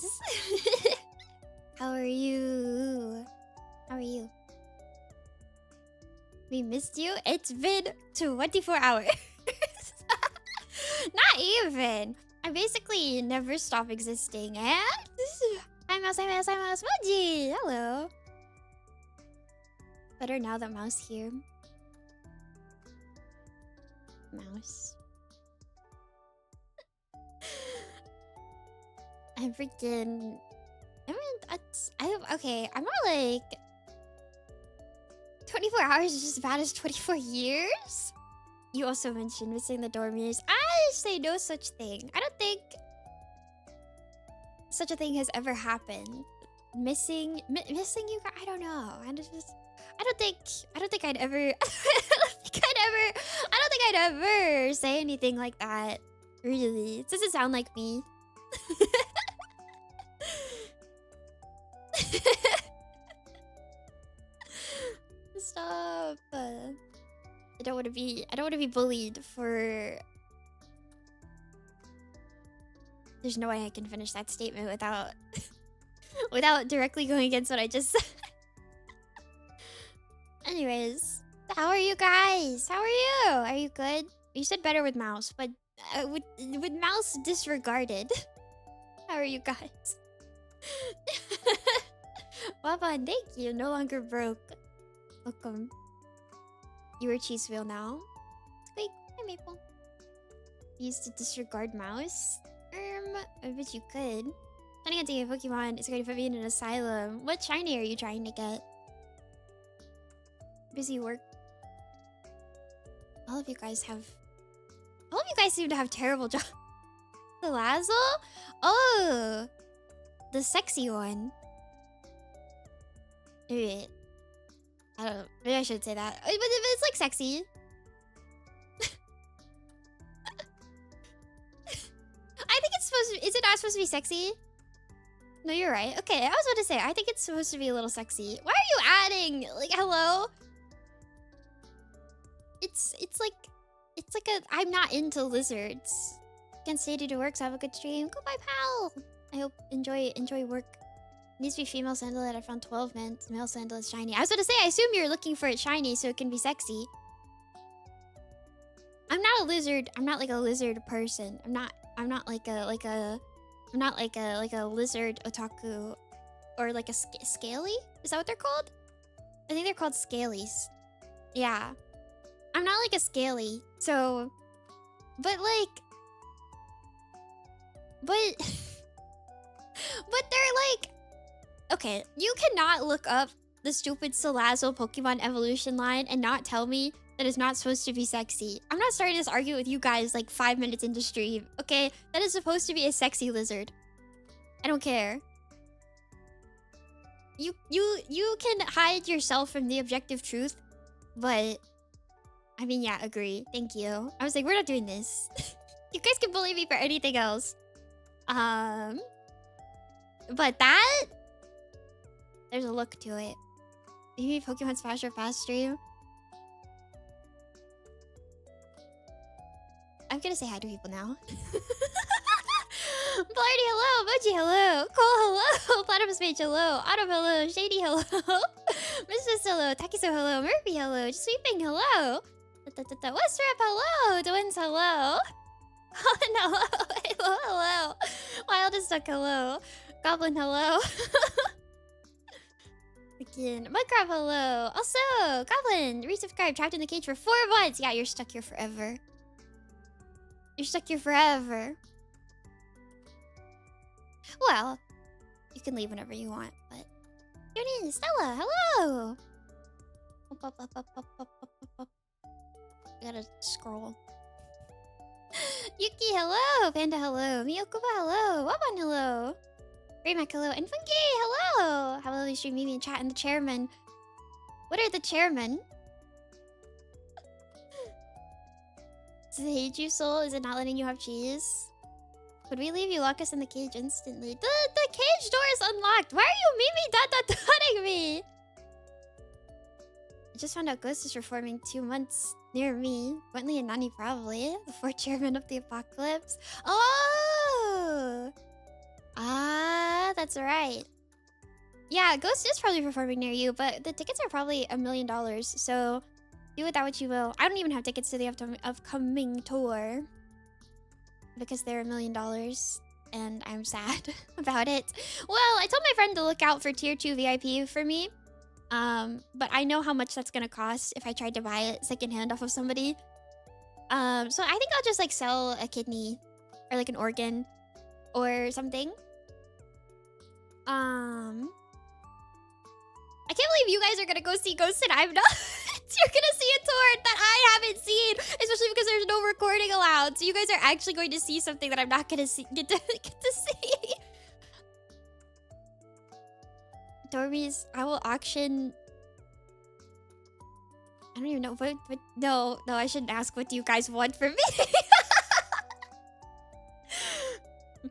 guys. How are you? How are you? We missed you. It's been 24 hours. Not even. I basically never stop existing. And hi Mouse, hi Mouse, hi Mouse. Moji, hello. Better now that Mouse here. Mouse. I'm freaking. Okay. I'm not like 24 hours is just as bad as 24 years. You also mentioned missing the dormies. I say no such thing. I don't think such a thing has ever happened. Missing you guys. I don't know. I don't think I'd ever. I don't think I'd ever say anything like that. Really, it doesn't sound like me. Stop. I don't want to be bullied for. There's no way I can finish that statement without without directly going against what I just said. Anyways, how are you guys? How are you? Are you good? You said better with Mouse, but with Mouse disregarded. How are you guys? Waban, thank you. No longer broke. Welcome. You were cheese wheel now. Squeak. Hi, Maple. You used to disregard Mouse? I bet you could. Trying to get a Pokemon is going to put me in an asylum. What shiny are you trying to get? Busy work. All of you guys seem to have terrible jobs. The Lazzle? Oh! The sexy one. Maybe. I don't know. Maybe I should say that. But it's like sexy. I think it's supposed to be. Is it not supposed to be sexy? No, you're right. Okay, I was about to say, I think it's supposed to be a little sexy. Why are you adding? Like, hello? It's like a. I'm not into lizards. Can't stay to do work, so have a good stream. Goodbye, pal. I hope enjoy work. Needs to be female sandalette. I found 12 mints. Male sandalette shiny. I was about to say, I assume you're looking for it shiny so it can be sexy. I'm not a lizard. I'm not like a lizard person. I'm not like a lizard otaku or like a scaly. Is that what they're called? I think they're called scalies. Yeah. I'm not like a scaly. So, but they're like, okay, you cannot look up the stupid Salazzle Pokemon evolution line and not tell me that it's not supposed to be sexy. I'm not starting this argument with you guys like 5 minutes into stream, okay? That is supposed to be a sexy lizard. I don't care. You can hide yourself from the objective truth, but I mean, yeah, agree. Thank you. I was like, we're not doing this. You guys can bully me for anything else. But that, there's a look to it. Maybe Pokemon Smash or Fast Stream. I'm gonna say hi to people now. Blardy, hello. Moji, hello. Cole, hello. Platypus Mage, hello. Autumn, hello. Shady, hello. Mrs. hello. Takiso, hello. Murphy, hello. Just Sweeping, hello. Westrap, hello. Twins, hello. Colin, hello. Hello, hello. Wildest Duck, hello. Goblin, hello. Again. Mudcrab, hello. Also, Goblin, resubscribe. Trapped in the cage for 4 months. Yeah, you're stuck here forever. You're stuck here forever. Well, you can leave whenever you want, but... Tune in, Stella, hello! I gotta scroll. Yuki, hello! Panda, hello! Miyokuba, hello! Waban, hello! Raymac, hello! And Funky, hello! Have a lovely stream, Mimi, and chat, and the chairman. What are the chairmen? Does it hate you, Soul? Is it not letting you have cheese? Would we leave you? Lock us in the cage instantly. The cage door is unlocked. Why are you Mimi me? I just found out Ghost is reforming 2 months near me. Wentley and Nani probably. The 4th chairman of the apocalypse. Oh! Ah! that's right. Yeah, Ghost is probably performing near you, but the tickets are probably $1 million. So do with that what you will. I don't even have tickets to the upcoming tour because they're $1 million, and I'm sad about it. Well, I told my friend to look out for tier 2 VIP for me. But I know how much that's gonna cost if I tried to buy it secondhand off of somebody. So I think I'll just like sell a kidney or like an organ or something. I can't believe you guys are gonna go see Ghost and I'm not. You're gonna see a tour that I haven't seen, especially because there's no recording allowed. So you guys are actually going to see something that I'm not gonna get to see. Dormies, I will auction. I don't even know what no, I shouldn't ask what do you guys want from me.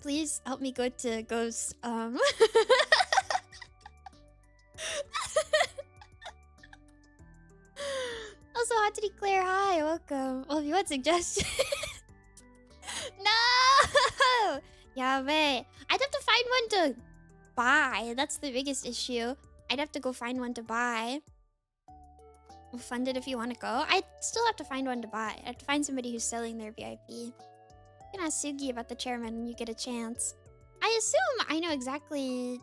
Please help me go to Ghost. Also, hot to declare hi. Welcome. Well, if you want suggestions. No! Yeah, wait. I'd have to find one to buy. That's the biggest issue. I'd have to go find one to buy. We'll fund it if you want to go. I'd still have to find one to buy. I have to find somebody who's selling their VIP. You can ask Sugi about the chairman when you get a chance. I assume I know exactly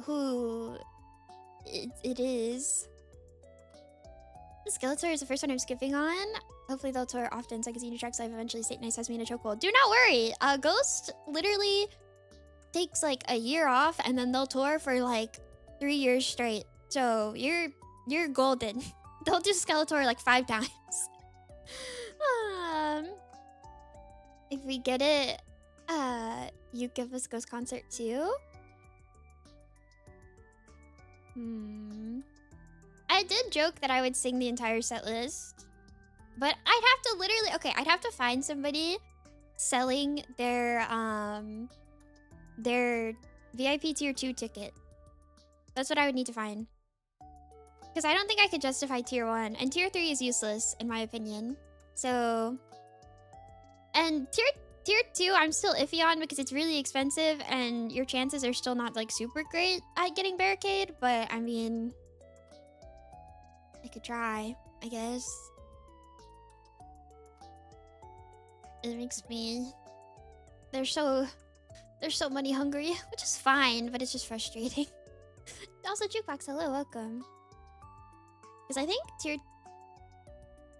who it is. The Skeletor is the first one I'm skipping on. Hopefully they'll tour often so I can see new tracks live eventually. State Nice has me in a chokehold. Do not worry. Ghost literally takes like a year off and then they'll tour for like 3 years straight. So you're golden. They'll do Skeletor like 5 times. If we get it, you give us Ghost concert too? I did joke that I would sing the entire set list. But I'd have to literally... Okay, I'd have to find somebody selling their VIP tier 2 ticket. That's what I would need to find. Because I don't think I could justify tier 1. And tier 3 is useless, in my opinion. So... And tier 2, I'm still iffy on because it's really expensive. And your chances are still not, like, super great at getting barricade. But, I mean... I could try, I guess. It makes me... They're so money hungry, which is fine, but it's just frustrating. Also, Jukebox, hello, welcome. Because I think tier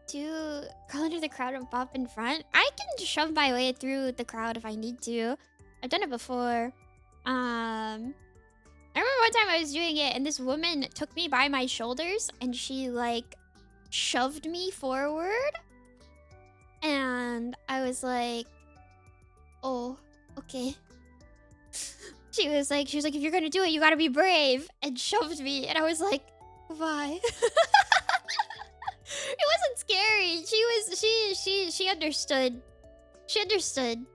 2, crawl under the crowd and pop in front. I can shove my way through the crowd if I need to. I've done it before. I remember one time I was doing it and this woman took me by my shoulders and she like shoved me forward. And I was like, oh, okay. She was like, if you're gonna do it, you gotta be brave, and shoved me. And I was like, goodbye. It wasn't scary. She understood. She understood.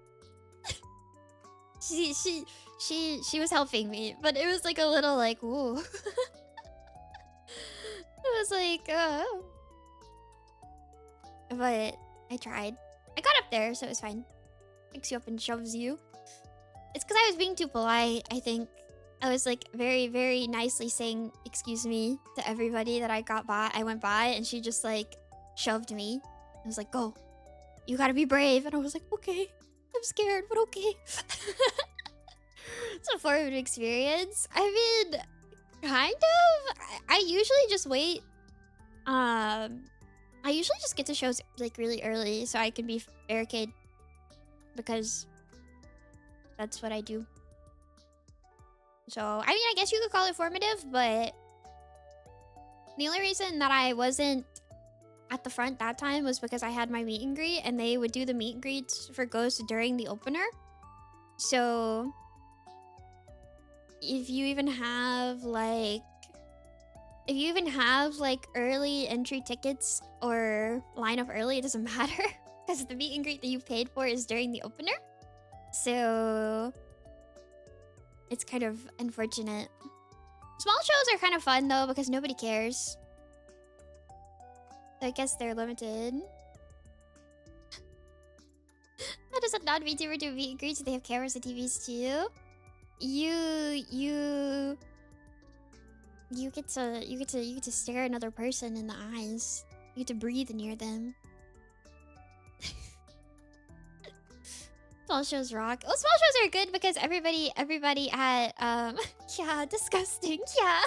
She was helping me, but it was like a little like, ooh. It was like, but I tried. I got up there, so it was fine. Picks you up and shoves you. It's because I was being too polite, I think. I was like very, very nicely saying excuse me to everybody that I went by, and she just like shoved me. I was like, go. You gotta be brave. And I was like, okay. I'm scared, but okay. It's a formative experience. I mean, kind of. I usually just wait. I usually just get to shows like really early so I can be barricade. Because that's what I do. So, I mean, I guess you could call it formative, but the only reason that I wasn't at the front that time was because I had my meet and greet, and they would do the meet and greets for Ghost during the opener. So, if you even have like early entry tickets or line up early, it doesn't matter because the meet and greet that you paid for is during the opener. So it's kind of unfortunate. Small shows are kind of fun though because nobody cares. So I guess they're limited. How does a non-VTuber do meet and greets? Do they have cameras and TVs too? you get to stare another person in the eyes. You get to breathe near them. Small shows rock. Oh, small shows are good because everybody at yeah, disgusting. Yeah.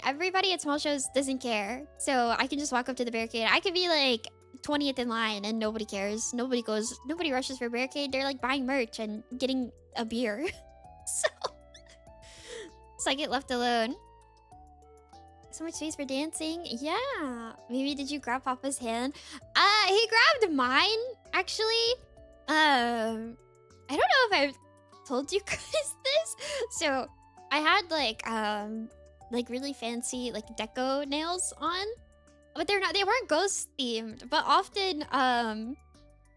Everybody at small shows doesn't care. So I can just walk up to the barricade. I could be like 20th in line and nobody cares. Nobody rushes for barricade. They're like buying merch and getting a beer. So I get left alone. So much space for dancing. Yeah. Maybe did you grab Papa's hand? He grabbed mine, actually. I don't know if I've told you guys this. So I had like really fancy like deco nails on. But they weren't ghost themed. But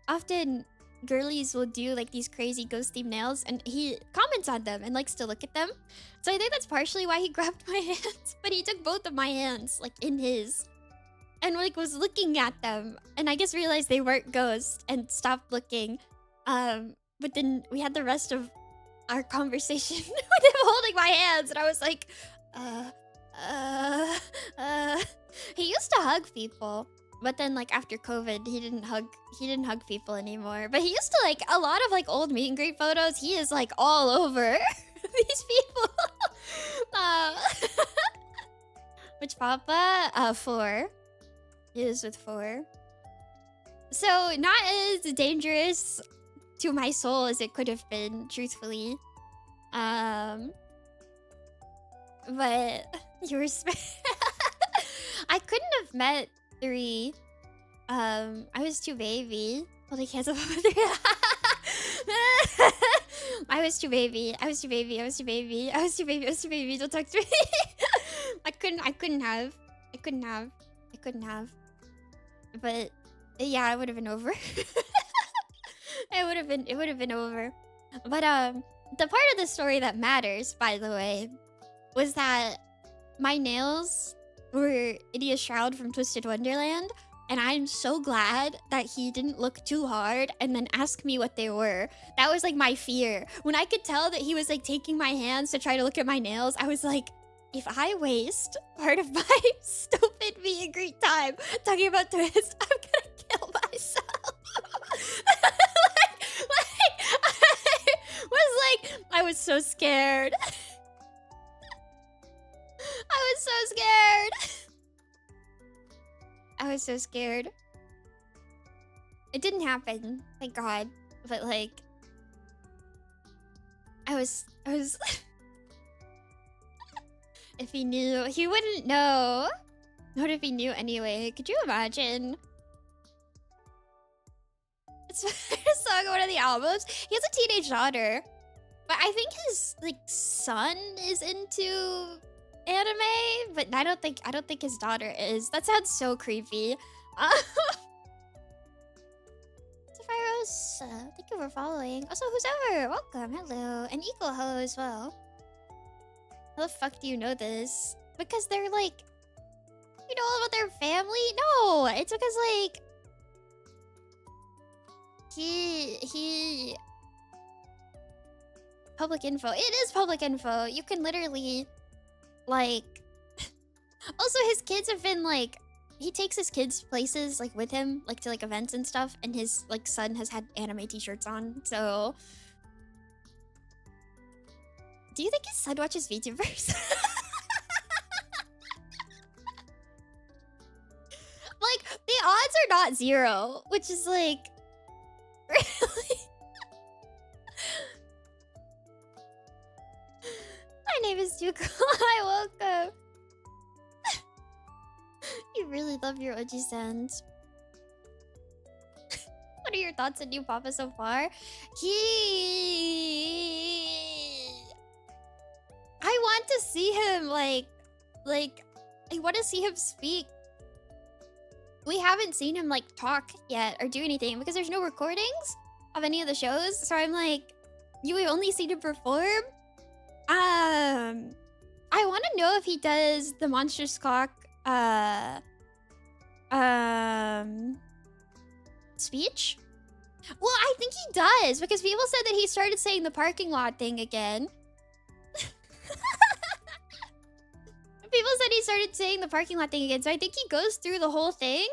often girlies will do like these crazy ghost themed nails and he comments on them and likes to look at them. So I think that's partially why he grabbed my hands. But he took both of my hands like in his and like was looking at them and I guess realized they weren't ghosts and stopped looking. But then we had the rest of our conversation with him holding my hands and I was like, he used to hug people. But then, like, after COVID, he didn't hug people anymore. But he used to, like, a lot of, like, old meet and greet photos. He is, like, all over these people. Which Papa? 4. He is with 4. So, not as dangerous to my soul as it could have been, truthfully. But you were I couldn't have met 3. I was too baby. Holding hands up. I was too baby. Don't talk to me. I couldn't have. But yeah, it would have been over. It would have been over. But the part of the story that matters, by the way, was that my nails were Idiot Shroud from Twisted Wonderland, and I'm so glad that he didn't look too hard and then ask me what they were. That was like my fear. When I could tell that he was like taking my hands to try to look at my nails, I was like, if I waste part of my stupid meet and greet time talking about Twist, I'm gonna kill myself. I was so scared. I was so scared. It didn't happen, thank God. But like, I was. If he knew, he wouldn't know. What if he knew anyway? Could you imagine? It's a song on one of the albums. He has a teenage daughter, but I think his like son is into anime, but I don't think his daughter is. That sounds so creepy. Sapphirus, thank you for following. Also, who's ever, welcome, hello, and Eco Ho as well. How the fuck do you know this? Because they're like, you know all about their family? No, it's because like he public info. It is public info. You can literally like also his kids have been like, he takes his kids places like with him, like to like events and stuff, and his like son has had anime t-shirts on. So do you think his son watches VTubers? Like, the odds are not 0, which is like, really? My name is Tuko. Hi, welcome. You really love your Oji-sans. What are your thoughts on new Papa so far? I want to see him, like, I want to see him speak. We haven't seen him, like, talk yet or do anything because there's no recordings of any of the shows. So I'm like, we've only seen him perform. I want to know if he does the Monstrous Clock, speech. Well, I think he does, because people said that he started saying the parking lot thing again. People said he started saying the parking lot thing again, so I think he goes through the whole thing.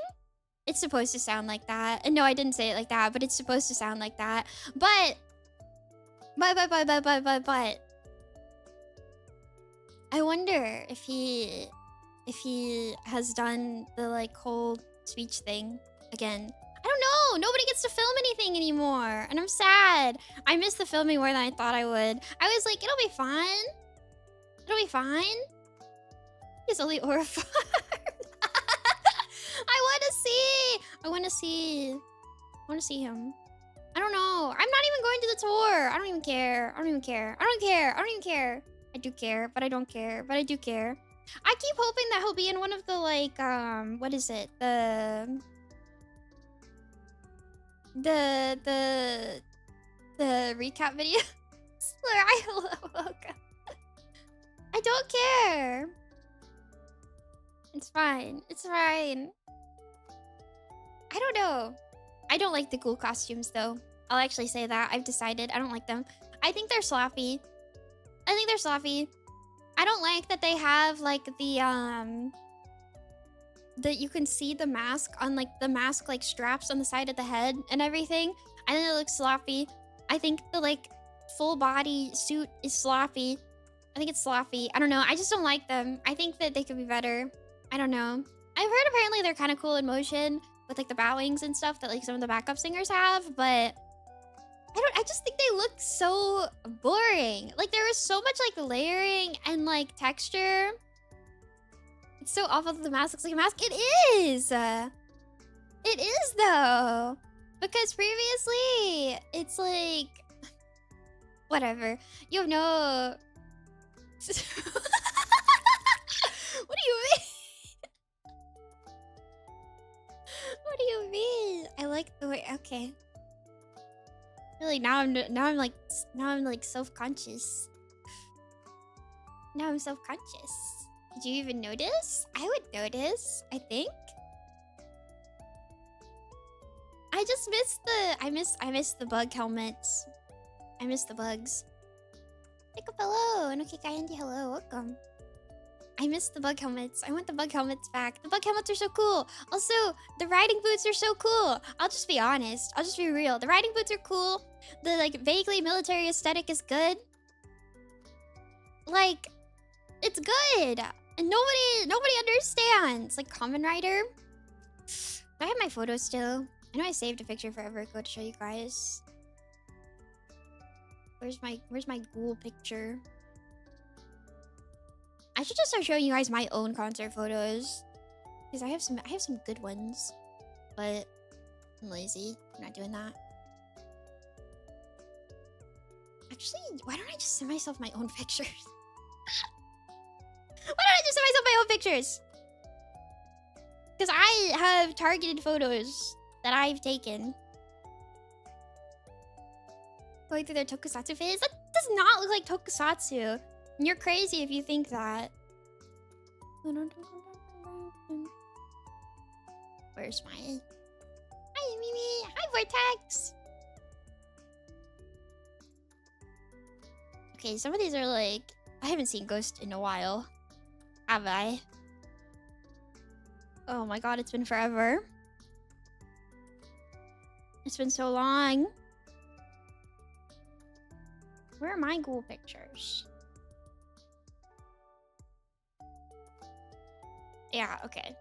It's supposed to sound like that. And no, I didn't say it like that, but it's supposed to sound like that. But I wonder if he has done the like whole speech thing again. I don't know. Nobody gets to film anything anymore, and I'm sad. I miss the filming more than I thought I would. I was like, it'll be fun. It'll be fine. He's only aura farm. I want to see him. I don't know. I'm not even going to the tour. I don't even care. I don't care. I do care, but I don't care. But I do care. I keep hoping that he'll be in one of the like what is it? The recap video. I don't care. It's fine. It's fine. I don't know. I don't like the ghoul costumes though. I'll actually say that. I've decided I don't like them. I think they're sloppy. I don't like that they have like the that you can see the mask on like the mask like straps on the side of the head and everything. I think it looks sloppy. I think the like full body suit is sloppy. I think it's sloppy. I don't know. I just don't like them. I think that they could be better. I don't know. I've heard apparently they're kind of cool in motion with like the bow wings and stuff that like some of the backup singers have, but I just think they look so boring. Like there was so much like layering and like texture. It's so awful that the mask looks like a mask. It is! It is though. Because previously, it's like... Whatever. You have no... What do you mean? What do you mean? I like the way... Okay. Really, now I'm like self-conscious. Now I'm self-conscious. Did you even notice? I would notice, I think. I just miss the... I miss the bug helmets. I miss the bugs. Pick up hello. And okay, Kayandi, hello. Welcome. I miss the bug helmets. I want the bug helmets back. The bug helmets are so cool. Also, the riding boots are so cool. I'll just be honest. I'll just be real. The riding boots are cool. The like vaguely military aesthetic is good. Like, it's good. And nobody understands. Like Common Rider. Do I have my photos still? I know I saved a picture forever ago to show you guys. Where's my ghoul picture? I should just start showing you guys my own concert photos. Because I have some good ones. But I'm lazy. I'm not doing that. Actually, why don't I just send myself my own pictures? Why don't I just send myself my own pictures? Because I have targeted photos that I've taken. Going through their tokusatsu phase? That does not look like tokusatsu. You're crazy if you think that. Where's my... Hi, Mimi! Hi, Vortex! Okay, some of these are like... I haven't seen Ghost in a while. Have I? Oh my god, it's been forever. It's been so long. Where are my ghoul pictures? Yeah, okay.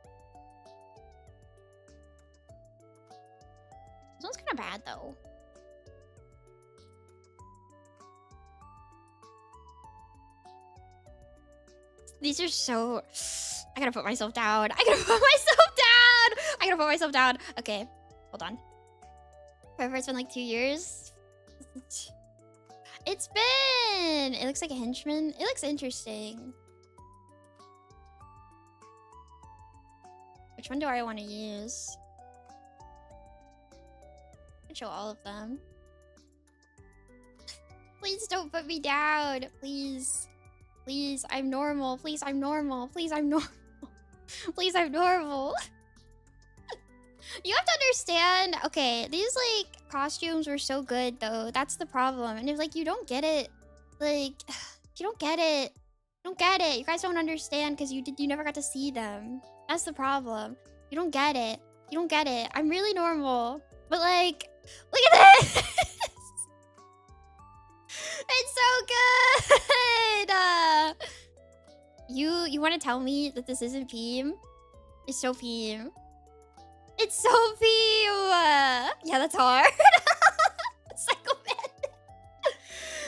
This one's kind of bad, though. These are so... I gotta put myself down. I gotta put myself down! Okay, hold on. Forever, it's been like 2 years. It's been... It looks like a henchman. It looks interesting. Which one do I want to use? I can show all of them. Please don't put me down. Please. Please, I'm normal. Please, I'm normal. Please, I'm normal. Please, I'm normal. You have to understand. Okay, these like costumes were so good though. That's the problem. And if like you don't get it, like if you don't get it, you don't get it. You guys don't understand because you never got to see them. That's the problem. You don't get it. You don't get it. I'm really normal, but like, look at this. It's so good. You want to tell me that this isn't Peem? It's so Peem. It's so Peem. Yeah, that's hard. Psycho Man.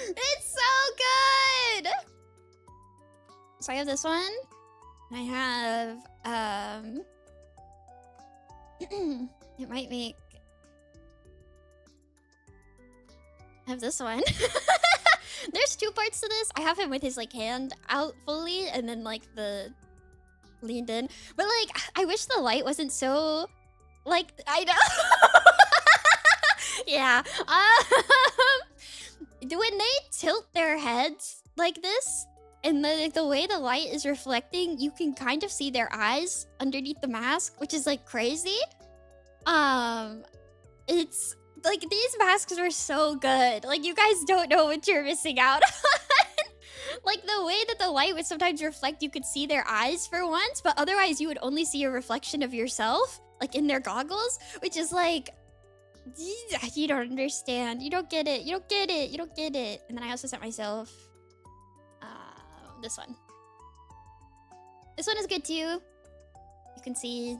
It's so good. So I have this one. I have it might make. I have this one. There's two parts to this. I have him with his like hand out fully and then like the leaned in. But like I wish the light wasn't so like I know. Yeah. When they tilt their heads like this and the way the light is reflecting, you can kind of see their eyes underneath the mask, which is like crazy. It's like these masks were so good. Like you guys don't know what you're missing out on. Like the way that the light would sometimes reflect, you could see their eyes for once, but otherwise you would only see a reflection of yourself, like in their goggles, which is like, you don't understand. You don't get it. You don't get it. You don't get it. And then I also sent myself this one. This one is good too. You can see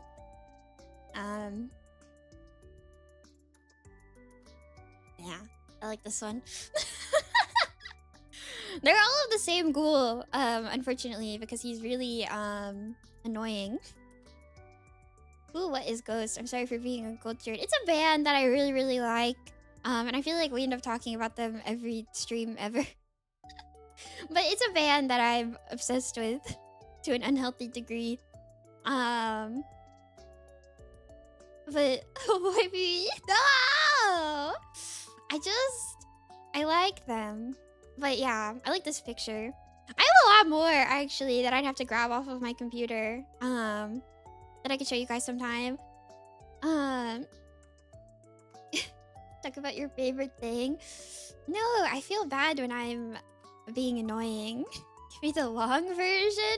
yeah, I like this one. They're all of the same ghoul, unfortunately, because he's really annoying. Ooh, what is Ghost? I'm sorry for being uncultured. It's a band that I really, really like. And I feel like we end up talking about them every stream ever. But it's a band that I'm obsessed with to an unhealthy degree. But oh baby, no! I like them. But yeah, I like this picture. I have a lot more actually that I'd have to grab off of my computer. That I could show you guys sometime. Talk about your favorite thing. No, I feel bad when I'm being annoying. Give me the long version.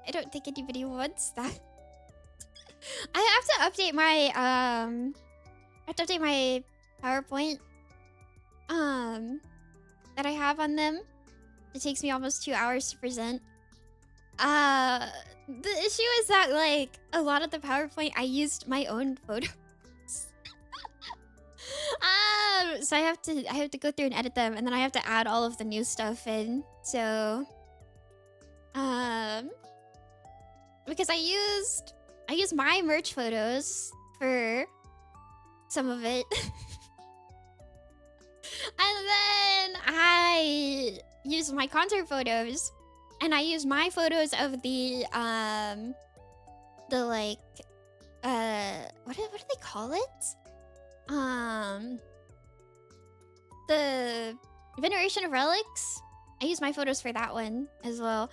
I don't think anybody wants that. I have to update my PowerPoint that I have on them. It takes me almost 2 hours to present. The issue is that like a lot of the PowerPoint I used my own photos. So I have to go through and edit them, and then I have to add all of the new stuff in. So because I used my merch photos for some of it. And then I used my concert photos, and I used my photos of the like what do they call it? The Veneration of Relics. I used my photos for that one as well.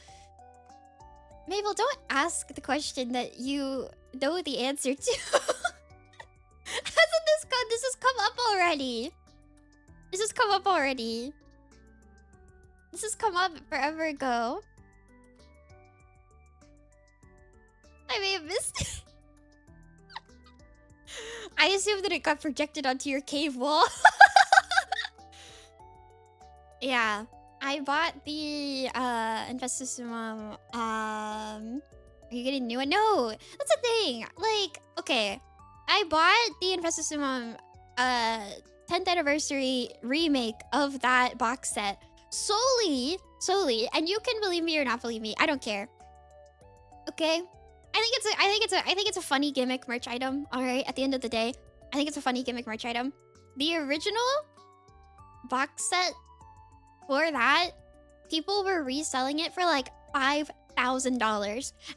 Mabel, don't ask the question that you know the answer to. Hasn't this has come up already? This has come up already. This has come up forever ago. I may have missed it. I assume that it got projected onto your cave wall. Yeah. I bought the Infestissimum. Are you getting a new one? No! That's the thing. Like, okay. I bought the Infestissimum 10th anniversary remake of that box set solely, and you can believe me or not believe me, I don't care. Okay? I think it's a funny gimmick merch item, alright? At the end of the day, I think it's a funny gimmick merch item. The original box set for that, people were reselling it for like $5,000. And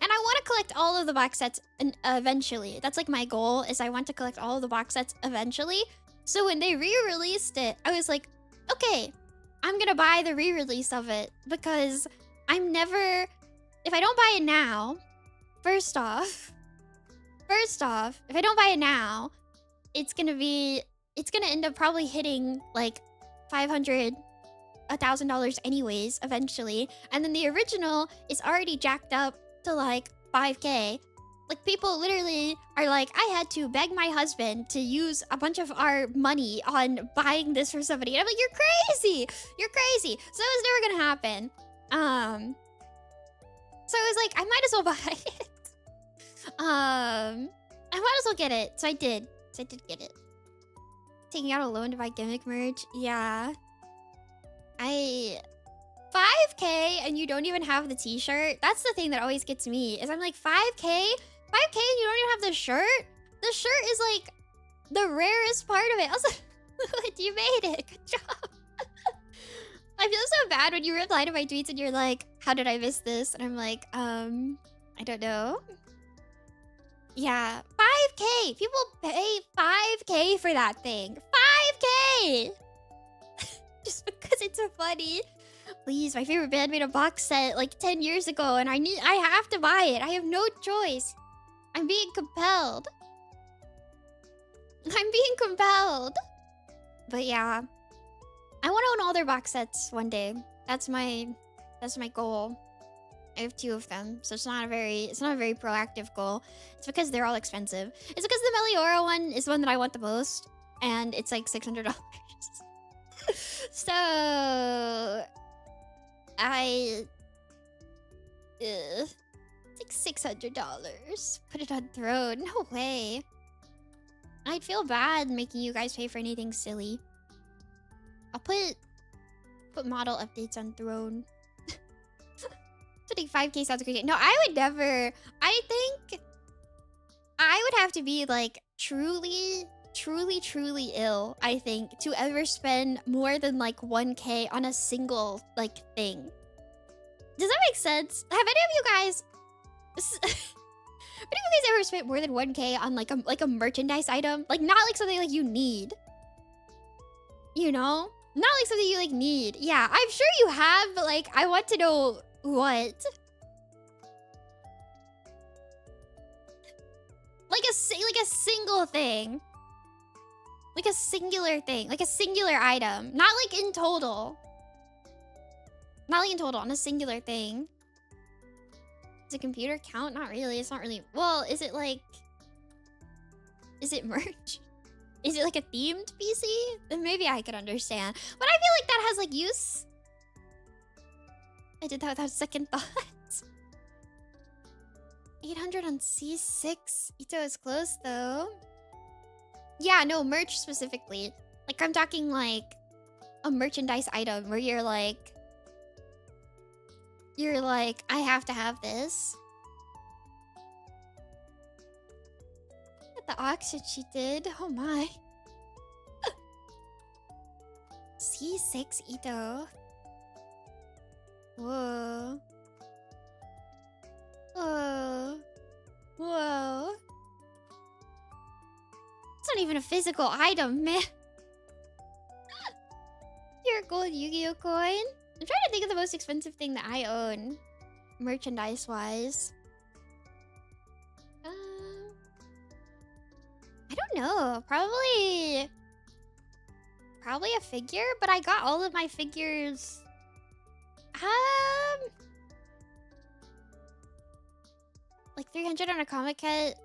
I want to collect all of the box sets eventually. That's like my goal, is I want to collect all of the box sets eventually. So when they re-released it, I was like, okay, I'm gonna buy the re-release of it, because I'm never, if I don't buy it now, first off, first off, if I don't buy it now, it's gonna end up probably hitting like $500, $1,000 anyways, eventually. And then the original is already jacked up to like 5K. Like, people literally are like, I had to beg my husband to use a bunch of our money on buying this for somebody. And I'm like, you're crazy! You're crazy! So it was never gonna happen. So I was like, I might as well buy it. I might as well get it. So I did. So I did get it. Taking out a loan to buy gimmick merch? Yeah. 5K and you don't even have the t-shirt? That's the thing that always gets me. Is I'm like, 5K? 5K and you don't even have the shirt? The shirt is like the rarest part of it. I was like, you made it. Good job. I feel so bad when you reply to my tweets and you're like, how did I miss this? And I'm like, I don't know. Yeah, 5K. People pay 5K for that thing. 5K! Just because it's so funny. Please, my favorite band made a box set like 10 years ago and I have to buy it. I have no choice. I'm being compelled. I'm being compelled. But yeah. I want to own all their box sets one day. That's my goal. I have 2 of them, so it's not a very proactive goal. It's because they're all expensive. It's because the Meliora one is the one that I want the most, and it's like $600. So it's like $600. Put it on Throne. No way. I'd feel bad making you guys pay for anything silly. I'll put model updates on Throne. Putting 5K sounds great. No, I would never. I think I would have to be like truly ill, I think, to ever spend more than like 1K on a single like thing. Does that make sense? Have any of you guys ever spent more than 1K on like a merchandise item? Like, not like something like you need. You know? Not like something you like need. Yeah, I'm sure you have, but like I want to know what? Like a single thing. Like a singular thing. Like a singular item. Not like in total. Not like in total. On a singular thing. Does a computer count? Not really. It's not really. Well, is it like... Is it merch? Is it like a themed PC? Then maybe I could understand. But I feel like that has like use. I did that without second thoughts. 800 on C6. Ito is close though. Yeah, no, merch specifically. Like, I'm talking like a merchandise item where you're like, I have to have this. The oxygen she did. Oh my. C6 Ito. Whoa. Whoa. Whoa. It's not even a physical item, man. Your gold Yu-Gi-Oh coin? I'm trying to think of the most expensive thing that I own. Merchandise-wise. I don't know. Probably a figure, but I got all of my figures. Like 300 on a comic kit,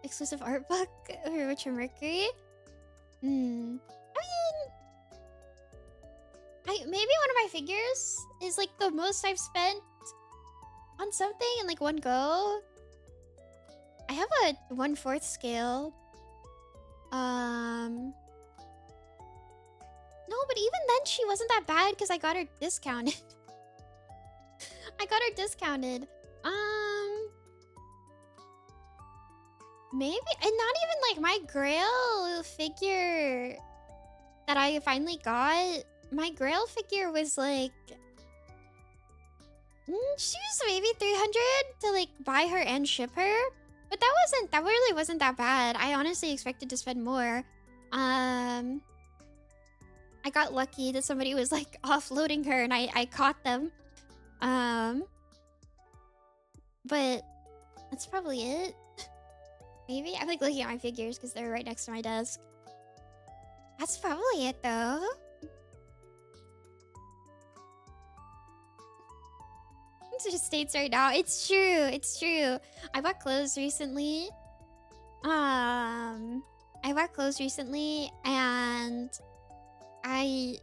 exclusive art book for Richard Mercury. I mean, maybe one of my figures is like the most I've spent on something in like one go. I have a 1/4 scale. No, but even then she wasn't that bad because I got her discounted. I got her discounted. Maybe, and not even like my Grail figure that I finally got. My Grail figure was like, she was maybe 300 to like buy her and ship her. But that really wasn't that bad. I honestly expected to spend more. I got lucky that somebody was like offloading her and I caught them. But that's probably it. Maybe? I'm like looking at my figures because they're right next to my desk. That's probably it though. It just states right now. It's true. It's true. I bought clothes recently. I bought clothes recently and I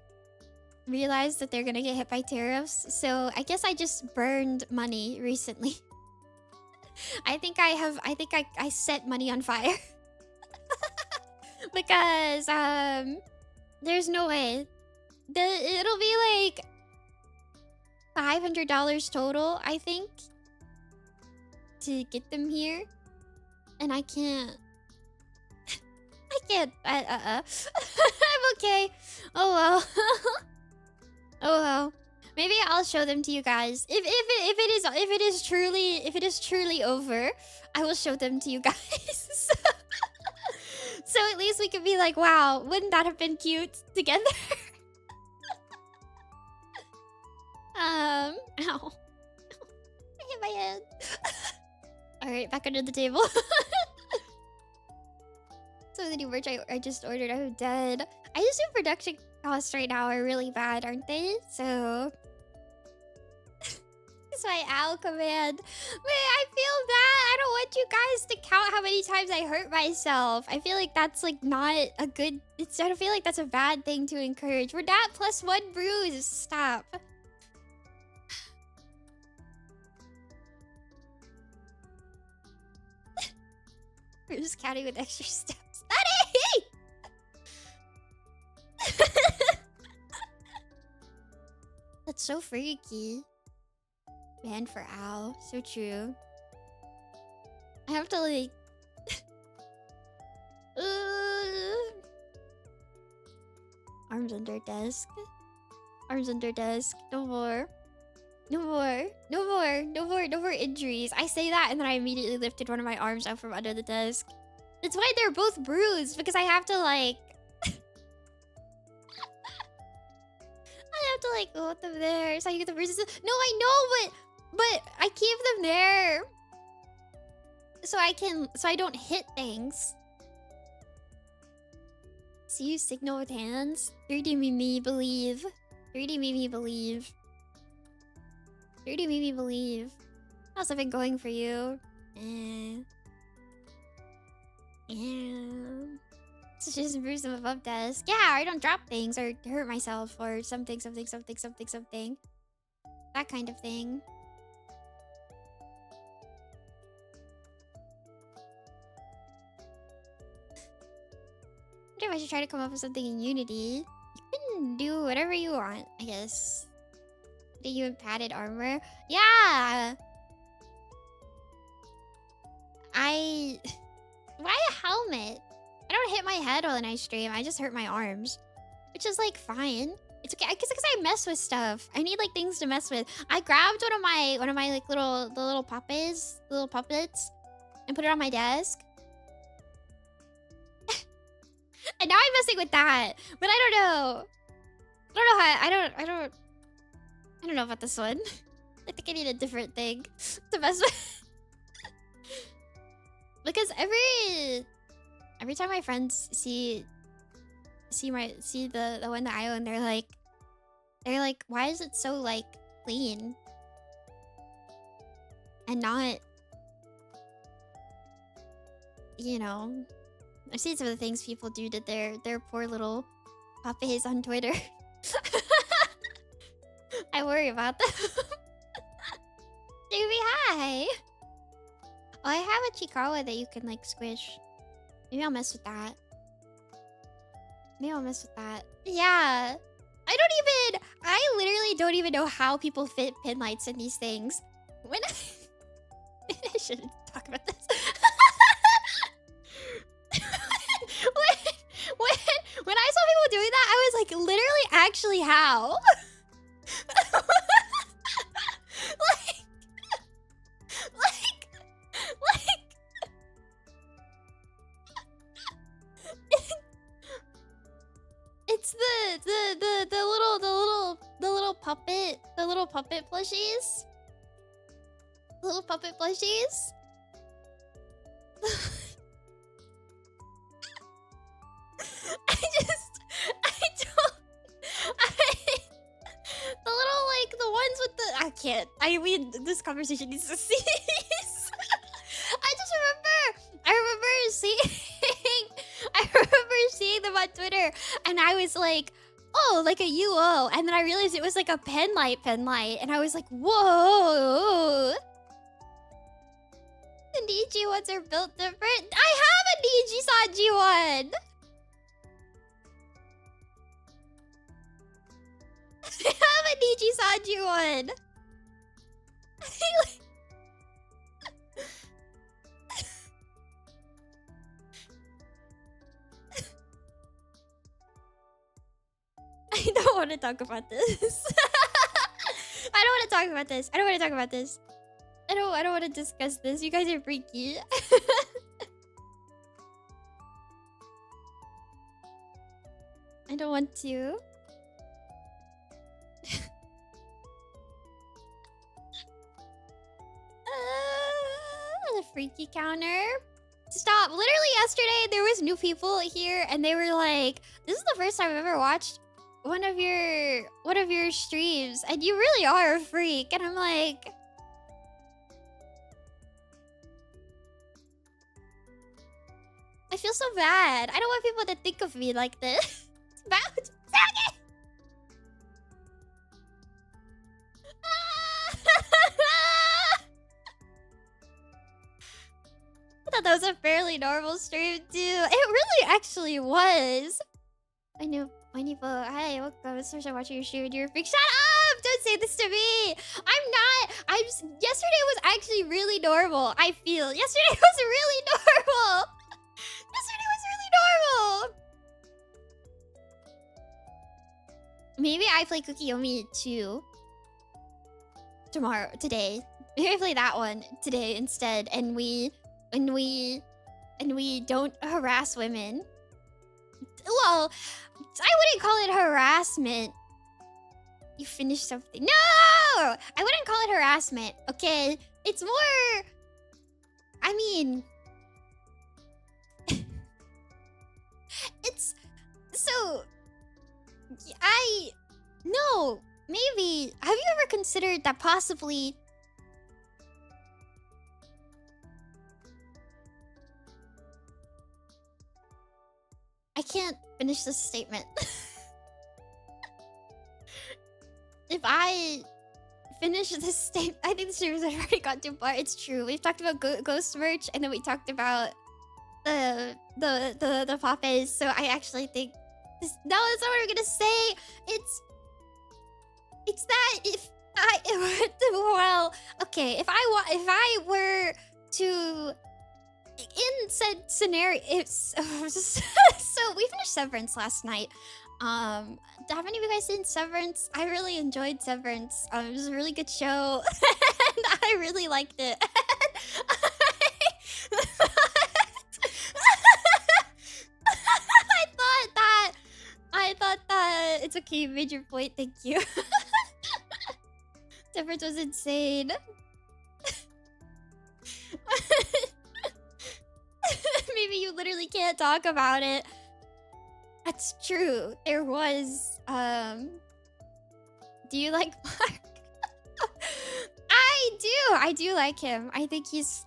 realized that they're gonna get hit by tariffs. So I guess I just burned money recently. I think I set money on fire. Because there's no way. It'll be like $500 total, I think, to get them here. And I can't. I can't. I'm okay. Oh well. Oh well. Maybe I'll show them to you guys. If it is truly over, I will show them to you guys. So at least we could be like, wow, wouldn't that have been cute together? Ow. I hit my head. Alright, back under the table. So the new merch I just ordered, I'm dead. I just assume production costs right now are really bad, aren't they? So that's my owl command. Wait, I feel bad. I don't want you guys to count how many times I hurt myself. I feel like that's like not a good... I don't feel like that's a bad thing to encourage. We're not +1 bruise. Stop. We're just counting with extra steps. Daddy! That's so freaky. Man for owl. So true. I have to like... Arms under desk. Arms under desk. No more. No more. No more. No more. No more injuries. I say that and then I immediately lifted one of my arms out from under the desk. That's why they're both bruised. Because I have to like... I have to like go with them there so I can get the bruises. No, I know, but I keep them there so I don't hit things. See you signal with hands. 3D Mimi believe. 3D Mimi believe. 3D Mimi believe. How's it been going for you? It's just bruise them above desk. Yeah, I don't drop things or hurt myself or something. That kind of thing. I wonder if I should try to come up with something in Unity. You can do whatever you want, I guess. Do you have padded armor? Yeah! Why a helmet? I don't hit my head when I stream. I just hurt my arms. Which is like fine. It's okay. Because I mess with stuff. I need like things to mess with. I grabbed one of my like little puppets, and put it on my desk. And now I'm messing with that. But I don't know. I don't know about this one. I think I need a different thing to mess with. Because every time my friends see the one that I own, they're like, why is it so like clean? And not, you know, I've seen some of the things people do to their poor little puppies on Twitter. I worry about them. Davey, hi. Oh, I have a Chikawa that you can like squish. Maybe I'll mess with that. Yeah. I literally don't even know how people fit pin lights in these things. I shouldn't talk about this. when I saw people doing that, I was like, literally, actually, how? It's the little puppet plushies. The little puppet plushies. This conversation needs to cease. I remember seeing, I remember seeing them on Twitter, and I was like, oh, like a UO, and then I realized it was like a pen light, and I was like, whoa. The Niji ones are built different. I have a Niji Sanji one. I have a Niji Sanji one. I don't want to talk about this. I don't want to talk about this. I don't want to talk about this. I don't want to discuss this. You guys are freaky. I don't want to. The freaky counter. Stop. Literally yesterday there was new people here and they were like, this is the first time I've ever watched one of your streams and you really are a freak. And I'm like, I feel so bad. I don't want people to think of me like this. It's bad. I thought that was a fairly normal stream too. It really actually was. I know. Hi, welcome. It's first time watching your stream and you're a freak. Shut up! Don't say this to me. I'm not. Yesterday was actually really normal. I feel. Yesterday was really normal. Yesterday was really normal. Maybe I play Cookie Yomi too. Today. Maybe I play that one today instead, and we don't harass women. Well, I wouldn't call it harassment. You finished something. No! I wouldn't call it harassment, okay? It's more... I mean... it's... So... No, maybe... Have you ever considered that possibly... I can't finish this statement. If I finish this statement, I think the stream has already gone too far. It's true. We've talked about ghost merch, and then we talked about the popes. So I actually think this. No, that's not what I'm gonna say. It's that if I well, okay, if I were to. In said scenario, it's so we finished Severance last night. Have any of you guys seen Severance? I really enjoyed Severance. It was a really good show, and I really liked it. I thought that it's okay. You made your point. Thank you. Severance was insane. Maybe you literally can't talk about it. That's true. There was, do you like Mark? I do like him. I think he's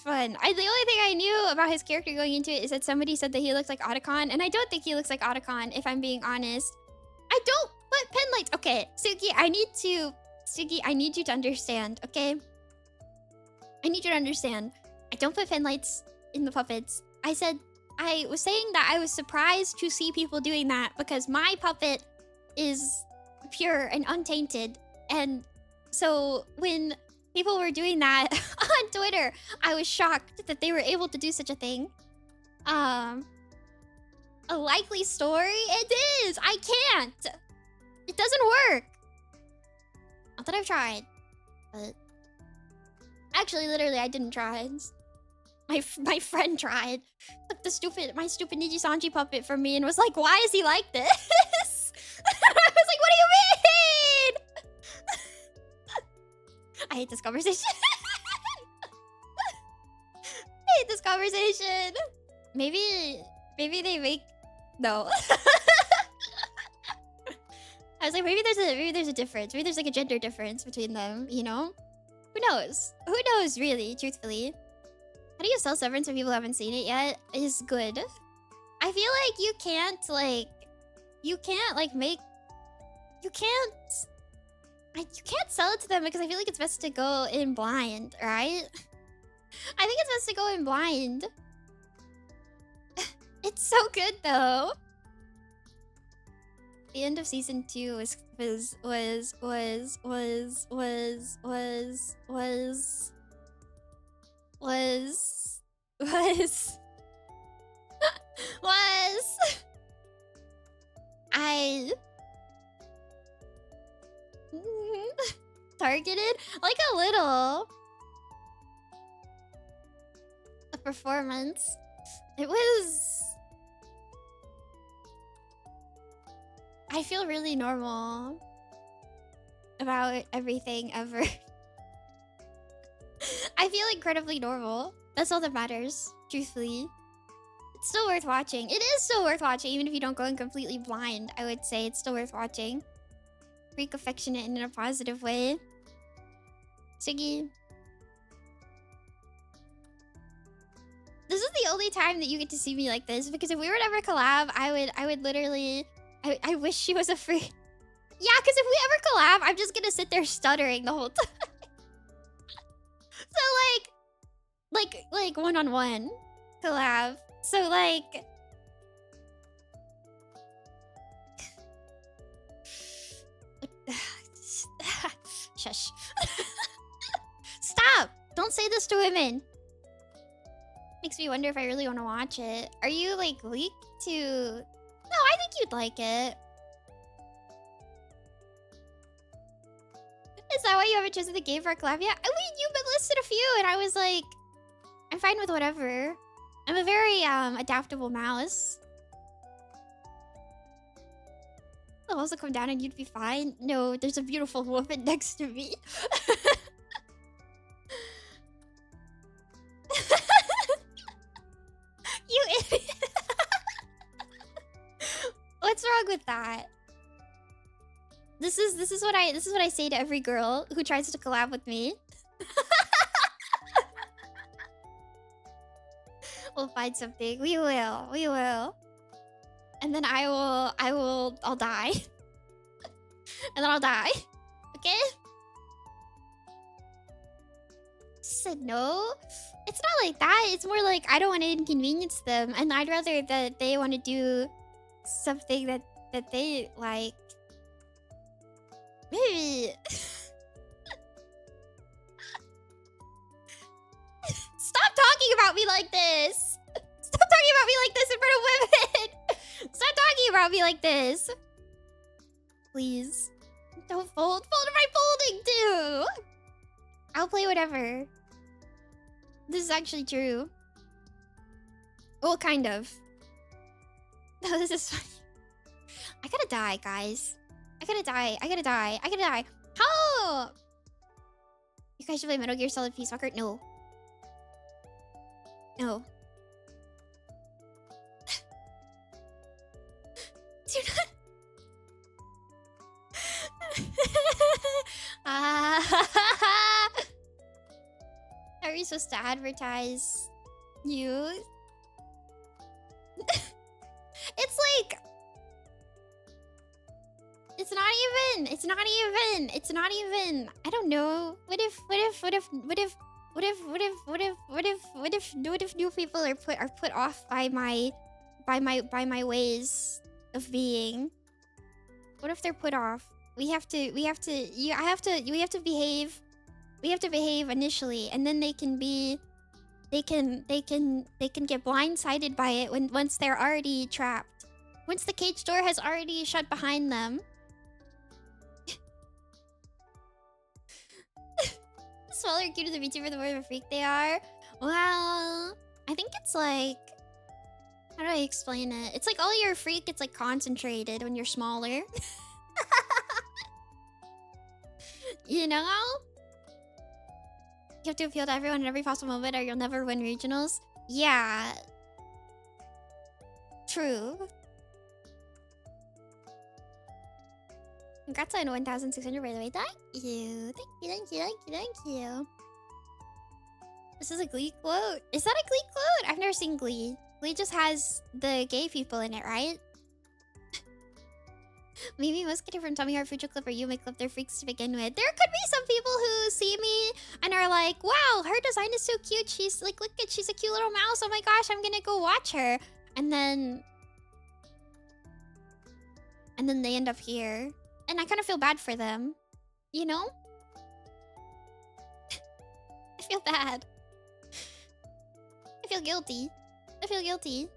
fun. The only thing I knew about his character going into it is that somebody said that he looks like Otacon, and I don't think he looks like Otacon, if I'm being honest. I don't put pen lights. Okay, Suki, I need you to understand, okay? I need you to understand. I don't put pen lights in the puppets. I was saying that I was surprised to see people doing that because my puppet is pure and untainted. And so when people were doing that on Twitter, I was shocked that they were able to do such a thing. A likely story? It is! I can't! It doesn't work! Not that I've tried, but... Actually, literally, I didn't try. My friend tried. Took my stupid Niji Sanji puppet from me and was like, why is he like this? I was like, what do you mean? I hate this conversation. I hate this conversation. Maybe they make... No. I was like, maybe there's a difference. Maybe there's like a gender difference between them, you know? Who knows? Who knows, really, truthfully? How do you sell Severance if people haven't seen it yet? Is good. I feel like you can't sell it to them because I feel like it's best to go in blind, right? I think it's best to go in blind. It's so good though. The end of season 2 was I targeted like a little a performance. It was. I feel really normal about everything ever. I feel incredibly normal. That's all that matters, truthfully. It's still worth watching. It is still worth watching, even if you don't go in completely blind. I would say it's still worth watching. Freak affectionate in a positive way. Siggy. This is the only time that you get to see me like this, because if we were to ever collab, I would literally... I wish she was a free... Yeah, because if we ever collab, I'm just gonna sit there stuttering the whole time. So like one-on-one collab. So like... Shush. Stop! Don't say this to women. Makes me wonder if I really want to watch it. Are you like weak to... No, I think you'd like it. Is that why you haven't chosen the game for a collab yet? I mean, you've been listed a few and I was like... I'm fine with whatever. I'm a very adaptable mouse. I'll also come down and you'd be fine. No, there's a beautiful woman next to me. You idiot. What's wrong with that? This is what I say to every girl who tries to collab with me. We'll find something. We will. We will. And then I'll die. And then I'll die. Okay? Said no. It's not like that. It's more like I don't want to inconvenience them, and I'd rather that they want to do something that they like. Maybe. Stop talking about me like this. Stop talking about me like this in front of women. Stop talking about me like this. Please. Don't fold. Fold am I folding too? I'll play whatever. This is actually true. Well, kind of. No, this is funny. I gotta die, guys. I gotta die. I gotta die. I gotta die. How? You guys should play Metal Gear Solid Peace Walker? No. No. Do not. How are you supposed to advertise you? It's like... It's not even... I don't know. What if new people are put off by my ways of being? What if they're put off? We have to behave. We have to behave initially, and then they can get blindsided by it once they're already trapped. Once the cage door has already shut behind them. The smaller and cuter the VTuber, the more of a freak they are. Well, I think it's like... How do I explain it? It's like all your freak gets like concentrated when you're smaller. You know? You have to appeal to everyone in every possible moment or you'll never win regionals. Yeah. True. Congrats on 1,600 by the way. Thank you. Thank you, thank you, thank you, thank you. This is a Glee quote. Is that a Glee quote? I've never seen Glee. Glee just has the gay people in it, right? Maybe most get it from Tommy Heart Future Clip or you make love their freaks to begin with. There could be some people who see me and are like, wow, her design is so cute. She's like, look at, she's a cute little mouse. Oh my gosh, I'm gonna go watch her. And then they end up here. And I kind of feel bad for them. You know? I feel bad. I feel guilty. I feel guilty.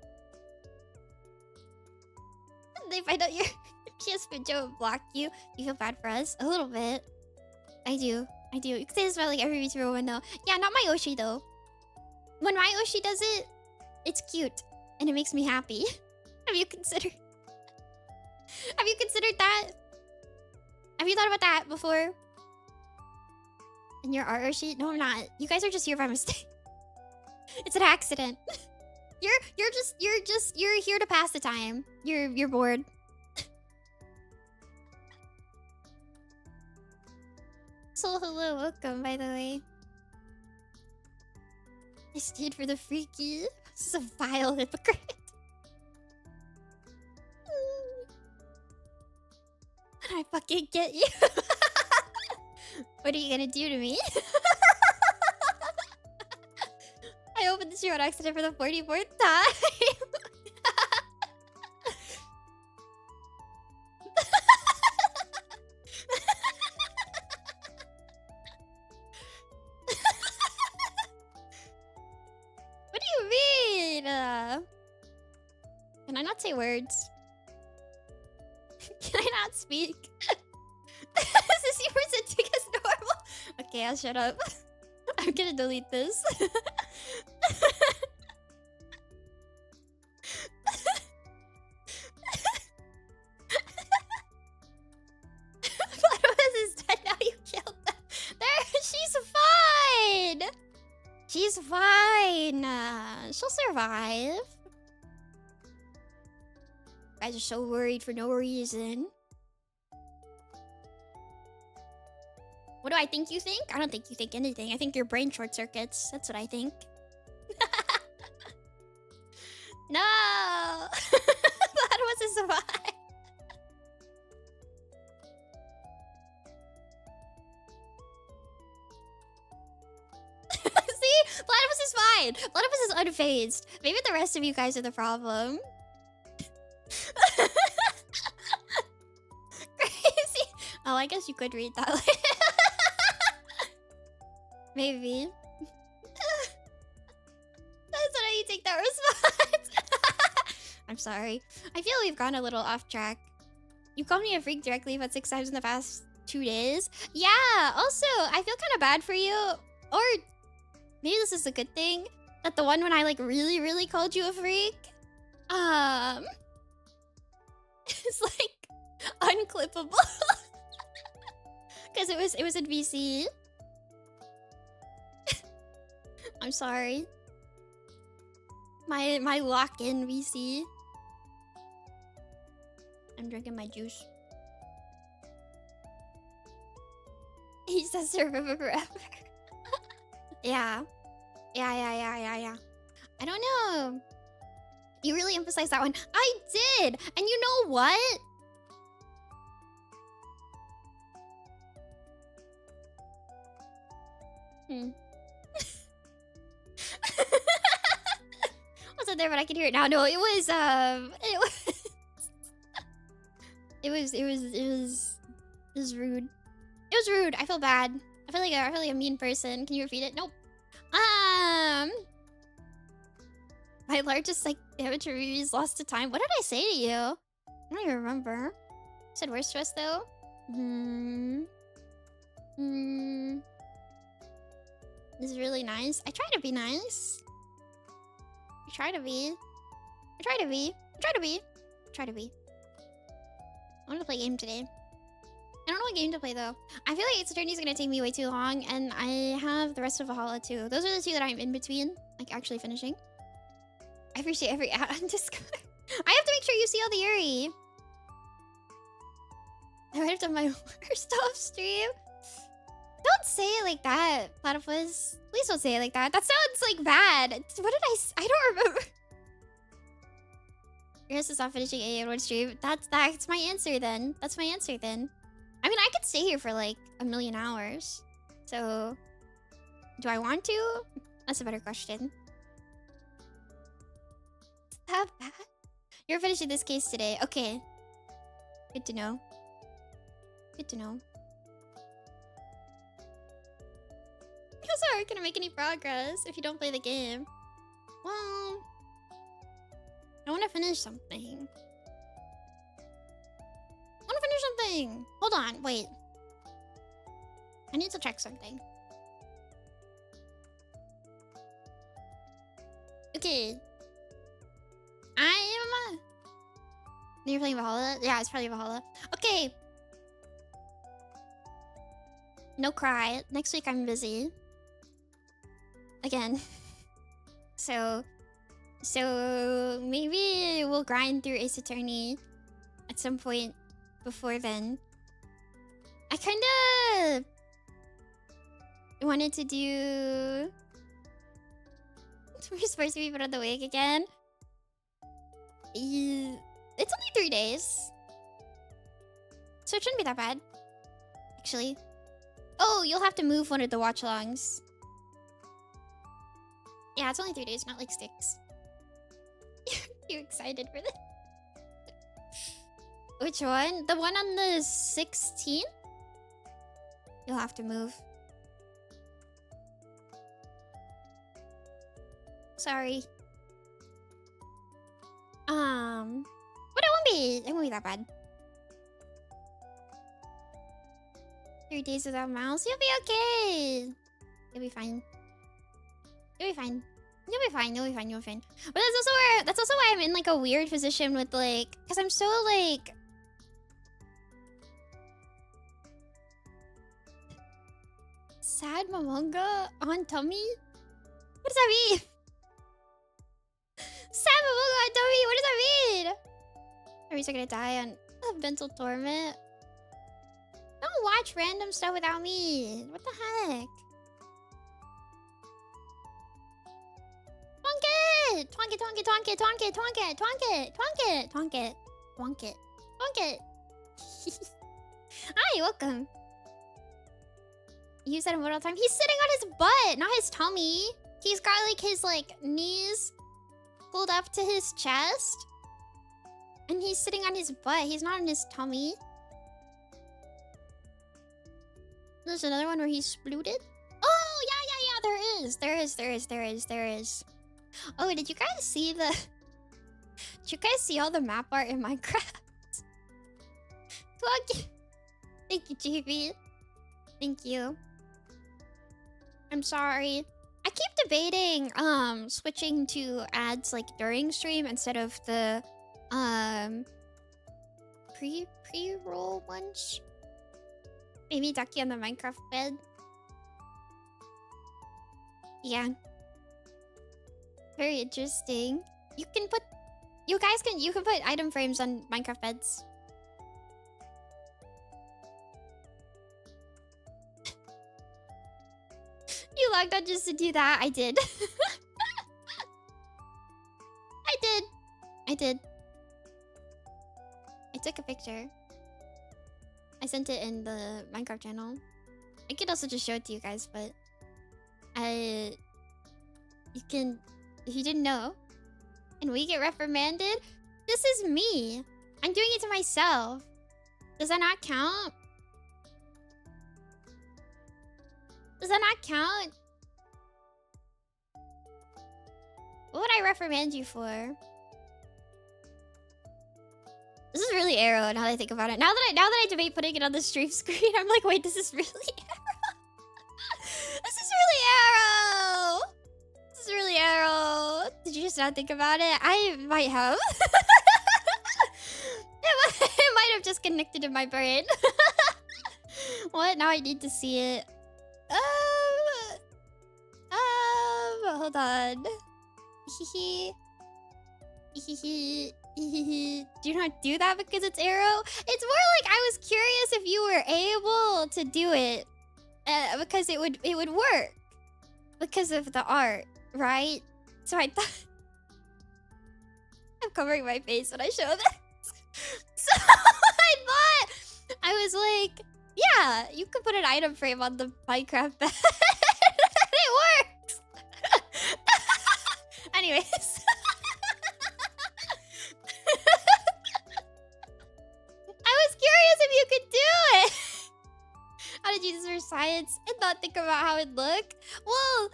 They find out you're... She has Joe and block you. You feel bad for us? A little bit. I do. I do. You can say this about like every VTuber one though. Yeah, not my Oshi though. When my Oshi does it, it's cute. And it makes me happy. Have you considered... Have you considered that? Have you thought about that before? And your art Oshi? No, I'm not. You guys are just here by mistake. It's an accident. You're here to pass the time. You're bored. So hello, welcome by the way. I stayed for the freaky. This is a vile hypocrite. I fucking get you. What are you gonna do to me? I opened the stream on accident for the 44th time. What do you mean? Can I not say words? Can I not speak? Is this your presenting as normal? Okay, I'll shut up. I'm gonna delete this. Platypus is dead now. You killed them. There, she's fine. She's fine. She'll survive. You guys are so worried for no reason. What do I think you think? I don't think you think anything. I think your brain short circuits. That's what I think. No! That was a survive. See? Platypus is fine. Platypus is unfazed. Maybe the rest of you guys are the problem. Crazy. Oh, I guess you could read that later. Maybe. That's how you take that response. I'm sorry. I feel we've gone a little off track. You called me a freak directly about 6 times in the past 2 days. Yeah, also, I feel kind of bad for you. Or maybe this is a good thing. That the one when I like really called you a freak. It's like unclippable. Because it was in VC. I'm sorry. My lock-in VC. I'm drinking my juice. He says to remember forever. Yeah. Yeah. I don't know. You really emphasized that one. I did! And you know what? Wasn't there, but I can hear it now. No, it was it was rude. It was rude. I feel bad. I feel like a mean person. Can you repeat it? Nope. My largest like damage review is lost to time. What did I say to you? I don't even remember. I said worst to us though. This is really nice. I try to be nice. I try to be. I want to play a game today. I don't know what game to play though. I feel like It's Attorney is gonna take me way too long, and I have the rest of Valhalla too. Those are the two that I'm in between, like actually finishing. I appreciate every ad on Discord. I have to make sure you see all the Yuri. I might have done my worst off stream. Don't say it like that, Platypus. Please don't say it like that. That sounds like bad. What did I don't remember. Yours is not finishing AA in one stream. That's my answer then. That's my answer then. I mean, I could stay here for like a million hours. So, do I want to? That's a better question. Is that bad? You're finishing this case today. Okay. Good to know. Good to know. How's art gonna make any progress if you don't play the game? Well, I want to finish something. Hold on, wait. I need to check something. Okay. You're playing Valhalla? Yeah, it's probably Valhalla. Okay. No cry. Next week I'm busy. Again. So maybe we'll grind through Ace Attorney at some point before then. I kinda wanted to do... We're supposed to be put on the wig again. It's only 3 days. So it shouldn't be that bad. Actually. Oh, you'll have to move one of the watch-alongs. Yeah, it's only 3 days, not like 6. You excited for this? Which one? The one on the 16th? You'll have to move. Sorry. But it won't be that bad. 3 days without mouse, you'll be okay. You'll be fine. You'll be fine. You'll be fine. You'll be fine. You'll be fine. But that's also why I'm in like a weird position with like, because I'm so like. Sad Momonga on tummy? What does that mean? Sad Momonga on tummy? What does that mean? Are we still gonna die on mental torment? Don't watch random stuff without me. What the heck? Twonk it, twonk it, twonk it, twonk it, twonk it, twonk it, twonk it, twonk it, twonk it, twonk it. Hi, welcome. You said him all the time. He's sitting on his butt, not his tummy. He's got like his knees pulled up to his chest. And he's sitting on his butt. He's not on his tummy. There's another one where he's splooted. Oh, yeah. There is. Oh, did you guys see the... Did you guys see all the map art in Minecraft? Thank you, GB. Thank you. I'm sorry. I keep debating switching to ads like during stream instead of the pre-roll ones. Maybe Ducky on the Minecraft bed. Yeah. Very interesting. You can put item frames on Minecraft beds. You logged on just to do that? I did. I did. I took a picture. I sent it in the Minecraft channel. I could also just show it to you guys, but you can, if you didn't know, and we get reprimanded, this is me. I'm doing it to myself. Does that not count? Does that not count? What would I reprimand you for? This is really Arrow now that I think about it. Now that I debate putting it on the stream screen, I'm like, wait, this is really Arrow. This is really Arrow. This is really Arrow. Did you just not think about it? I might have. It might have just connected in my brain. What? Now I need to see it. Hold on. Do you not do that because it's arrow? It's more like I was curious if you were able to do it, because it would work because of the art, right? So I thought I'm covering my face when I show this. So I thought I was like, yeah, you could put an item frame on the Minecraft bed. It works. Anyways. I was curious if you could do it. How did you use for science and not think about how it looked? Well,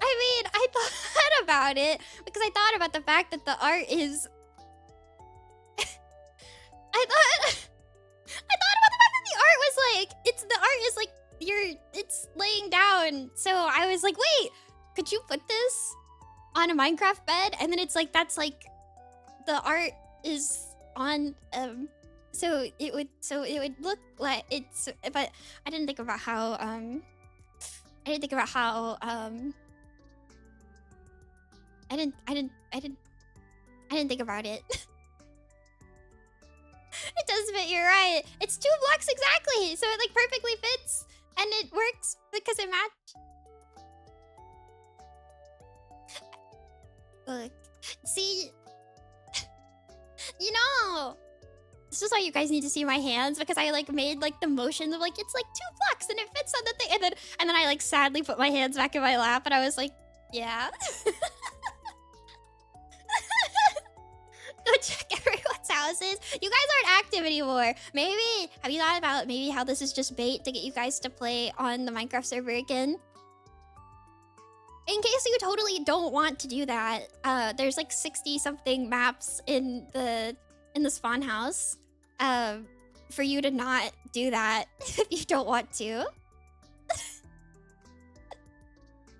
I mean, I thought about it because I thought about the fact that the art is... I thought about the fact that the art was like... The art is like... It's laying down. So I was like, wait, could you put this on a Minecraft bed? And then it's like, that's like... The art is on... So it would look like it's... But I didn't think about how... I didn't think about it. It does fit, you're right. It's 2 blocks exactly. So it like perfectly fits. And it works because it matched. Look. See? You know. This is why you guys need to see my hands, because I like made like the motions of like, it's like 2 blocks and it fits on the thing. And then I like sadly put my hands back in my lap and I was like, yeah. Go check everyone's houses. You guys aren't active anymore. Maybe, have you thought about maybe how this is just bait to get you guys to play on the Minecraft server again? In case you totally don't want to do that, there's like 60 something maps in the spawn house for you to not do that if you don't want to.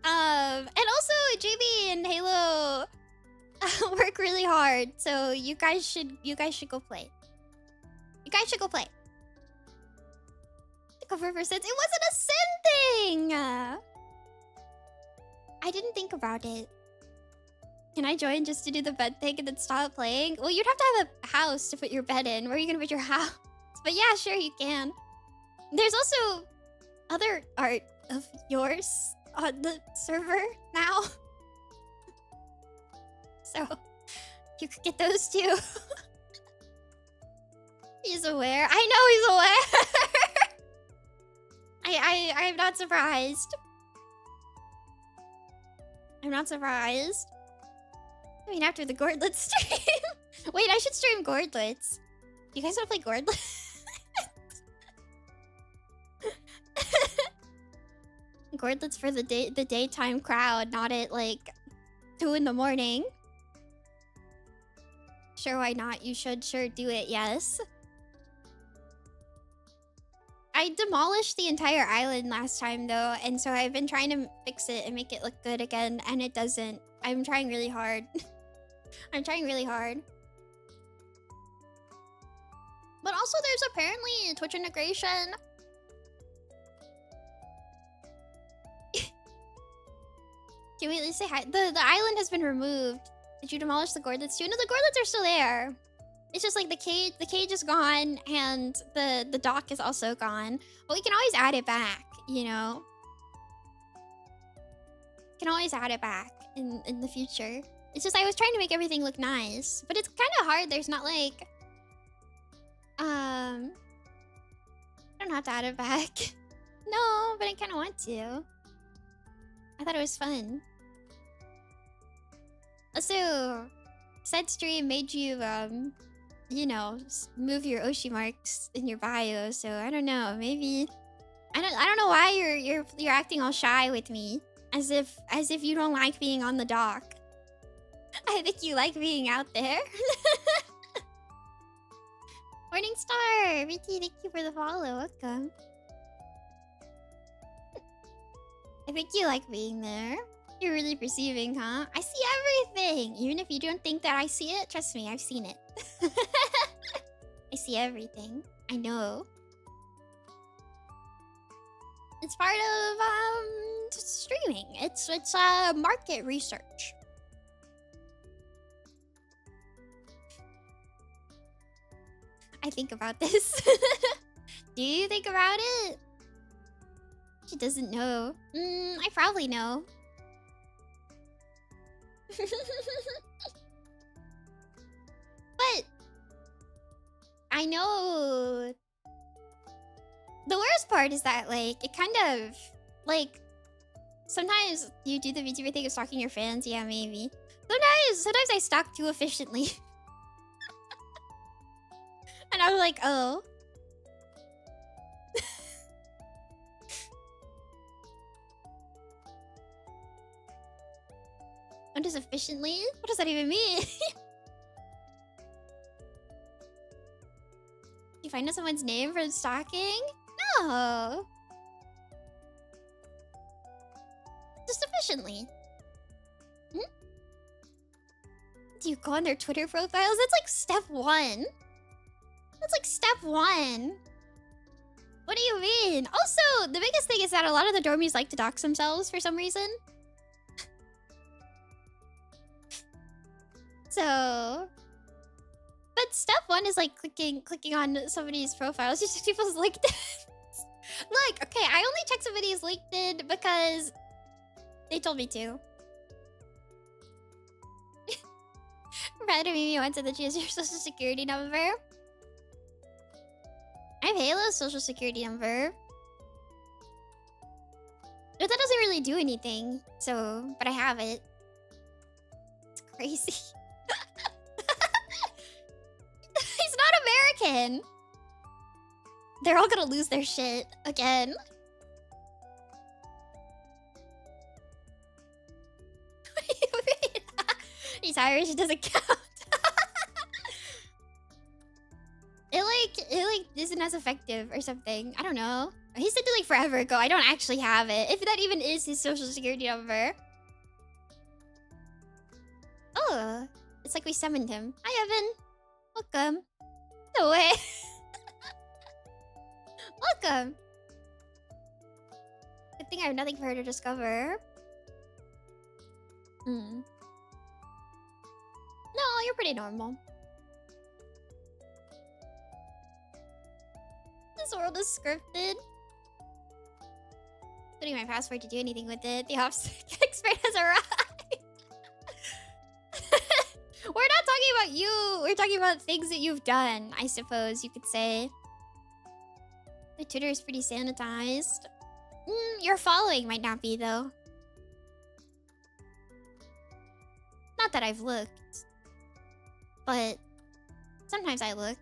And also JB and Halo work really hard, so you guys should go play. You guys should go play. The cover for Sins. It wasn't a sin thing. I didn't think about it. Can I join just to do the bed thing and then stop playing? Well, you'd have to have a house to put your bed in. Where are you gonna put your house? But yeah, sure you can. There's also other art of yours on the server now. So you could get those too. He's aware. I know he's aware. I'm not surprised. I'm not surprised. I mean, after the Gordlet stream. Wait, I should stream Gordlets. You guys want to play Gordlets? Gordlets for the daytime crowd, not at like 2 in the morning. Sure, why not? You should sure do it, yes. I demolished the entire island last time though, and so I've been trying to fix it and make it look good again, and it doesn't. I'm trying really hard. I'm trying really hard. But also there's apparently a Twitch integration. Can we at least say hi? The island has been removed. Did you demolish the Gordlets too? No, the Gordlets are still there. It's just like the cage is gone and the dock is also gone. But we can always add it back, you know? Can always add it back in the future. It's just I was trying to make everything look nice. But it's kind of hard. There's not like... I don't have to add it back. No, but I kind of want to. I thought it was fun. Also, said stream made you, you know, move your Oshi marks in your bio. So I don't know. Maybe I don't know why you're acting all shy with me, as if you don't like being on the dock. I think you like being out there. Morning Star, Ricky, thank you for the follow. Welcome. I think you like being there. You're really perceiving, huh? I see everything! Even if you don't think that I see it, trust me, I've seen it. I see everything. I know. It's part of streaming. It's market research. I think about this. Do you think about it? She doesn't know. I probably know. But I know the worst part is that like it kind of like sometimes you do the VTuber thing of stalking your fans. Yeah, maybe. Sometimes I stalk too efficiently. And I'm like, oh. What does efficiently? What does that even mean? You find out someone's name from stalking? No. Just efficiently. Do you go on their Twitter profiles? That's like step one. That's like step one. What do you mean? Also, the biggest thing is that a lot of the dormies like to dox themselves for some reason. So... But step one is like clicking on somebody's profile. It's just people's LinkedIn. Look, okay, I only check somebody's LinkedIn because they told me to. Mimimi went to the she has your social security number. I have Halo's social security number. But that doesn't really do anything. So, but I have it. It's crazy. He's not American. They're all gonna lose their shit again. What do you mean? He's Irish, it doesn't count. It like isn't as effective or something. I don't know. He said it like forever ago. I don't actually have it. If that even is his social security number. Oh, it's like we summoned him. Hi, Evan. Welcome. No way. Welcome. Good thing I have nothing for her to discover. No, you're pretty normal. This world is scripted. Putting my password to do anything with it. The ops expert has arrived. We're not talking about you. We're talking about things that you've done, I suppose you could say. My Twitter is pretty sanitized. Your following might not be, though. Not that I've looked. But sometimes I look.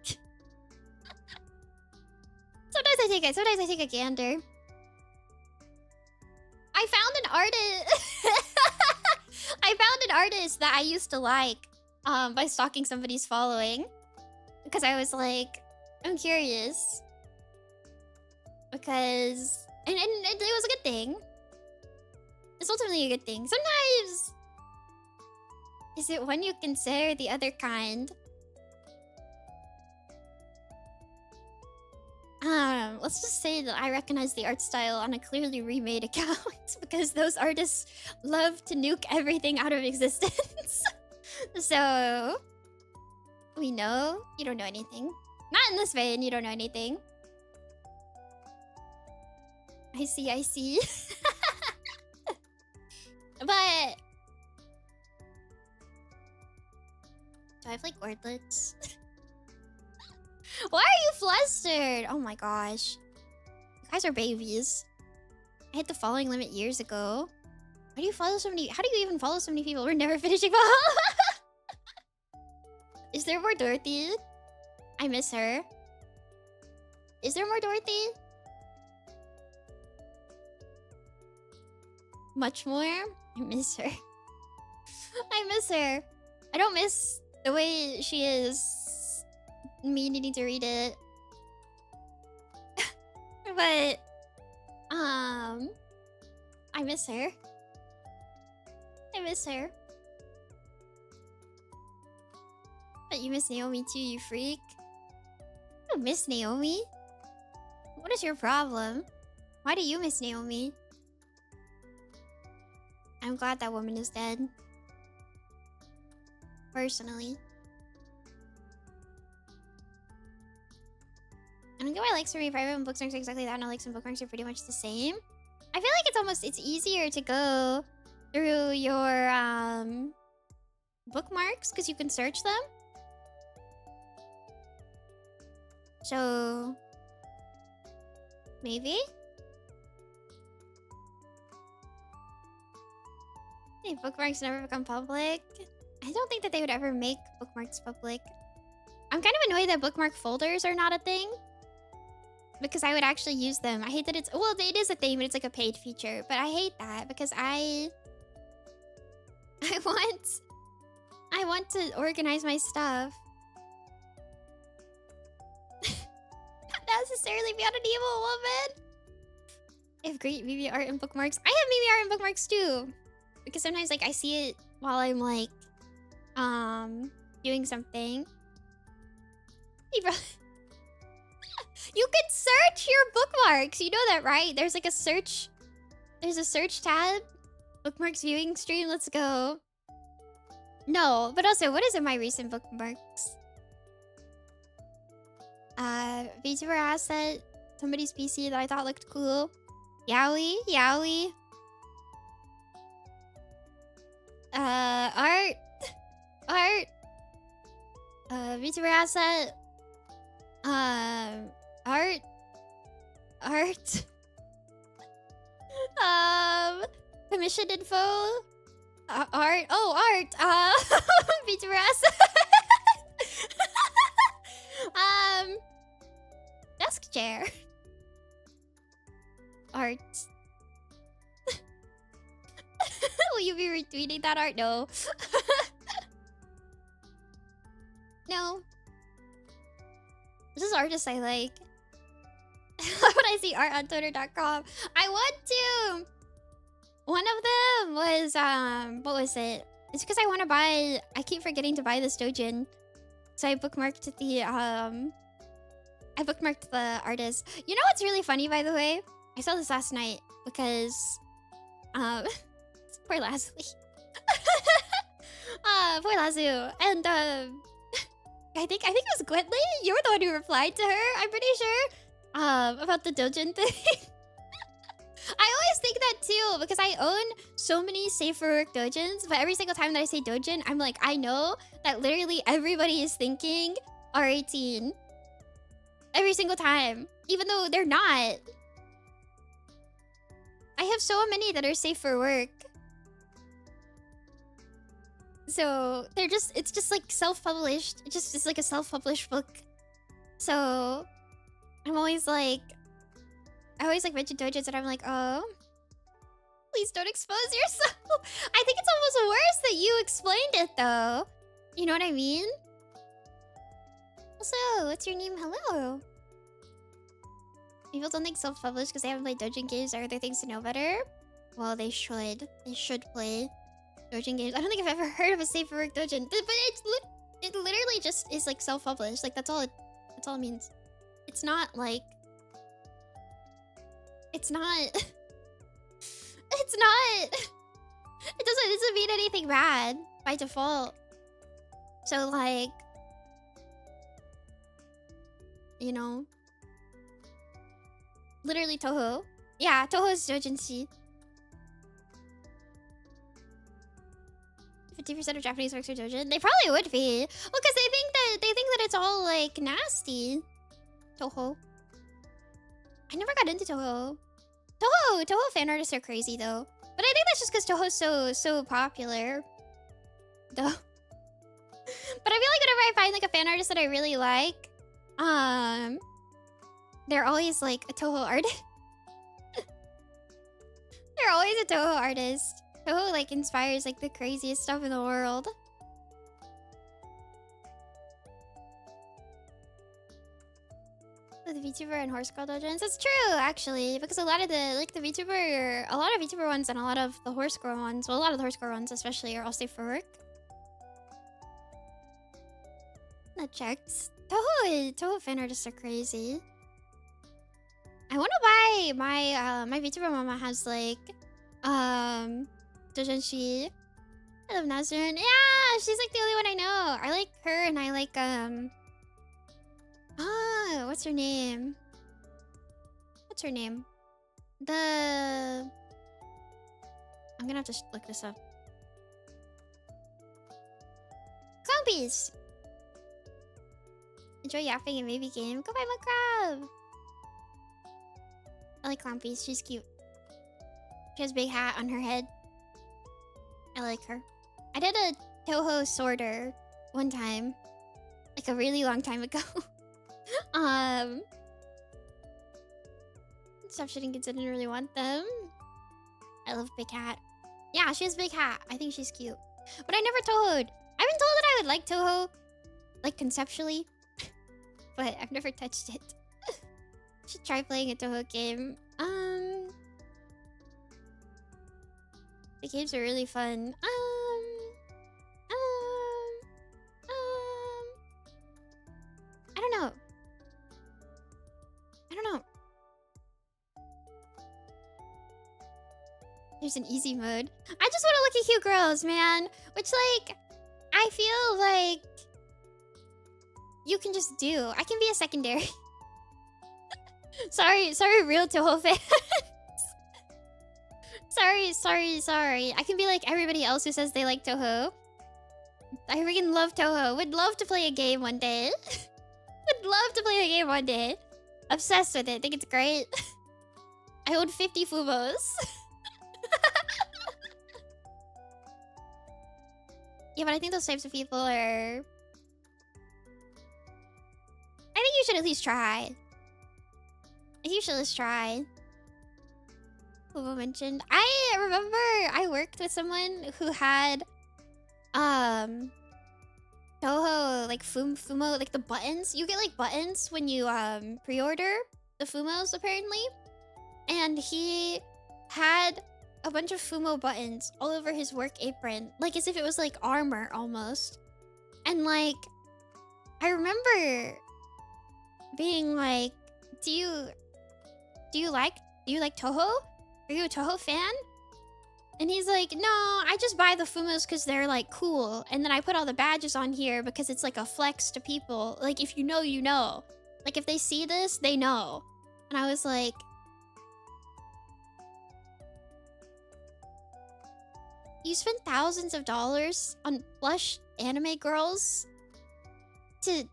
Sometimes I take a gander. I found an artist. I found an artist that I used to like by stalking somebody's following. Because I was like, I'm curious. Because and it was a good thing. It's ultimately a good thing. Sometimes is it one you consider the other kind? Let's just say that I recognize the art style on a clearly remade account because those artists love to nuke everything out of existence. So we know you don't know anything. Not in this vein, you don't know anything. I see. But do I have like wordlets? Why are you flustered? Oh my gosh. You guys are babies. I hit the following limit years ago. Why do you follow so many? How do you even follow so many people? We're never finishing follow. Is there more Dorothy? I miss her. Is there more Dorothy? Much more? I miss her. I miss her. I don't miss the way she is. Me needing to read it. But I miss her. I miss her. But you miss Naomi too, you freak. I don't miss Naomi. What is your problem? Why do you miss Naomi? I'm glad that woman is dead. Personally. I don't get why likes for me private and bookmarks are exactly that. No likes and bookmarks are pretty much the same. I feel like it's easier to go through your bookmarks because you can search them. So maybe? If bookmarks never become public. I don't think that they would ever make bookmarks public. I'm kind of annoyed that bookmark folders are not a thing. Because I would actually use them. I hate that it's... Well, it is a thing, but it's like a paid feature. But I hate that because I want to organize my stuff. Not necessarily be on an evil woman. I have great Mimimi art and bookmarks. I have Mimimi art and bookmarks too. Because sometimes like I see it while I'm like doing something. Hey, bro. You can search your bookmarks. You know that, right? There's like a search. There's a search tab. Bookmarks viewing stream. Let's go. No, but also, what is in my recent bookmarks? VTuber asset. Somebody's PC that I thought looked cool. Yowie. Yowie. Art. Art. VTuber asset. Art. Art. Commission info. Art. Oh, art. VTuber asset. Desk chair. Art. Will you be retweeting that art? No. No. This is artists I like. How would I see art on Twitter.com? I want to. One of them was what was it? It's because I want to buy. I keep forgetting to buy this dojin, so I bookmarked the artist. You know what's really funny, by the way? I saw this last night because poor Leslie. Poor Lazu. And I think it was Gwenly. You were the one who replied to her, I'm pretty sure. About the dojin thing. I always think that too, because I own so many safe for work dojins, but every single time that I say dojin, I'm like, I know that literally everybody is thinking R18. Every single time. Even though they're not. I have so many that are safe for work. So they're just, it's just like self-published. It's like a self-published book. So I'm always like, I always like mention dojins and I'm like, oh, please don't expose yourself. I think it's almost worse that you explained it though. You know what I mean? Also, what's your name? Hello. People don't think self-published because they haven't played dojin games. Are there things to know better? Well, they should. They should play dojin games. I don't think I've ever heard of a safe for work dojin, but it literally just is like self-published. Like that's all it means. It's not like. It's not. It's not. It doesn't mean anything bad by default. So like, you know, literally Toho. Yeah, Toho's doujinshi. 50% of Japanese works are doujin. They probably would be. Well, because they think that it's all like nasty. Toho. I never got into Toho. Toho fan artists are crazy though. But I think that's just because Toho's so popular. Though. But I feel like whenever I find like a fan artist that I really like, they're always like a Toho artist. They're always a Toho artist. Toho like inspires like the craziest stuff in the world. The VTuber and horse girl dojins. It's true actually, because a lot of VTuber ones and a lot of the horse girl ones, well, a lot of the horse girl ones especially, are all safe for work. That checks. Toho fan artists are crazy. I want to buy my VTuber mama has like doujinshi. I love Nazrun. Yeah, she's like the only one I know. I like her and I like Ah, what's her name? What's her name? I'm gonna have to look this up. Clampies! Enjoy yapping and maybe game. Goodbye, my crab! I like Clampies. She's cute. She has a big hat on her head. I like her. I did a Toho sorter one time. Like a really long time ago. Stop shitting kids. I didn't really want them. I love Big Hat. Yeah, she has Big Hat. I think she's cute. But I never Toho'd. I've been told that I would like Toho. Like conceptually. But I've never touched it. Should try playing a Toho game. The games are really fun. I don't know. I don't know. There's an easy mode. I just want to look at cute girls, man. Which, like, I feel like you can just do. I can be a secondary. sorry, real Toho fans. sorry. I can be like everybody else who says they like Toho. I freaking love Toho. Would love to play a game one day. Would love to play a game one day. Obsessed with it. Think it's great. I own 50 Fumos. Yeah, but I think those types of people are... I think you should at least try. I think you should at least try. Fumo mentioned. I remember I worked with someone who had... Toho, like Fumo, like the buttons. You get like buttons when you pre-order the Fumos apparently. And he had a bunch of Fumo buttons all over his work apron. Like as if it was like armor almost. And like, I remember being like, do you like Toho? Are you a Toho fan? And he's like, no, I just buy the Fumos because they're like cool. And then I put all the badges on here because it's like a flex to people. Like if you know, you know. Like if they see this, they know. And I was like... You spend thousands of dollars on plush anime girls to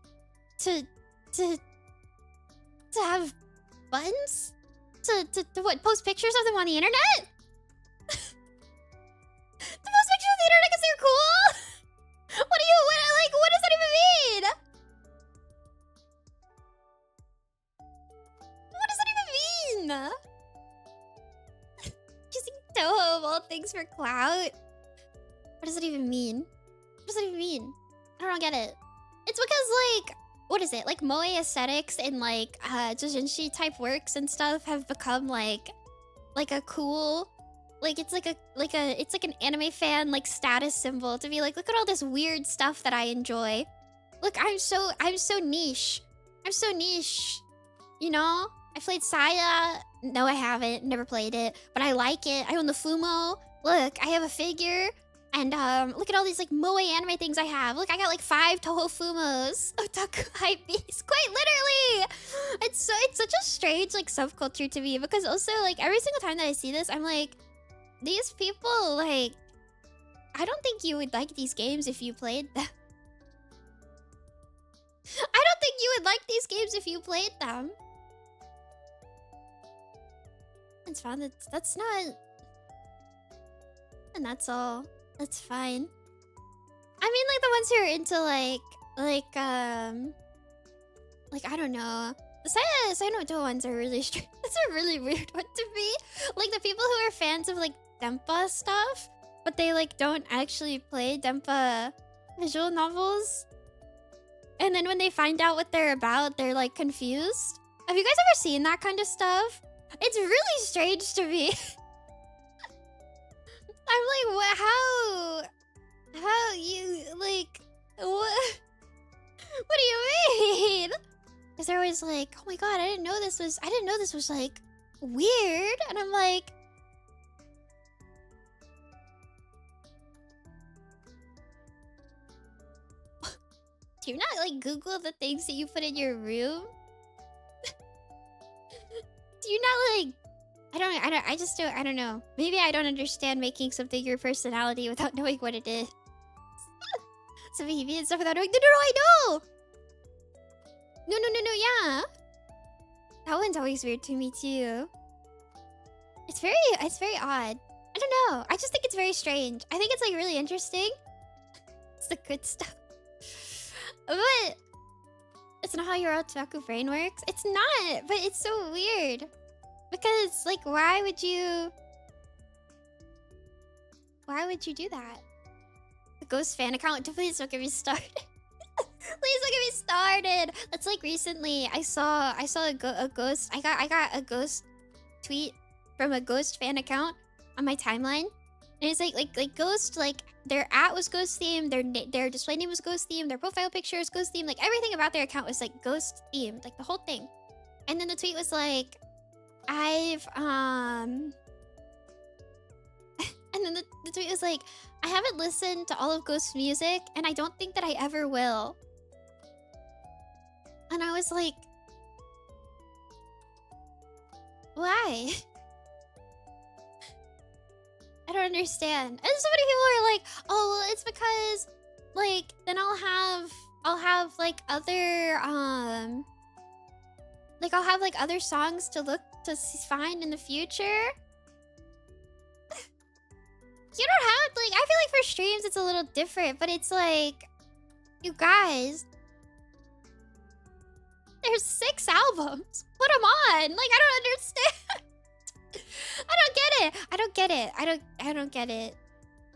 have buttons? To what, post pictures of them on the internet? To post pictures of the internet because they're cool? What does that even mean? What does that even mean? Using Toho of all things for clout? What does that even mean? What does that even mean? I don't get it. It's because like, what is it? Like moe aesthetics and like doujinshi type works and stuff have become like a cool, like it's like an anime fan like status symbol to be like, look at all this weird stuff that I enjoy. Look, I'm so niche. I'm so niche. You know? I played Saya. No, I haven't. Never played it. But I like it. I own the Fumo. Look, I have a figure. And look at all these like moe anime things I have. Look, I got like 5 Toho Fumos. Otaku hypebeast. Quite literally. It's such a strange like subculture to me because also like every single time that I see this, I'm like, these people like, I don't think you would like these games if you played them. I don't think you would like these games if you played them. It's fine. That's not... And that's all. That's fine. I mean, like, the ones who are into, like, I don't know. The Sino ones are really strange. That's a really weird one to me. Like, the people who are fans of, like, Dempa stuff, but they, like, don't actually play Dempa visual novels. And then when they find out what they're about, they're, like, confused. Have you guys ever seen that kind of stuff? It's really strange to me. I'm like, what? How you, like, what? What do you mean? Because they're always like, oh my god, I didn't know this was, like, weird. And I'm like... Do you not like Google the things that you put in your room? Do you not like? I don't know. Maybe I don't understand making something your personality without knowing what it is. So maybe and stuff without knowing. No, I know. No, yeah. That one's always weird to me too. It's very odd. I don't know. I just think it's very strange. I think it's like really interesting. It's the good stuff. But it's not how your otaku brain works. It's not, but it's so weird. Because like why would you do that? The ghost fan account? Please don't get me started. Please don't get me started. That's like recently I saw a ghost. I got a ghost tweet from a ghost fan account on my timeline. And it's like ghost, like their @ was ghost themed, their display name was ghost themed, their profile picture is ghost themed, like everything about their account was like ghost themed, like the whole thing. And then the tweet was like, and then the tweet was like, I haven't listened to all of Ghost's music, and I don't think that I ever will. And I was like, why? I don't understand. And so many people are like, oh, well, it's because, like, then I'll have like other, like I'll have like other songs to find in the future. You don't have, like, I feel like for streams it's a little different, but it's like, you guys, there's 6 albums. Put them on. Like, I don't understand. I don't get it. I don't get it. I don't get it.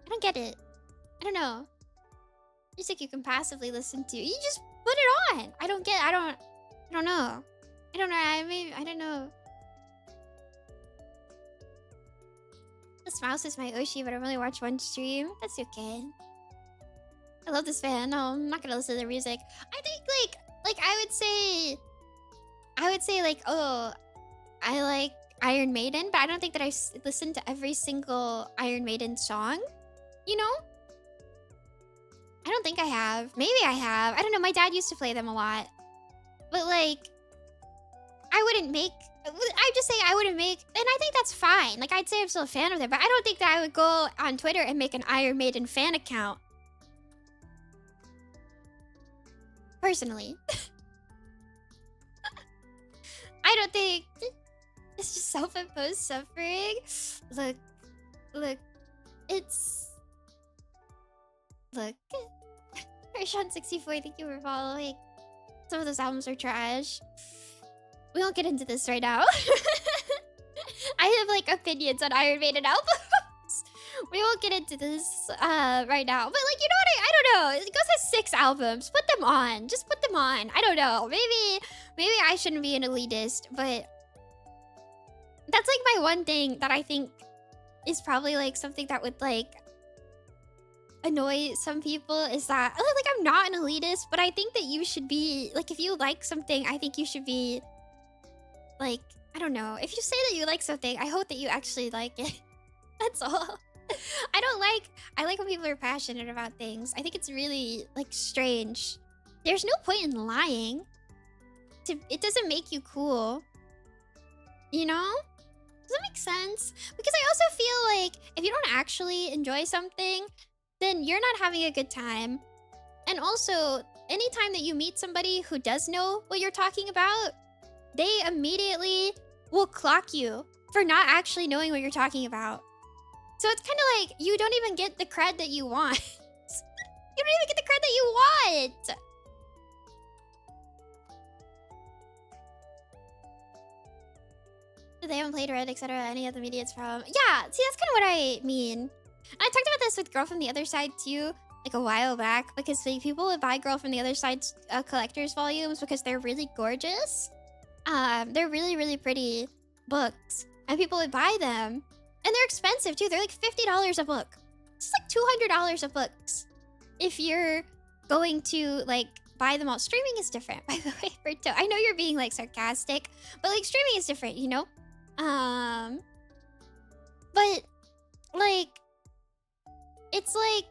I don't get it. I don't know. Music you can passively listen to. You just put it on. I don't know. I don't know. I don't know. This mouse is my Oshi, but I only watch one stream. That's okay. I love this band. No, I'm not gonna listen to their music. I think like I would say like, oh, I like Iron Maiden, but I don't think that I listened to every single Iron Maiden song. You know? I don't think I have. Maybe I have. I don't know. My dad used to play them a lot. But like, I'm just saying I wouldn't make, and I think that's fine. Like, I'd say I'm still a fan of them, but I don't think that I would go on Twitter and make an Iron Maiden fan account. Personally. I don't think it's just self-imposed suffering. Look, it's... Look. Sean64, thank you for following. Some of those albums are trash. We won't get into this right now. I have like opinions on Iron Maiden albums. We won't get into this right now. But like, you know what? I don't know. It goes has 6 albums. Put them on. Just put them on. I don't know. Maybe I shouldn't be an elitist, but that's like my one thing that I think is probably like something that would like annoy some people is that like I'm not an elitist, but I think that you should be like, if you like something, I think you should be like, I don't know. If you say that you like something, I hope that you actually like it. That's all. I like when people are passionate about things. I think it's really like strange. There's no point in lying. It doesn't make you cool. You know? Does that make sense? Because I also feel like if you don't actually enjoy something, then you're not having a good time. And also, anytime that you meet somebody who does know what you're talking about, they immediately will clock you for not actually knowing what you're talking about. So it's kind of like you don't even get the cred that you want. You don't even get the cred that you want. They haven't played Red, etc. Any other media it's from. Yeah, see, that's kind of what I mean. And I talked about this with Girl from the Other Side too, like a while back, because like, people would buy Girl from the Other Side's collector's volumes because they're really gorgeous. They're really, really pretty books, and people would buy them. And they're expensive too. They're like $50 a book. It's like $200 a books. If you're going to like buy them all. Streaming is different, by the way, Berto. I know you're being like sarcastic, but like streaming is different, you know? But like, it's like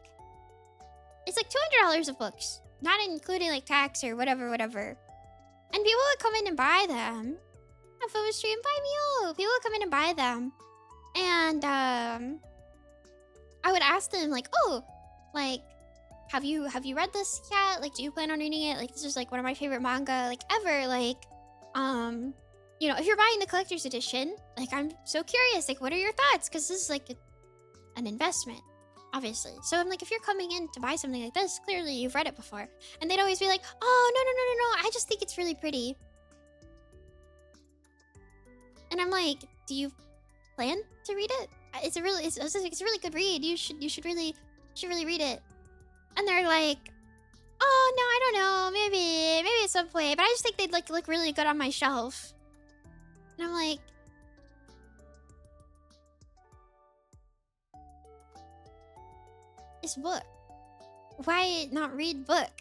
$200 of books. not including like tax or whatever. And people would come in and buy them. A film stream, buy me all. People would come in and buy them. And I would ask them like, oh, like, have you read this yet? Like, do you plan on reading it? Like, this is like one of my favorite manga like ever. Like, you know, if you're buying the collector's edition, like, I'm so curious. Like, what are your thoughts? Because this is like an investment, obviously. So I'm like, if you're coming in to buy something like this, clearly you've read it before. And they'd always be like, oh, no. I just think it's really pretty. And I'm like, do you plan to read it? It's a really good read. You should really read it. And they're like, oh no, I don't know, maybe at some point, but I just think they'd like look really good on my shelf. And I'm like, this book. Why not read book?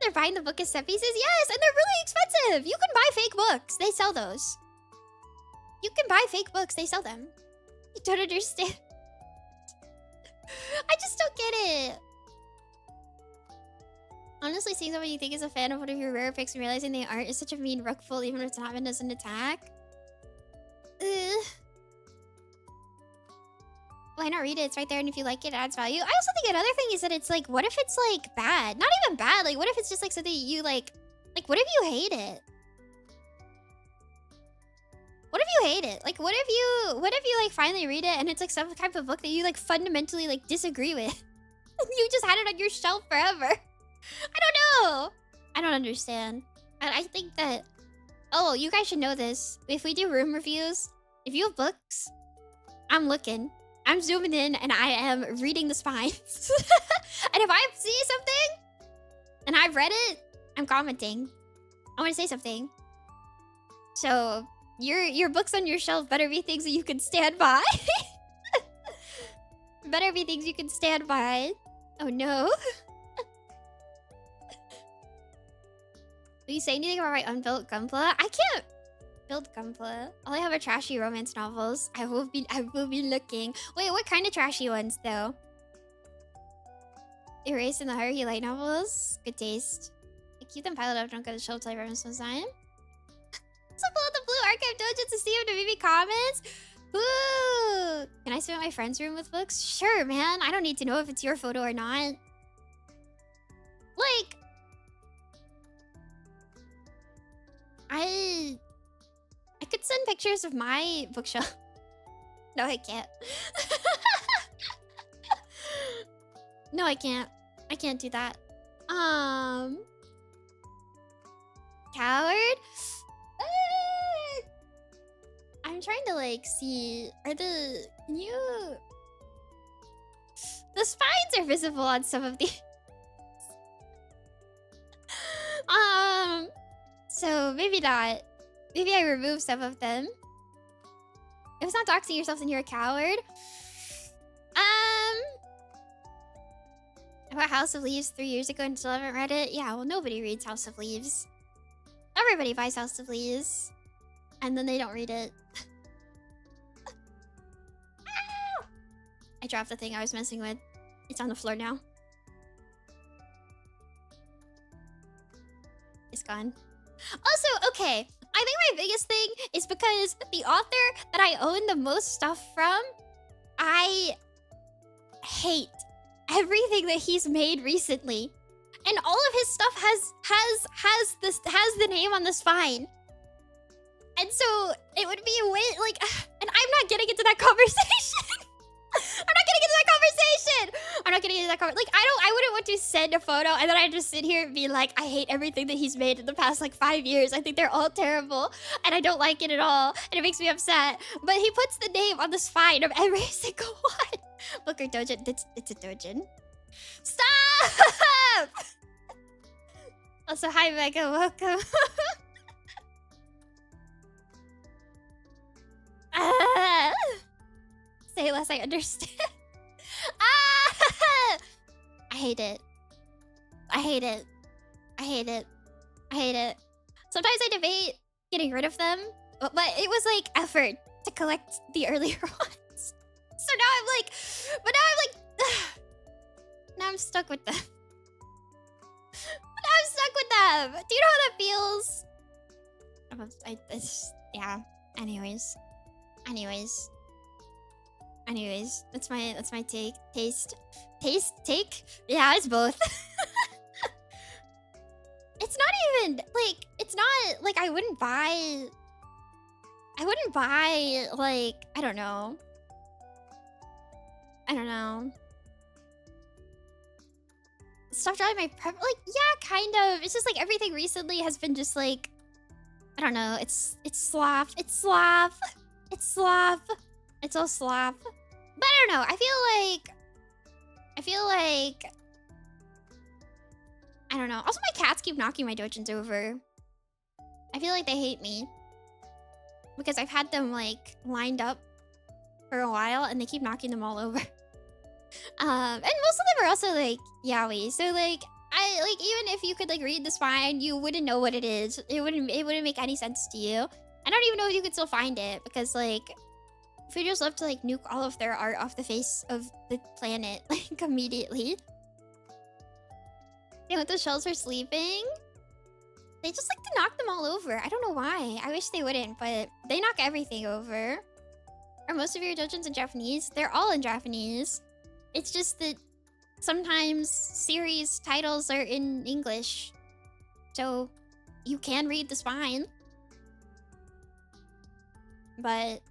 They're buying the book as set pieces? Yes, and they're really expensive. You can buy fake books. They sell those. You can buy fake books. They sell them. You don't understand. I just don't get it. Honestly, seeing someone you think is a fan of one of your rare picks and realizing they aren't is such a mean ruckful, even if it's not meant as an attack. Why not read it? It's right there, and if you like it, it adds value. I also think another thing is that it's like, what if it's like bad? Not even bad. Like, what if it's just like something you like what if you hate it? What if you hate it? Like, what if you like finally read it and it's like some type of book that you like fundamentally like disagree with? You just had it on your shelf forever. I don't know. I don't understand. And I think that, oh, you guys should know this. If we do room reviews, if you have books, I'm looking. I'm zooming in and I am reading the spines. And if I see something and I've read it, I'm commenting. I want to say something. So your books on your shelf better be things that you can stand by. Better be things you can stand by. Oh no. Will you say anything about my unbuilt Gunpla? I can't build Gunpla. All I have are trashy romance novels. I will be looking. Wait, what kind of trashy ones though? Erase in the Haruhi light novels. Good taste. I keep them piled up. Don't go to the shelf till I reference one time. So pull out the blue archive dojo to see if Nemimi comments. Ooh. Can I spend my friend's room with books? Sure, man. I don't need to know if it's your photo or not. Like, I could send pictures of my bookshelf. No, I can't. No, I can't. I can't do that. Coward? I'm trying to like see, the spines are visible on some of these. So maybe not. Maybe I remove some of them. If it's not doxing yourself, then you're a coward. I bought House of Leaves 3 years ago and still haven't read it. Yeah, well, nobody reads House of Leaves. Everybody buys House of Leaves. And then they don't read it. I dropped the thing I was messing with. It's on the floor now. It's gone. Also, okay. I think my biggest thing is because the author that I own the most stuff from, I hate everything that he's made recently. And all of his stuff has the name on the spine. And so it would be a way, like, and I'm not getting into that conversation. I'm not getting into that conversation. Like, I wouldn't want to send a photo and then I just sit here and be like, I hate everything that he's made in the past like 5 years. I think they're all terrible and I don't like it at all. And it makes me upset. But he puts the name on the spine of every single one. Book or dojin? It's a dojin. Stop! Also, hi Mega, welcome. Say less, I understand. I hate it. I hate it. I hate it. I hate it. Sometimes I debate getting rid of them, but it was like effort to collect the earlier ones. So now I'm like, now I'm stuck with them. have. Do you know how that feels? Yeah. Anyways. That's my take. Take? Yeah, it's both. It's not even like it's not like I wouldn't buy like I don't know. Stop driving my like yeah, kind of. It's just like everything recently has been just like I don't know. It's slop. It's all slop. But I don't know. I feel like I don't know. Also, my cats keep knocking my dojins over. I feel like they hate me because I've had them like lined up for a while and they keep knocking them all over. And most of them are also like yaoi. So like I like even if you could like read the spine, you wouldn't know what it is. It wouldn't make any sense to you. I don't even know if you could still find it because like Fujo's love to like nuke all of their art off the face of the planet like immediately. They want the shells for sleeping. They just like to knock them all over. I don't know why. I wish they wouldn't, but they knock everything over. Are most of your dojins in Japanese? They're all in Japanese. It's just that sometimes series titles are in English. So you can read the spine. But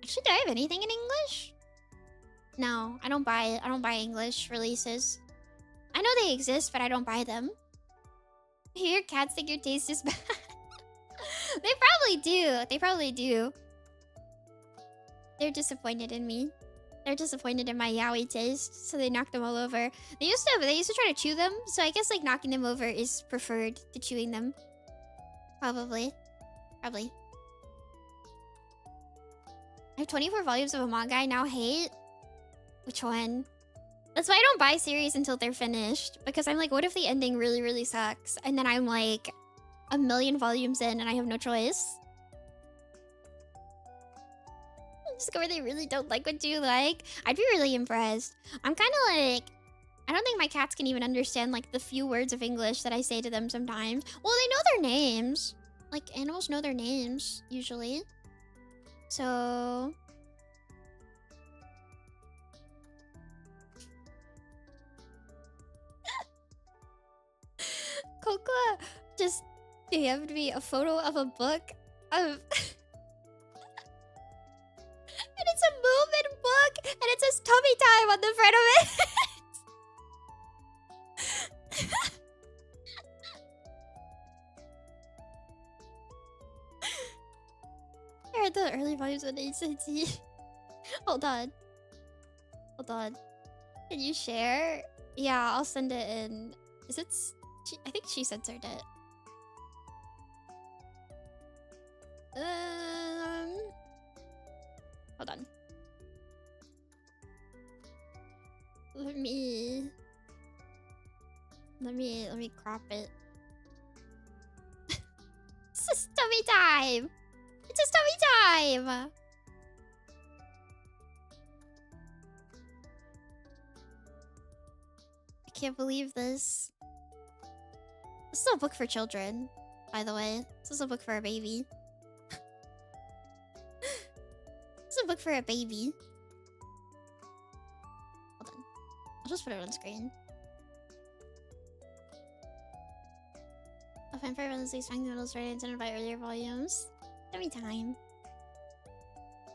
actually, do I have anything in English? No, I don't buy English releases. I know they exist, but I don't buy them. Your cats think your taste is bad. They probably do. They're disappointed in me. They're disappointed in my yaoi taste, so they knock them all over. They used to try to chew them, so I guess like knocking them over is preferred to chewing them. Probably. I have 24 volumes of a manga I now hate. Which one? That's why I don't buy series until they're finished. Because I'm like, what if the ending really, really sucks? And then I'm like a million volumes in and I have no choice. Discover they really don't like what you like. I'd be really impressed. I'm kind of like... I don't think my cats can even understand like the few words of English that I say to them sometimes. Well, they know their names. Like animals know their names, usually. So... Cocoa just DM'd me a photo of a book of... and it's a movement book, and it says tummy time on the front of it. I read the early volumes on HCT. Hold on. Can you share? Yeah, I'll send it in. Is it... I think she censored it. Hold on. Let me crop it. It's just tummy time. It's just tummy time. I can't believe this. This is a book for children, by the way. This is a book for a baby. This is a book for a baby. Hold on. I'll just put it on screen. A fanfare runs these fine noodles right intended by earlier volumes. Every time.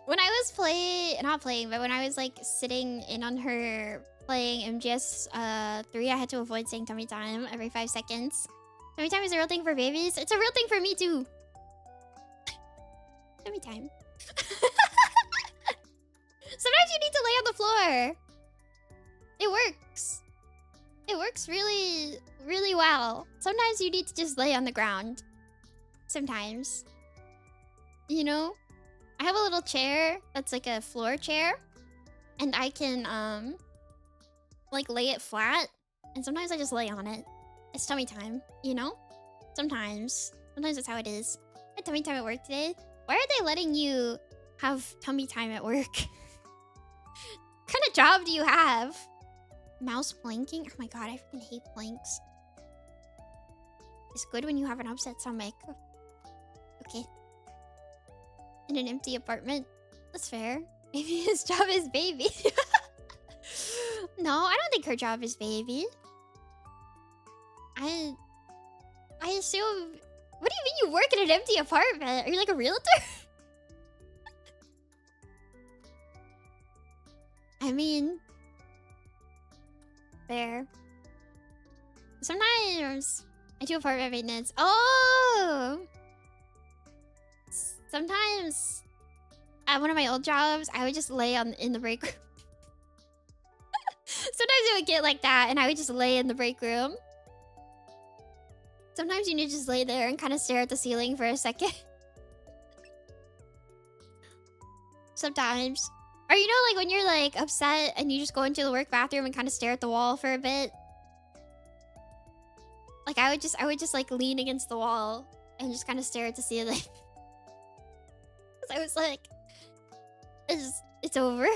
When I was when I was like sitting in on her playing MGS 3, I had to avoid saying tummy time every 5 seconds. Tummy time is a real thing for babies. It's a real thing for me too. Tummy time. Sometimes you need to lay on the floor. It works. It works really, really well. Sometimes you need to just lay on the ground. Sometimes. You know? I have a little chair that's like a floor chair. And I can, like lay it flat. And sometimes I just lay on it. It's tummy time, you know? Sometimes. Sometimes that's how it is. I had tummy time at work today. Why are they letting you have tummy time at work? What kind of job do you have? Mouse planking? Oh my god, I freaking hate planks. is good when you have an upset stomach. Okay. In an empty apartment. That's fair. Maybe his job is baby. No, I don't think her job is baby. I assume... What do you mean you work in an empty apartment? Are you like a realtor? I mean... Fair. Sometimes I do apartment maintenance. Oh! Sometimes at one of my old jobs, I would just lay in the break room. Sometimes it would get like that and I would just lay in the break room. Sometimes you need to just lay there and kind of stare at the ceiling for a second. Sometimes. Or you know, like when you're like upset and you just go into the work bathroom and kind of stare at the wall for a bit. Like I would just like lean against the wall and just kind of stare at the ceiling. Cause I was like, it's over.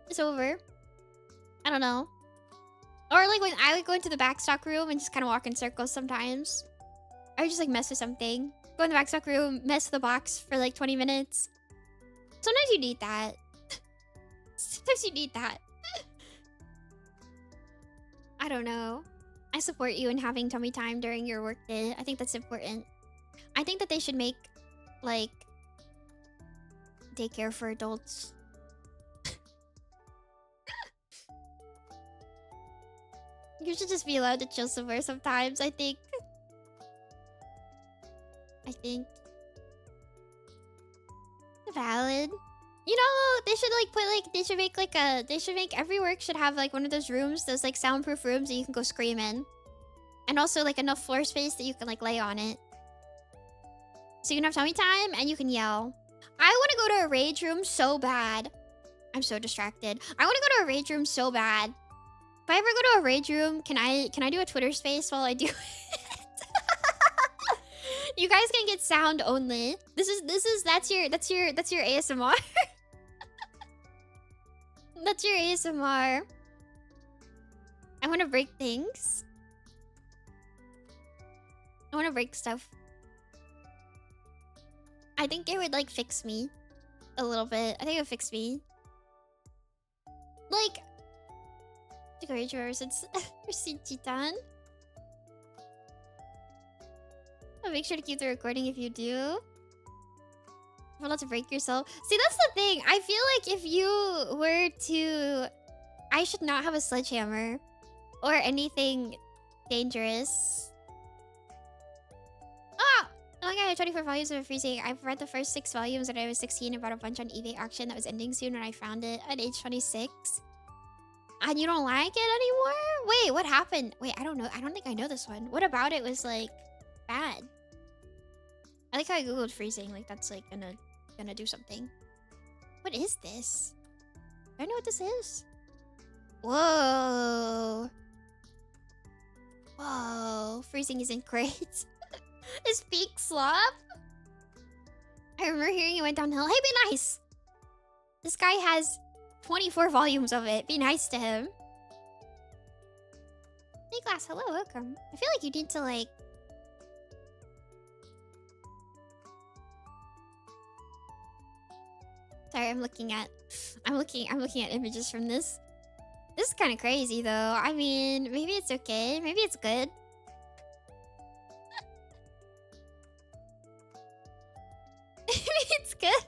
It's over. I don't know. Or like when I would go into the backstock room and just kind of walk in circles sometimes. I would just like mess with something. Go in the backstock room, mess with the box for like 20 minutes. Sometimes you need that. Sometimes you need that. I don't know. I support you in having tummy time during your work day. I think that's important. I think that they should make like daycare for adults. You should just be allowed to chill somewhere sometimes, I think. Valid. You know, they should like put like, they should make every work should have like one of those rooms, those like soundproof rooms that you can go scream in. And also like enough floor space that you can like lay on it. So you can have tummy time and you can yell. I want to go to a rage room so bad. I'm so distracted. I want to go to a rage room so bad. If I ever go to a rage room, can I do a Twitter space while I do it? You guys can get sound only. That's your ASMR. That's your ASMR. I want to break things. I want to break stuff. I think it would like fix me a little bit. I think it would fix me. Like, rage room since Titan. I'll make sure to keep the recording if you do. You're allowed to break yourself. See, that's the thing. I feel like if you were to... I should not have a sledgehammer. Or anything dangerous. Ah! Oh my god, I have 24 volumes of Freezing. I've read the first 6 volumes when I was 16 and bought a bunch on eBay auction that was ending soon when I found it at age 26. And you don't like it anymore? Wait, what happened? Wait, I don't know. I don't think I know this one. What about it was like... bad? I like how I googled freezing, like that's like gonna do something. What is this? Do I know what this is? Whoa. Whoa, freezing isn't great. His peak slop? I remember hearing it went downhill. Hey, be nice! This guy has 24 volumes of it. Be nice to him. Hey, Glass, hello, welcome. I feel like you need to like... Sorry, I'm looking at images from this. This is kind of crazy, though. I mean, maybe it's okay. Maybe it's good. Maybe it's good.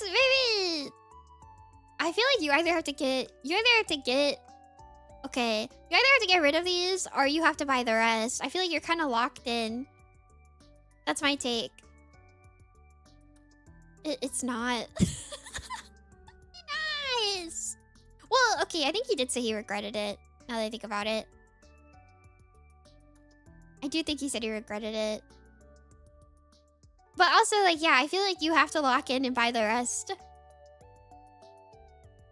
Maybe. I feel like you either have to get. Okay, you either have to get rid of these or you have to buy the rest. I feel like you're kind of locked in. That's my take. It's not. Nice. Well, okay, I think he did say he regretted it. Now that I think about it. I do think he said he regretted it. But also, like, yeah, I feel like you have to lock in and buy the rest.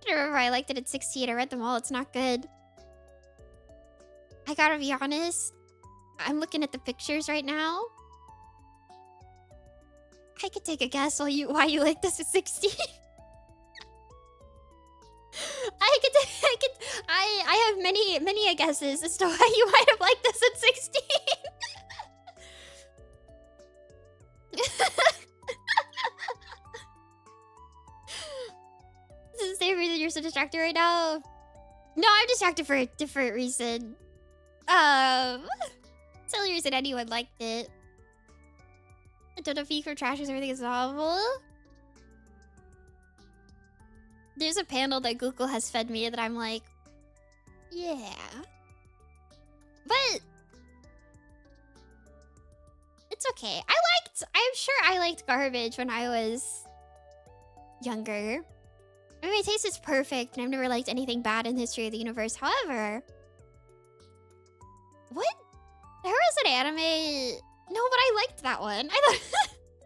I remember I liked it at 16. I read them all. It's not good. I gotta be honest. I'm looking at the pictures right now. I could take a guess why you like this at 16. I have many guesses as to why you might have liked this at 16. This is the same reason you're so distracted right now. No, I'm distracted for a different reason. It's the only reason anyone liked it. I don't know if for trashes everything is novel. There's a panel that Google has fed me that I'm like, yeah. But it's okay. I'm sure I liked garbage when I was younger. I mean, my taste is perfect, and I've never liked anything bad in the history of the universe. However, what? There was an anime. No, but I liked that one. I thought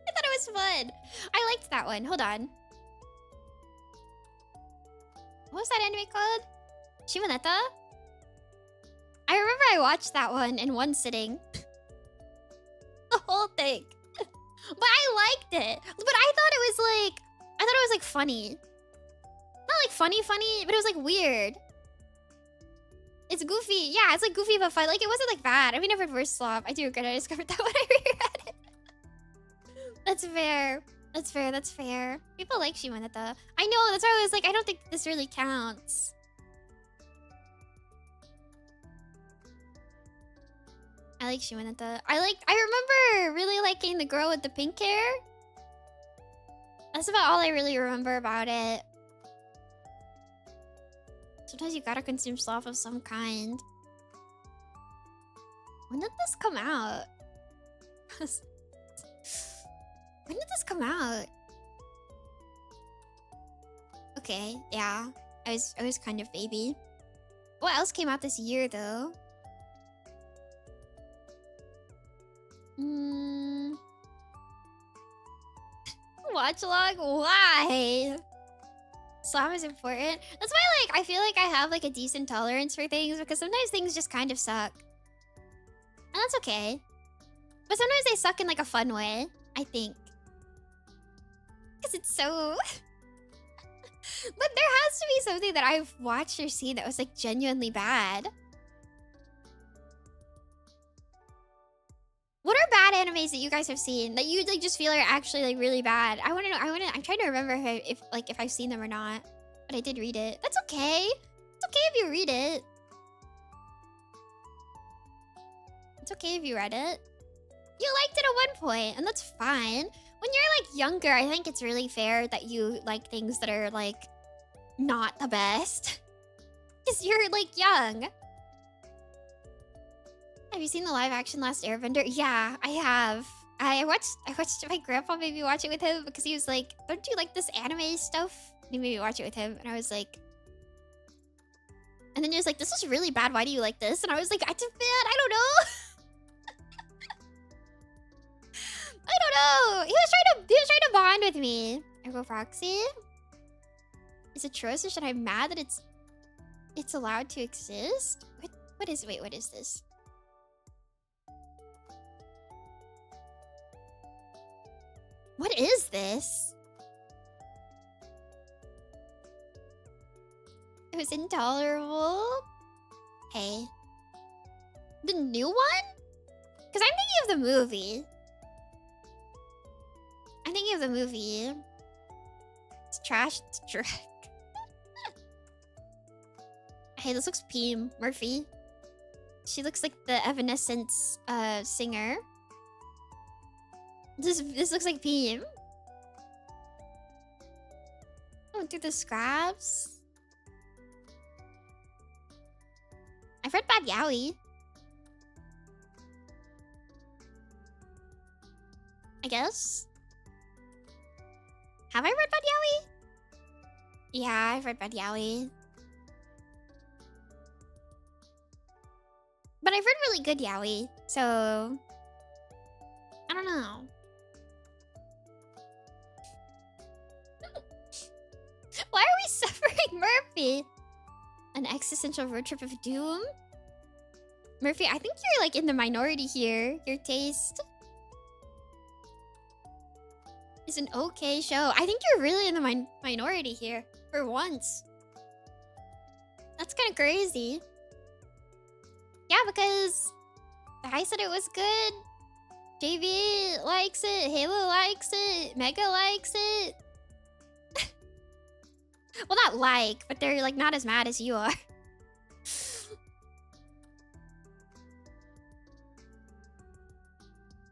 I thought it was fun. I liked that one. Hold on. What was that anime called? Shimoneta? I remember I watched that one in one sitting. The whole thing. But I liked it. But I thought it was like funny. Not like funny, but it was like weird. It's goofy. Yeah, it's like goofy but fun. Like it wasn't like bad. I mean, I've read Verse Slop. I do regret I discovered that when I reread it. That's fair. That's fair. That's fair. People like Shimoneta. I know. That's why I was like, I don't think this really counts. I like Shimoneta. I remember really liking the girl with the pink hair. That's about all I really remember about it. Sometimes you gotta consume sloth of some kind. When did this come out? When did this come out? Okay, yeah. I was kind of baby. What else came out this year though? Watch log? Why? Slop is important. That's why I feel like I have like a decent tolerance for things because sometimes things just kind of suck. And that's okay. But sometimes they suck in like a fun way, I think. Because it's so... But there has to be something that I've watched or seen that was like genuinely bad. What are bad animes that you guys have seen that you like just feel are actually like really bad? I want to know. I'm trying to remember if I've seen them or not. But I did read it. That's okay. It's okay if you read it. It's okay if you read it. You liked it at one point, and that's fine. When you're like younger, I think it's really fair that you like things that are like not the best. Because you're like young. Have you seen the live action Last Airbender? Yeah, I have. I watched my grandpa made me watch it with him because he was like, don't you like this anime stuff? And he made me watch it with him, and I was like... And then he was like, this is really bad, why do you like this? And I was like, I don't know. I don't know. He was trying to bond with me. Ergo Proxy? Is it atrocious and I'm mad that it's allowed to exist? What is this? What is this? It was intolerable. Hey. The new one? Because I'm thinking of the movie. I'm thinking of the movie. It's trash. It's drag. Hey, this looks Peem. Murphy. She looks like the Evanescence singer. This looks like Peem. Going through the scraps. I've read Bad Yaoi. I guess. Have I read Bad Yaoi? Yeah, I've read Bad Yaoi. But I've read really good yaoi, so... I don't know. Why are we suffering Murphy? An existential road trip of doom? Murphy, I think you're like in the minority here. Your taste is an okay show. I think you're really in the minority here. For once. That's kind of crazy. Yeah, because I said it was good. JV likes it. Halo likes it. Mega likes it. Well, not like, but they're like not as mad as you are.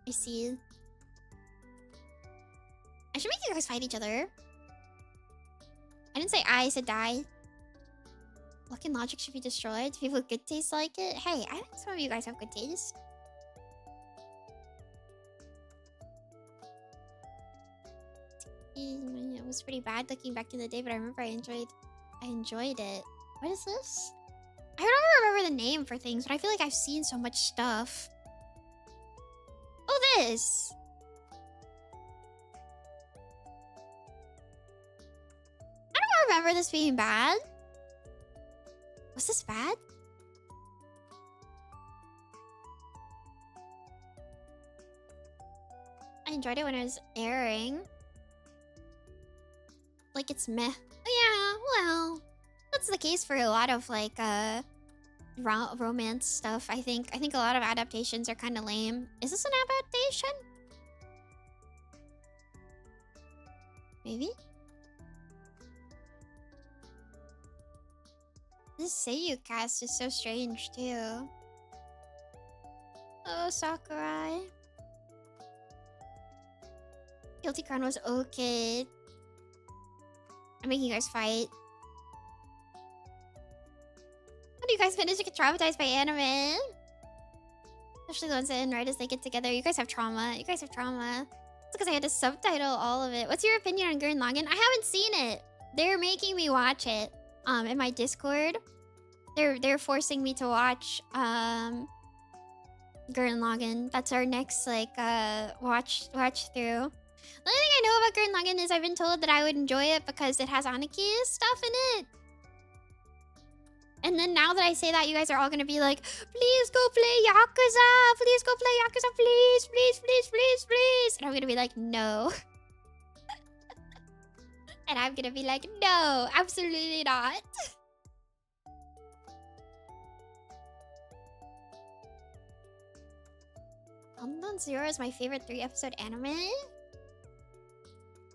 I see. I should make you guys fight each other. I didn't say I said die. Luck and logic should be destroyed. Do people with good taste like it? Hey, I think some of you guys have good taste. It was pretty bad looking back in the day, but I remember I enjoyed it. What is this? I don't remember the name for things, but I feel like I've seen so much stuff. Oh, this! I don't remember this being bad. Was this bad? I enjoyed it when it was airing. Like it's meh. Oh, yeah, well, that's the case for a lot of like romance stuff. I think a lot of adaptations are kind of lame. Is this an adaptation? Maybe. This Seiyu cast is so strange too. Oh, Sakurai. Guilty Crown was okay. I'm making you guys fight. How do you guys manage to get traumatized by anime? Especially the ones that end right as they get together. You guys have trauma. You guys have trauma. It's because I had to subtitle all of it. What's your opinion on Gurren Lagann? I haven't seen it. They're making me watch it. In my Discord. They're forcing me to watch Gurren Lagann. That's our next like watch through. The only thing I know about Gurren Lagann is I've been told that I would enjoy it because it has Aniki stuff in it. And then now that I say that, you guys are all gonna be like, please go play Yakuza! Please go play Yakuza! Please, please, please, please, please! And I'm gonna be like, no. And I'm gonna be like, no, absolutely not. London Zero is my favorite 3-episode anime.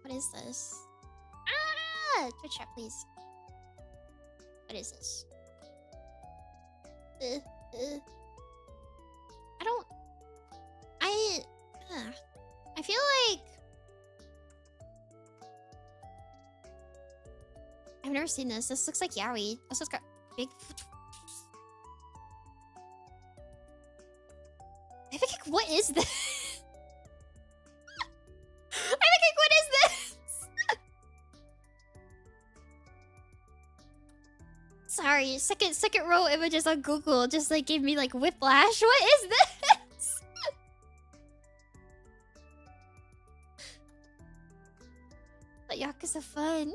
What is this? Ah! Twitch chat, please. What is this? I don't... I feel like... I've never seen this. This looks like yaoi. Also, it's got big... I think, like, what is this? I think, like, what is this? Sorry, second row images on Google just, like, gave me, like, whiplash. What is this? But Yakuza fun.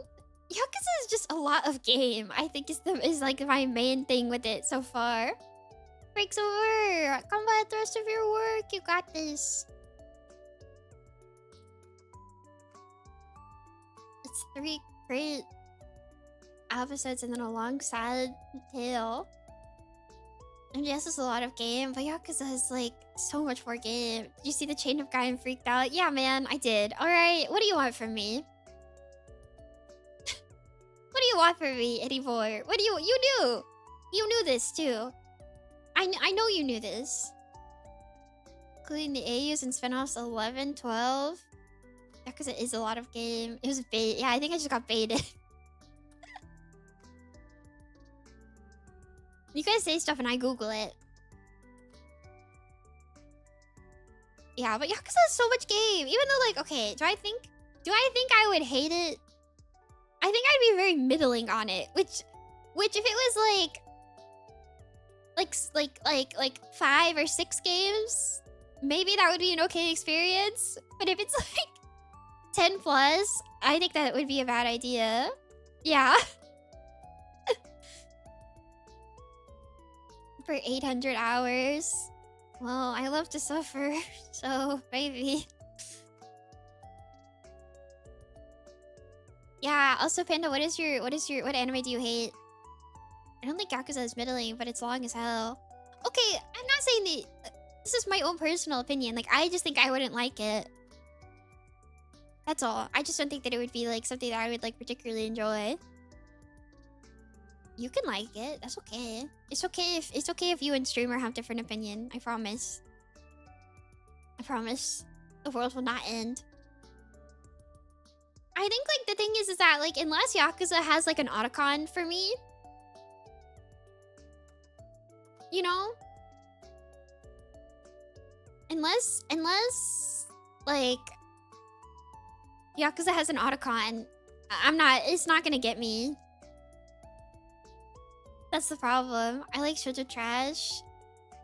Yakuza is just a lot of game. I think is like my main thing with it so far. Breaks over. Combat the rest of your work. You got this. It's 3 great episodes and then a long sad tale. MGS is a lot of game, but Yakuza is like so much more game. Did you see the chain of guy and freaked out? Yeah, man, I did. Alright, what do you want from me? What do you want from me anymore? What do you knew? You knew this too. I know you knew this. Including the AUs and spinoffs 11, 12. Yeah, because it is a lot of game. It was bait. Yeah, I think I just got baited. You guys say stuff and I Google it. Yeah, but Yakuza has so much game. Even though, like, okay, do I think I would hate it? I think I'd be very middling on it. Which if it was like 5 or 6 games, maybe that would be an okay experience. But if it's like 10 plus, I think that would be a bad idea. Yeah. For 800 hours. Well, I love to suffer, so maybe. Yeah, also Panda, what anime do you hate? I don't think Yakuza is middling, but it's long as hell. Okay, I'm not saying that... This is my own personal opinion. Like, I just think I wouldn't like it. That's all. I just don't think that it would be, like, something that I would, like, particularly enjoy. You can like it. That's okay. It's okay if you and streamer have different opinion. I promise. I promise. The world will not end. I think, like, the thing is that, like, unless Yakuza has, like, an Otacon for me... You know? Unless, like... Yakuza has an Otacon, it's not gonna get me. That's the problem. I like shoujo trash,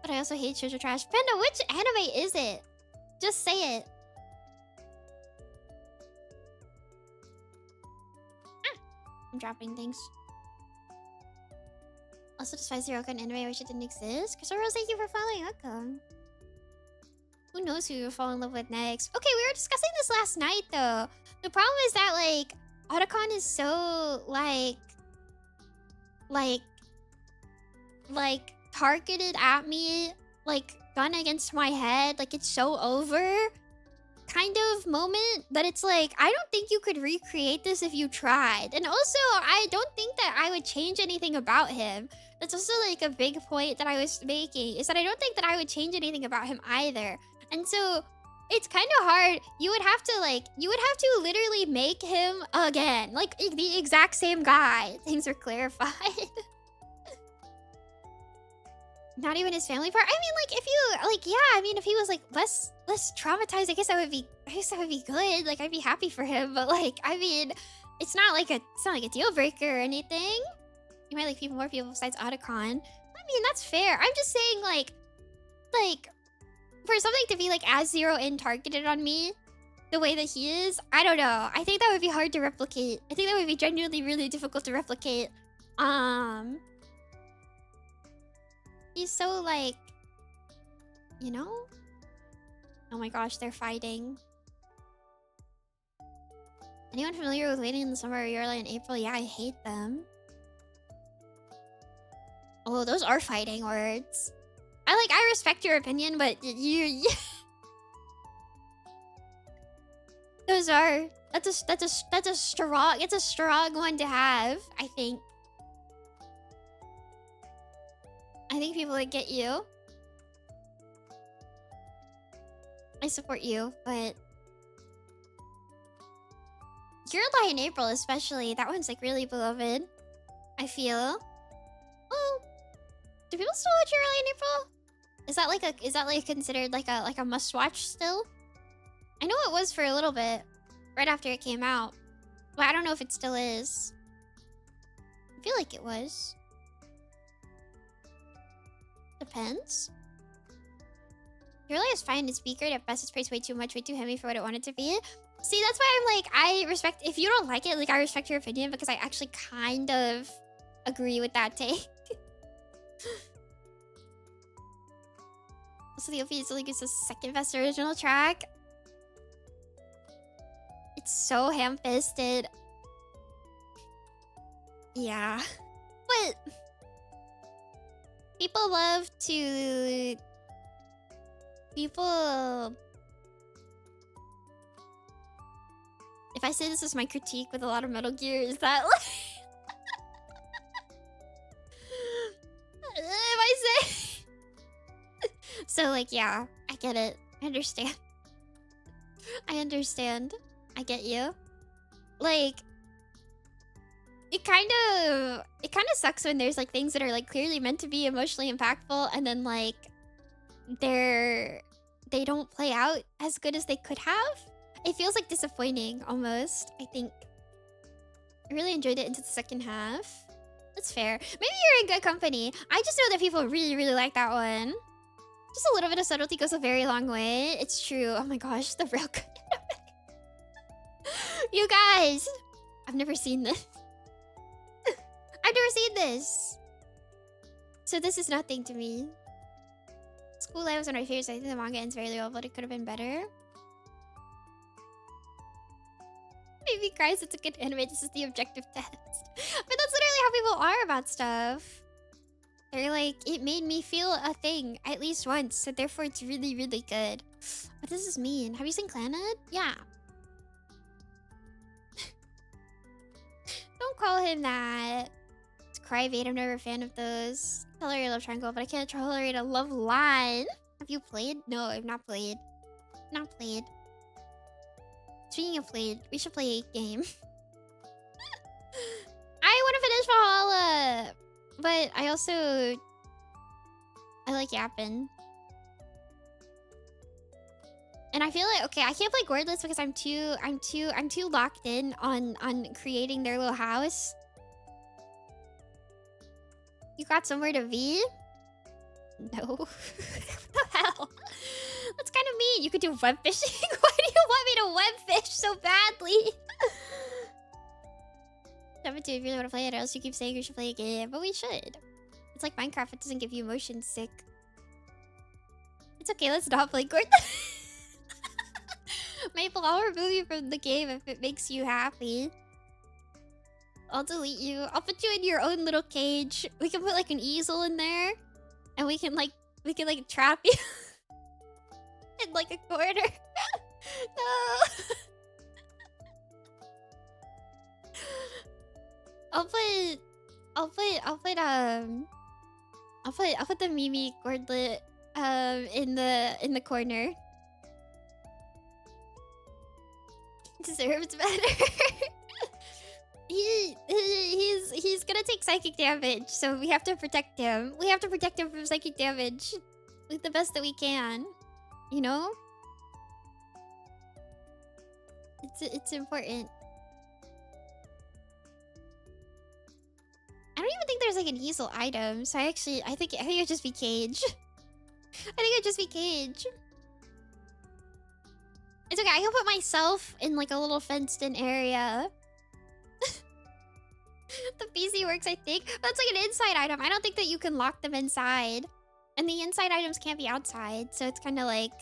but I also hate shoujo trash. Panda, which anime is it? Just say it. I'm dropping things. Also, despise Zero an anime I wish it didn't exist. Crystal Rose, thank you for following. Welcome. Who knows who you'll fall in love with next? Okay, we were discussing this last night, though. The problem is that, like, Otacon is so, like, targeted at me, like, gun against my head, like, it's so over kind of moment that it's like, I don't think you could recreate this if you tried. And also, I don't think that I would change anything about him. That's also, like, a big point that I was making, is that I don't think that I would change anything about him either. And so, it's kind of hard. You would have to literally make him again. Like, the exact same guy. Things are clarified. Not even his family part? I mean, like, if you, like, yeah, I mean, if he was, like, less traumatized, I guess that would be good. Like, I'd be happy for him. But, like, I mean, it's not like a deal breaker or anything. You might like more people besides Otacon. I mean, that's fair. I'm just saying, like, for something to be, like, as zero in targeted on me, the way that he is, I don't know. I think that would be hard to replicate. I think that would be genuinely really difficult to replicate. He's so, like, you know? Oh my gosh, they're fighting. Anyone familiar with Waiting in the Summer or Early in April? Yeah, I hate them. Oh, those are fighting words. I respect your opinion, but you those are... That's a strong one to have, I think. I think people would get you. I support you, but... Your Lie in April especially, that one's, like, really beloved. I feel. Well, do people still watch Your Lie in April? Is that like considered like a must-watch still? I know it was for a little bit, right after it came out. But I don't know if it still is. I feel like it was. Depends. Your Lie is fine, it's speaker, at best it's praised way too much, way too heavy for what it wanted to be. See, that's why I'm like, I respect, if you don't like it, like, I respect your opinion because I actually kind of agree with that take. Also, the OP is like it's the second best original track. It's so ham-fisted. Yeah. But people love to... People... If I say this is my critique with a lot of Metal Gear, is that like... if I say... So, like, yeah, I get it. I understand. I understand. I get you. Like, it kind of sucks when there's, like, things that are, like, clearly meant to be emotionally impactful and then, like, they don't play out as good as they could have. It feels, like, disappointing, almost, I think. I really enjoyed it into the second half. That's fair. Maybe you're in good company. I just know that people really, really like that one. Just a little bit of subtlety goes a very long way. It's true. Oh my gosh, the real good anime. You guys! I've never seen this. I've never seen this. So this is nothing to me. School Life was one of my favorites. I think the manga ends very well, but it could have been better. Maybe guys, it's a good anime. This is the objective test. But that's literally how people are about stuff. They're like, it made me feel a thing at least once, so therefore it's really, really good. What does this mean? Have you seen Clannad? Yeah. Don't call him that. It's Cryvate, I'm never a fan of those. Tolerate Love Triangle, but I can't tolerate a Love Line. Have you played? No, I've not played. Not played. Speaking of played, we should play a game. I want to finish Valhalla, but I also like yapping. And I feel like, okay, I can't play Gordless because I'm too locked in on creating their little house. You got somewhere to V? No. What the hell? That's kind of mean. You could do web fishing. Why do you want me to web fish so badly? Number 2, if you really want to play it, or else you keep saying you should play a game. But we should. It's like Minecraft, it doesn't give you motion sick. It's okay, let's not play Gordon. Maple, I'll remove you from the game if it makes you happy. I'll delete you. I'll put you in your own little cage. We can put like an easel in there. And we can like trap you in like a corner. No. I'll put the Mimi Gordlet in the corner. Deserves better. He's gonna take psychic damage, so we have to protect him. We have to protect him from psychic damage with the best that we can. You know? It's important. I don't even think there's like an easel item, so I think it'd just be cage. I think it'd just be cage. It's okay, I can put myself in like a little fenced in area. The PC works, I think. That's like an inside item. I don't think that you can lock them inside. And the inside items can't be outside, so it's kind of like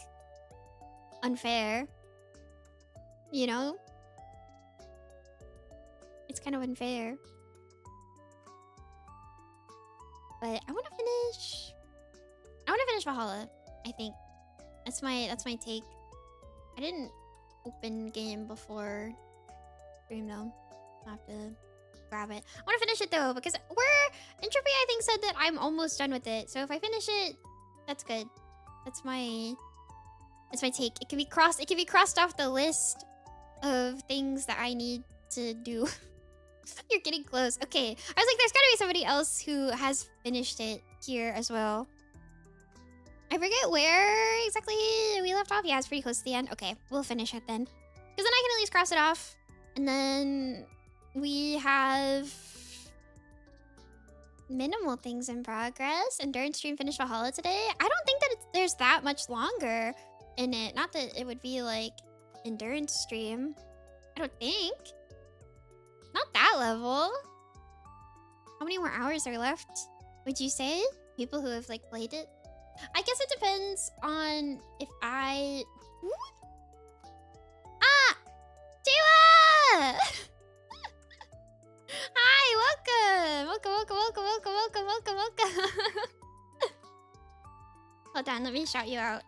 unfair. You know? It's kind of unfair. But I want to finish... I want to finish Valhalla, I think. That's my take. I didn't open game before stream though. I'll have to grab it. I want to finish it though, because Entropy I think said that I'm almost done with it. So if I finish it, that's good. That's my take. It can be crossed off the list of things that I need to do. You're getting close. Okay. I was like, there's gotta be somebody else who has finished it here as well. I forget where exactly we left off. Yeah, it's pretty close to the end. Okay, we'll finish it then. Because then I can at least cross it off. And then we have minimal things in progress. Endurance stream finished Valhalla today. I don't think that there's that much longer in it. Not that it would be like endurance stream. I don't think. Not that level. How many more hours are left, would you say? People who have like played it? I guess it depends on if I... Ah! Jiwa! Hi, welcome! Welcome. Hold on, let me shout you out.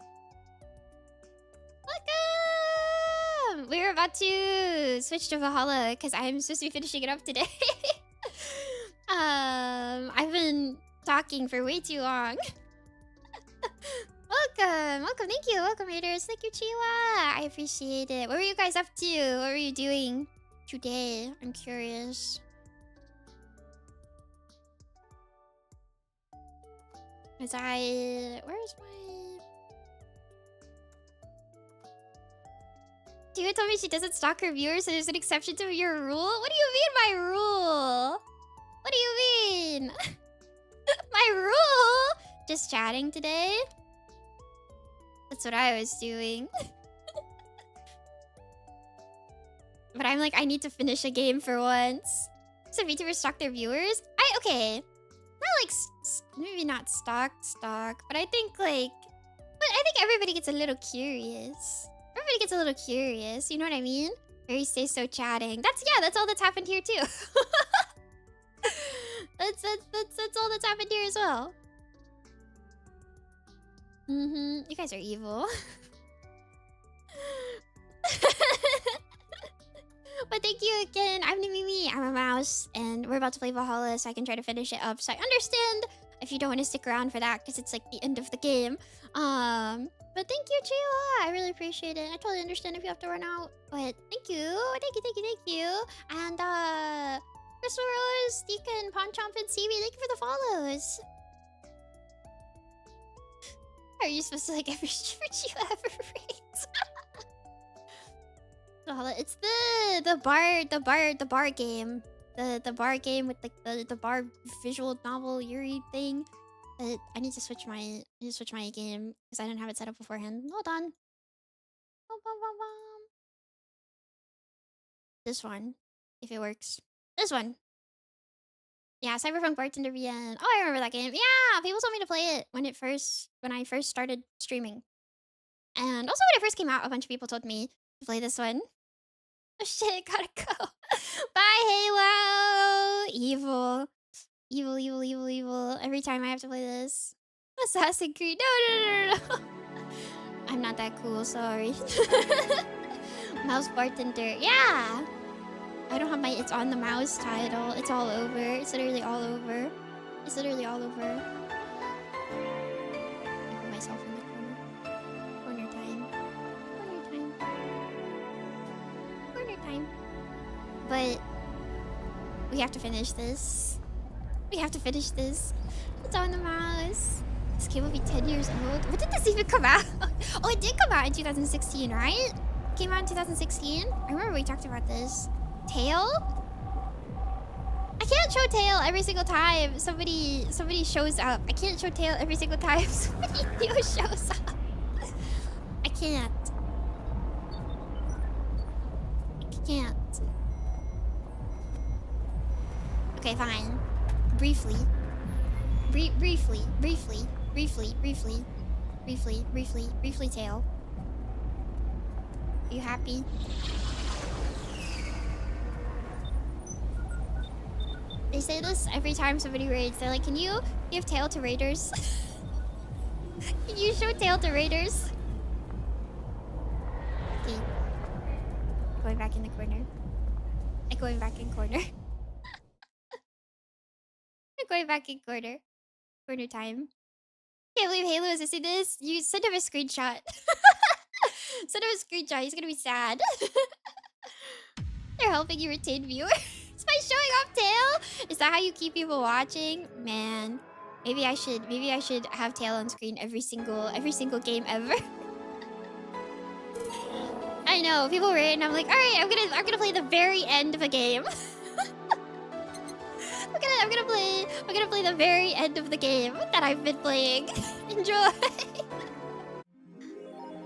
Welcome! We're about to switch to Valhalla because I'm supposed to be finishing it up today. I've been talking for way too long. Welcome, thank you. Welcome, Raiders. Thank you, Chiwa. I appreciate it. What were you guys up to? What were you doing today? I'm curious. Where's my... Tia told me she doesn't stalk her viewers, so there's an exception to your rule? What do you mean, my rule? What do you mean? My rule? Just chatting today? That's what I was doing. But I'm like, I need to finish a game for once. So VTubers stalk their viewers? Okay. Not like, maybe not stalk, but I think like... But I think everybody gets a little curious. Everybody gets a little curious, you know what I mean? Very stay so chatting. That's all that's happened here too. That's all that's happened here as well. You guys are evil. But thank you again. I'm Nemimi. I'm a mouse, and we're about to play Valhalla, so I can try to finish it up. So I understand if you don't want to stick around for that, because it's like the end of the game. But thank you, Chila. I really appreciate it. I totally understand if you have to run out. But thank you. Thank you. And Crystal Rose, Deacon, Ponchomp, and CV, thank you for the follows. Are you supposed to like every streamer you ever raise? It's the bar game. The bar game with like the bar visual novel Yuri thing. But I need to switch my game because I didn't have it set up beforehand. Hold on. This one, if it works. This one. Yeah, Cyberpunk Bartender VN. Oh, I remember that game. Yeah, people told me to play it when I first started streaming. And also when it first came out, a bunch of people told me to play this one. Oh shit, gotta go. Bye, Halo! Evil. Evil. Every time I have to play this. Assassin's Creed. No. I'm not that cool, sorry. Mouse Bartender. Yeah! I don't have my it's on the mouse title. It's all over. It's literally all over. I put myself in the corner. Corner time. But we have to finish this. It's on the mouse. This game will be 10 years old. When did this even come out? Oh, it did come out in 2016, right? It came out in 2016. I remember we talked about this. Tail? I can't show tail every single time somebody shows up. I can't show tail every single time somebody new shows up. I can't. Okay, fine. Briefly tail. Are you happy? They say this every time somebody raids. They're like, can you give tail to raiders? Can you show tail to raiders? Okay. Going back in the corner. Going back in corner. Corner time. Can't believe Halo is listening to this. You send him a screenshot. He's gonna be sad. They're helping you retain viewers by showing off tail. Is that how you keep people watching? Man, maybe I should have tail on screen every single game ever. I know people raid, and I'm like, all right, I'm gonna play the very end of a game. I'm gonna play the very end of the game that I've been playing. Enjoy.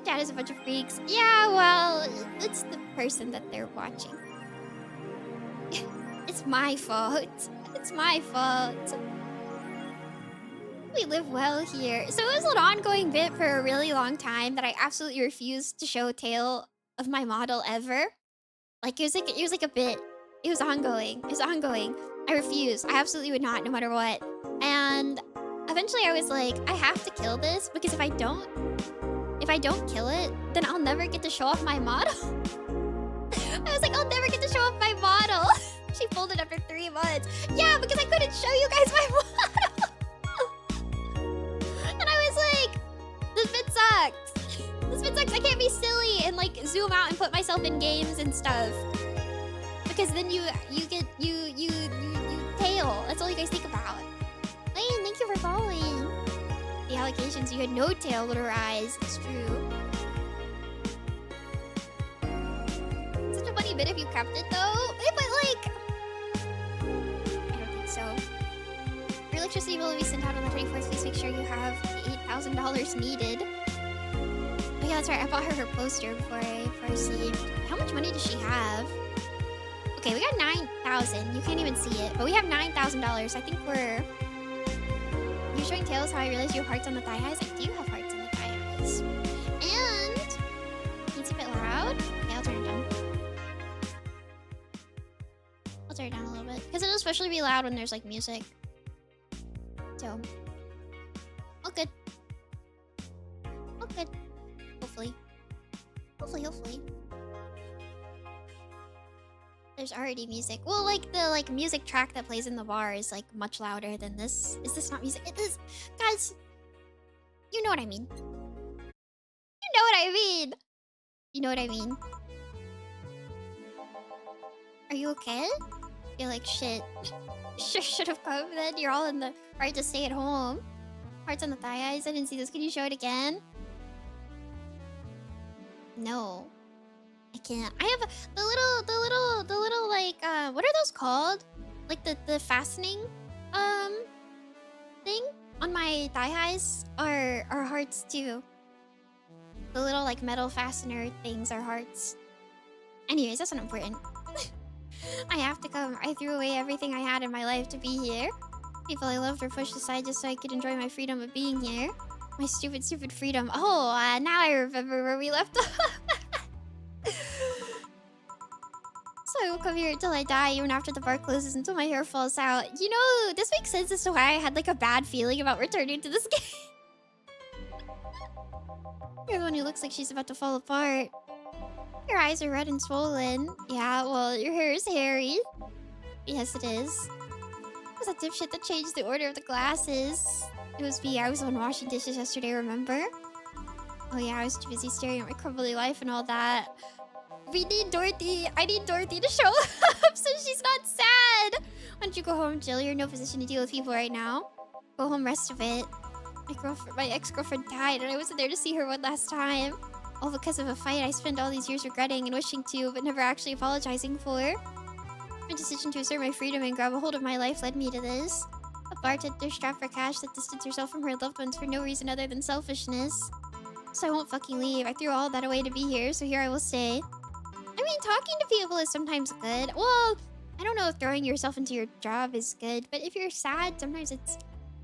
Chat is a bunch of freaks. Yeah, well, it's the person that they're watching. It's my fault. We live well here. So it was an ongoing bit for a really long time that I absolutely refused to show tail of my model ever. Like it was like a bit. It was ongoing. I refused. I absolutely would not, no matter what. And eventually I was like, I have to kill this because if I don't kill it, then I'll never get to show off my model. I was like, I'll never get to show off my model. She folded after 3 months. Yeah, because I couldn't show you guys my model. And I was like, this bit sucks. I can't be silly and like zoom out and put myself in games and stuff. Because then you tail. That's all you guys think about. Lane, thank you for following. The allegations you had no tail would arise. It's true. Such a funny bit if you kept it though. But like, I don't think so. Your electricity bill will be sent out on the 24th. Please make sure you have the $8,000 needed. Oh yeah, that's right. I bought her poster before I received. How much money does she have? Okay, we got 9,000. You can't even see it, but we have $9,000. I think you're showing tails how I realized you have hearts on the thigh highs. I do have hearts on the thigh highs. And it's a bit loud. Okay, I'll turn it down. A little bit. Because it'll especially be loud when there's like music. So, all good. All good. Hopefully. Hopefully. There's already music. Well, like the music track that plays in the bar is like much louder than this. Is this not music? It is. Guys, you know what I mean. You know what I mean. You know what I mean. Are you okay? You're like, shit. Should have come then. You're all in the right to stay at home. Hearts on the thigh eyes. I didn't see this. Can you show it again? No. I can't. I have the little like what are those called? Like the fastening thing on my thigh highs are hearts too. The little like metal fastener things are hearts. Anyways, that's not important. I have to come. I threw away everything I had in my life to be here. People I loved were pushed aside just so I could enjoy my freedom of being here. My stupid freedom. Oh, now I remember where we left off. So I will come here until I die, even after the bar closes, until my hair falls out. You know, this makes sense as to why I had like a bad feeling about returning to this game. You're the one who looks like she's about to fall apart. Your eyes are red and swollen. Yeah, well, your hair is hairy. Yes, it is. It was that dipshit that changed the order of the glasses. It was me. I was the one washing dishes yesterday, remember? Oh yeah, I was too busy staring at my crumbly life and all that. We need Dorothy. I need Dorothy to show up so she's not sad. Why don't you go home, Jill? You're in no position to deal with people right now. Go home, rest of it. My ex-girlfriend died and I wasn't there to see her one last time. All because of a fight I spent all these years regretting and wishing to, but never actually apologizing for. My decision to assert my freedom and grab a hold of my life led me to this. A bartender strapped for cash that distanced herself from her loved ones for no reason other than selfishness. So I won't fucking leave. I threw all that away to be here, so here I will stay. I mean, talking to people is sometimes good. Well, I don't know if throwing yourself into your job is good, but if you're sad, sometimes it's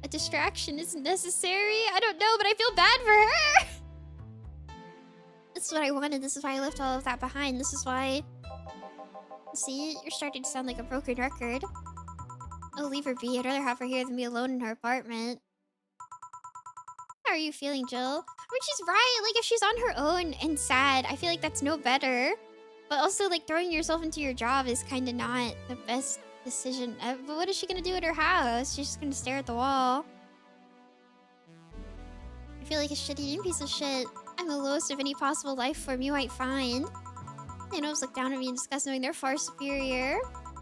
a distraction isn't necessary. I don't know, but I feel bad for her. This is what I wanted. This is why I left all of that behind. This is why... See, you're starting to sound like a broken record. I'll leave her be. I'd rather have her here than be alone in her apartment. How are you feeling, Jill? I mean, she's right. Like, if she's on her own and sad, I feel like that's no better. But also, like, throwing yourself into your job is kind of not the best decision. But what is she going to do at her house? She's just going to stare at the wall. I feel like a shit-eating piece of shit. I'm the lowest of any possible life form you might find. Thanos look down at me in disgust knowing they're far superior.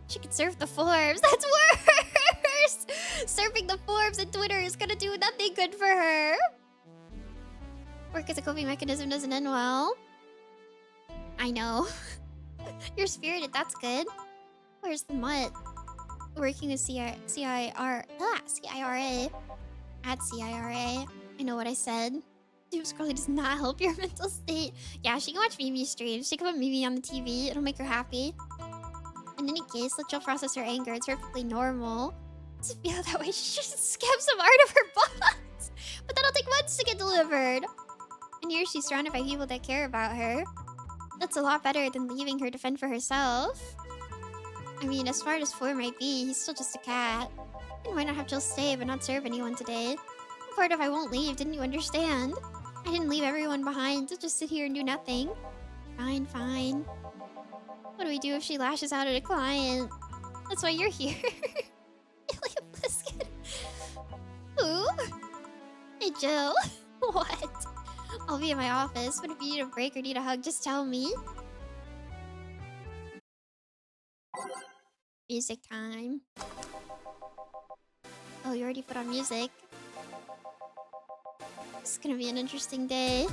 She could surf the forums. That's worse! Surfing the forums and Twitter is gonna do nothing good for her. Work as a coping mechanism doesn't end well. I know. You're spirited, that's good. Where's the mutt? Working with CIRA. At CIRA. I know what I said. Doom scrolling does not help your mental state. Yeah, she can watch Mimimi streams. She can put Mimimi on the TV. It'll make her happy. In any case, let Jill process her anger. It's perfectly normal. To feel that way, she should scab some art of her boss. But that'll take months to get delivered. And here she's surrounded by people that care about her. That's a lot better than leaving her to fend for herself. I mean, as smart as 4 might be, he's still just a cat. And why not have Jill stay but not serve anyone today? Part of I won't leave, didn't you understand? I didn't leave everyone behind to just sit here and do nothing. Fine, fine. What do we do if she lashes out at a client? That's why you're here. Like a biscuit. Ooh. Hey, Jill. What? I'll be in my office, but if you need a break or need a hug, just tell me. Music time. Oh, you already put on music. It's gonna be an interesting day.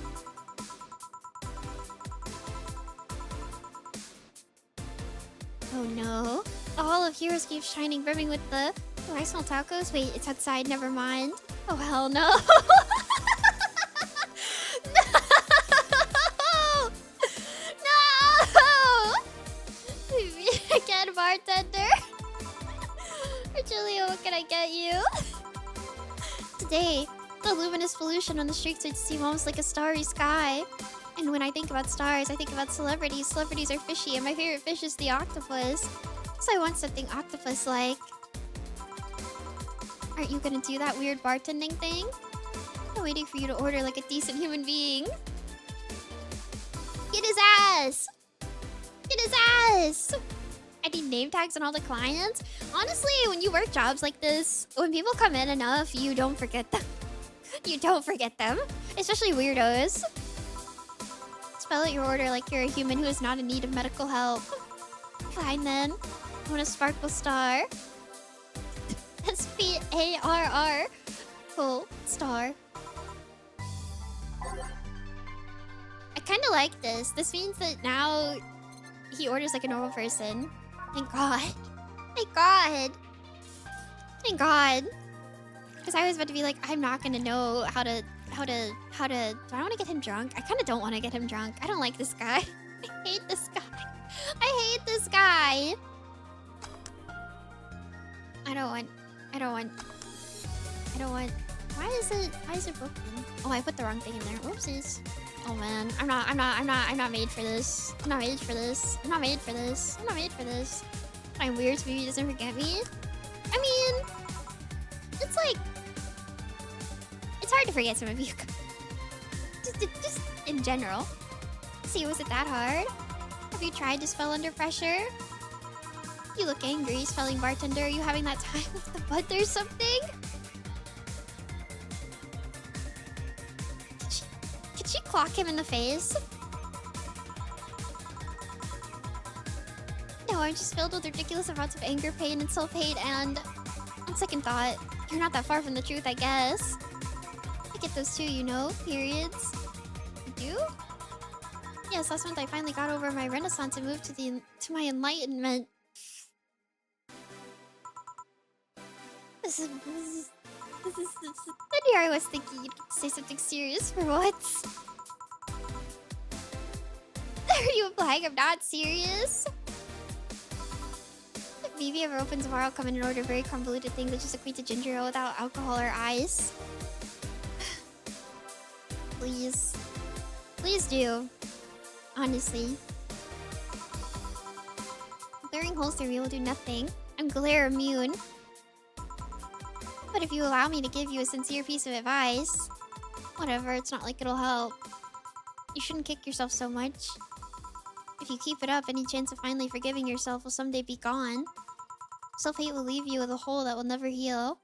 Oh no. The Hall of Heroes keeps shining, brimming with the... Oh, I smell tacos? Wait, it's outside, never mind. Oh, hell no. No! Again, bartender. Virgilio, what can I get you? Today, the luminous pollution on the streets would seem almost like a starry sky. And when I think about stars, I think about celebrities. Celebrities are fishy, and my favorite fish is the octopus. So I want something octopus-like. Aren't you gonna do that weird bartending thing? I'm waiting for you to order like a decent human being. Get his ass! Get his ass! I need name tags on all the clients. Honestly, when you work jobs like this, when people come in enough, you don't forget them. You don't forget them. Especially weirdos. Spell out your order like you're a human who is not in need of medical help. Fine then. I want a sparkle star. S-P-A-R-R. Cool. Star. I kind of like this. This means that now he orders like a normal person. Thank God. Thank God. Thank God. Because I was about to be like, I'm not gonna know how to... Do I want to get him drunk? I kind of don't want to get him drunk. I don't like this guy. I hate this guy. I hate this guy. I don't want... Why is it broken? Oh, I put the wrong thing in there. Whoopsies. Oh man, I'm not made for this. I'm not made for this. I'm not made for this. I'm not made for this. I'm weird so maybe he doesn't forget me. I mean, it's like, it's hard to forget some of you. just in general. See, was it that hard? Have you tried to spell under pressure? You look angry, spelling bartender. Are you having that time with the bud or something? Could she clock him in the face? No, I'm just filled with ridiculous amounts of anger, pain, and self-hate, and on second thought, you're not that far from the truth, I guess. I get those too, you know, periods. You do? Yes, last month I finally got over my renaissance and moved to my enlightenment. This is here I was thinking you'd say something serious for once. Are you implying I'm not serious? If BB ever opens a bar, I'll come in and order a very convoluted thing that just equates to ginger ale without alcohol or ice. Please. Please do. Honestly. Glaring holes through me will do nothing. I'm glare immune. But if you allow me to give you a sincere piece of advice... Whatever, it's not like it'll help. You shouldn't kick yourself so much. If you keep it up, any chance of finally forgiving yourself will someday be gone. Self-hate will leave you with a hole that will never heal.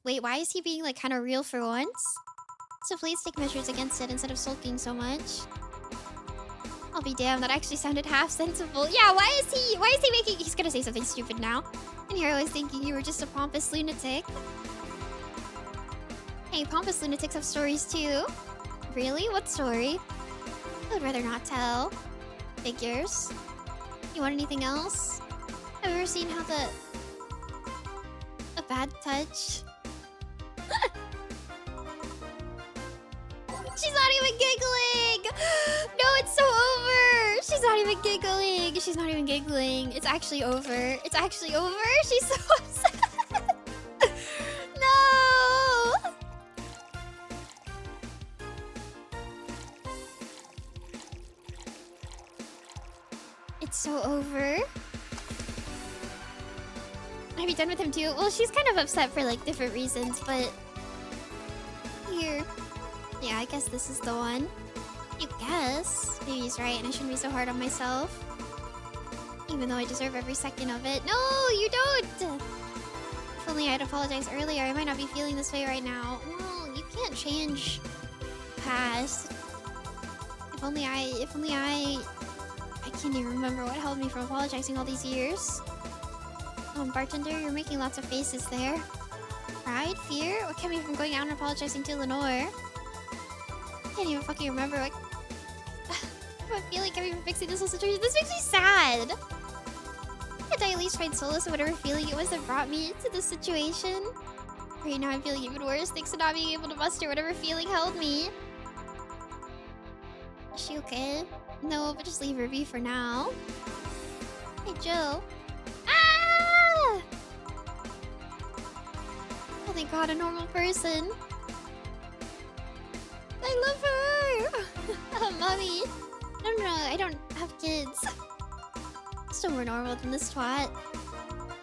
Wait, why is he being like kind of real for once? So please take measures against it instead of sulking so much. I'll be damned, that actually sounded half sensible. Yeah, why is he making... He's gonna say something stupid now. And here I was thinking you were just a pompous lunatic. Hey, pompous lunatics have stories too. Really? What story? I would rather not tell. Figures. You want anything else? Have you ever seen how a bad touch? She's not even giggling! No, it's so over! She's not even giggling! She's not even giggling. It's actually over. It's actually over? She's so upset! No! It's so over. Are you done with him too? Well, she's kind of upset for like different reasons, but... Here. Yeah, I guess this is the one. You guess? Maybe he's right and I shouldn't be so hard on myself. Even though I deserve every second of it. No, you don't! If only I'd apologized earlier, I might not be feeling this way right now. Well, you can't change past. If only I can't even remember what held me from apologizing all these years. Bartender, you're making lots of faces there. Pride? Fear? What kept me from going out and apologizing to Lenore? I can't even fucking remember what... I feel like I'm even fixing this whole situation. This makes me sad! Can't I at least find solace in whatever feeling it was that brought me to this situation? Right now I'm feeling even worse, thanks to not being able to muster whatever feeling held me. Is she okay? No, but just leave her be for now. Hey, Joe. Ah! Oh, thank God, a normal person. I love her! Mommy. No, I don't have kids. Still more normal than this twat.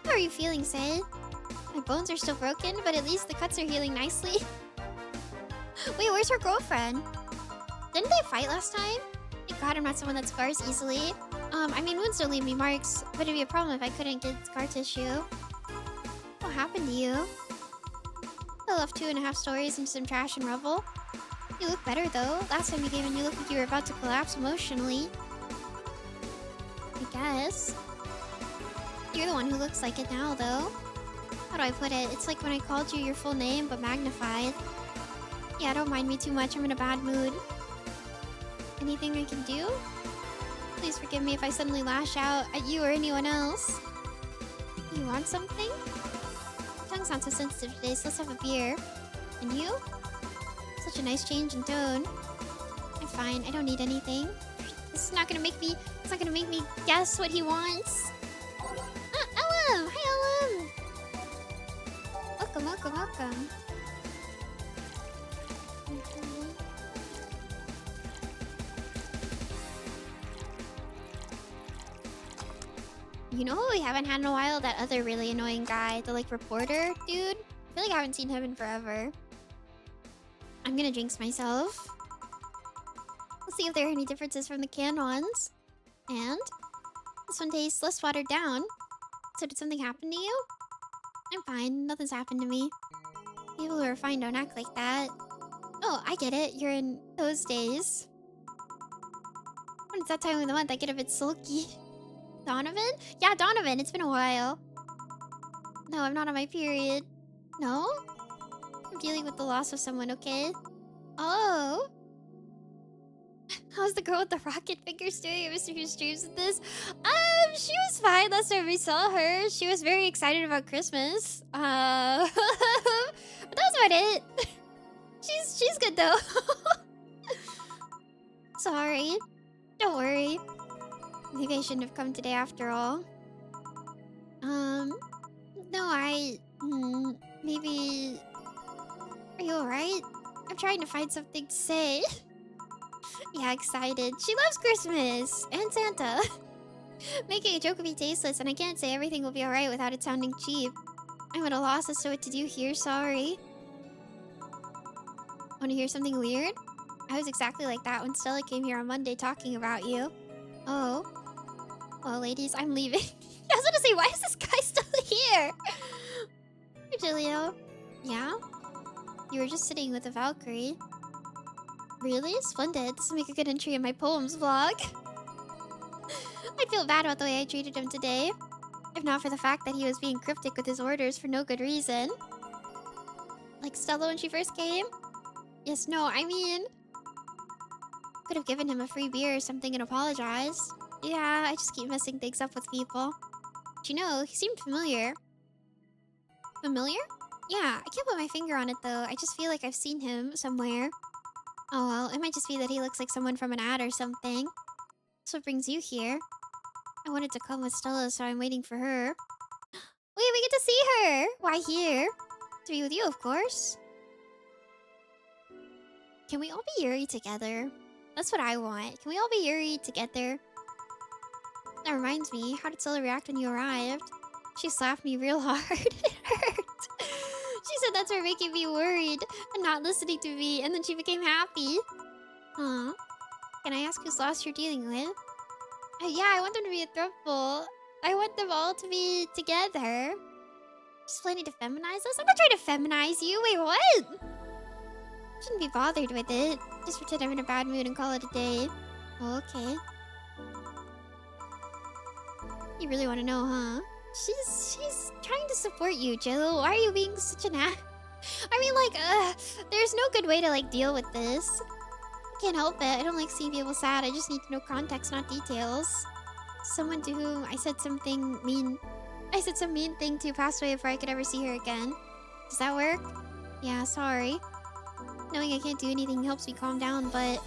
How are you feeling, Say? My bones are still broken, but at least the cuts are healing nicely. Wait, where's her girlfriend? Didn't they fight last time? Thank God I'm not someone that scars easily. I mean, wounds don't leave me marks, but it'd be a problem if I couldn't get scar tissue. What happened to you? I left 2.5 stories into some trash and rubble. You look better, though. Last time you gave me, you looked like you were about to collapse emotionally. I guess. You're the one who looks like it now, though. How do I put it? It's like when I called you your full name, but magnified. Yeah, don't mind me too much. I'm in a bad mood. Anything I can do? Please forgive me if I suddenly lash out at you or anyone else. You want something? Tongue's not so sensitive today, so let's have a beer. And you? Such a nice change in tone. I'm fine. I don't need anything. This is not gonna make me... It's not gonna make me guess what he wants. Ah, Ellum! Hi, Ellum! Welcome, welcome, welcome. You know what we haven't had in a while? That other really annoying guy, the like reporter dude. I feel like I haven't seen him in forever. I'm gonna jinx myself. Let's see if there are any differences from the canned ones. And this one tastes less watered down. So did something happen to you? I'm fine. Nothing's happened to me. People who are fine don't act like that. Oh, I get it. You're in those days. When it's that time of the month, I get a bit sulky. Donovan? Yeah, Donovan. It's been a while. No, I'm not on my period. No? I'm dealing with the loss of someone, okay? Oh. How's the girl with the rocket fingers doing? I Mr. Who streams with this? She was fine last time we saw her. She was very excited about Christmas. But that was about it. She's good though. Sorry. Don't worry. Maybe I shouldn't have come today after all. No, maybe... Are you alright? I'm trying to find something to say. Yeah, excited. She loves Christmas! And Santa! Making a joke would be tasteless, and I can't say everything will be alright without it sounding cheap. I'm at a loss as to what to do here, sorry. Want to hear something weird? I was exactly like that when Stella came here on Monday talking about you. Oh. Well, ladies, I'm leaving. I was gonna say, why is this guy still here? Virgilio. Yeah? You were just sitting with a Valkyrie. Really? Splendid. This will make a good entry in my poems vlog. I feel bad about the way I treated him today. If not for the fact that he was being cryptic with his orders for no good reason. Like Stella when she first came? Yes, no, I mean... Could have given him a free beer or something and apologized. Yeah, I just keep messing things up with people. But you know, he seemed familiar. Familiar? Yeah, I can't put my finger on it though. I just feel like I've seen him somewhere. Oh well, it might just be that he looks like someone from an ad or something. That's what brings you here. I wanted to come with Stella, so I'm waiting for her. Wait, we get to see her! Why here? To be with you, of course. Can we all be Yuri together? That's what I want. Can we all be Yuri together? That reminds me, how did Stella react when you arrived? She slapped me real hard. It hurt. She said that's her making me worried and not listening to me, and then she became happy. Huh? Can I ask whose loss you're dealing with? Yeah, I want them to be a throuple. I want them all to be together. Just planning to feminize us? I'm not trying to feminize you. Wait, what? Shouldn't be bothered with it. Just pretend I'm in a bad mood and call it a day. Oh, okay. You really want to know, huh? She's trying to support you, Jill. Why are you being such an ass? I mean, like, there's no good way to, like, deal with this. I can't help it. I don't like seeing people sad. I just need to know context, not details. Someone to whom I said something mean... I said some mean thing to passed away before I could ever see her again. Does that work? Yeah, sorry. Knowing I can't do anything helps me calm down, but...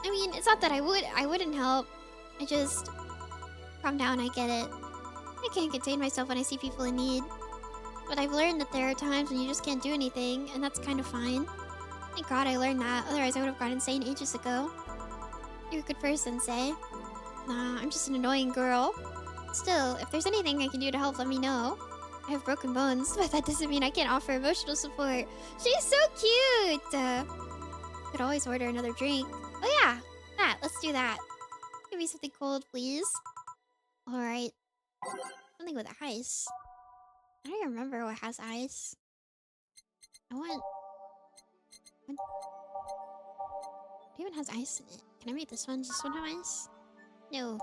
I mean, it's not that I wouldn't help. I just... Calm down, I get it. I can't contain myself when I see people in need. But I've learned that there are times when you just can't do anything, and that's kind of fine. Thank God I learned that, otherwise I would have gone insane ages ago. You're a good person, Say. Nah, I'm just an annoying girl. Still, if there's anything I can do to help, let me know. I have broken bones, but that doesn't mean I can't offer emotional support. She's so cute! Could always order another drink. Oh yeah, that. Let's do that. Give me something cold, please. Alright. Something with ice. I don't even remember what has ice. I want... What even has ice in it? Can I make this one? Does this one have ice? No.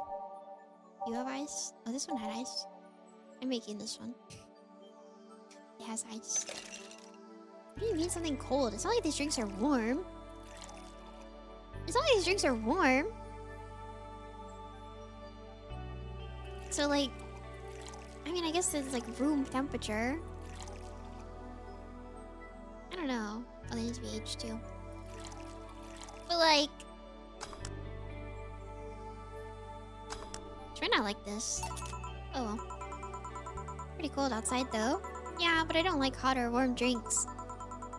You have ice? Oh, this one had ice. I'm making this one. It has ice. What do you mean something cold? It's not like these drinks are warm. It's not like these drinks are warm. So, like... I mean, I guess it's like room temperature. I don't know. Oh, they need to be aged too. But like... It's not like this. Oh well. Pretty cold outside though. Yeah, but I don't like hot or warm drinks.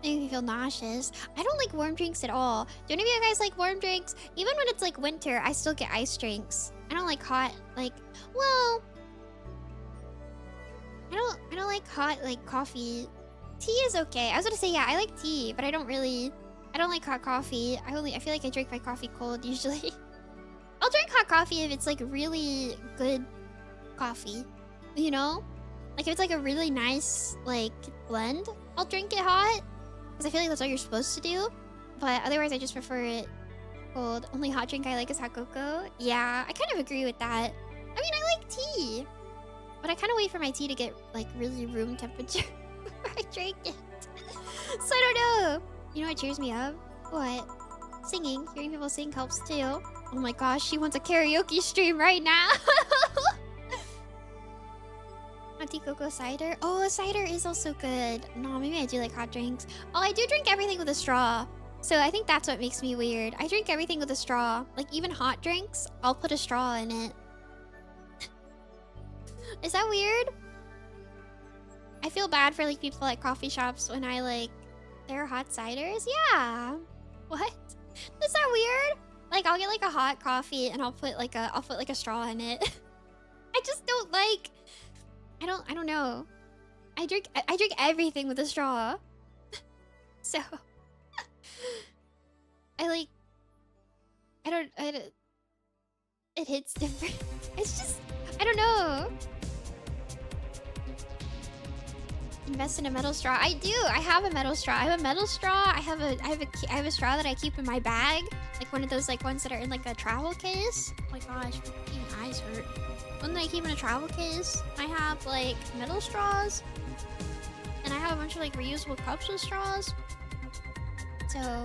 They make me feel nauseous. I don't like warm drinks at all. Do any of you guys like warm drinks? Even when it's like winter, I still get ice drinks. I don't like hot, like, well... I don't like hot, like, coffee. Tea is okay. I was gonna say, yeah, I like tea, but I don't like hot coffee. I feel like I drink my coffee cold usually. I'll drink hot coffee if it's like really good coffee, you know? Like if it's like a really nice like blend, I'll drink it hot because I feel like that's what you're supposed to do. But otherwise, I just prefer it cold. Only hot drink I like is hot cocoa. Yeah, I kind of agree with that. I mean, I like tea, but I kind of wait for my tea to get like really room temperature before I drink it. So I don't know. You know what cheers me up? What? Singing. Hearing people sing helps too. Oh my gosh, she wants a karaoke stream right now. Auntie Cocoa cider. Oh, cider is also good. No, maybe I do like hot drinks. Oh, I do drink everything with a straw. So I think that's what makes me weird. I drink everything with a straw. Like even hot drinks, I'll put a straw in it. Is that weird? I feel bad for like people at coffee shops when I like their hot ciders. Yeah. What? Is that weird? Like I'll get like a hot coffee and I'll put like a straw in it. I just don't like. I don't know. I drink everything with a straw. So I don't it hits different. It's just I don't know. Invest in a metal straw. I do. I have a metal straw. I have a metal straw. I have a straw that I keep in my bag, like one of those like ones that are in like a travel case. Oh my gosh, my eyes hurt. One that I keep in a travel case. I have like metal straws, and I have a bunch of like reusable cups with straws. So,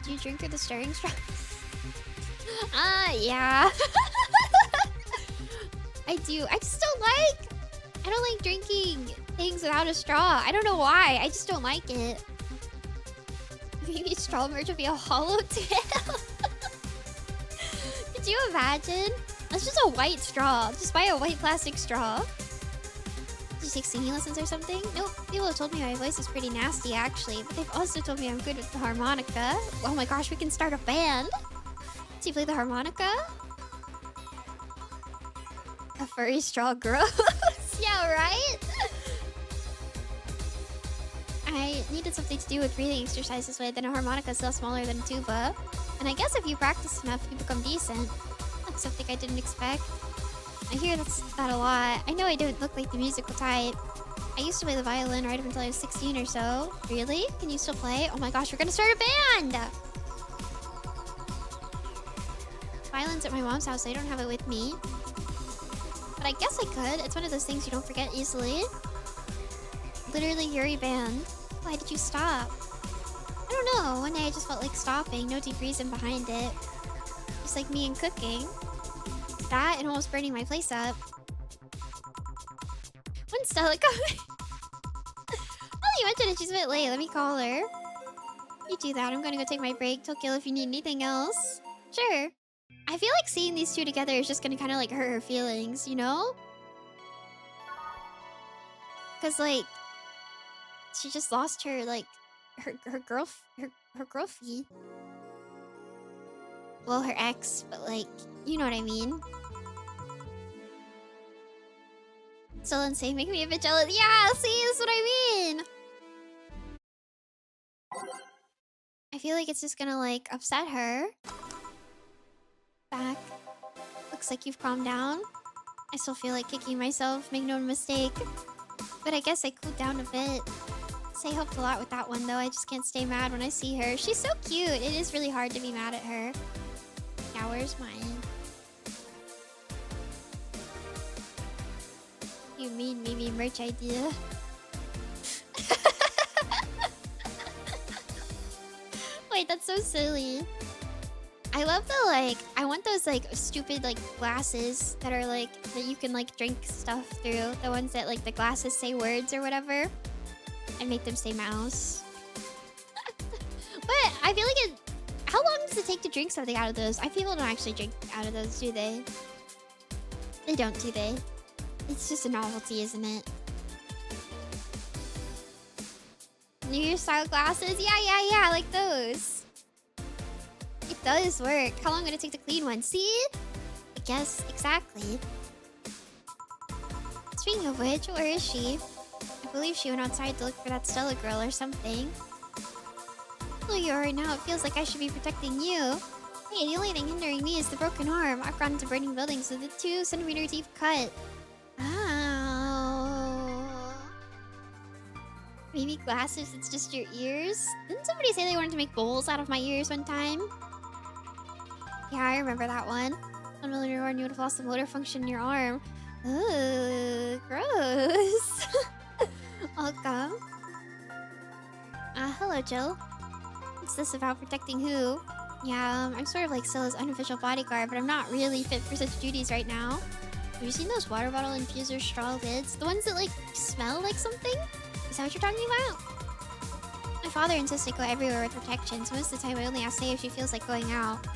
do you drink through the stirring straw? Yeah. I do. I just don't like. I don't like drinking things without a straw. I don't know why. I just don't like it. Maybe straw merch would be a hollow tail. Could you imagine? That's just a white straw. Just buy a white plastic straw. Did you take singing lessons or something? Nope. People have told me my voice is pretty nasty, actually. But they've also told me I'm good with the harmonica. Oh my gosh, we can start a band. Do you play the harmonica? A furry straw grows. Yeah, right? I needed something to do with breathing exercises with, and a harmonica is still smaller than a tuba. And I guess if you practice enough, you become decent. That's something I didn't expect. I hear that a lot. I know I don't look like the musical type. I used to play the violin right up until I was 16 or so. Really? Can you still play? Oh my gosh, we're gonna start a band! Violin's at my mom's house, so I don't have it with me. But I guess I could. It's one of those things you don't forget easily. Literally Yuri band. Why did you stop? I don't know. One day I just felt like stopping. No deep reason behind it. Just like me and cooking. That and almost burning my place up. When's Stella coming? Oh, you mentioned it. She's a bit late. Let me call her. You do that. I'm gonna go take my break. Tokyo, if you need anything else. Sure. I feel like seeing these two together is just gonna kind of like hurt her feelings, you know? Cause like, she just lost her like her girlfriend. Well, her ex, but like, you know what I mean. Still insane, make me a bit jealous. Yeah, see, that's what I mean. I feel like it's just gonna like upset her. Back. Looks like you've calmed down. I still feel like kicking myself, make no mistake. But I guess I cooled down a bit. Say helped a lot with that one though. I just can't stay mad when I see her. She's so cute. It is really hard to be mad at her. Yeah, where's mine? You mean Mimi merch idea? Wait, that's so silly. I love the like, I want those like stupid like glasses that are like, that you can like drink stuff through. The ones that like the glasses say words or whatever. And make them say mouse. But I feel like it, how long does it take to drink something out of those? I feel people don't actually drink out of those, do they? They don't, do they? It's just a novelty, isn't it? New Year style glasses? Yeah, like those. It does work. How long would it take to clean one? See? I guess, exactly. Speaking of which, where is she? I believe she went outside to look for that Stella girl or something. Look at you right now, it feels like I should be protecting you. Hey, the only thing hindering me is the broken arm. I've gone into burning buildings with a 2-centimeter deep cut. Ow. Maybe glasses, it's just your ears? Didn't somebody say they wanted to make bowls out of my ears one time? Yeah, I remember that one. Unwilling to you would have lost the motor function in your arm. Ugh, gross. Welcome. Hello, Jill. What's this about protecting who? Yeah, I'm sort of like Scylla's unofficial bodyguard, but I'm not really fit for such duties right now. Have you seen those water bottle infuser straw lids? The ones that like smell like something? Is that what you're talking about? My father insists I go everywhere with protection, so most of the time I only ask Say if she feels like going out.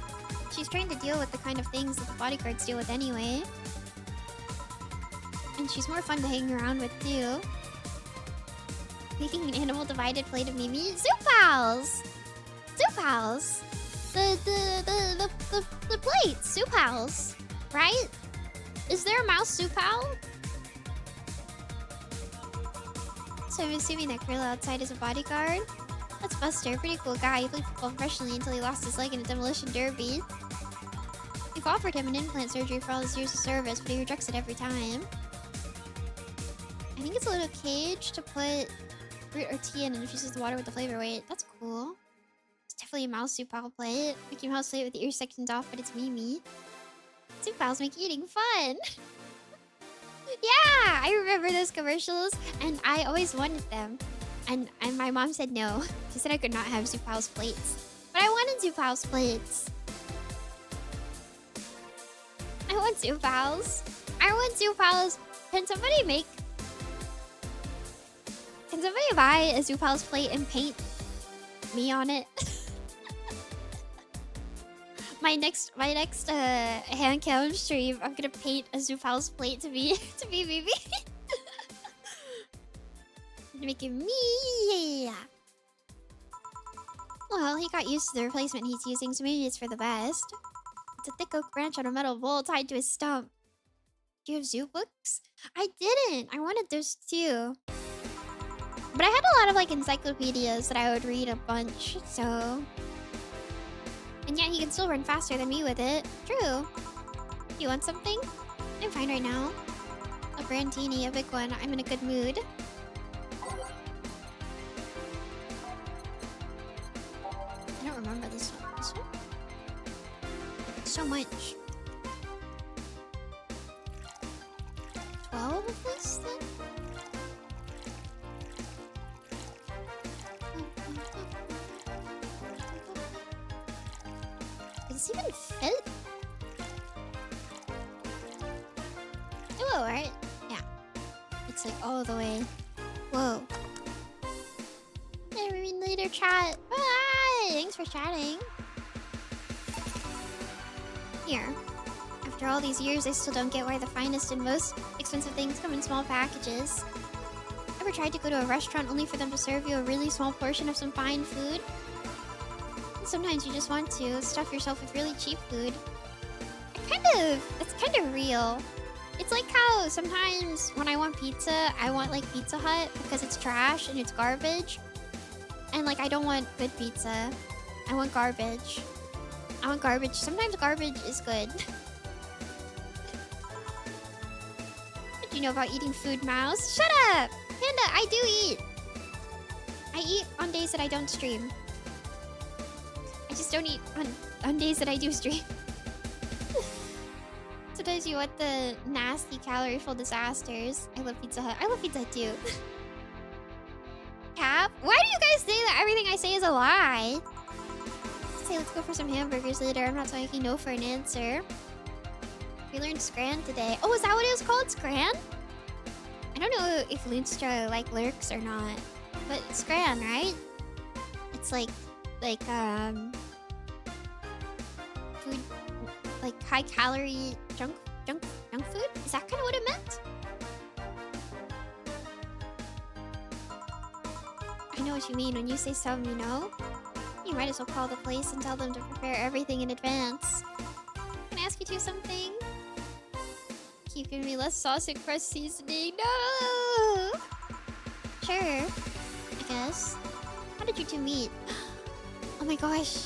She's trained to deal with the kind of things that the bodyguards deal with anyway. And she's more fun to hang around with too. Making an animal divided plate of Mimi? Zoo Pals! Zoo Pals! The plates! Zoo Pals! Right? Is there a mouse soup pal? So I'm assuming that Gorilla outside is a bodyguard? That's Buster, pretty cool guy. He played football professionally until he lost his leg in a demolition derby. We've offered him an implant surgery for all his years of service, but he rejects it every time. I think it's a little cage to put fruit or tea in and infuses the water with the flavor weight. That's cool. It's definitely a mouse soup pal plate. Mickey Mouse plate with the ear sections off, but it's Mimi. Soup pals make eating fun. Yeah, I remember those commercials, and I always wanted them. And my mom said no. She said I could not have Soup Pals plates. But I wanted Soup Pals plates. I want Soup Pals. I want Soup Pals. Can somebody buy a Soup Pals plate and paint me on it? My next hand cam stream, I'm gonna paint a Soup Pals plate to be Mimi. Make it me. Well, he got used to the replacement he's using, so maybe it's for the best. It's a thick oak branch on a metal bowl tied to his stump. Do you have zoo books? I didn't. I wanted those too. But I had a lot of like encyclopedias that I would read a bunch, so. And yet he can still run faster than me with it. True. You want something? I'm fine right now. A brandini, a big one. I'm in a good mood. I don't remember this one. This one? So much. 12 of this then? Does this even fit? It will, right? Yeah. It's like all the way. Whoa. Never mean later, chat. Bye! Thanks for chatting. Here. After all these years, I still don't get why the finest and most expensive things come in small packages. Ever tried to go to a restaurant only for them to serve you a really small portion of some fine food? And sometimes you just want to stuff yourself with really cheap food. It's kind of real. It's like how sometimes when I want pizza, I want like Pizza Hut because it's trash and it's garbage. And like I don't want good pizza. I want garbage. I want garbage. Sometimes garbage is good. What do you know about eating food, Mouse? Shut up! Panda, I do eat. I eat on days that I don't stream. I just don't eat on days that I do stream. Sometimes you want the nasty calorie-full disasters. I love Pizza Hut. I love Pizza Hut too. Cap? Why do you guys say that everything I say is a lie? Say let's go for some hamburgers later. I'm not taking no for an answer. We learned Scran today. Oh, is that what it was called? Scran? I don't know if Loonstra like lurks or not. But Scran, right? It's like food, like high calorie junk food? Is that kind of what it meant? I know what you mean when you say some, you know? You might as well call the place and tell them to prepare everything in advance. Can I ask you to something? Keep giving me less sausage crust seasoning. No! Sure. I guess. How did you two meet? Oh my gosh.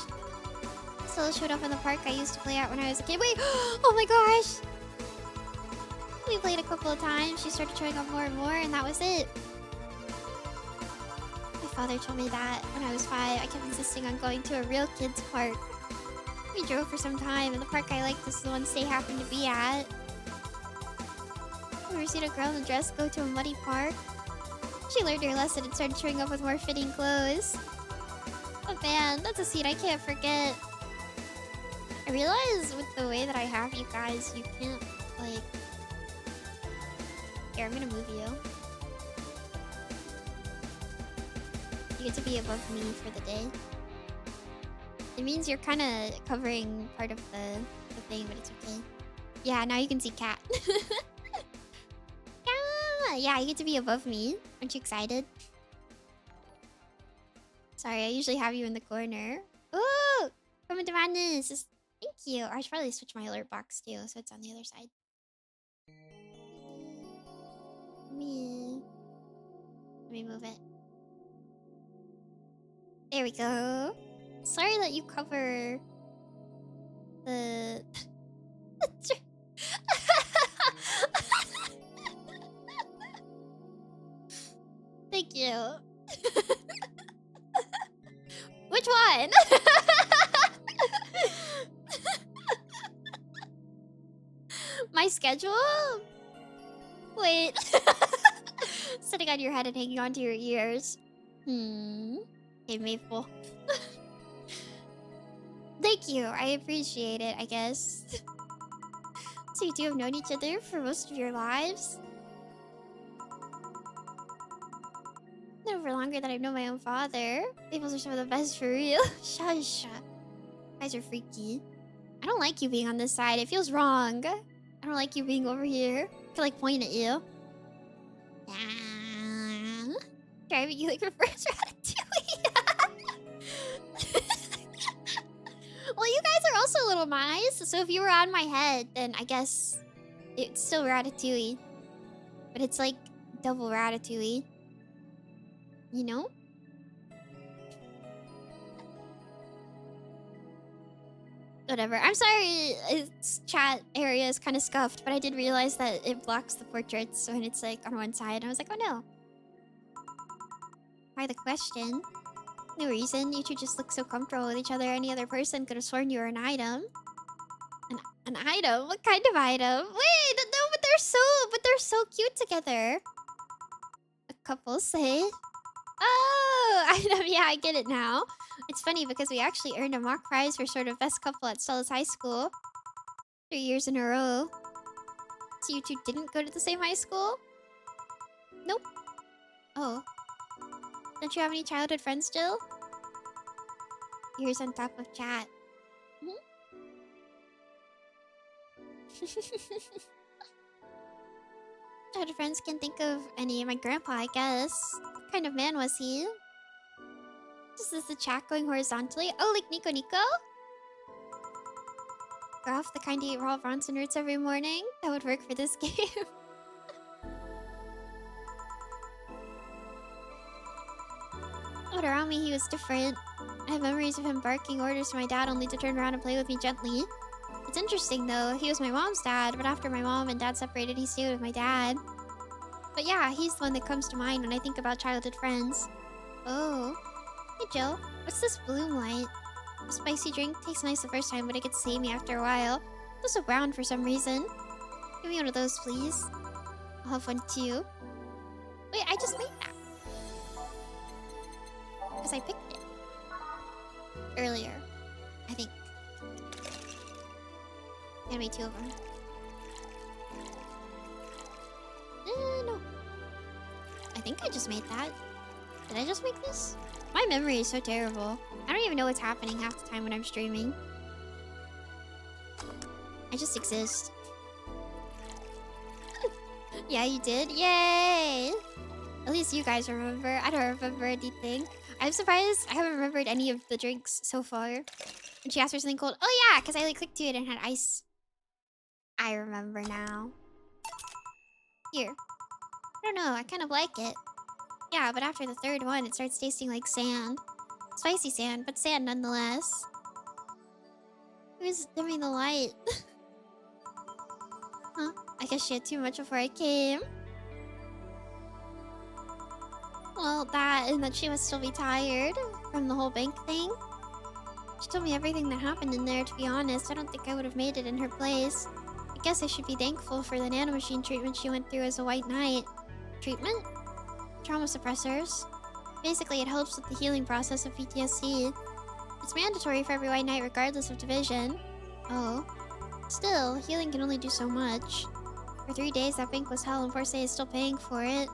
Stella showed up in the park I used to play at when I was a kid. Wait! Oh my gosh! We played a couple of times. She started showing up more and more, and that was it. My father told me that when I was 5. I kept insisting on going to a real kids park. We drove for some time, and the park I liked was the one Stay happened to be at. Ever seen a girl in a dress go to a muddy park? She learned her lesson and started showing up with more fitting clothes. Oh man, that's a scene I can't forget. I realize with the way that I have you guys, you can't, like... Here, I'm gonna move you. You get to be above me for the day. It means you're kind of covering part of the thing, but it's okay. Yeah, now you can see Cat. Yeah, you get to be above me. Aren't you excited? Sorry, I usually have you in the corner. Ooh! Come into madness! Thank you. I should probably switch my alert box too, so it's on the other side. Let me move it. There we go. Sorry that you cover the... Thank you. Which one? My schedule? Wait. Sitting on your head and hanging onto your ears. Hey, Maple. Thank you. I appreciate it, I guess. So you two have known each other for most of your lives? Never longer than I've known my own father. Maples are some of the best for real. Shush. You guys are freaky. I don't like you being on this side. It feels wrong. I don't like you being over here. I feel like pointing at you. Driving you like reverse ratatouille. Well, you guys are also little mice. So if you were on my head, then I guess it's still ratatouille. But it's like double ratatouille. You know? Whatever. I'm sorry its chat area is kind of scuffed, but I did realize that it blocks the portraits when it's like on one side. I was like, oh no. Why the question? No reason. You two just look so comfortable with each other. Any other person could have sworn you were an item. An item? What kind of item? Wait, no, but they're so cute together. A couple say. Oh, item. Yeah, I get it now. It's funny because we actually earned a mock prize for sort of best couple at Stella's high school. 3 years in a row. So you two didn't go to the same high school? Nope. Oh. Don't you have any childhood friends still? Yours on top of chat. Childhood friends can't think of any. My grandpa, I guess. What kind of man was he? This is the chat going horizontally. Oh, like Nico Nico? Gruff, the kind to eat raw Bronson roots every morning. That would work for this game. But around me, he was different. I have memories of him barking orders to my dad only to turn around and play with me gently. It's interesting though, he was my mom's dad, but after my mom and dad separated, he stayed with my dad. But yeah, he's the one that comes to mind when I think about childhood friends. Oh. Hey Jill, what's this bloom light? A spicy drink tastes nice the first time, but it gets samey after a while. It's also brown for some reason. Give me one of those, please. I'll have one too. Wait, I just made that. Because I picked it. Earlier. I think. I made 2 of them. No. I think I just made that. Did I just make this? My memory is so terrible. I don't even know what's happening half the time when I'm streaming. I just exist. Yeah, you did? Yay! At least you guys remember. I don't remember anything. I'm surprised I haven't remembered any of the drinks so far. And she asked for something cold. Oh yeah, because I like clicked to it and had ice. I remember now. Here. I don't know, I kind of like it. Yeah, but after the 3rd one, it starts tasting like sand. Spicy sand, but sand nonetheless. Who's dimming the light? Huh? I guess she had too much before I came. Well, that and that she must still be tired from the whole bank thing. She told me everything that happened in there, to be honest. I don't think I would have made it in her place. I guess I should be thankful for the nanomachine treatment she went through as a white knight. Treatment? Trauma suppressors. Basically, it helps with the healing process of PTSD. It's mandatory for every white knight regardless of division. Oh. Still, healing can only do so much. For 3 days, that bank was hell and Forsyth is still paying for it.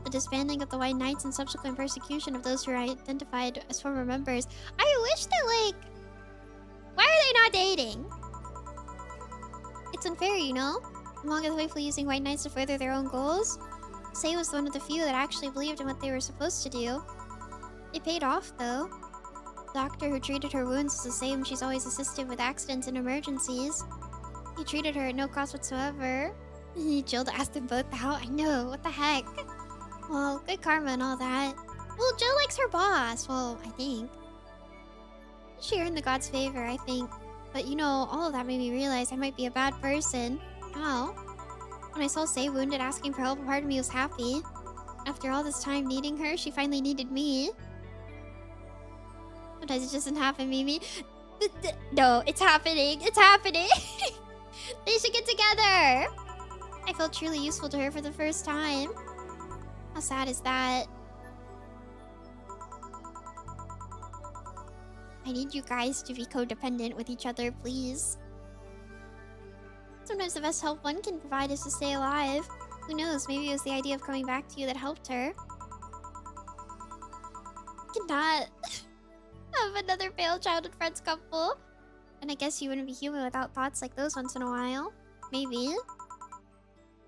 The disbanding of the White Knights and subsequent persecution of those who are identified as former members. I wish that, like... Why are they not dating? It's unfair, you know? Among us faithfully using White Knights to further their own goals. Say was one of the few that actually believed in what they were supposed to do. It paid off, though. The doctor who treated her wounds is the same she's always assisted with accidents and emergencies. He treated her at no cost whatsoever. Jill asked them both out. I know, what the heck? Well, good karma and all that. Well, Jill likes her boss. Well, I think. She earned the god's favor, I think. But you know, all of that made me realize I might be a bad person. How? When I saw Say wounded asking for help, a part of me was happy. After all this time needing her, she finally needed me. Sometimes it doesn't happen, Mimi. No, it's happening. It's happening. They should get together. I felt truly useful to her for the first time. How sad is that? I need you guys to be codependent with each other, please. Sometimes the best help one can provide is to stay alive. Who knows, maybe it was the idea of coming back to you that helped her. I cannot have another failed childhood friends couple. And I guess you wouldn't be human without thoughts like those once in a while. Maybe.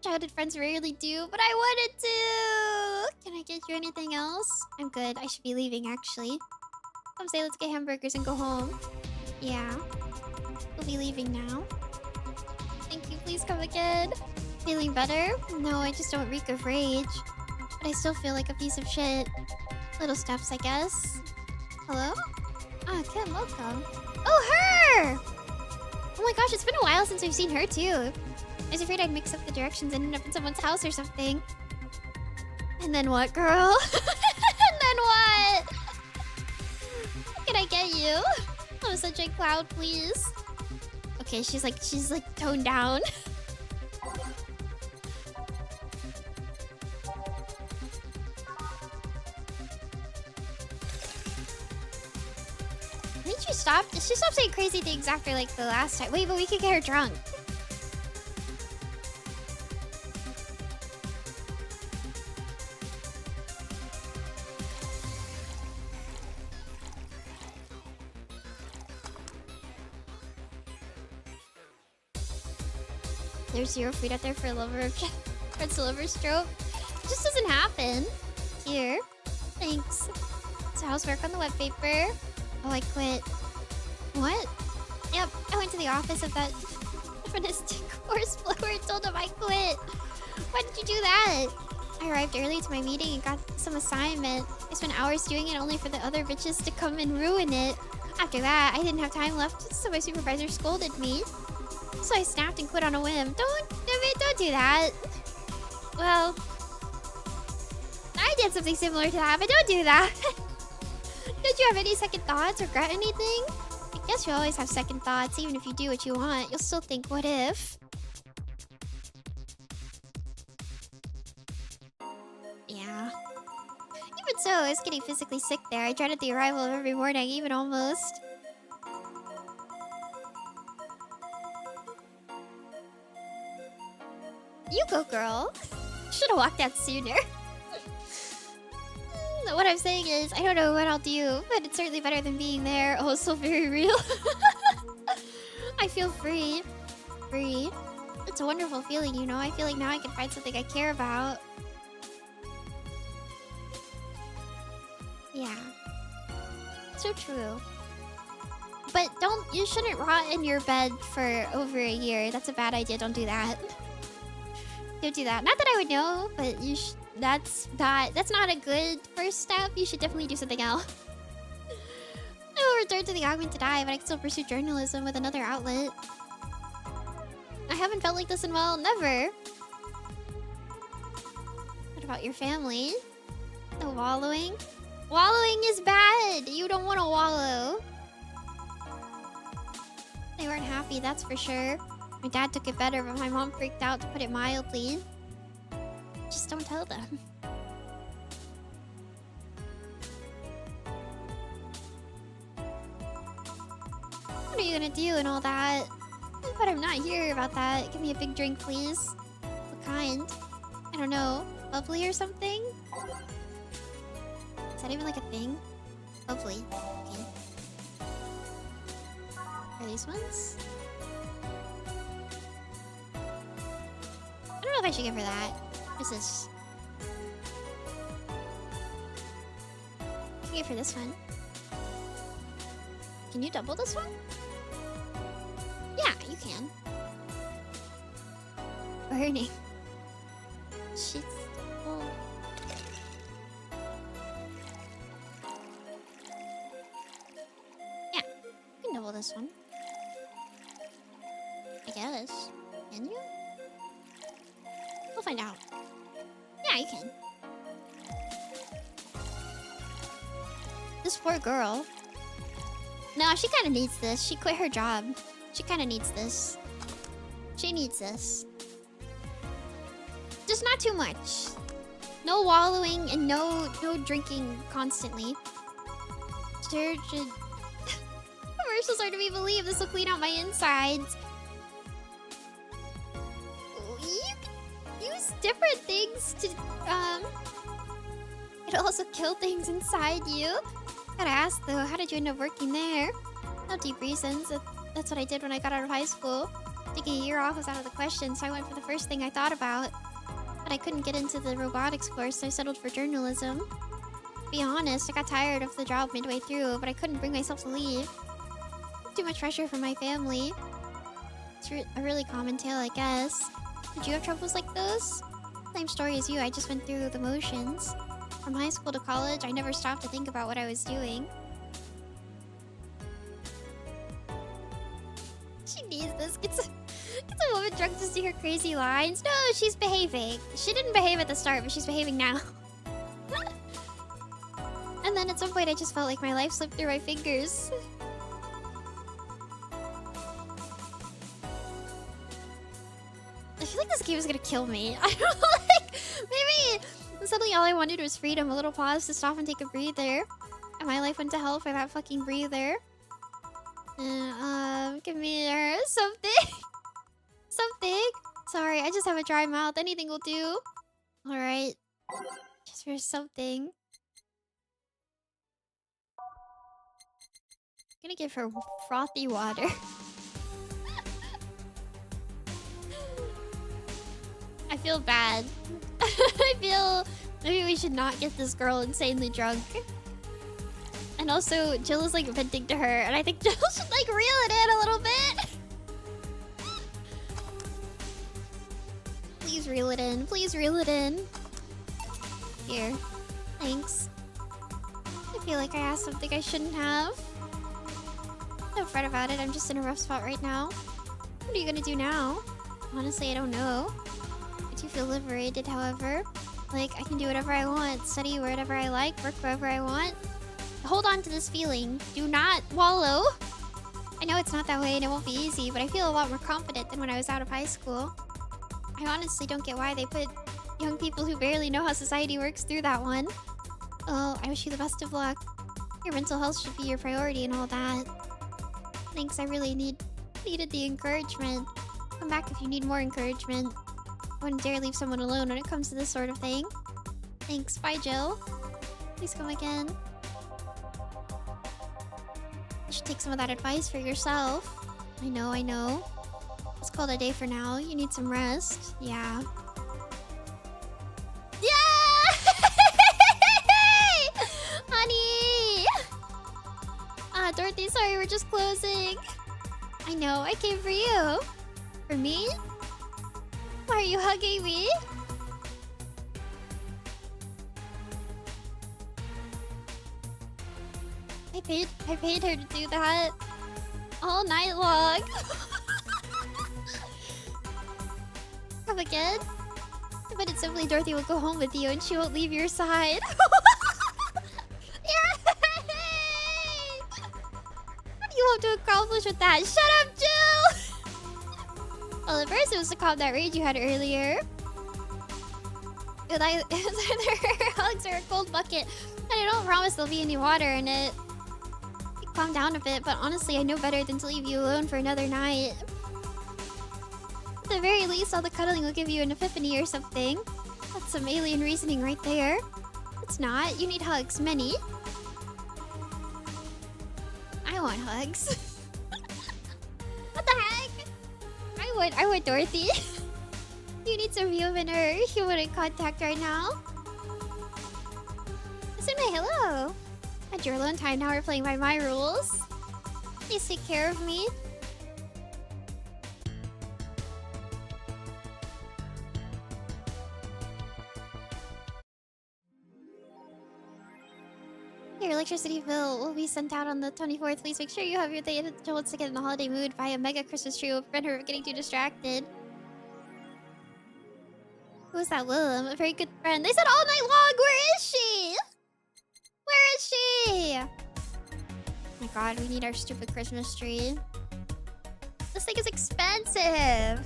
Childhood friends rarely do, but I wanted to! Can I get you anything else? I'm good. I should be leaving, actually. Come say, let's get hamburgers and go home. Yeah. We'll be leaving now. Thank you. Please come again. Feeling better? No, I just don't reek of rage. But I still feel like a piece of shit. Little steps, I guess. Hello? Ah, Kim, welcome. Oh, her! Oh my gosh, it's been a while since we've seen her, too. I was afraid I'd mix up the directions and end up in someone's house or something. And then what, girl? And then what? Can I get you? I'm such a cloud, please. Okay, she's like toned down. I think she stopped saying crazy things after like the last time. Wait, but we could get her drunk. There's 0 food out there for a lover of Fred's lover stroke. It just doesn't happen. Here. Thanks. So how's work on the web paper? Oh, I quit. What? Yep, I went to the office of that feminist course blower and told him I quit. Why did you do that? I arrived early to my meeting and got some assignment. I spent hours doing it only for the other bitches to come and ruin it. After that, I didn't have time left, so my supervisor scolded me. So I snapped and quit on a whim. Don't do that. Well, I did something similar to that, but don't do that. Don't you have any second thoughts? Regret anything? I guess you always have second thoughts. Even if you do what you want, you'll still think, what if? Yeah. Even so, I was getting physically sick there. I dreaded the arrival of every morning, even almost. You go, girl. Should've walked out sooner. What I'm saying is, I don't know what I'll do, but it's certainly better than being there. Oh, so very real. I feel free. Free. It's a wonderful feeling, you know? I feel like now I can find something I care about. Yeah. So true. But you shouldn't rot in your bed for over a year. That's a bad idea. Don't do that. Don't do that. Not that I would know, but that's not a good first step. You should definitely do something else. I will return to the augmented eye, but I can still pursue journalism with another outlet. I haven't felt like this in, well, never. What about your family? No wallowing? Wallowing is bad! You don't want to wallow. They weren't happy, that's for sure. My dad took it better, but my mom freaked out, to put it mildly. Just don't tell them. What are you gonna do and all that? But I'm not here about that. Give me a big drink, please. What kind? I don't know. Bubbly or something? Is that even like a thing? Bubbly. Okay. Are these ones? I don't know if I should give her that. What is this? I can give her this one. Can you double this one? Yeah, you can. Burning. She's... Oh. Yeah, you can double this one. I guess. Can you? We'll find out. Yeah, you can. This poor girl. No, she kind of needs this. She quit her job. She kind of needs this. She needs this. Just not too much. No wallowing and no drinking constantly. Commercials are to be believed. This will clean out my insides. Use different things to it'll also kill things inside you. Gotta ask though, how did you end up working there? No deep reasons. That's what I did when I got out of high school. Taking a year off was out of the question, so I went for the first thing I thought about. But I couldn't get into the robotics course, so I settled for journalism. To be honest, I got tired of the job midway through, but I couldn't bring myself to leave. Too much pressure from my family. It's a really common tale, I guess. Did you have troubles like those? Same story as you, I just went through the motions. From high school to college, I never stopped to think about what I was doing. She needs this. Gets a woman drunk to see her crazy lines. No, she's behaving. She didn't behave at the start, but she's behaving now. And then at some point, I just felt like my life slipped through my fingers. I feel like this game is gonna kill me. I don't know, like, maybe suddenly all I wanted was freedom, a little pause to stop and take a breather. And my life went to hell for that fucking breather. Give me something. Something. Sorry, I just have a dry mouth. Anything will do. Alright. Just for something. I'm gonna give her frothy water. I feel bad. I feel maybe we should not get this girl insanely drunk. And also, Jill is like venting to her, and I think Jill should like reel it in a little bit. Please reel it in. Please reel it in. Here. Thanks. I feel like I asked something I shouldn't have. Don't fret about it. I'm just in a rough spot right now. What are you gonna do now? Honestly, I don't know. I do feel liberated, however. Like, I can do whatever I want, study wherever I like, work wherever I want. Hold on to this feeling. Do not wallow. I know it's not that way and it won't be easy, but I feel a lot more confident than when I was out of high school. I honestly don't get why they put young people who barely know how society works through that one. Oh, I wish you the best of luck. Your mental health should be your priority and all that. Thanks, I really needed the encouragement. Come back if you need more encouragement. I wouldn't dare leave someone alone when it comes to this sort of thing. Thanks, bye Jill. Please come again. You should take some of that advice for yourself. I know. Let's call it a day for now. You need some rest. Yeah. Yeah! Honey! Dorothy, sorry, we're just closing. I know, I came for you. For me? Why are you hugging me? I paid her to do that. All night long. Come again? But it's simply Dorothy will go home with you and she won't leave your side. Yay! What do you hope to accomplish with that? Shut up, Jill! Well, at first it was to calm that rage you had earlier. It's either hugs or a cold bucket. And I don't promise there'll be any water in it. Calm down a bit, but honestly, I know better than to leave you alone for another night. At the very least, all the cuddling will give you an epiphany or something. That's some alien reasoning right there. It's not. You need hugs. Many. I want hugs. What the heck? I want Dorothy. You need some human or human contact right now. Asune, hello. At your alone time, now we're playing by my rules. Please take care of me. Your electricity bill will be sent out on the 24th. Please make sure you have your day to get in the holiday mood. Buy a mega Christmas tree will prevent her from getting too distracted. Who's that Willem? A very good friend. They said all night long. Where is she? Where is she? Oh my god, we need our stupid Christmas tree. This thing is expensive.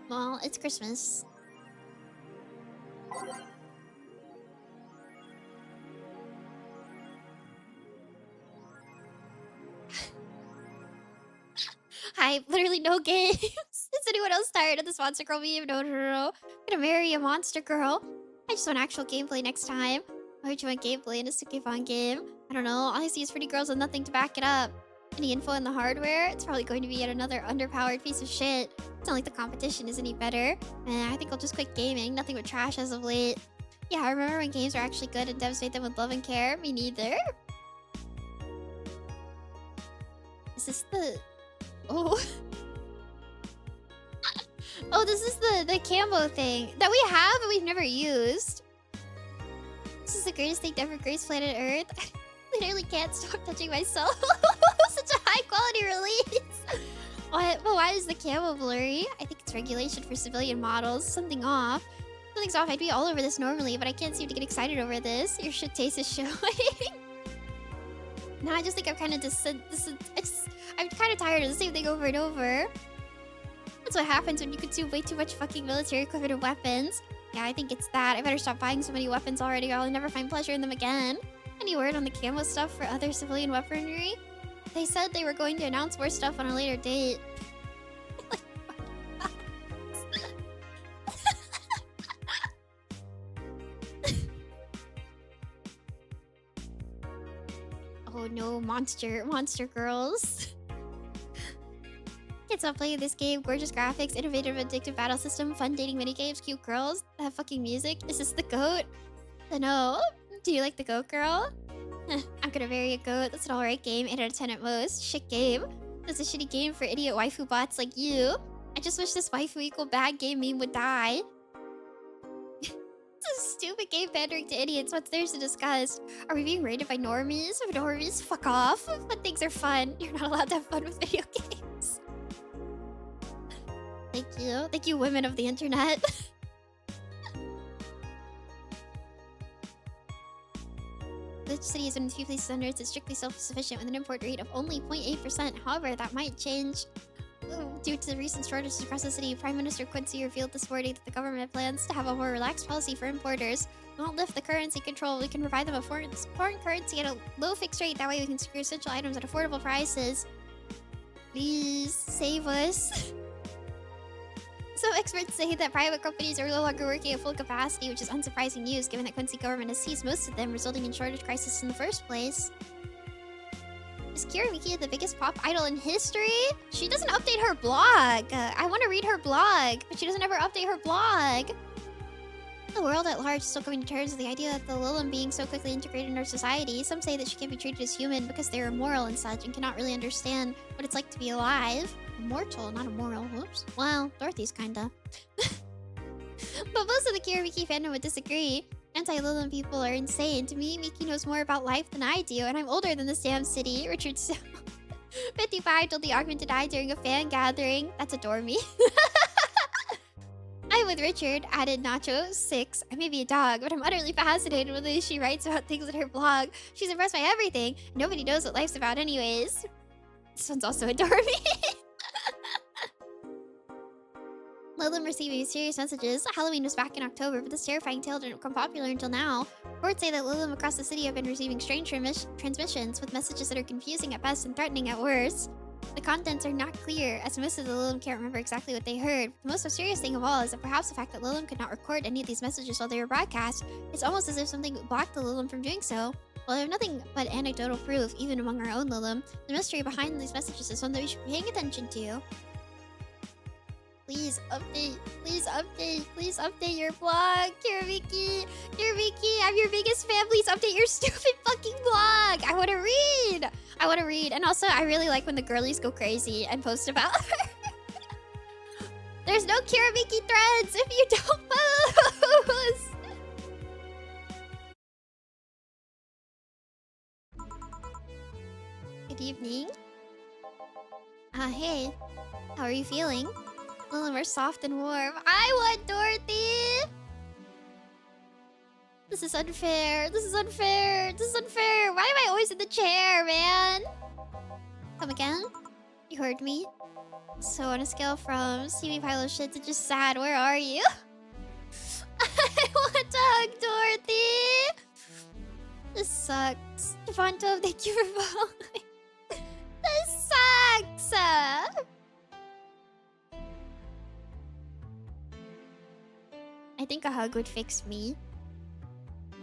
Well, it's Christmas. Hi, literally no games. Is anyone else tired of this monster girl meme? No. I'm gonna marry a monster girl. I just want actual gameplay next time. Why would you want gameplay in a Suki Fun game? I don't know. All I see is pretty girls with nothing to back it up. Any info on the hardware? It's probably going to be yet another underpowered piece of shit. It's not like the competition is any better. I think I'll just quit gaming. Nothing but trash as of late. Yeah, I remember when games were actually good and devs made them with love and care. Me neither. Is this the... Oh. Oh, this is the camo thing that we have but we've never used. This is the greatest thing to ever grace planet Earth. I literally can't stop touching myself. Such a high quality release. What? But why is the camo blurry? I think it's regulation for civilian models. Something off. Something's off. I'd be all over this normally, but I can't seem to get excited over this. Your shit taste is showing. Now I just think I'm kind of I'm kind of tired of the same thing over and over. That's what happens when you consume way too much fucking military equipment and weapons. Yeah, I think it's that. I better stop buying so many weapons already or I'll never find pleasure in them again. Any word on the camo stuff for other civilian weaponry? They said they were going to announce more stuff on a later date. Oh no, monster girls. can't stop playing this game. Gorgeous graphics, innovative, addictive battle system, fun dating minigames, cute girls, that fucking music. Is this the goat? No. Do you like the goat, girl? I'm gonna marry a goat. That's an alright game. 8 out of 10 at most. Shit game. That's a shitty game for idiot waifu bots like you. I just wish this waifu equal bad game meme would die. It's a stupid game pandering to idiots. What's theirs to discuss? Are we being rated by normies? Normies, fuck off. Fun things are fun. You're not allowed to have fun with video games. Thank you. Thank you, women of the internet. The city is one of the few places on Earth that's strictly self-sufficient with an import rate of only 0.8%. However, that might change. Due to the recent shortages across the city, Prime Minister Quincy revealed this morning that the government plans to have a more relaxed policy for importers. We won't lift the currency control. We can provide them a foreign currency at a low fixed rate. That way we can secure essential items at affordable prices. Please, save us. Some experts say that private companies are no longer working at full capacity, which is unsurprising news given that Quincy government has seized most of them, resulting in shortage crisis in the first place. Is Kiramiki the biggest pop idol in history? She doesn't update her blog. I want to read her blog, but she doesn't ever update her blog. The world at large is still coming to terms with the idea that the Lilim being so quickly integrated in our society. Some say that she can't be treated as human because they're immoral and such and cannot really understand what it's like to be alive. Immortal, not immoral. Whoops. Well, Dorothy's kinda. But most of the Kiramiki fandom would disagree. Anti-Lilim people are insane. To me, Miki knows more about life than I do, and I'm older than this damn city. Richard 55 told the Augment to die during a fan gathering. That's adore me. I'm with Richard, added Nacho, 6. I may be a dog, but I'm utterly fascinated with the way she writes about things in her blog. She's impressed by everything. Nobody knows what life's about anyways. This one's also adore me. Lilim receiving serious messages. Halloween was back in October, but this terrifying tale didn't become popular until now. Reports say that Lilim across the city have been receiving strange transmissions with messages that are confusing at best and threatening at worst. The contents are not clear, as most of the Lilim can't remember exactly what they heard. The most mysterious thing of all is that perhaps the fact that Lilim could not record any of these messages while they were broadcast. It's almost as if something blocked the Lilim from doing so. While I have nothing but anecdotal proof, even among our own Lilim, the mystery behind these messages is one that we should be paying attention to. Please update, please update, please update your blog, Kiramiki. Kiramiki, I'm your biggest fan. Please update your stupid fucking blog. I want to read. I want to read. And also, I really like when the girlies go crazy and post about her. There's no Kiramiki threads if you don't post. Good evening. Hey. How are you feeling? Lilim are soft and warm. I want Dorothy! This is unfair. This is unfair. This is unfair. Why am I always in the chair, man? Come again? You heard me? So on a scale from steamy pile of shit to just sad, where are you? I want to hug Dorothy! This sucks. Devonto, thank you for following. This sucks! I think a hug would fix me.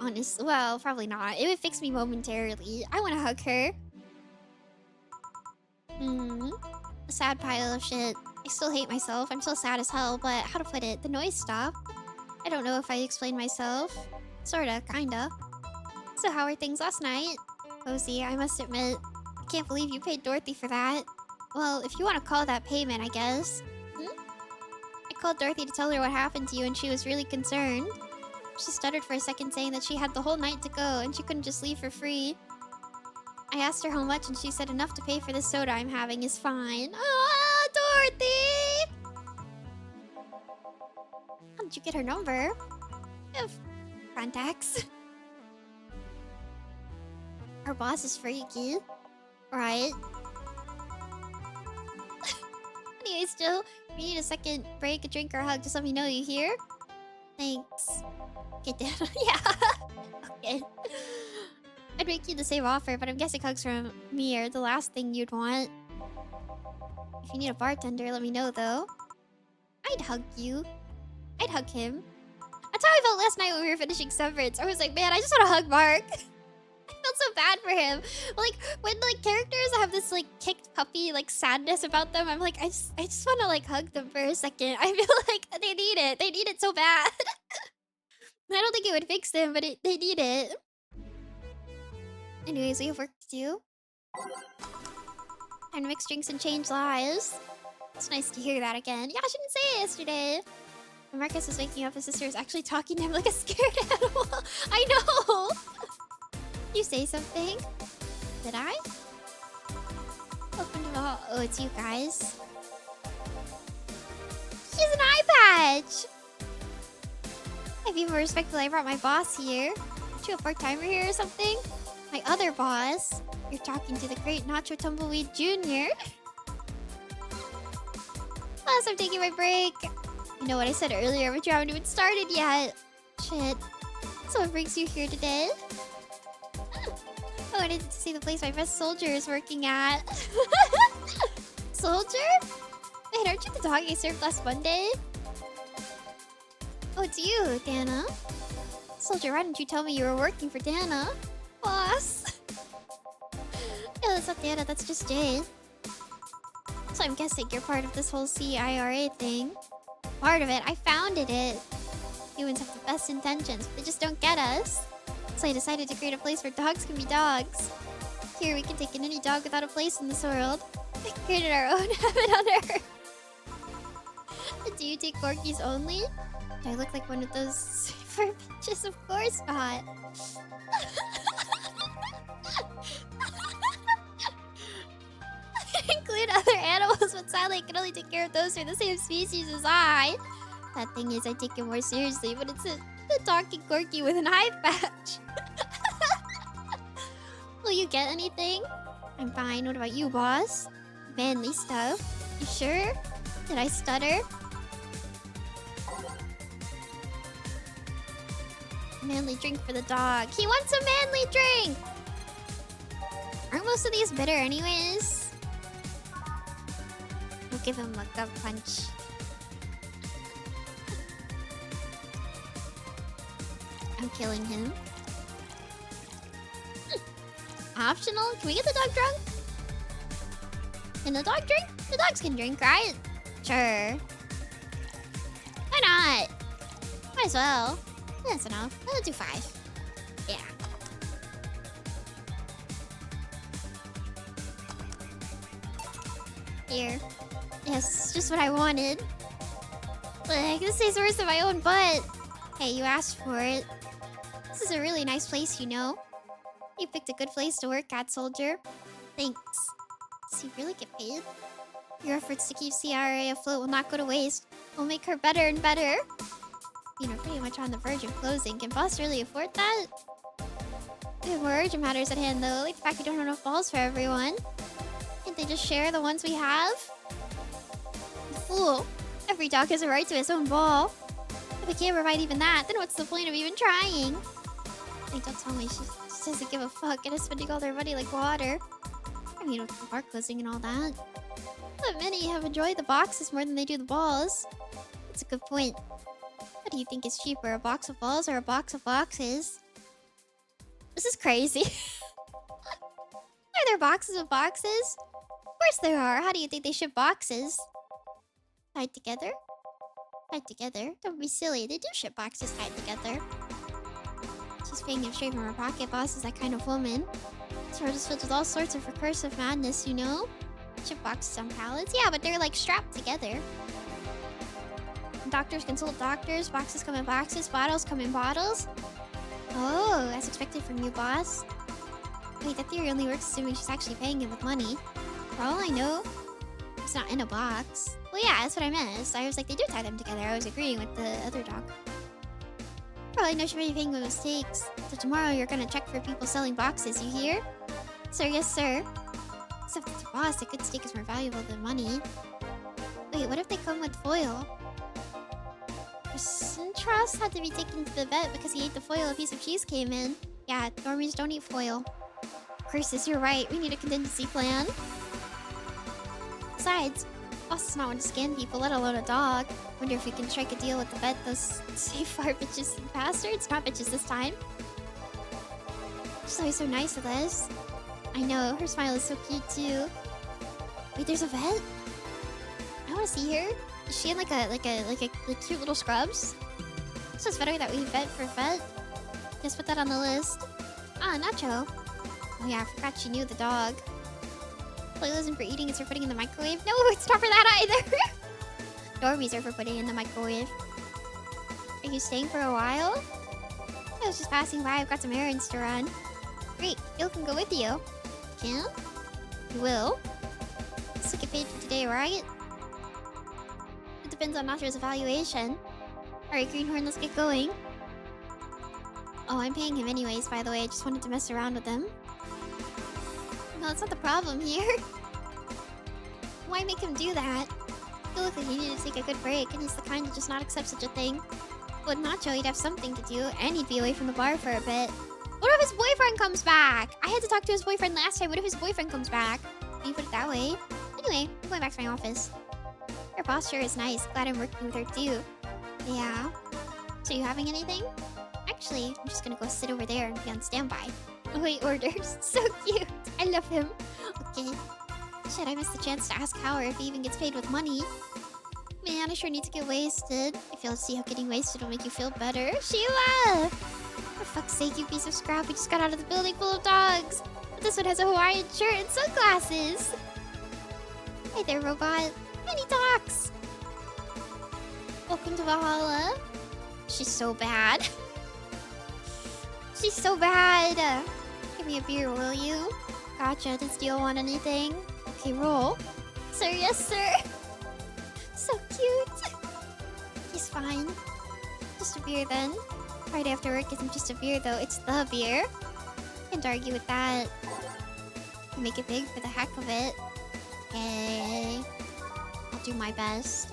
Honestly, well, probably not. It would fix me momentarily. I want to hug her. A sad pile of shit. I still hate myself. I'm still sad as hell, but how to put it? The noise stopped. I don't know if I explained myself. Sorta, kinda. So how are things last night? Cozy, I must admit. I can't believe you paid Dorothy for that. Well, if you want to call that payment, I guess. I called Dorothy to tell her what happened to you and she was really concerned. She stuttered for a second, saying that she had the whole night to go and she couldn't just leave for free. I asked her how much and she said enough to pay for the soda I'm having is fine. Oh, Dorothy! How did you get her number? I have contacts. Our boss is freaky. Right? Anyway, still, if you need a second break, a drink, or a hug, just let me know, you hear? Thanks. Okay, Dan. Yeah. Okay. I'd make you the same offer, but I'm guessing hugs from me are the last thing you'd want. If you need a bartender, let me know, though. I'd hug you. I'd hug him. That's how I felt last night when we were finishing Severance. I was like, man, I just want to hug Mark. I felt so bad for him. Like when like characters have this like kicked puppy like sadness about them, I'm like I just want to like hug them for a second. I feel like they need it. They need it so bad. I don't think it would fix them, but they need it. Anyways, we have work to do. Time to mix drinks and change lives. It's nice to hear that again. Yeah, I shouldn't say it yesterday. When Marcus was waking up, his sister was actually talking to him like a scared animal. I know! You say something? Did I? Open to all. Oh, it's you guys. He's an eye patch! I'd be more respectful. I brought my boss here. Aren't you a part-timer here or something? My other boss. You're talking to the great Nacho Tumbleweed Jr. Plus, I'm taking my break. You know what I said earlier, but you haven't even started yet. Shit. So what brings you here today? I wanted to see the place my best soldier is working at. Soldier? Wait, aren't you the dog I served last Monday? Oh, it's you, Dana. Soldier, why didn't you tell me you were working for Dana? Boss. No, that's not Dana, that's just Jade. So I'm guessing you're part of this whole CIRA thing. Part of it, I founded it. Humans have the best intentions, but they just don't get us. So I decided to create a place where dogs can be dogs. Here, we can take in any dog without a place in this world. We created our own heaven on earth. Do you take corgis only? Do I look like one of those fur bitches? Of course not. Include other animals, but sadly I can only take care of those who are the same species as I. That thing is, I take it more seriously, but it's a talking corgi with an eye patch. Will you get anything? I'm fine. What about you, boss? Manly stuff. You sure? Did I stutter? Manly drink for the dog. He wants a manly drink! Aren't most of these bitter anyways? We'll give him a gut punch. I'm killing him. Optional? Can we get the dog drunk? Can the dog drink? The dogs can drink, right? Sure. Why not? Might as well. That's enough. Let's do 5. Yeah. Here. Yes, just what I wanted. Like, this tastes worse than my own butt. Hey, you asked for it. This is a really nice place, you know. You picked a good place to work at, soldier. Thanks. Does he really get paid? Your efforts to keep CRA afloat will not go to waste. We'll make her better and better. You know, pretty much on the verge of closing. Can boss really afford that? We have more urgent matters at hand, though. Like the fact we don't have enough balls for everyone. Can't they just share the ones we have? Fool. Every dog has a right to his own ball. If we can't provide even that, then what's the point of even trying? Like, don't tell me she doesn't give a fuck and is spending all their money like water. I mean, with the bar closing and all that. But many have enjoyed the boxes more than they do the balls. That's a good point. What do you think is cheaper, a box of balls or a box of boxes? This is crazy. Are there boxes of boxes? Of course there are. How do you think they ship boxes? Tied together? Tied together? Don't be silly. They do ship boxes tied together. She's paying him straight from her pocket. Boss is that kind of woman. This world is filled with all sorts of recursive madness, you know? Ship boxes on pallets? Yeah, but they're like strapped together. Doctors consult doctors. Boxes come in boxes. Bottles come in bottles. Oh, as expected from you, boss. Wait, that theory only works assuming she's actually paying him with money. For all I know, it's not in a box. Well, yeah, that's what I meant. I was like, they do tie them together. I was agreeing with the other dog. For all I know, she may be paying with mistakes. So tomorrow you're gonna check for people selling boxes, you hear? Sir, yes, sir. Except that to boss, a good steak is more valuable than money. Wait, what if they come with foil? Trust had to be taken to the vet because he ate the foil a piece of cheese came in. Yeah, normies don't eat foil. Curses, you're right. We need a contingency plan. Besides, boss does not want to scan people, let alone a dog. Wonder if we can strike a deal with the vet, those safe far bitches and bastards. Not bitches this time. She's always so nice to us. I know, her smile is so cute too. Wait, there's a vet? I wanna see her. Is she in like a cute little scrubs? So it's better that we vet for vet. Just put that on the list. Ah, Nacho. Oh yeah, I forgot she knew the dog. Play isn't for eating, it's for putting in the microwave. No, it's not for that either. Dormies are for putting in the microwave. Are you staying for a while? I was just passing by, I've got some errands to run. Great, Gil can go with you. Can? You will? Still get paid for today, right? It depends on Nacho's evaluation. Alright, Greenhorn, let's get going. Oh, I'm paying him anyways, by the way. I just wanted to mess around with him. No, that's not the problem here. Why make him do that? He looked like he needed to take a good break, and he's the kind to just not accept such a thing. With Nacho, he'd have something to do, and he'd be away from the bar for a bit. What if his boyfriend comes back? I had to talk to his boyfriend last time. What if his boyfriend comes back? Can you put it that way? Anyway, I'm going back to my office. Her posture is nice. Glad I'm working with her too. Yeah. So you having anything? Actually, I'm just gonna go sit over there and be on standby. Wait, orders. So cute. I love him. Okay. Shit, I missed the chance to ask Howard if he even gets paid with money. Man, I sure need to get wasted. I feel to see how getting wasted will make you feel better. Sheila! For fuck's sake, you piece of scrap. We just got out of the building full of dogs. But this one has a Hawaiian shirt and sunglasses. Hey there, robot. Many talks. Welcome to Valhalla. She's so bad. She's so bad. Give me a beer, will you? Gotcha. Does Dio want anything? Okay, roll. Sir, yes, sir. So cute. He's fine. Just a beer then. Right after work isn't just a beer though, it's the beer. Can't argue with that. Make it big for the heck of it. Okay. I'll do my best.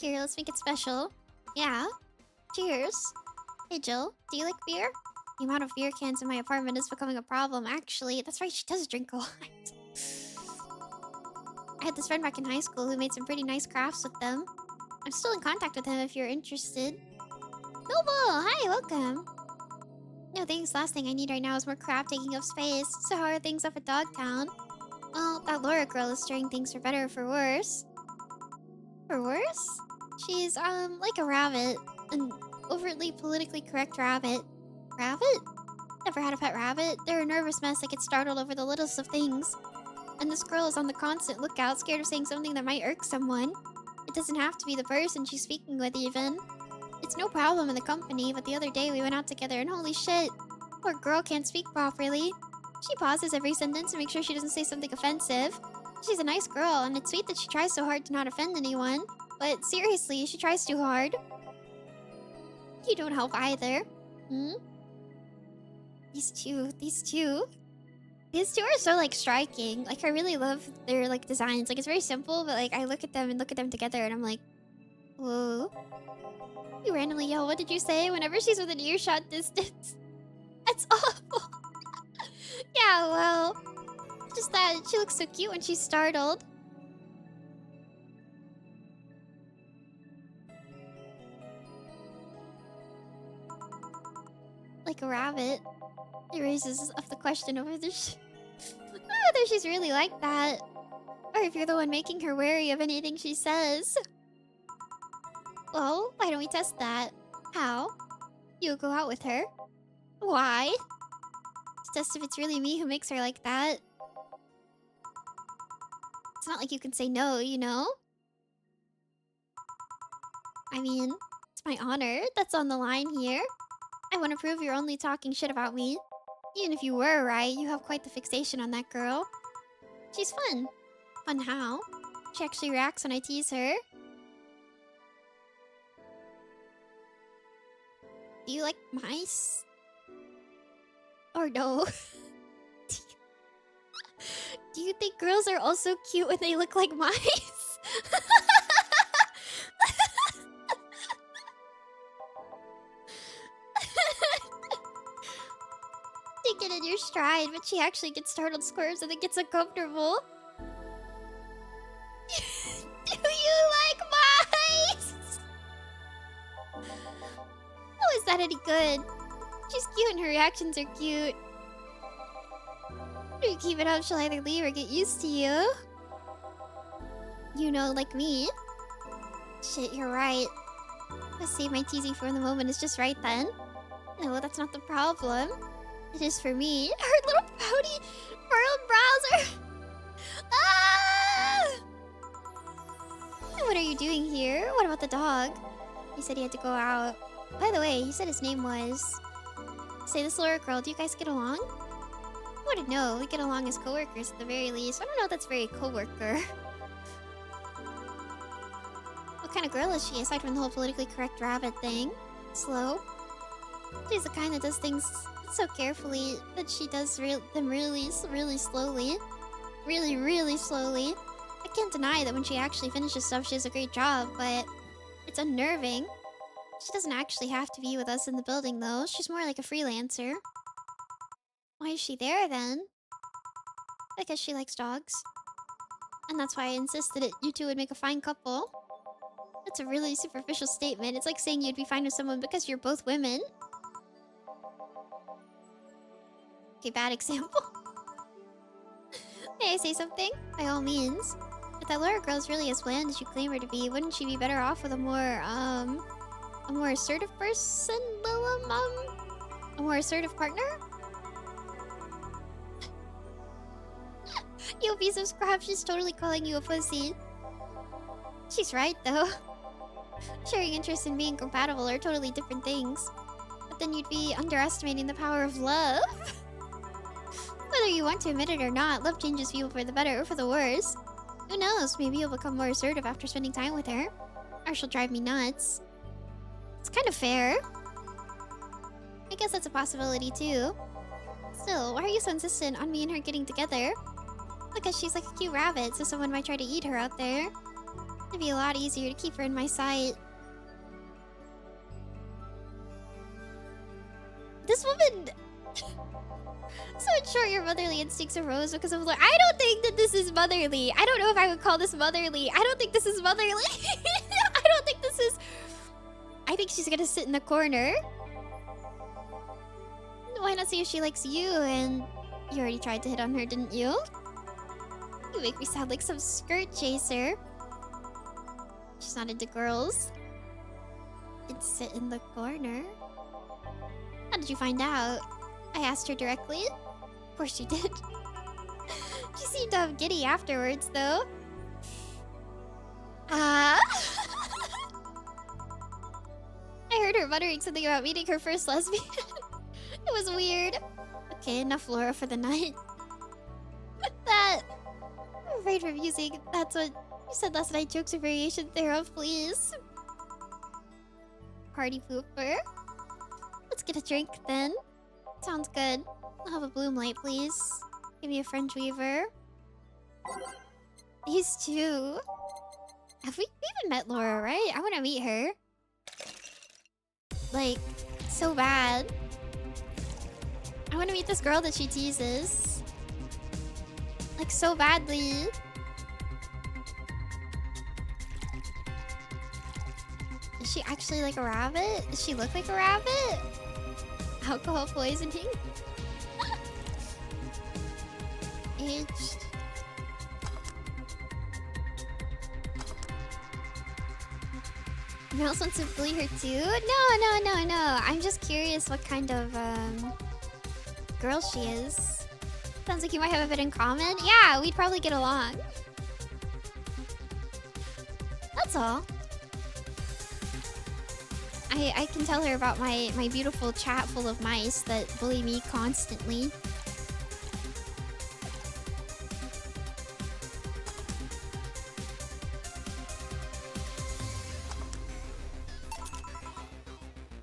Here, let's make it special. Yeah. Cheers. Hey, Jill. Do you like beer? The amount of beer cans in my apartment is becoming a problem, actually. That's right, she does drink a lot. I had this friend back in high school who made some pretty nice crafts with them. I'm still in contact with him if you're interested. Noble! Hi, welcome. No thanks, last thing I need right now is more crap taking up space. So how are things up at Dogtown? Well, that Laura girl is stirring things for better or for worse. For worse? She's, like a rabbit. An overtly politically correct rabbit. Rabbit? Never had a pet rabbit. They're a nervous mess that gets startled over the littlest of things. And this girl is on the constant lookout, scared of saying something that might irk someone. It doesn't have to be the person she's speaking with, even. It's no problem in the company, but the other day we went out together and holy shit. Poor girl can't speak properly. She pauses every sentence to make sure she doesn't say something offensive. She's a nice girl, and it's sweet that she tries so hard to not offend anyone. But seriously, she tries too hard. You don't help either. Hmm? These two are so, like, striking. Like, I really love their, like, designs. Like, it's very simple, but, like, I look at them together, and I'm like, whoa. You randomly yell, what did you say? Whenever she's within earshot distance. That's awful. Yeah, well, just that she looks so cute when she's startled. Like a rabbit. It raises up the question of whether she's really like that. Or if you're the one making her wary of anything she says. Well, why don't we test that? How? You'll go out with her. Why? To test if it's really me who makes her like that. It's not like you can say no, you know? I mean, it's my honor that's on the line here. I want to prove you're only talking shit about me. Even if you were right, you have quite the fixation on that girl. She's fun. Fun how? She actually reacts when I tease her. Do you like mice? Or no? Do you think girls are also cute when they look like mice? take it in your stride, but she actually gets startled, squirms, and then gets uncomfortable. Do you like mice? How is that any good? She's cute and her reactions are cute. If you keep it up, she'll either leave or get used to you. You know, like me. Shit, you're right. Let's save my teasing for when the moment is just right then. No, that's not the problem. It is for me. Her little pouty furrowed brows are... Ah! What are you doing here? What about the dog? He said he had to go out. By the way, he said his name was... Say, this little girl, do you guys get along? I wouldn't know. We get along as co-workers at the very least. I don't know if that's very co-worker. What kind of girl is she, aside from the whole politically correct rabbit thing? Slow. She's the kind that does things so carefully that she does them really slowly. Really slowly. I can't deny that when she actually finishes stuff, she does a great job, but it's unnerving. She doesn't actually have to be with us in the building, though. She's more like a freelancer. Why is she there, then? Because she likes dogs. And that's why I insisted that you two would make a fine couple. That's a really superficial statement. It's like saying you'd be fine with someone because you're both women. Okay, bad example. May I say something? By all means. If that Laura girl's really as bland as you claim her to be, wouldn't she be better off with a more assertive person, Willem? A more assertive partner? You piece of scrap, she's totally calling you a pussy. She's right, though. Sharing interests and being compatible are totally different things. But then you'd be underestimating the power of love. Whether you want to admit it or not, love changes people for the better or for the worse. Who knows, maybe you'll become more assertive after spending time with her. Or she'll drive me nuts. It's kind of fair. I guess that's a possibility too. Still, why are you so insistent on me and her getting together? Because she's like a cute rabbit, so someone might try to eat her out there. It'd be a lot easier to keep her in my sight. This woman... So in short, your motherly instincts arose because of... I don't think that this is motherly. I don't know if I would call this motherly. I don't think this is motherly. I don't think this is... I think she's gonna sit in the corner. Why not see if she likes you? And you already tried to hit on her, didn't you? You make me sound like some skirt chaser. She's not into girls. Did sit in the corner. How did you find out? I asked her directly. Of course she did. She seemed to have giddy afterwards, though. I heard her muttering something about meeting her first lesbian. It was weird. Okay, enough Laura for the night. That... I'm afraid from using... That's what... You said last night jokes or variations thereof, please. Party pooper. Let's get a drink, then. Sounds good. I'll have a bloom light, please. Give me a French weaver. These two. We haven't met Laura, right? I want to meet her. Like, so bad. I want to meet this girl that she teases. Like, so badly. Is she actually like a rabbit? Does she look like a rabbit? Alcohol poisoning? Aged. Mouse wants to bully her too? No. I'm just curious what kind of girl she is. Sounds like you might have a bit in common. Yeah, we'd probably get along. That's all. I can tell her about my beautiful chat full of mice that bully me constantly.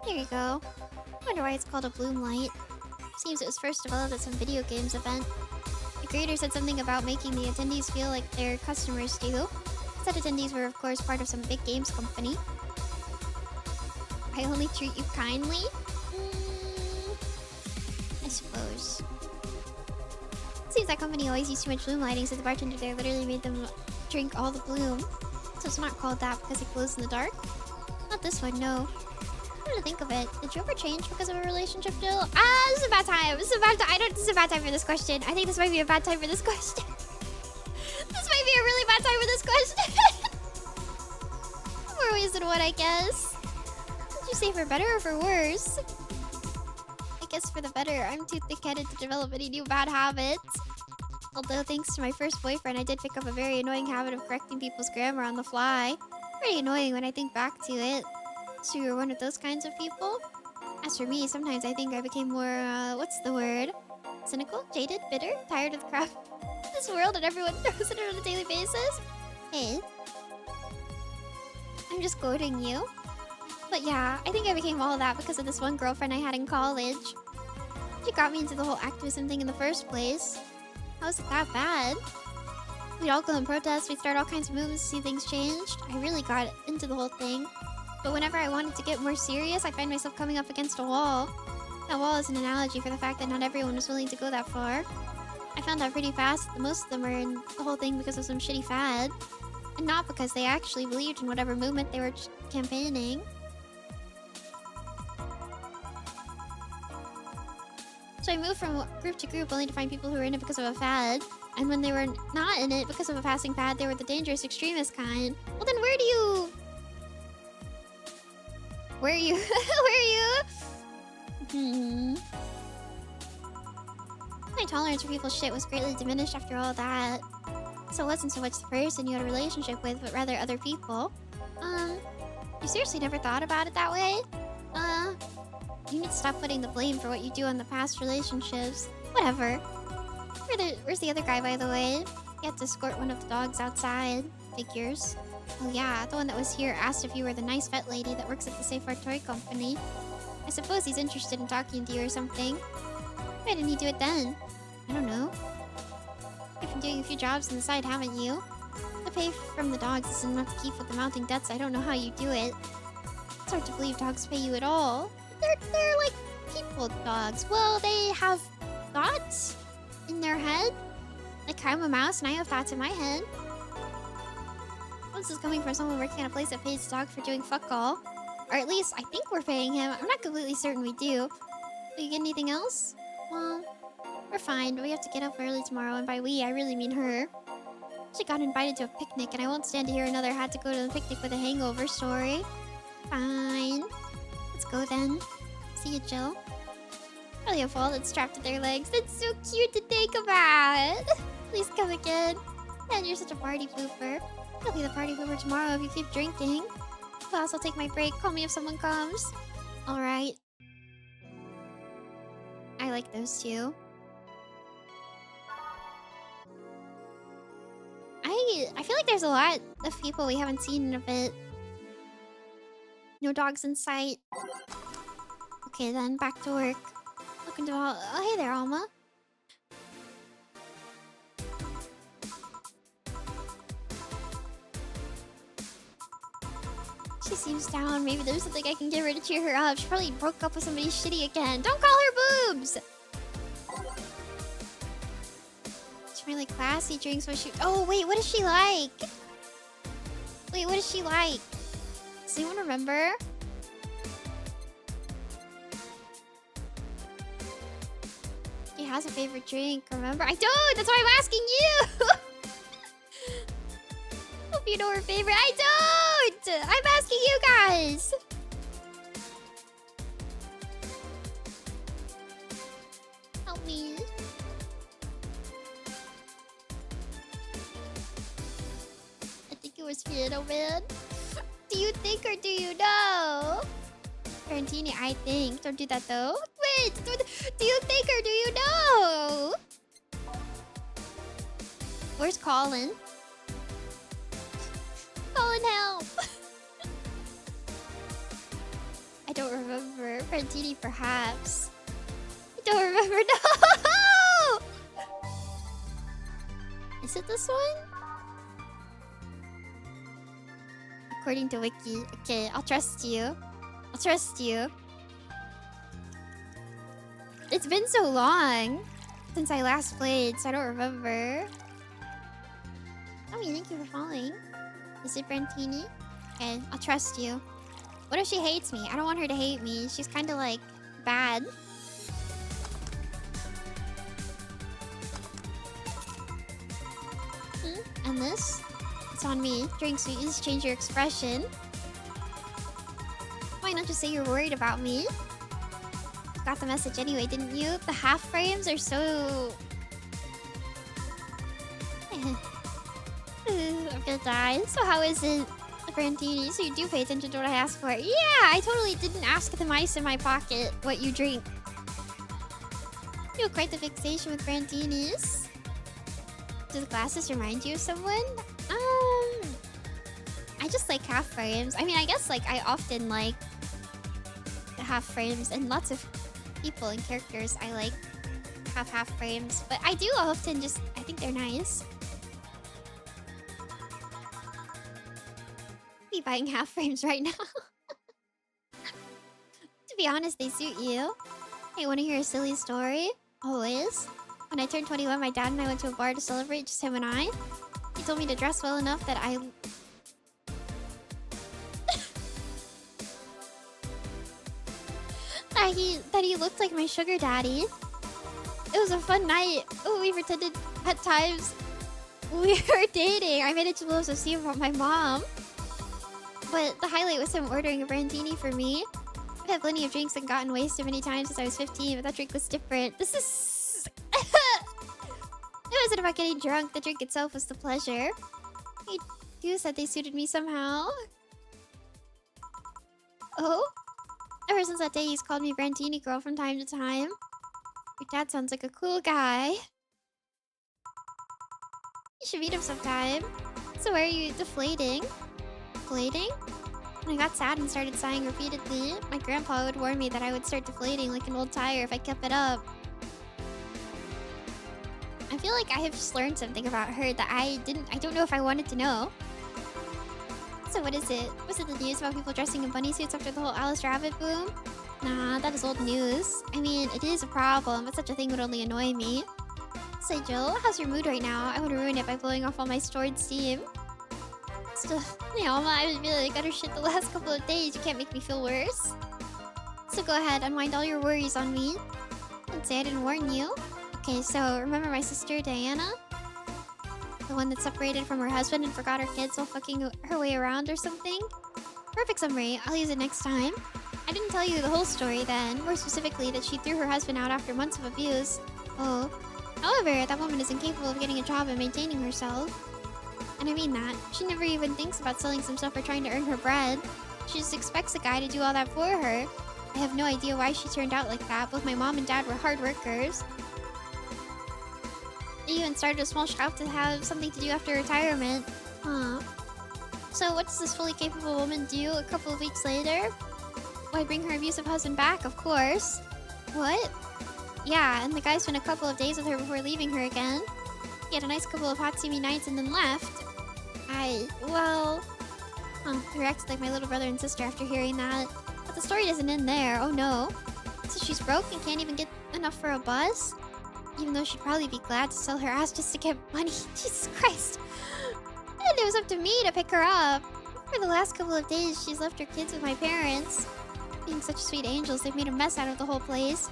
There you go. Wonder why it's called a bloom light. Seems it was first developed at some video games event. The creator said something about making the attendees feel like their customers do. Said attendees were of course part of some big games company. I only treat you kindly? I suppose. Seems that company always used too much bloom lighting, so the bartender there literally made them drink all the bloom. So it's not called that because it glows in the dark? Not this one, no. Come to think of it, did you ever change because of a relationship deal? This is a bad time. This is a bad time. This is a bad time for this question. I think this might be a bad time for this question. This might be a really bad time for this question. More ways than one, I guess. Did you say for better or for worse? I guess for the better. I'm too thick-headed to develop any new bad habits. Although thanks to my first boyfriend, I did pick up a very annoying habit of correcting people's grammar on the fly. Pretty annoying when I think back to it. So you're one of those kinds of people? As for me, sometimes I think I became more, what's the word? Cynical? Jaded? Bitter? Tired of the crap of this world and everyone throws it on a daily basis? Hey. I'm just quoting you. But yeah, I think I became all that because of this one girlfriend I had in college. She got me into the whole activism thing in the first place. How was it that bad? We'd all go and protest, we'd start all kinds of movements to see things changed. I really got into the whole thing. But whenever I wanted to get more serious, I find myself coming up against a wall. That wall is an analogy for the fact that not everyone was willing to go that far. I found out pretty fast that most of them were in the whole thing because of some shitty fad. And not because they actually believed in whatever movement they were campaigning. So I moved from group to group only to find people who were in it because of a fad. And when they were not in it because of a passing fad, they were the dangerous extremist kind. Well then where are you? Where are you? My tolerance for people's shit was greatly diminished after all that. So it wasn't so much the person you had a relationship with, but rather other people. You seriously never thought about it that way? You need to stop putting the blame for what you do on the past relationships. Whatever. Where's the other guy, by the way? He had to escort one of the dogs outside. Figures. Oh yeah, the one that was here asked if you were the nice vet lady that works at the Safe Art Toy Company. I suppose he's interested in talking to you or something. Why didn't he do it then? I don't know. You've been doing a few jobs on the side, haven't you? The pay from the dogs is enough to keep with the mounting debts. I don't know how you do it. It's hard to believe dogs pay you at all. They're like people dogs. Well, they have thoughts in their head. Like I'm a mouse and I have thoughts in my head. This is coming from someone working at a place that pays the dog for doing fuck all. Or at least I think we're paying him. I'm not completely certain we do. Do you get anything else? Well, we're fine, but we have to get up early tomorrow, and by we, I really mean her. She got invited to a picnic, and I won't stand to hear another had to go to the picnic with a hangover story. Fine. Let's go then. See you, Jill. Probably a wallet strapped to their legs. That's so cute to think about. Please come again. And you're such a party pooper. I'll be the party pooper tomorrow if you keep drinking. Class, I'll take my break. Call me if someone comes. Alright. I like those two. I feel like there's a lot of people we haven't seen in a bit. No dogs in sight. Okay then, back to work. Welcome to all. Oh, hey there, Alma. She seems down. Maybe there's something I can give her to cheer her up. She probably broke up with somebody shitty again. Don't call her boobs! She's really classy, drinks what she... Oh, wait, what is she like? Wait, what is she like? Does anyone remember? She has a favorite drink, remember? I don't! That's why I'm asking you! Hope you know her favorite. I don't! I'm asking you guys! Help me. I think it was Piano Man. Do you think or do you know? Tarantini, I think. Don't do that though. Wait! Do you think or do you know? Where's Colin? Colin, help! I don't remember. Frantini, perhaps. I don't remember. No! Is it this one? According to Wiki. Okay, I'll trust you. I'll trust you. It's been so long since I last played, so I don't remember. Oh, thank you for following. Is it Brentini? Okay, I'll trust you. What if she hates me? I don't want her to hate me. She's kind of like bad. And this? It's on me. Drink sweetness, change your expression. Why not just say you're worried about me? You got the message anyway, didn't you? The half frames are so... I'm gonna die. So how is it, Brandini? So you do pay attention to what I asked for? Yeah, I totally didn't ask the mice in my pocket what you drink. You have quite the fixation with Brandinis. Do the glasses remind you of someone? I just like half frames. I mean, I guess like I often like the half frames, and lots of people and characters I like have half frames. But I do often just, I think they're nice. Be buying half frames right now. To be honest, they suit you. Hey, want to hear a silly story? Always. When I turned 21, my dad and I went to a bar to celebrate, just him and I. He told me to dress well enough that that he looked like my sugar daddy. It was a fun night. Oh, we pretended at times we were dating. I made it to blow some steam about my mom. But the highlight was him ordering a Brandini for me. I've had plenty of drinks and gotten wasted many times since I was 15, but that drink was different. This is... It wasn't about getting drunk. The drink itself was the pleasure. You said they suited me somehow. Oh? Ever since that day, he's called me Brandini girl from time to time. Your dad sounds like a cool guy. You should meet him sometime. So why are you deflating? Deflating? When I got sad and started sighing repeatedly, my grandpa would warn me that I would start deflating like an old tire if I kept it up. I feel like I have just learned something about her that I don't know if I wanted to know. So what is it? Was it the news about people dressing in bunny suits after the whole Alice Rabbit boom? Nah, that is old news. I mean, it is a problem, but such a thing would only annoy me. Say, Jill, how's your mood right now? I want to ruin it by blowing off all my stored steam. Still, Mama, I've been feeling like utter shit the last couple of days. You can't make me feel worse. So go ahead, unwind all your worries on me. Don't say I didn't warn you. Okay, so remember my sister Diana? The one that separated from her husband and forgot her kids while fucking her way around or something? Perfect summary. I'll use it next time. I didn't tell you the whole story then. More specifically, that she threw her husband out after months of abuse. Oh. However, that woman is incapable of getting a job and maintaining herself. And I mean that. She never even thinks about selling some stuff or trying to earn her bread. She just expects a guy to do all that for her. I have no idea why she turned out like that. Both my mom and dad were hard workers. They even started a small shop to have something to do after retirement. Huh. So what does this fully capable woman do a couple of weeks later? Why, bring her abusive husband back, of course. What? Yeah, and the guy spent a couple of days with her before leaving her again. He had a nice couple of hot steamy nights and then left. Well... Huh, I reacted like my little brother and sister after hearing that. But the story doesn't end there, oh no. So she's broke and can't even get enough for a bus? Even though she'd probably be glad to sell her ass just to get money. Jesus Christ. And it was up to me to pick her up. For the last couple of days, she's left her kids with my parents. Being such sweet angels, they've made a mess out of the whole place.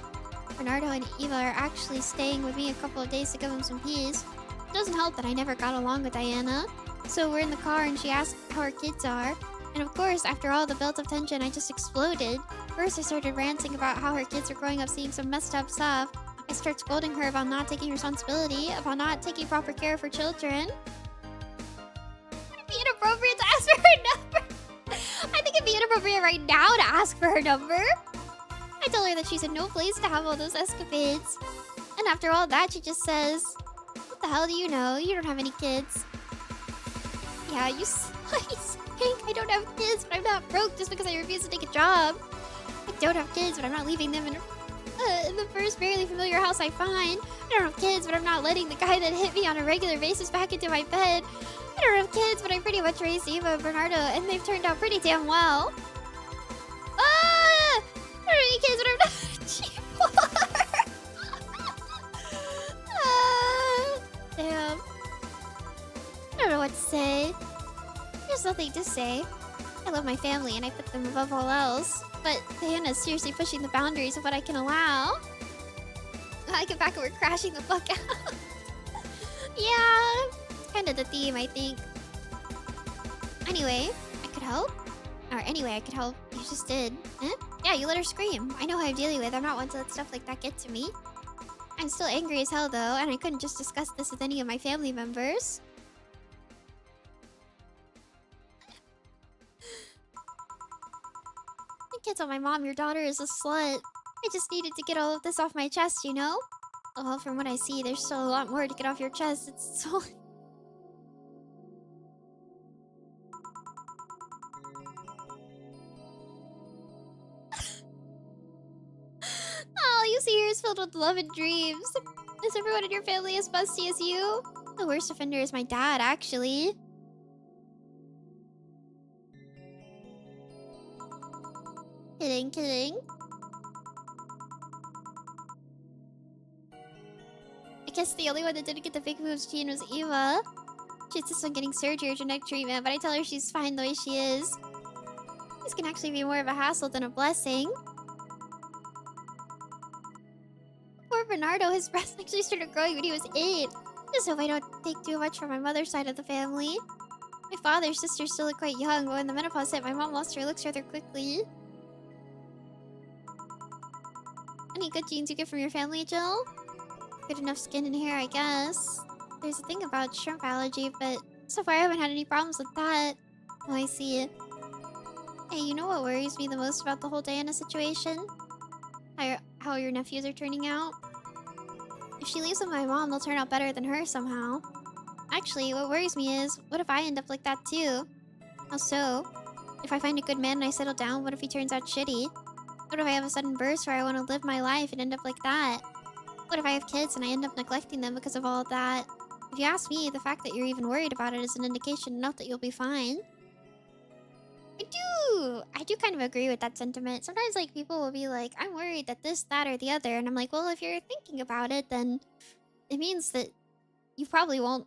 Bernardo and Eva are actually staying with me a couple of days to give them some peace. It doesn't help that I never got along with Diana. So we're in the car and she asked how her kids are. And of course, after all the built-up tension, I just exploded. First, I started ranting about how her kids are growing up seeing some messed up stuff. I start scolding her about not taking responsibility, about not taking proper care of her children. Would it be inappropriate to ask for her number? I think it'd be inappropriate right now to ask for her number. I tell her that she's in no place to have all those escapades. And after all that, she just says, "What the hell do you know? You don't have any kids." Yeah, you slice. Hank, I don't have kids, but I'm not broke just because I refuse to take a job. I don't have kids, but I'm not leaving them in the first barely familiar house I find. I don't have kids, but I'm not letting the guy that hit me on a regular basis back into my bed. I don't have kids, but I pretty much raised Eva and Bernardo, and they've turned out pretty damn well. Ah! I don't have any kids, but I'm not a cheap whore. what to say. There's nothing to say. I love my family and I put them above all else. But Diana is seriously pushing the boundaries of what I can allow. I get back and we're crashing the fuck out. Yeah, it's kind of the theme, I think. Anyway, I could help. Or anyway, I could help. You just did. Eh? Yeah, you let her scream. I know how I'm dealing with. I'm not one to let stuff like that get to me. I'm still angry as hell though, and I couldn't just discuss this with any of my family members. I can't tell my mom your daughter is a slut. I just needed to get all of this off my chest, you know? Well, from what I see, there's still a lot more to get off your chest. It's so... All you see here is filled with love and dreams. Is everyone in your family as busty as you? The worst offender is my dad, actually. Kidding, kidding. I guess the only one that didn't get the big moves gene was Eva. She insists on getting surgery or genetic treatment, but I tell her she's fine the way she is. This can actually be more of a hassle than a blessing. Poor Bernardo, his breast actually started growing when he was 8. Just hope I don't take too much from my mother's side of the family. My father's sister still looked quite young, but when the menopause hit, my mom lost her looks rather quickly. Any good genes you get from your family, Jill? Good enough skin and hair, I guess. There's a thing about shrimp allergy, but so far I haven't had any problems with that. Oh, I see. Hey, you know what worries me the most about the whole Diana situation? How your nephews are turning out? If she leaves with my mom, they'll turn out better than her somehow. Actually, what worries me is, what if I end up like that too? How so? If I find a good man and I settle down, what if he turns out shitty? What if I have a sudden burst where I want to live my life and end up like that? What if I have kids and I end up neglecting them because of all of that? If you ask me, the fact that you're even worried about it is an indication enough that you'll be fine. I do kind of agree with that sentiment. Sometimes, like, people will be like, I'm worried that this, that, or the other. And I'm like, well, if you're thinking about it, then it means that you probably won't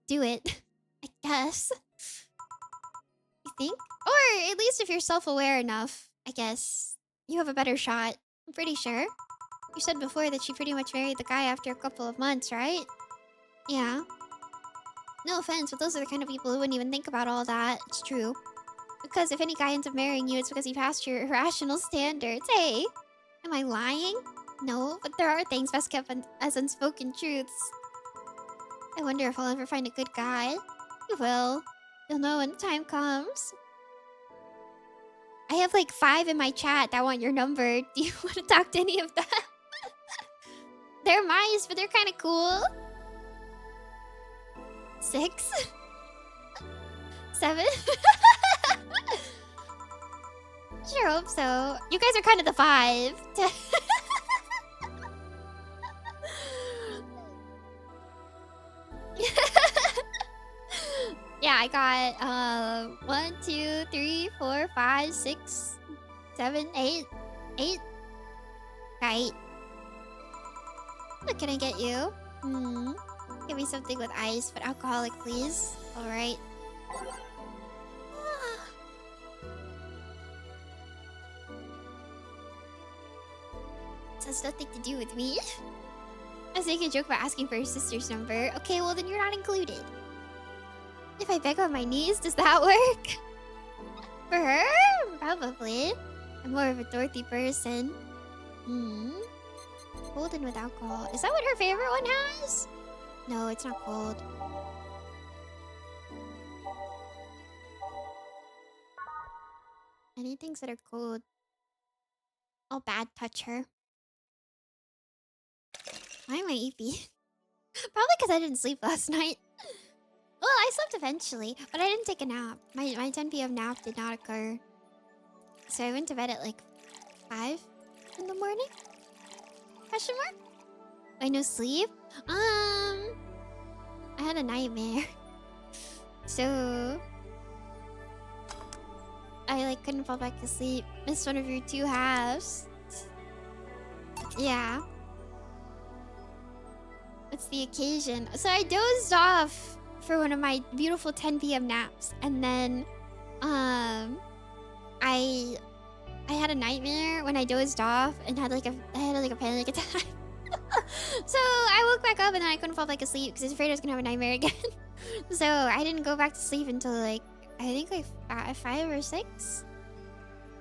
do it. I guess. You think? Or at least if you're self-aware enough, I guess, you have a better shot. I'm pretty sure. You said before that she pretty much married the guy after a couple of months, right? Yeah. No offense, but those are the kind of people who wouldn't even think about all that. It's true. Because if any guy ends up marrying you, it's because he passed your irrational standards. Hey, am I lying? No, but there are things best kept as unspoken truths. I wonder if I'll ever find a good guy. You will. You'll know when the time comes. I have like 5 in my chat that want your number. Do you want to talk to any of them? They're mice, but they're kind of cool. 6? 7? Sure hope so. You guys are kind of the 5. Yeah, I got 1, 2, 3, 4, 5, 6, 7, 8. 8? Right. What can I get you? Give me something with ice, but alcoholic, please. Alright. This has nothing to do with me. I was making a joke about asking for your sister's number. Okay, well then you're not included. If I beg on my knees, does that work? For her? Probably. I'm more of a Dorothy person. Cold and with alcohol. Is that what her favorite one has? No, it's not cold. Any things that are cold. I'll bad touch her. Why am I eepy? Probably because I didn't sleep last night. Well, I slept eventually, but I didn't take a nap. My 10 p.m. nap did not occur. So I went to bed at like 5 in the morning? Question mark? Why no sleep? I had a nightmare. So I like couldn't fall back to sleep. Missed one of your 2 halves. Yeah. What's the occasion? So I dozed off for one of my beautiful 10 p.m. naps, and then I had a nightmare when I dozed off and had like a panic attack. So I woke back up and then I couldn't fall back asleep because I was afraid I was gonna have a nightmare again. So I didn't go back to sleep until like I think like 5 or 6,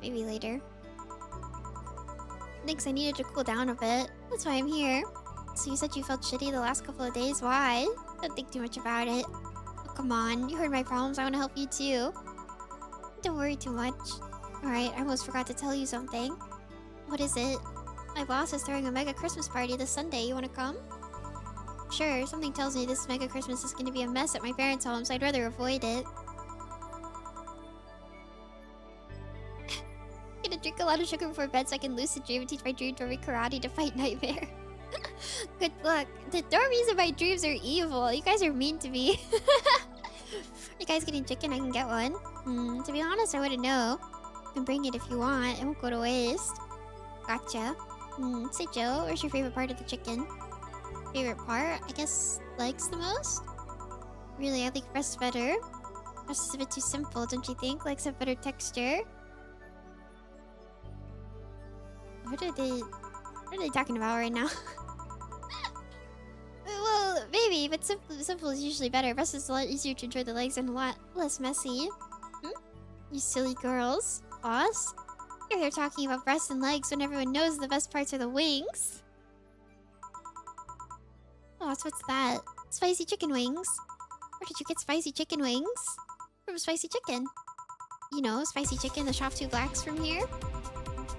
maybe later. Thanks, I needed to cool down a bit. That's why I'm here. So you said you felt shitty the last couple of days. Why? Don't think too much about it. Oh, come on, you heard my problems. I want to help you too. Don't worry too much. Alright, I almost forgot to tell you something. What is it? My boss is throwing a mega Christmas party this Sunday. You want to come? Sure, something tells me this mega Christmas is going to be a mess at my parents' home, so I'd rather avoid it. Gonna drink a lot of sugar before bed so I can lucid dream and teach my dream to read karate to fight nightmare. Good luck. The dormies in my dreams are evil. You guys are mean to me. You guys getting chicken? I can get one. To be honest, I wouldn't know. You can bring it if you want. It won't go to waste. Gotcha. Say Joe, where's your favorite part of the chicken? Favorite part? I guess legs the most? Really, I like breast better. Breast is a bit too simple, don't you think? Legs have better texture. What are they talking about right now? Well, maybe, but simple is usually better. Breast is a lot easier to enjoy the legs and a lot less messy. You silly girls. Boss? You're here talking about breasts and legs when everyone knows the best parts are the wings. Oh, so what's that? Spicy chicken wings. Where did you get spicy chicken wings? From Spicy Chicken. You know, Spicy Chicken, the shop 2 blocks from here.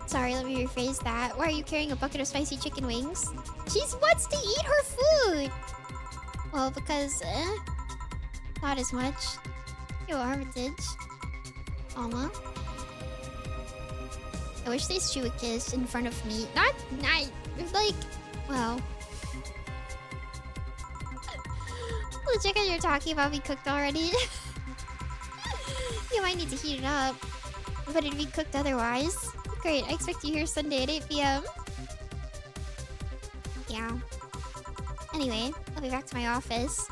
Sorry, let me rephrase that. Why are you carrying a bucket of spicy chicken wings? She wants to eat her food! Well, because, not as much. Yo, Armitage. Alma. I wish they chew a kiss in front of me. Not, like, well. The chicken you're talking about be cooked already. You might need to heat it up. But it'd be cooked otherwise. Great, I expect you here Sunday at 8 p.m. Yeah. Anyway, I'll be back to my office.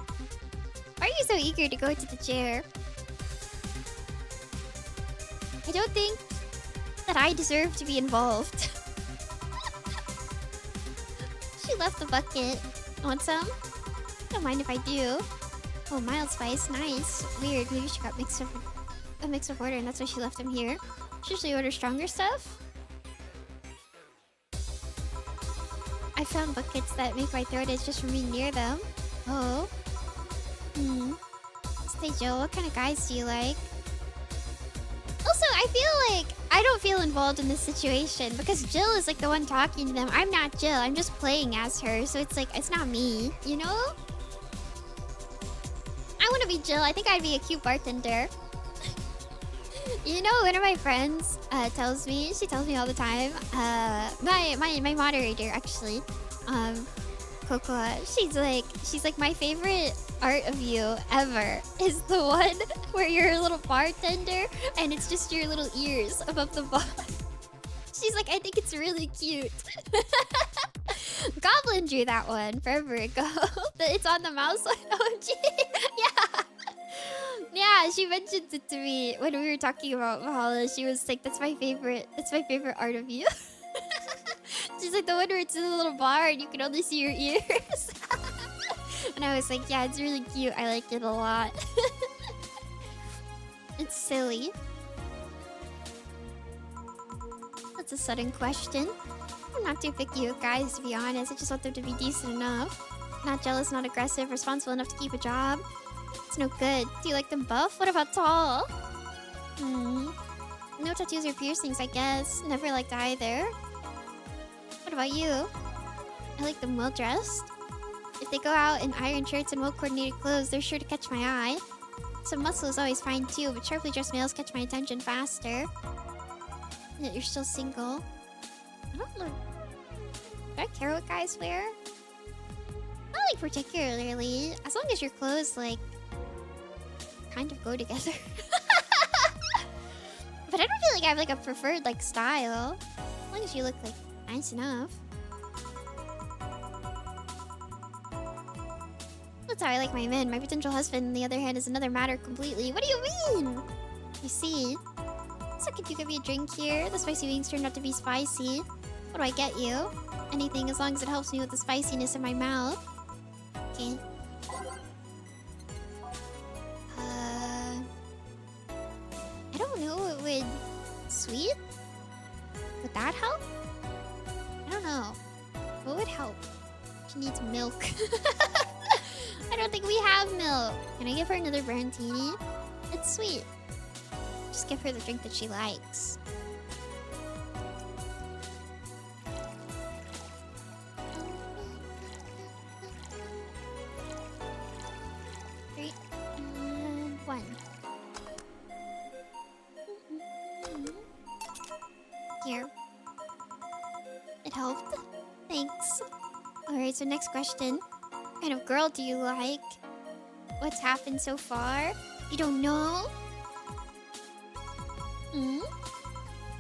Why are you so eager to go to the chair? I don't think that I deserve to be involved. She left the bucket. Want some? Don't mind if I do. Oh, mild spice, nice. Weird, maybe she got a mix of order and that's why she them here. She usually order stronger stuff. I found buckets that make my throat itch just from being near them. Oh. Say Joe, what kind of guys do you like? Also, I feel like I don't feel involved in this situation because Jill is like the one talking to them. I'm not Jill, I'm just playing as her. So it's like, it's not me, you know? I want to be Jill. I think I'd be a cute bartender. You know, one of my friends tells me all the time, my moderator actually, Cocoa, she's like my favorite art of you ever is the one where you're a little bartender and it's just your little ears above the bar. She's like, I think it's really cute. Goblin drew that one forever ago. It's on the mouse one. OG. Yeah. Yeah, she mentioned it to me when we were talking about Valhalla. She was like, that's my favorite art of you. She's like, the one where it's in a little bar and you can only see your ears. And I was like, yeah, it's really cute. I like it a lot. It's silly. That's a sudden question. I'm not too picky with guys, to be honest. I just want them to be decent enough. Not jealous, not aggressive, responsible enough to keep a job. It's no good. Do you like them buff? What about tall? No tattoos or piercings, I guess. Never liked either. What about you? I like them well dressed. If they go out in iron shirts and well-coordinated clothes, they're sure to catch my eye. Some muscle is always fine too, but sharply dressed males catch my attention faster. And yet you're still single. I don't know. Do I care what guys wear? Not like particularly. As long as your clothes, like, kind of go together. But I don't feel like I have like a preferred like style. As long as you look like nice enough. That's how I like my men. My potential husband, on the other hand, is another matter completely. What do you mean? You see? So could you give me a drink here? The spicy wings turned out to be spicy. What do I get you? Anything, as long as it helps me with the spiciness in my mouth. Okay. I don't know. It would... Sweet? Would that help? I don't know. What would help? She needs milk. I don't think we have milk. Can I give her another Brandini? It's sweet. Just give her the drink that she likes. Three and one. Here. It helped. Thanks. Alright, so next question. What kind of girl do you like? What's happened so far? You don't know? Hmm?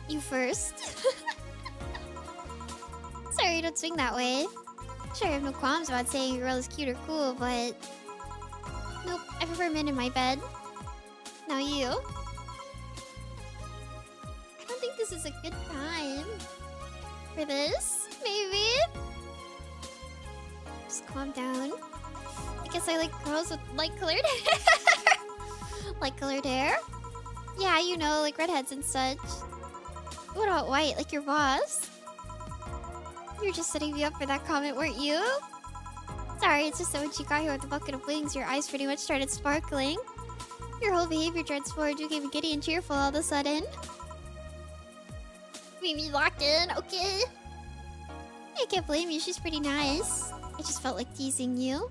You first? Sorry, don't swing that way. Sure, I have no qualms about saying a girl is cute or cool, but... Nope, I prefer men in my bed. Now you? I don't think this is a good time for this. Maybe? Just calm down. I guess I like girls with light-colored hair. Light-colored hair? Yeah, you know, like redheads and such. What about white, like your boss? You were just setting me up for that comment, weren't you? Sorry, it's just that when she got here with a bucket of wings, your eyes pretty much started sparkling. Your whole behavior transformed. You became giddy and cheerful all of a sudden. Mimi locked in, okay? I can't blame you, she's pretty nice. I just felt like teasing you.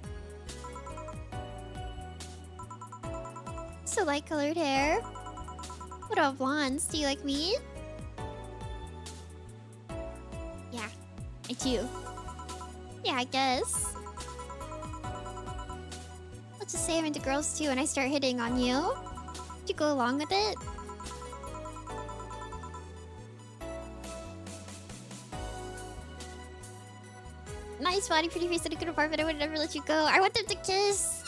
So light-colored hair. What about blondes? Do you like me? Yeah, I do. Yeah, I guess. Let's just say I'm into girls too and I start hitting on you. Would you go along with it? Nice body, pretty face, and a good apartment. I would never let you go. I want them to kiss.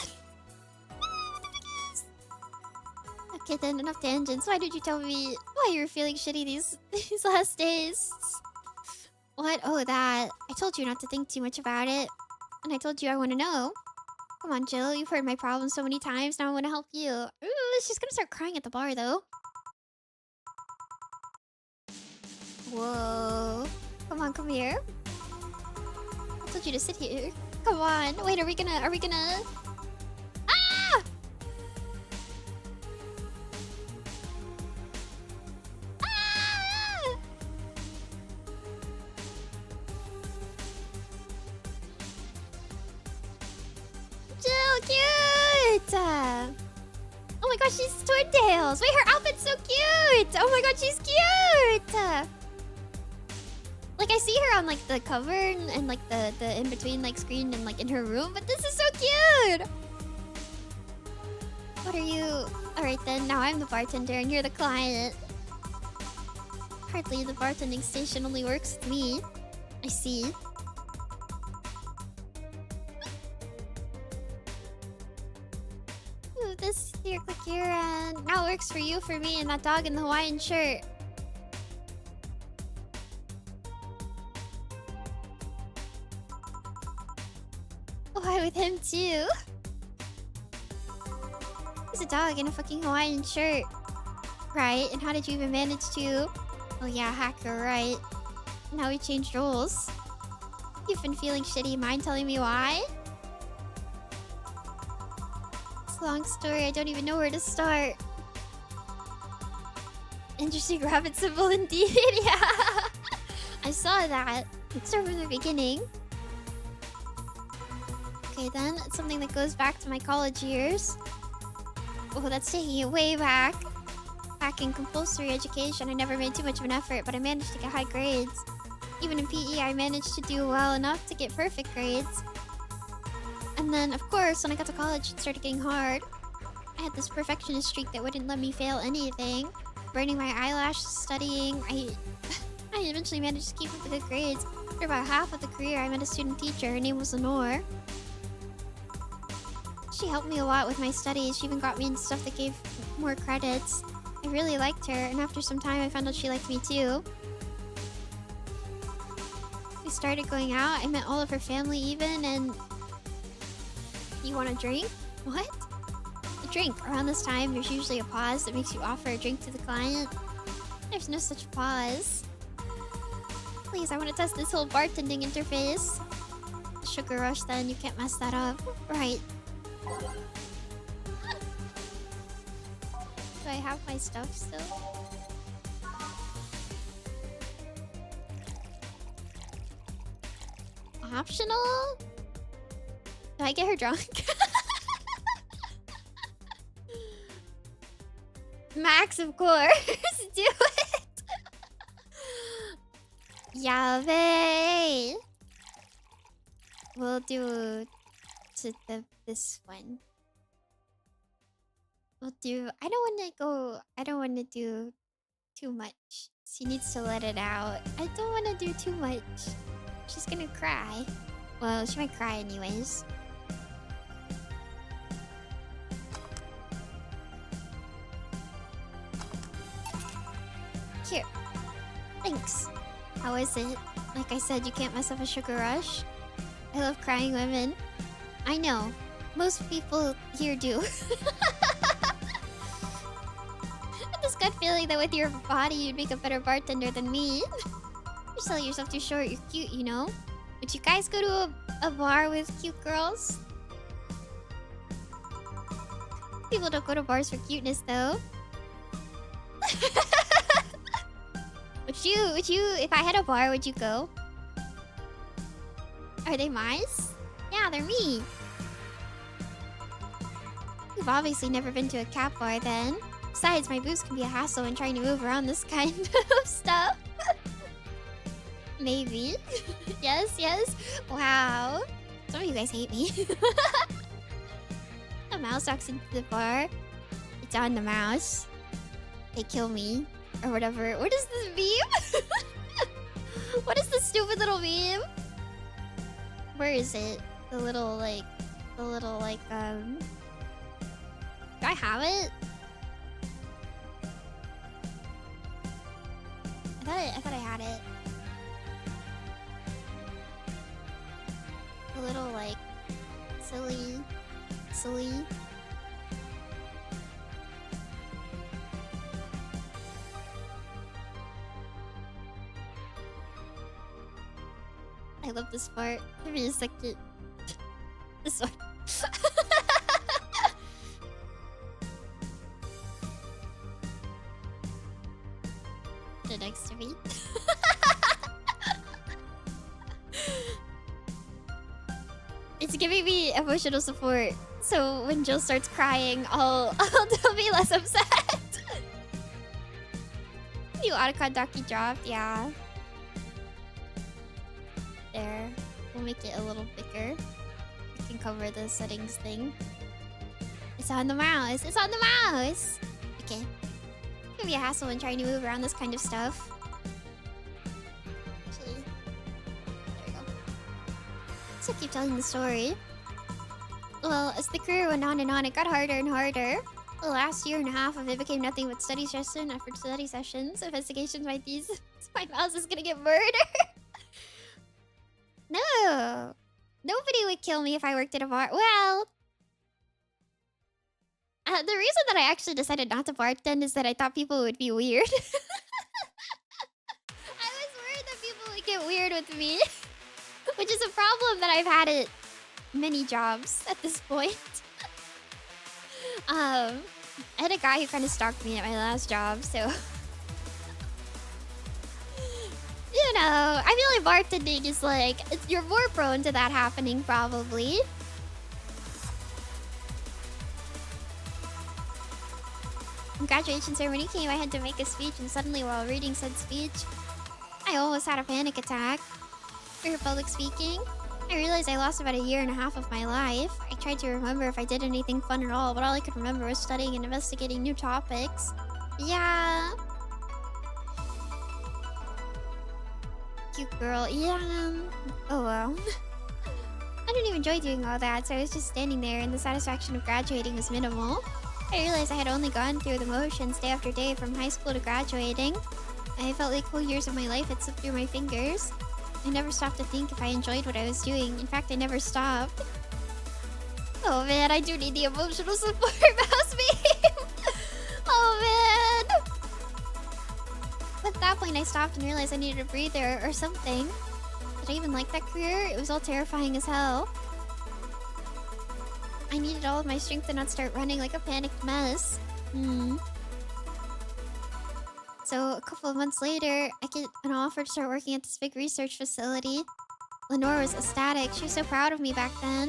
Okay then, enough tangents. Why did you tell me why you were feeling shitty these last days? What? Oh, that. I told you not to think too much about it. And I told you I want to know. Come on, Jill. You've heard my problems so many times. Now I want to help you. Ooh, she's gonna start crying at the bar, though. Whoa. Come on, come here. I told you to sit here. Come on. Wait, are we gonna... Ah! Ah! Jill, cute! Oh my gosh, she's twin-tails. Wait, her outfit's so cute! Oh my god, she's cute! Like, I see her on, like, the cover and like, the in-between, like, screen and, like, in her room. But this is so cute! What are you... Alright, then. Now I'm the bartender and you're the client. Hardly the bartending station only works with me. I see. Ooh, this here, click here, and now works for you, for me, and that dog in the Hawaiian shirt. Why with him too? He's a dog in a fucking Hawaiian shirt. Right, and how did you even manage to... Oh yeah, hacker, right. Now we changed roles. You've been feeling shitty, mind telling me why? It's a long story, I don't even know where to start. Interesting rabbit symbol indeed, yeah. I saw that. Let's start from the beginning. Okay then, it's something that goes back to my college years. Oh, that's taking it way back. Back in compulsory education, I never made too much of an effort, but I managed to get high grades. Even in PE, I managed to do well enough to get perfect grades. And then, of course, when I got to college, it started getting hard. I had this perfectionist streak that wouldn't let me fail anything. Burning my eyelashes, studying. I eventually managed to keep up the good grades. For about half of the career, I met a student teacher. Her name was Lenore. She helped me a lot with my studies. She even got me into stuff that gave more credits. I really liked her, and after some time I found out she liked me too. We started going out. I met all of her family even, and... You want a drink? What? A drink. Around this time, there's usually a pause that makes you offer a drink to the client. There's no such pause. Please, I want to test this whole bartending interface. Sugar rush then, you can't mess that up. Right. Do I have my stuff still? Optional? Do I get her drunk? Max, of course. Do it. Yave. We'll do this one. We'll do. I don't want to do too much. She needs to let it out. I don't want to do too much. She's gonna cry. Well, she might cry anyways. Here. Thanks. How is it? Like I said, you can't mess up a sugar rush. I love crying women. I know. Most people here do. This gut feeling that with your body you'd make a better bartender than me. You're selling yourself too short. You're cute, you know? Would you guys go to a bar with cute girls? People don't go to bars for cuteness, though. Would you, if I had a bar, would you go? Are they mice? Yeah, they're me. You've obviously never been to a cat bar then. Besides, my boots can be a hassle when trying to move around this kind of stuff. Maybe. Yes, yes. Wow. Some of you guys hate me. The mouse walks into the bar. It's on the mouse. They kill me. Or whatever. What is this meme? What is this stupid little meme? Where is it? Do I have it? I thought I had it. A little, like, silly. I love this part. Give me a second. This one. They're next to me. It's giving me emotional support. So when Jill starts crying, I'll be less upset. New Otacon dropped, yeah. There. We'll make it a little bigger. We can cover the settings thing. It's on the mouse. It's on the mouse. Okay. It's gonna be a hassle when trying to move around this kind of stuff. Actually, there we go. So keep telling the story. Well, as the career went on and on, it got harder and harder. The last year and a half of it became nothing but study session after study sessions, investigations by these. My mouse is gonna get murdered. No. Nobody would kill me if I worked at a bar. Well, the reason that I actually decided not to bartend is that I thought people would be weird. I was worried that people would get weird with me. Which is a problem that I've had at many jobs at this point. I had a guy who kind of stalked me at my last job, so... You know, I feel like bartending is like... You're more prone to that happening, probably. Graduation ceremony came, I had to make a speech, and suddenly while reading said speech, I almost had a panic attack. For public speaking, I realized I lost about a year and a half of my life. I tried to remember if I did anything fun at all, but all I could remember was studying and investigating new topics. Yeah. Cute girl. Yeah. Oh well. I didn't even enjoy doing all that, so I was just standing there and the satisfaction of graduating was minimal. I realized I had only gone through the motions day after day from high school to graduating. I felt like whole years of my life had slipped through my fingers. I never stopped to think if I enjoyed what I was doing. In fact, I never stopped. Oh man, I do need the emotional support, mouse beam. Oh man. At that point, I stopped and realized I needed a breather or something. Did I even like that career? It was all terrifying as hell. I needed all of my strength to not start running like a panicked mess. So a couple of months later, I get an offer to start working at this big research facility. Lenore was ecstatic. She was so proud of me back then.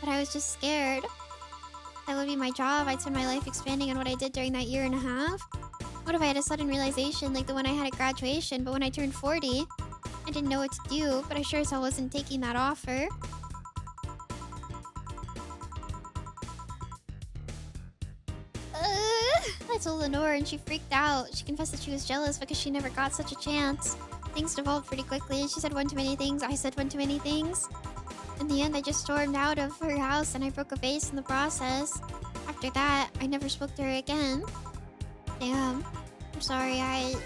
But I was just scared. That would be my job. I'd spend my life expanding on what I did during that year and a half. What if I had a sudden realization like the one I had at graduation, but when I turned 40, I didn't know what to do, but I sure as hell wasn't taking that offer. I told Lenore and she freaked out. She confessed that she was jealous because she never got such a chance. Things devolved pretty quickly. She said one too many things. I said one too many things. In the end, I just stormed out of her house and I broke a vase in the process. After that, I never spoke to her again. Damn. I'm sorry, I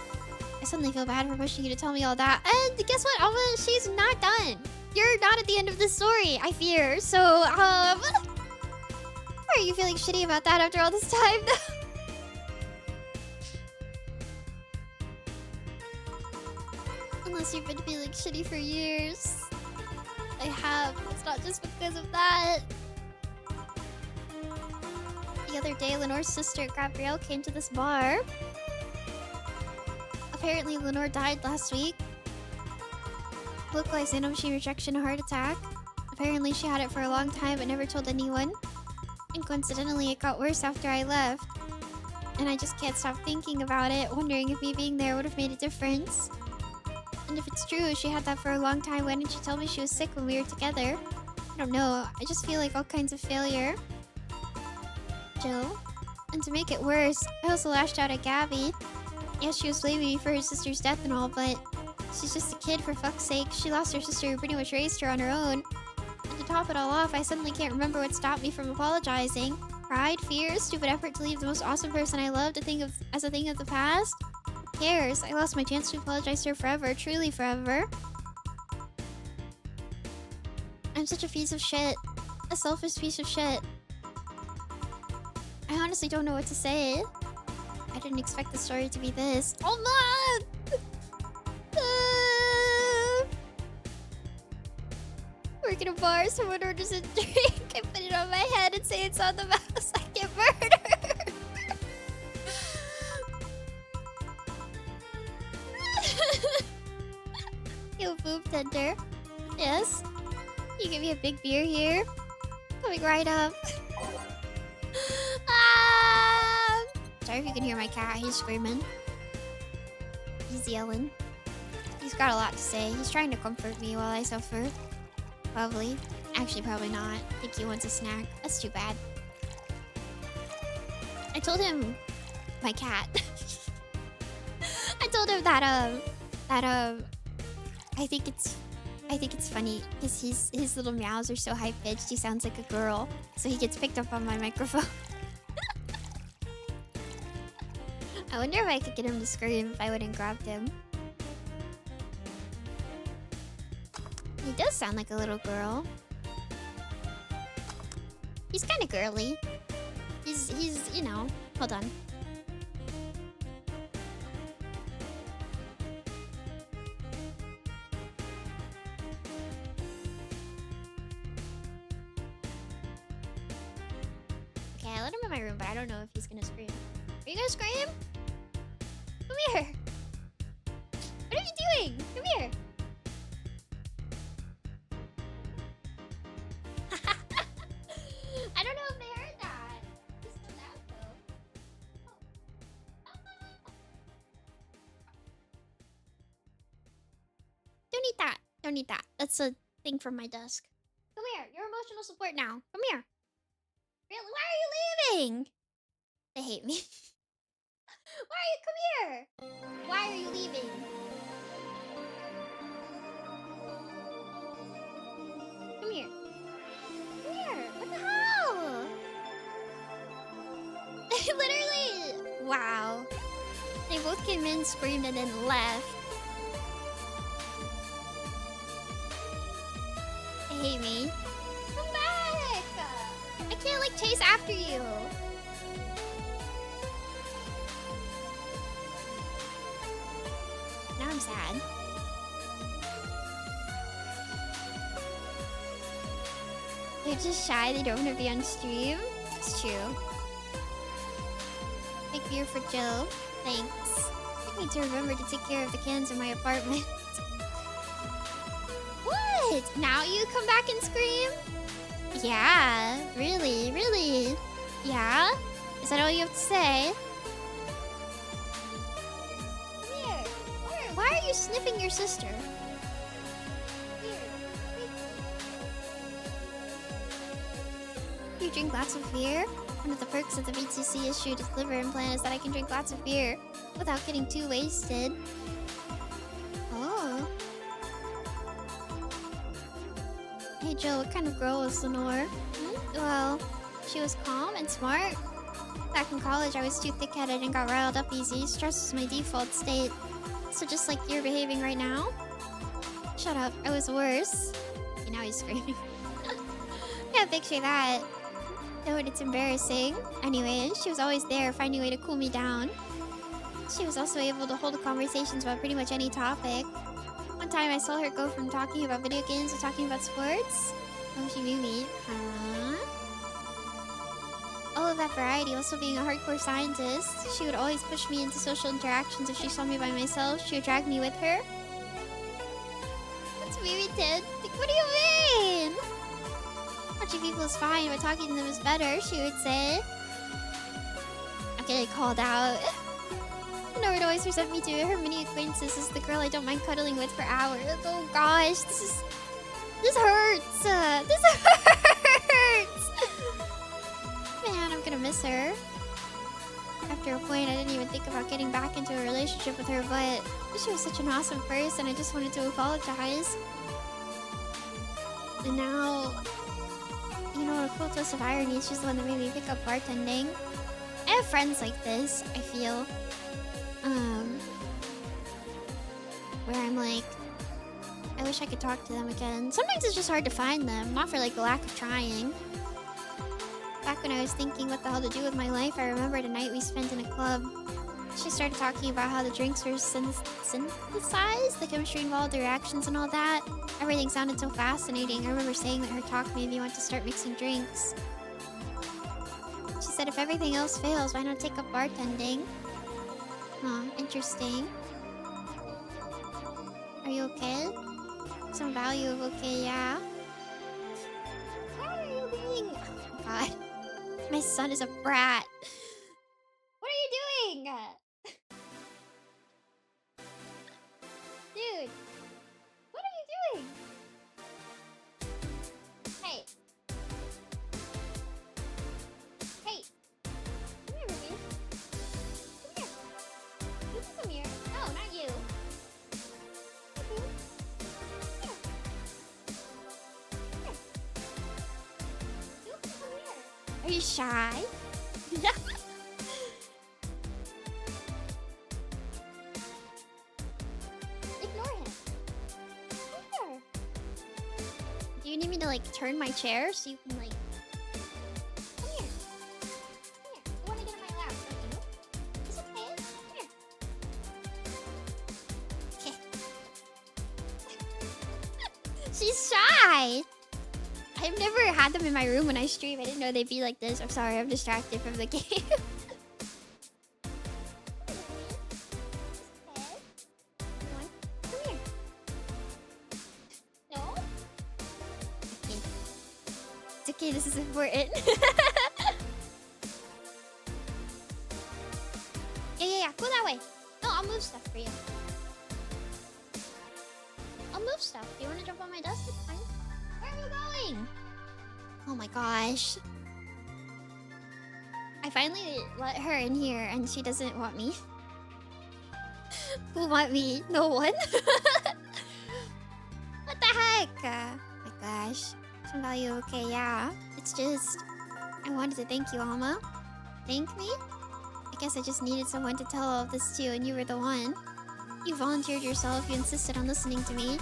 suddenly feel bad for pushing you to tell me all that. And guess what, Alma? She's not done. You're not at the end of the story, I fear. So, why are you feeling shitty about that after all this time? Unless you've been feeling shitty for years. I have. It's not just because of that. The other day, Lenore's sister, Gabrielle, came to this bar. Apparently, Lenore died last week. Localized anomachine rejection, a heart attack. Apparently, she had it for a long time but never told anyone. And coincidentally, it got worse after I left. And I just can't stop thinking about it, wondering if me being there would have made a difference. And if it's true, she had that for a long time, why didn't she tell me she was sick when we were together? I don't know, I just feel like all kinds of failure. Jill. And to make it worse, I also lashed out at Gabby. Yes, she was blaming me for her sister's death and all, but she's just a kid for fuck's sake. She lost her sister who pretty much raised her on her own. And to top it all off, I suddenly can't remember what stopped me from apologizing. Pride, fear, stupid effort to leave the most awesome person I loved as a thing of the past? Who cares? I lost my chance to apologize to her forever, truly forever. I'm such a piece of shit. A selfish piece of shit. I honestly don't know what to say. I didn't expect the story to be this. Oh man! Work in a bar, someone orders a drink. I put it on my head and say it's on the mouse. I get murdered. Yo, boob tender. Yes? You give me a big beer here? Coming right up. Sorry if you can hear my cat. He's screaming. He's yelling. He's got a lot to say. He's trying to comfort me while I suffer. Probably. Actually, probably not. I think he wants a snack. That's too bad. I told him... My cat. I told him that, I think it's funny because his little meows are so high-pitched, he sounds like a girl. So he gets picked up on my microphone. I wonder if I could get him to scream if I wouldn't grab him. He does sound like a little girl. He's kind of girly. He's, you know... Hold on. Okay, I let him in my room, but I don't know if he's gonna scream. Are you gonna scream? Come here! What are you doing? Come here! I don't know if they heard that. He's so loud though. Oh. Don't eat that. Don't eat that. That's a thing from my desk. Come here. You're emotional support now. Come here. Really? Why are you leaving? They hate me. Why are you? Come here. Why are you leaving? Come here. came in, screamed, and then left. I hate me. Come back! I can't like chase after you. Now I'm sad. They're just shy, they don't want to be on stream. It's true. Big beer for Jill. Thanks. I need to remember to take care of the cans in my apartment. What? Now you come back and scream? Yeah, really, really. Yeah? Is that all you have to say? Come here. Why are you sniffing your sister? You drink lots of beer? One of the perks of the BTC issued liver implant is that I can drink lots of beer without getting too wasted. Oh. Hey Jill, what kind of girl was Lenore? Well, she was calm and smart. Back in college, I was too thick-headed and got riled up easy. Stress was my default state. So just like you're behaving right now? Shut up, I was worse. Okay, now he's screaming. Can't picture that. Dude, it's embarrassing. Anyway, she was always there, finding a way to cool me down. She was also able to hold conversations about pretty much any topic. One time I saw her go from talking about video games to talking about sports. Oh, she knew me. Huh? All of that variety, also being a hardcore scientist. She would always push me into social interactions. If she saw me by myself, she would drag me with her. That's Mimi did. Like, what do you mean? Watching people is fine, but talking to them is better, she would say. I'm getting called out. Nora would always present me to her many acquaintances as the girl I don't mind cuddling with for hours. Oh gosh, this hurts. This hurts. Man, I'm gonna miss her. After a point, I didn't even think about getting back into a relationship with her, but she was such an awesome person, I just wanted to apologize. And now, you know, a cool twist of irony is she's the one that made me pick up bartending. I have friends like this, I feel. Where I'm like, I wish I could talk to them again. Sometimes it's just hard to find them, not for like the lack of trying. Back when I was thinking what the hell to do with my life, I remembered a night we spent in a club. She started talking about how the drinks were synthesized, the chemistry involved, the reactions and all that. Everything sounded so fascinating. I remember saying that her talk made me want to start mixing drinks. She said if everything else fails, why not take up bartending? Huh, interesting. Are you okay? Some value of okay, yeah. What are you being? Oh my god. My son is a brat. What are you doing? Dude. What are you doing? Hey. Hey. Come here, Ruby. Come here. You can come here. No, not you. Come here. Come here. You can come here. Are you shy? Ignore him. Come here. Do you need me to like turn my chair so you can like... Come here. Come here. You want to get in my lap, don't you? It's okay. Come here. Okay. She's shy. I've never had them in my room when I stream. I didn't know they'd be like this. I'm sorry, I'm distracted from the game. Come here. No? Okay. It's okay, this is important. Yeah, go that way. No, I'll move stuff for you. I'll move stuff. Do you want to jump on my desk? It's fine. Where are you going? Oh my gosh. I finally let her in here and she doesn't want me. Who want me? No one? What the heck? Oh my gosh. Some value, okay, yeah. It's just... I wanted to thank you, Alma. Thank me? I guess I just needed someone to tell all of this to, and you were the one. You volunteered yourself, you insisted on listening to me.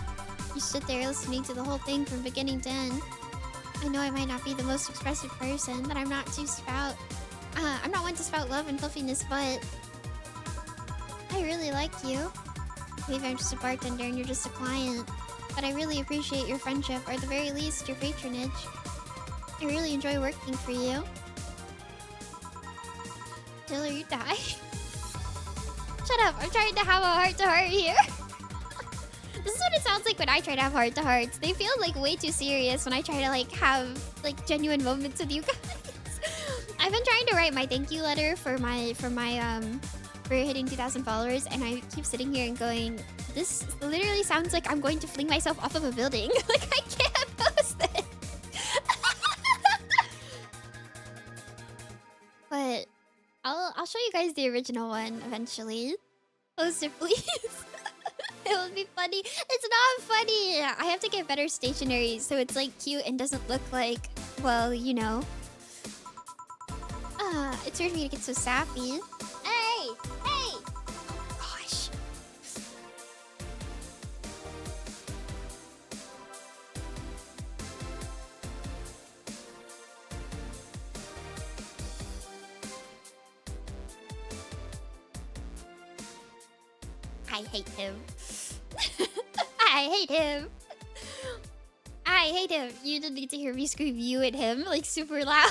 You stood there listening to the whole thing from beginning to end. I know I might not be the most expressive person, that I'm not I'm not one to spout love and fluffiness, but I really like you. Maybe I'm just a bartender and you're just a client, but I really appreciate your friendship, or at the very least, your patronage. I really enjoy working for you. Till you die. Shut up, I'm trying to have a heart-to-heart here. This is what it sounds like when I try to have heart-to-hearts. They feel like way too serious when I try to like have like genuine moments with you guys. I've been trying to write my thank you letter for hitting 2,000 followers, and I keep sitting here and going, this literally sounds like I'm going to fling myself off of a building. Like, I can't post it. But I'll show you guys the original one eventually. Post it, please. It would be funny. It's not funny. I have to get better stationery so it's like cute and doesn't look like, well, you know. It's weird for me to get so sappy. Hey! Hey! Oh, gosh. I hate him. I hate him. I hate him. You didn't need to hear me scream you at him like super loud.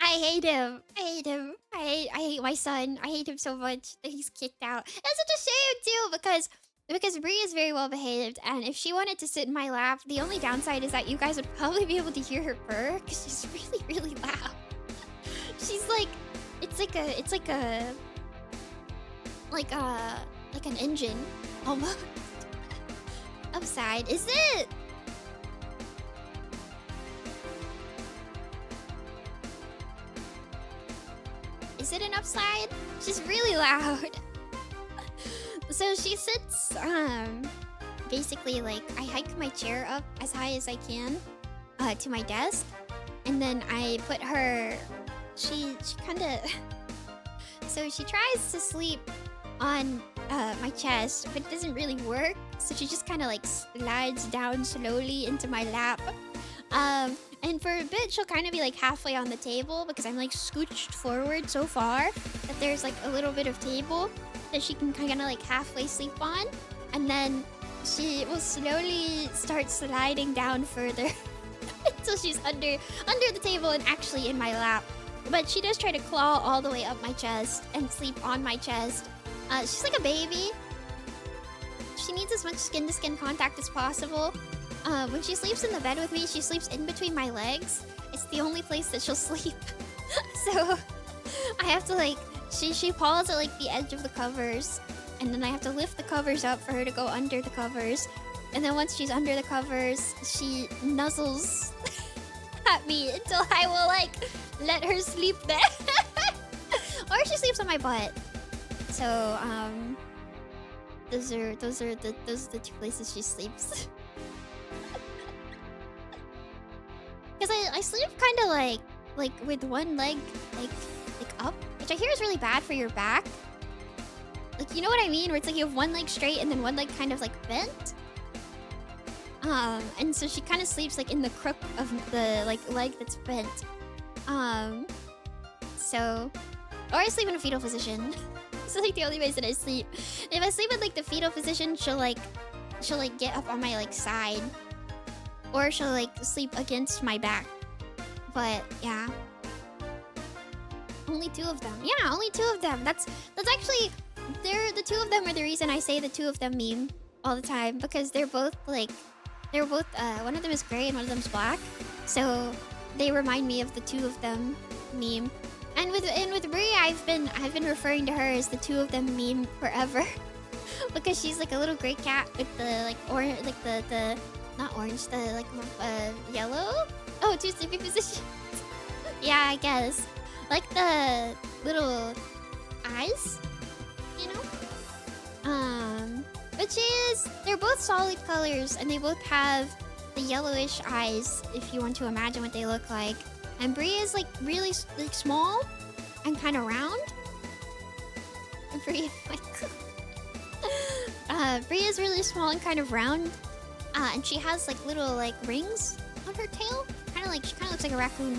I hate him. I hate him. I hate my son. I hate him so much that he's kicked out. It's such a shame too because Bree is very well behaved, and if she wanted to sit in my lap, the only downside is that you guys would probably be able to hear her purr because she's really, really loud. She's like, it's like an engine almost. Upside, is it? Is it an upside? She's really loud. So she sits, basically like I hike my chair up as high as I can, to my desk, and then I put her. She kind of. So she tries to sleep on my chest, but it doesn't really work. So she just kind of like slides down slowly into my lap. And for a bit, she'll kind of be like halfway on the table because I'm like scooched forward so far that there's like a little bit of table that she can kind of like halfway sleep on. And then she will slowly start sliding down further until she's under the table and actually in my lap. But she does try to claw all the way up my chest and sleep on my chest. She's like a baby. She needs as much skin-to-skin contact as possible. When she sleeps in the bed with me, she sleeps in between my legs. It's the only place that she'll sleep. So I have to like, she paws at like the edge of the covers, and then I have to lift the covers up for her to go under the covers. And then once she's under the covers, she nuzzles at me until I will like let her sleep there. Or she sleeps on my butt. So those are the two places she sleeps. Because I sleep kind of like with one leg like up, which I hear is really bad for your back. Like, you know what I mean? Where it's like you have one leg straight and then one leg kind of like bent. And so she kind of sleeps like in the crook of the like leg that's bent. So, or I sleep in a fetal position. It's like the only ways that I sleep. If I sleep in like the fetal position, she'll like get up on my like side, or she'll like sleep against my back. But yeah, only two of them. Yeah, only two of them. That's actually the two of them are the reason I say the two of them meme all the time, because they're both one of them is gray and one of them's black, so they remind me of the two of them meme. And with Brie, I've been referring to her as the two of them meme forever. Because she's like a little gray cat with the like orange, like the not orange, the like yellow. Oh, two sleeping positions. Yeah, I guess like the little eyes, you know. But they're both solid colors, and they both have the yellowish eyes, if you want to imagine what they look like. And Bria is like really like small and kind of round. And Bria, Bria is really small and kind of round. And she has like little like rings on her tail. She kind of looks like a raccoon.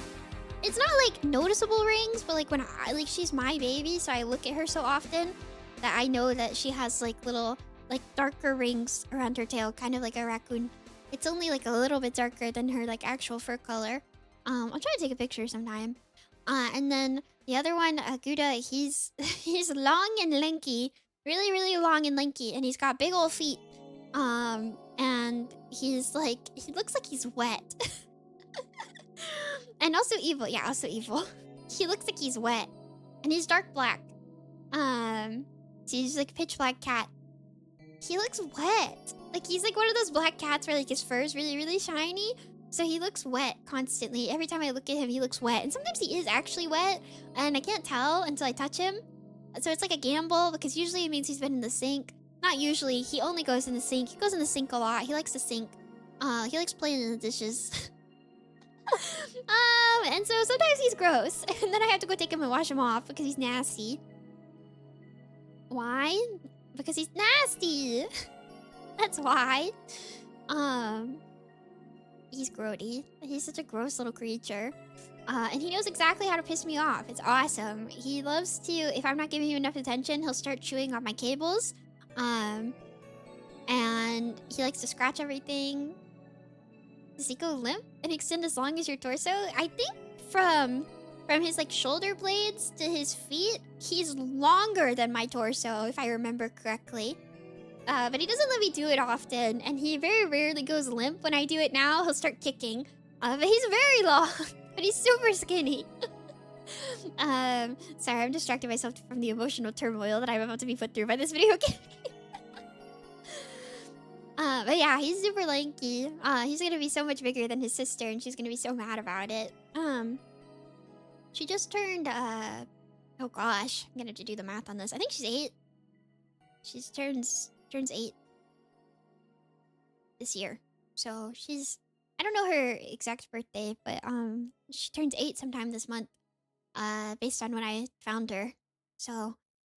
It's not like noticeable rings, but like when she's my baby, so I look at her so often that I know that she has like little like darker rings around her tail, kind of like a raccoon. It's only like a little bit darker than her like actual fur color. I'll try to take a picture sometime. And then the other one, Gouda, he's long and lanky, really long and lanky, and he's got big old feet. And he looks like he's wet. And also evil. Yeah, also evil. He looks like he's wet. And he's dark black. So he's like a pitch black cat. He looks wet. Like he's like one of those black cats where like his fur is really shiny. So he looks wet constantly. Every time I look at him, he looks wet. And sometimes he is actually wet. And I can't tell until I touch him. So it's like a gamble because usually it means he's been in the sink. Not usually. He only goes in the sink. He goes in the sink a lot. He likes the sink. He likes playing in the dishes. And so sometimes he's gross. And then I have to go take him and wash him off because he's nasty. Why? Because he's nasty. That's why. He's grody. He's such a gross little creature. And he knows exactly how to piss me off. It's awesome. He loves to, if I'm not giving him enough attention, he'll start chewing on my cables. And he likes to scratch everything. Does he go limp and extend as long as your torso? I think from his like shoulder blades to his feet, he's longer than my torso, if I remember correctly. But he doesn't let me do it often, and he very rarely goes limp. When I do it now, he'll start kicking. But he's very long, but he's super skinny. Sorry, I'm distracting myself from the emotional turmoil that I'm about to be put through by this video game. But yeah, he's super lanky. He's gonna be so much bigger than his sister, and she's gonna be so mad about it. She just turned, oh gosh, I'm gonna have to do the math on this. I think she's 8. She turns 8 this year. So she's, I don't know her exact birthday, but she turns 8 sometime this month, based on when I found her. So,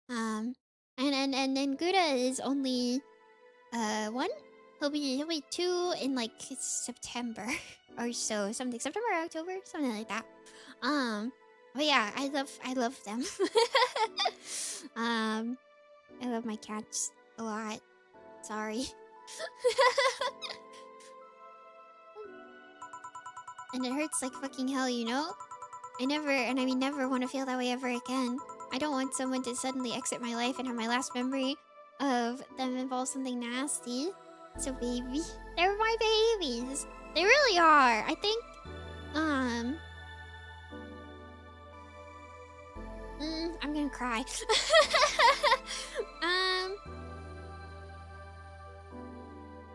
and then Gouda is only 1. He'll be 2 in like September or so, something. September or October, something like that. But yeah, I love them. I love my cats a lot. Sorry. And it hurts like fucking hell, you know? I never want to feel that way ever again. I don't want someone to suddenly exit my life and have my last memory of them involve something nasty. So baby, they're my babies. They really are. I think, I'm gonna cry.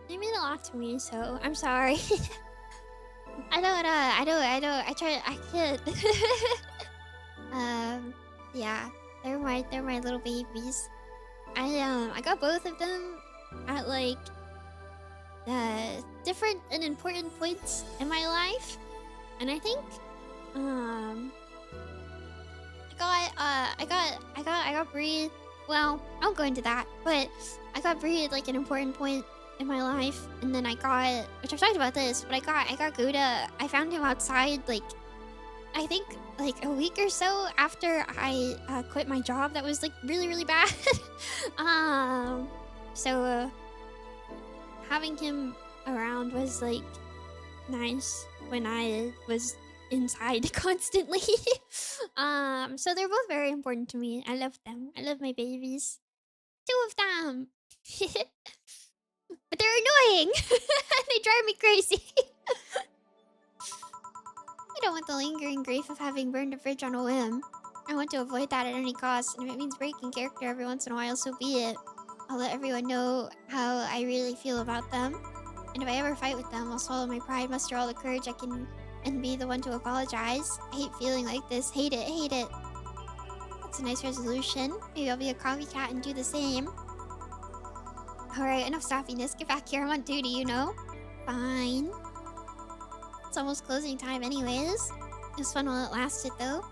They mean a lot to me, so I'm sorry. I can't. Yeah, they're my little babies. I got both of them at like different and important points in my life, and I think I got Bree. Well, I won't go into that, but I got Bree at like an important point in my life, and then I got, which I've talked about this, but I got Gouda. I found him outside like, I think like a week or so after I quit my job that was like really bad. So having him around was like nice when I was inside constantly. So they're both very important to me. I love them. I love my babies. 2 of them. But they're annoying. They drive me crazy. I don't want the lingering grief of having burned a bridge on a whim. I want to avoid that at any cost, and if it means breaking character every once in a while, so be it. I'll let everyone know how I really feel about them. And if I ever fight with them, I'll swallow my pride, muster all the courage I can, and be the one to apologize. I hate feeling like this. Hate it, hate it. That's a nice resolution. Maybe I'll be a coffee cat and do the same. Alright, enough stuffiness. Get back here. I'm on duty, you know? Fine. It's almost closing time anyways. was fun while it lasted, though.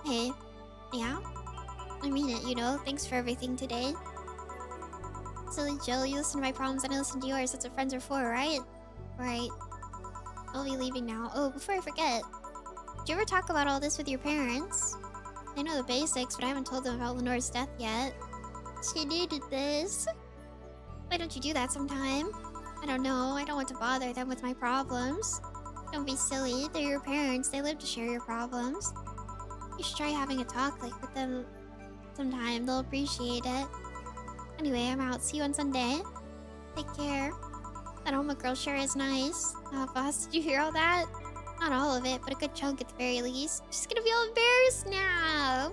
Hey, yeah? I mean it, you know? Thanks for everything today. Silly Jill, you listen to my problems and I listen to yours. That's what friends are for, right? Right. I'll be leaving now. Oh, before I forget, did you ever talk about all this with your parents? They know the basics, but I haven't told them about Lenore's death yet. She needed this. Why don't you do that sometime? I don't know. I don't want to bother them with my problems. Don't be silly. They're your parents. They live to share your problems. You should try having a talk like with them sometime. They'll appreciate it. Anyway, I'm out. See you on Sunday. Take care. That Oma girl sure is nice. Boss, did you hear all that? Not all of it, but a good chunk at the very least. I'm just gonna be all embarrassed now.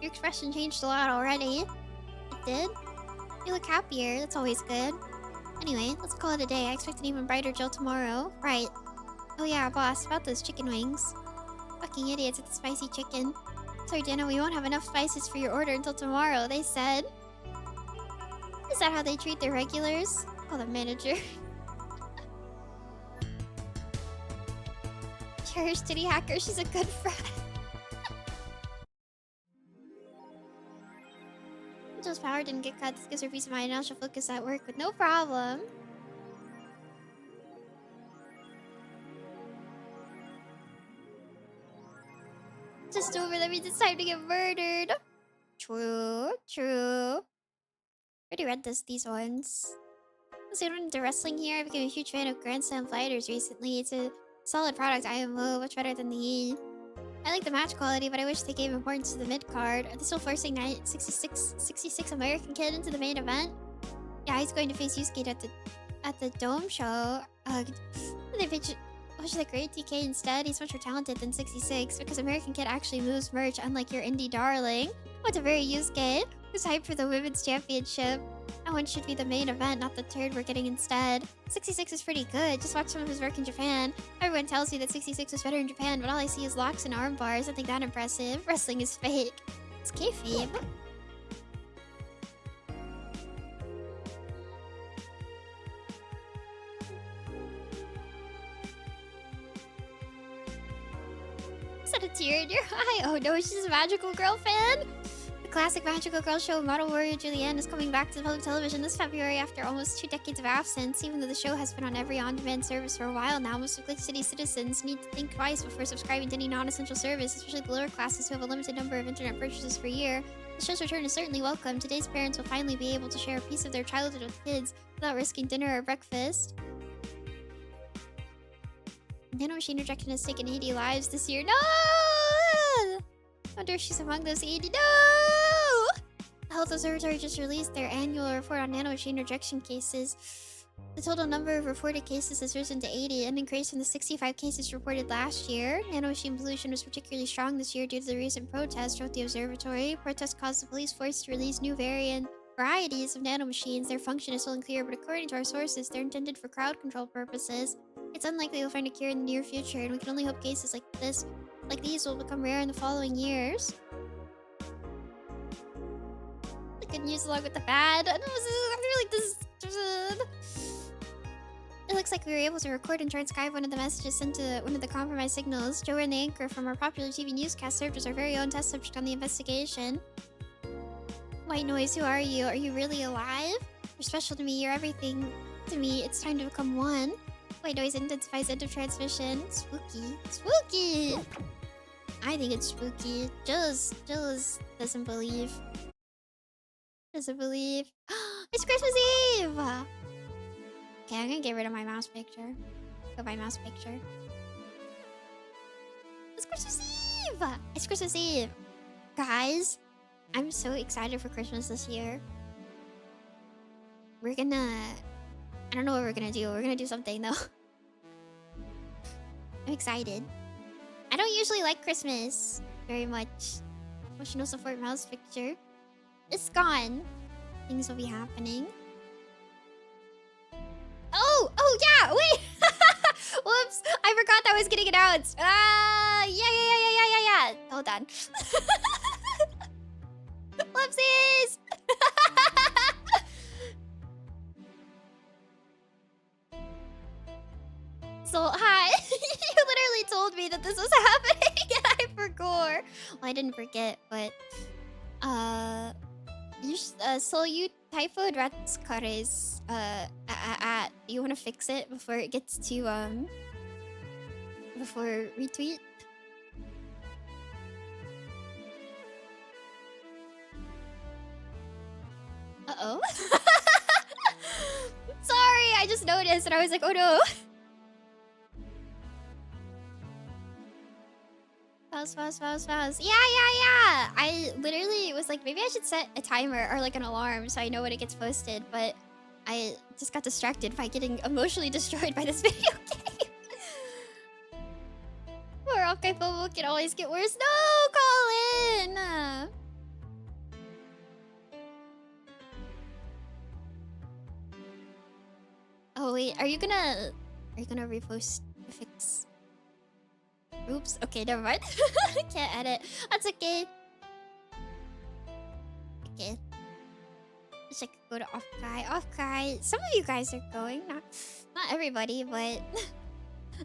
Your expression changed a lot already. It did? You look happier. That's always good. Anyway, let's call it a day. I expect an even brighter Jill tomorrow. Right. Oh yeah, boss, about those chicken wings. Fucking idiots at the spicy chicken. Sorry, Dana, we won't have enough spices for your order until tomorrow, they said. Is that how they treat their regulars? Call the manager. Cherish Titty Hacker, she's a good friend. Jill's power didn't get cut. This gives her peace of mind. Now she'll focus at work with no problem. Just over, that means it's time to get murdered. True, true. Already read these ones. As I went into wrestling here, I became a huge fan of Grand Slam fighters recently. It's a solid product, IMO, much better than the E. I like the match quality, but I wish they gave importance to the mid-card. Are they still forcing 66 American Kid into the main event? Yeah, he's going to face Yusuke at the Dome show. They pitch the great TK instead. He's much more talented than 66 because American Kid actually moves merch, unlike your indie darling. What's a very Yusuke, who's hyped for the women's championship. That one should be the main event, not the turd we're getting instead. 66 is pretty good. Just watch some of his work in Japan. Everyone tells me that 66 is better in Japan, but all I see is locks and arm bars. Nothing that impressive. Wrestling is fake. It's kayfabe. Is that a tear in your eye? Oh no, she's a Magical Girl fan? Classic Magical Girl show Model Warrior Julianne is coming back to public television this February after almost 2 decades of absence. Even though the show has been on every on-demand service for a while now, most of Glitch City citizens need to think twice before subscribing to any non-essential service, especially the lower classes who have a limited number of internet purchases per year. The show's return is certainly welcome. Today's parents will finally be able to share a piece of their childhood with kids without risking dinner or breakfast. Nanomachine Rejection has taken 80 lives this year. No! I wonder if she's among those 80. No! The Health Observatory just released their annual report on nanomachine rejection cases. The total number of reported cases has risen to 80, an increase from the 65 cases reported last year. Nanomachine pollution was particularly strong this year due to the recent protests, wrote the observatory. Protests caused the police force to release new varieties of nanomachines. Their function is still unclear, but according to our sources, they're intended for crowd control purposes. It's unlikely we'll find a cure in the near future, and we can only hope cases like these will become rare in the following years. The good news along with the bad. I feel like this. It looks like we were able to record and transcribe one of the messages sent to one of the compromised signals. Joe and the anchor from our popular TV newscast served as our very own test subject on the investigation. White Noise, who are you? Are you really alive? You're special to me. You're everything to me. It's time to become one. White Noise intensifies end of transmission. Spooky. Spooky! I think it's spooky. Jill doesn't believe. Doesn't believe. It's Christmas Eve! Okay, I'm gonna get rid of my mouse picture. Go my mouse picture. It's Christmas Eve! It's Christmas Eve! Guys, I'm so excited for Christmas this year. We're gonna... I don't know what we're gonna do. We're gonna do something though. I'm excited. I don't usually like Christmas very much. Emotional support mouse picture. It's gone. Things will be happening. Oh yeah, wait. Whoops, I forgot that was getting announced. Yeah. Hold on. Whoopsies. So, hi. You literally told me that that this was happening and I forgot. Well, I didn't forget, but so you typoed Ratskare's at you wanna fix it before it gets to before retweet? Uh-oh. Sorry, I just noticed and I was like, oh no. Pause. Yeah. I literally was like, maybe I should set a timer or like an alarm so I know when it gets posted, but I just got distracted by getting emotionally destroyed by this video game. Poor okay, FOMO can always get worse. No, Colin! Oh wait, are you gonna repost the fix? Oops. Okay, never mind. Can't edit. That's okay. Okay. Wish I could go to Off-Kai. Some of you guys are going. Not everybody, but...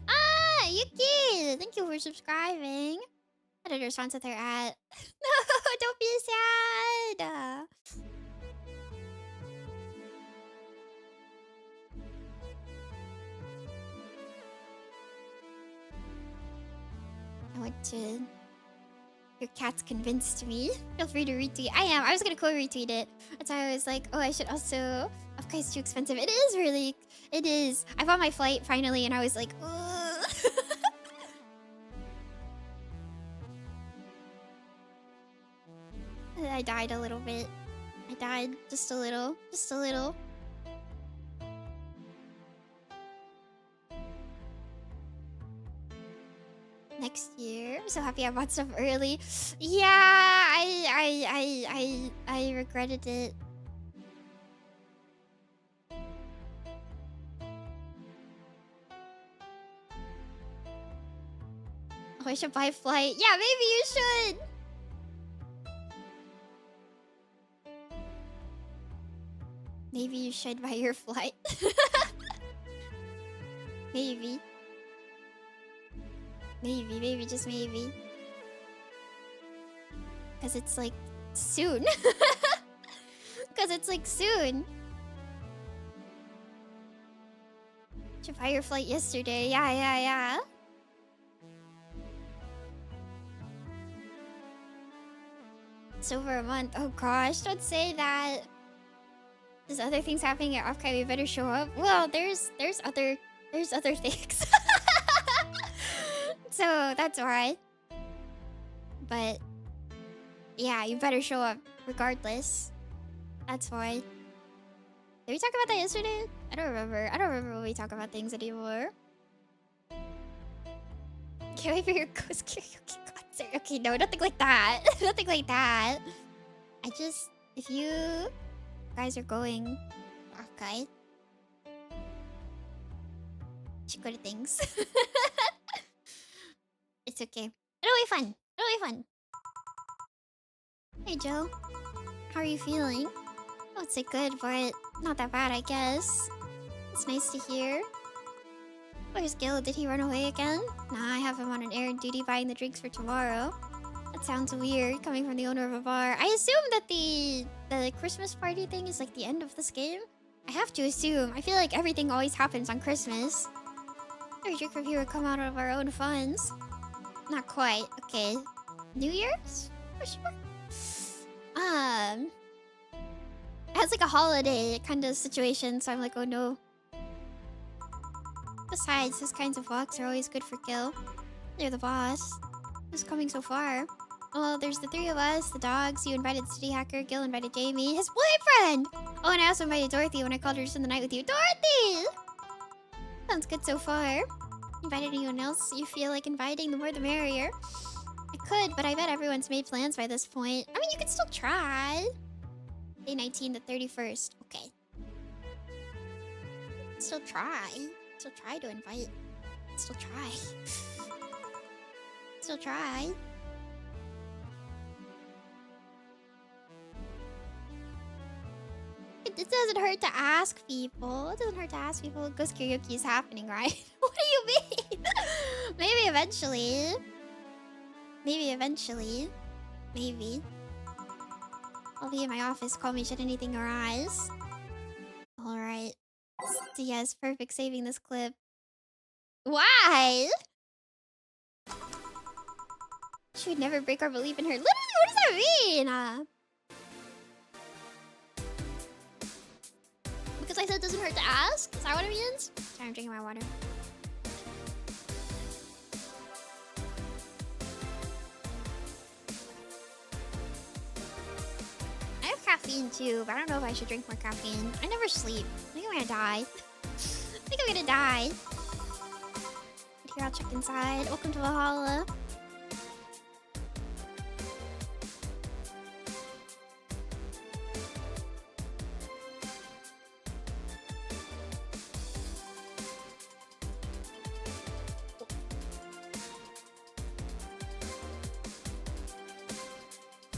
Ah! Yuki! Thank you for subscribing. I don't respond to their at. No! Don't be sad! I went to... Your cat's convinced me. Feel free to retweet. I am. I was gonna co-retweet it. That's why I was like, oh, I should also... Off-Kai's too expensive. It is really... It is. I bought my flight finally and I was like, ugh. I died a little bit. I died just a little. Just a little. Next year. I'm so happy I bought stuff early. Yeah, I regretted it. Oh, I should buy a flight. Yeah, maybe you should. Maybe you should buy your flight. Maybe. Maybe, just maybe. Because it's like soon. Because it's like soon. Should buy your flight yesterday. Yeah. It's over a month. Oh gosh, don't say that. There's other things happening at Off-Kai. We better show up. Well, there's other things. So that's alright. But yeah, you better show up regardless. That's why. Did we talk about that yesterday? I don't remember. I don't remember when we talk about things anymore. Can't wait for your ghost karaoke concert. Okay, no, nothing like that. Nothing like that. If you guys are going Off-Kai, should go to things. It's okay. It'll be fun. Hey, Joe. How are you feeling? I would say good, but not that bad, I guess. It's nice to hear. Where's Gil? Did he run away again? Nah, I have him on an errand duty buying the drinks for tomorrow. That sounds weird, coming from the owner of a bar. I assume that the Christmas party thing is like the end of this game. I have to assume. I feel like everything always happens on Christmas. Every drink review would come out of our own funds. Not quite. Okay. New Year's? For sure. It's like a holiday kind of situation, so I'm like, oh no. Besides, those kinds of walks are always good for Gil. You're the boss. Who's coming so far? Well, there's the three of us, the dogs. You invited City Hacker. Gil invited Jamie, his boyfriend! Oh, and I also invited Dorothy when I called her to spend the night with you. Dorothy! Sounds good so far. Invited anyone else you feel like inviting? The more the merrier. I could, but I bet everyone's made plans by this point. I mean, you could still try. Day 19 to 31st. Okay. Still try. Still try to invite. Still try. Still try. It doesn't hurt to ask people. It doesn't hurt to ask people. Ghost karaoke is happening, right? What do you mean? Maybe eventually. Maybe eventually. Maybe. I'll be in my office. Call me should anything arise. Alright. So yes, perfect saving this clip. Why? She would never break our belief in her. Literally, what does that mean? Because I said it doesn't hurt to ask? Is that what it means? Sorry, I'm drinking my water. I have caffeine too, but I don't know if I should drink more caffeine. I never sleep. I think I'm gonna die. I think I'm gonna die. But here, I'll check inside. Welcome to Valhalla.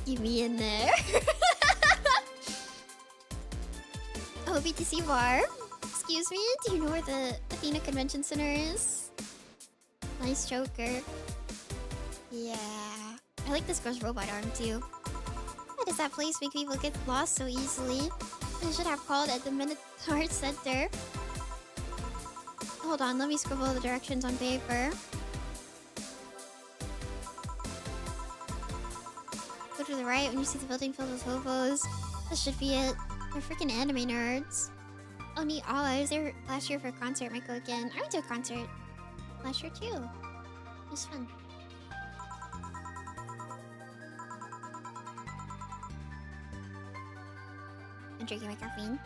Get me in there. Oh, BTC bar. Excuse me, do you know where the Athena Convention Center is? Nice choker. Yeah. I like this girl's robot arm too. Why does that place make people get lost so easily? I should have called at the Minotaur Center. Hold on, let me scribble the directions on paper. Go to the right when you see the building filled with hobos. This should be it. They're freaking anime nerds. Oh, neat. Oh, I was there last year for a concert. Might go again. I went to a concert last year too. It was fun. I'm drinking my caffeine.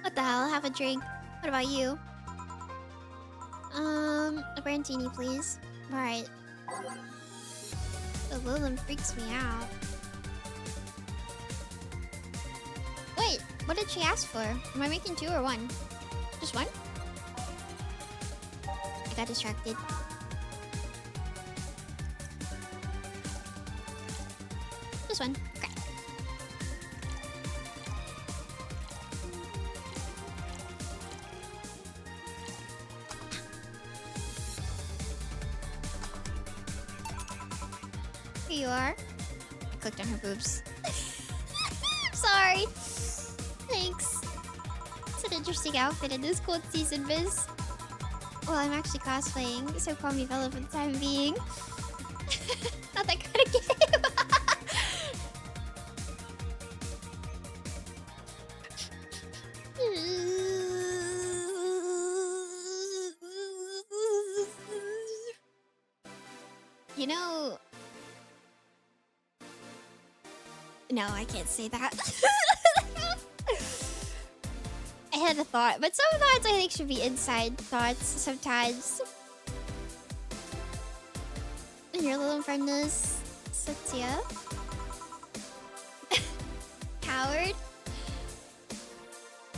What the hell? Have a drink. What about you? A Brandini, please. Alright. The Lilum freaks me out. Wait, what did she ask for? Am I making 2 or 1? Just 1? I got distracted. Just 1. Okay. Here you are. I clicked on her boobs. Sorry. Thanks. It's an interesting outfit in this cold season, Biz. Well, I'm actually cosplaying, so call me Bella for the time being. Not that kind of game. You know... No, I can't say that. I had a thought, but some thoughts I think should be inside thoughts sometimes. And your little friend is Satya. Coward.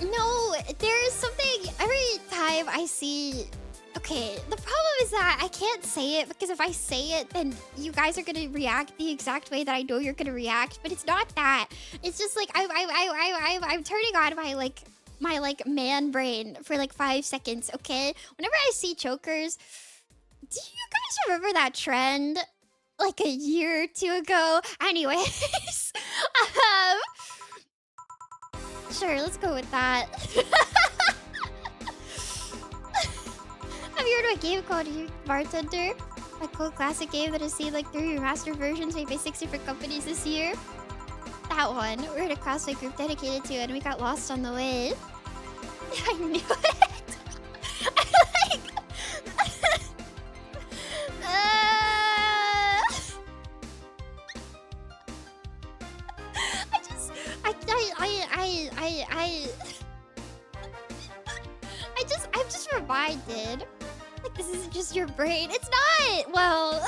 No, there is something every time I see. Okay, the problem is that I can't say it because if I say it, then you guys are gonna react the exact way that I know you're gonna react. But it's not that. It's just like I'm turning on my man brain for like 5 seconds. Okay, whenever I see chokers, do you guys remember that trend like a year or 2 ago? Anyways, sure, let's go with that. Have you heard of a game called Bartender? A cool classic game that has seen like 3 remastered versions made by 6 different companies this year. That one. We're in a cosplay group dedicated to it and we got lost on the way. I knew it! I'm just reminded. Like, this isn't just your brain. It's not! Well...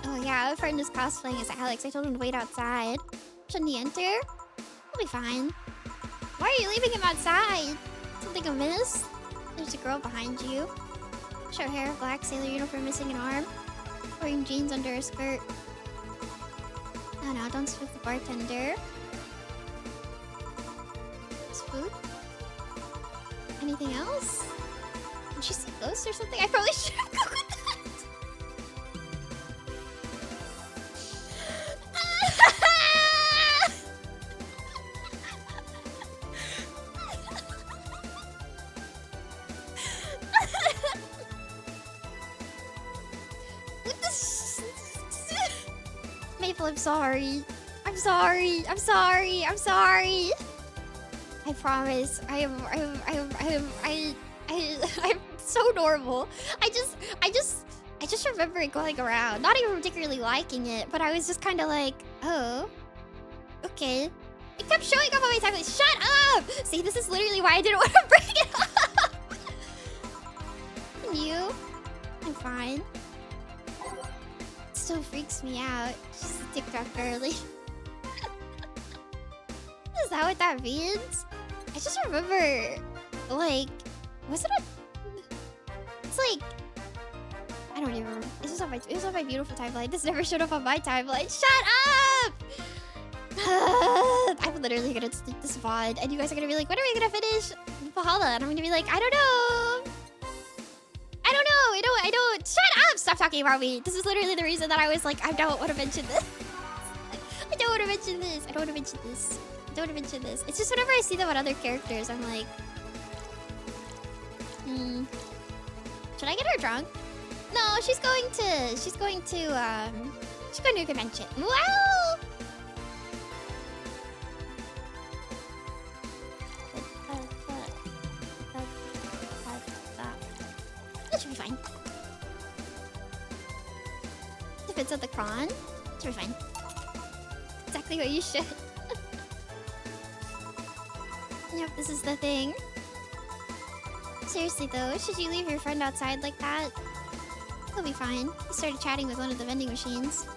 Oh yeah, a friend is cosplaying as Alex. I told him to wait outside. Shouldn't he enter? He'll be fine. Why are you leaving him outside? Something amiss? There's a girl behind you. Short hair, black sailor uniform, missing an arm. Wearing jeans under a skirt. Oh no, don't spook the bartender. food? Anything else? Did she see ghosts or something? I probably should have gone with that. Maple, I'm sorry. I'm sorry. I'm sorry. I'm sorry. I promise. I'm so normal. I just remember it going around. Not even particularly liking it, but I was just kind of like, oh, okay. It kept showing up on my timeline. Shut up! See, this is literally why I didn't want to bring it up. And you? I'm fine. It still freaks me out. She's a TikTok girly. Is that what that means? I just remember, like, was it a... It's like... I don't even remember. It was on my beautiful timeline. This never showed up on my timeline. Shut up! I'm literally gonna sleep this VOD, and you guys are gonna be like, when are we gonna finish Valhalla? And I'm gonna be like, I don't know. I don't. Shut up! Stop talking about me. This is literally the reason that I was like, I don't want to mention this. I don't want to mention this. I don't want to mention this. I don't want to mention this. It's just whenever I see them on other characters, I'm like, should I get her drunk? No, she's going to a convention. Well, that should be fine. If it's at the con, it should be fine. Exactly what you should. Yep, this is the thing. Seriously though, should you leave your friend outside like that? He'll be fine. He started chatting with one of the vending machines.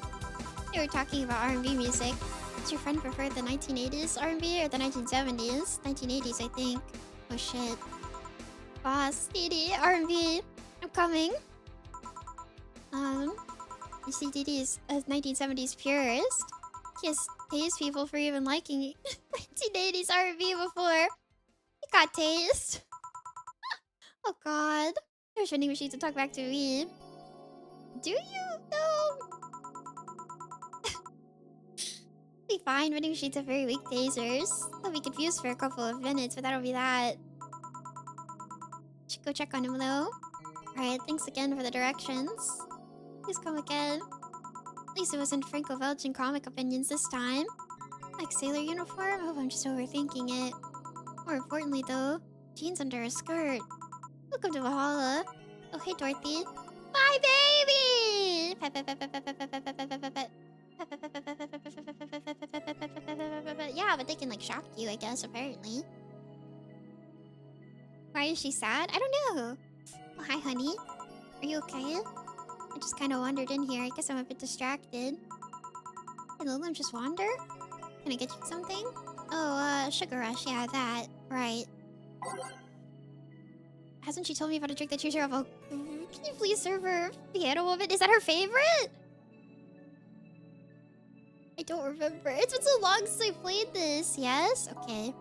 They were talking about R&B music. Does your friend prefer the 1980s R&B or the 1970s? 1980s, I think. Oh shit. Boss, DD, R&B. I'm coming. You see, DD is a 1970s purist. He has taste people for even liking 1980s R&B before. He got taste. Oh god. There's vending machines to talk back to me. Do you though? Be fine. Vending machines have very weak tasers. They'll be confused for a couple of minutes, but that'll be that. Should go check on him though. Alright, thanks again for the directions. Please come again. At least it wasn't Franco-Belgian comic opinions this time. Like sailor uniform? Oh, I'm just overthinking it. More importantly though, jeans under a skirt. Welcome to Valhalla. Oh, hey Dorothy. My baby! Yeah, but they can like shock you, I guess, apparently. Why is she sad? I don't know. Oh, hi, honey. Are you okay? I just kind of wandered in here. I guess I'm a bit distracted. Hey, Lilum, just wander? Can I get you something? Oh, Sugar Rush. Yeah, that. Right. Hasn't she told me about a drink that cheers her up? Oh, can you please serve her Piano Woman? Is that her favorite? I don't remember. It's been so long since I played this. Yes? Okay.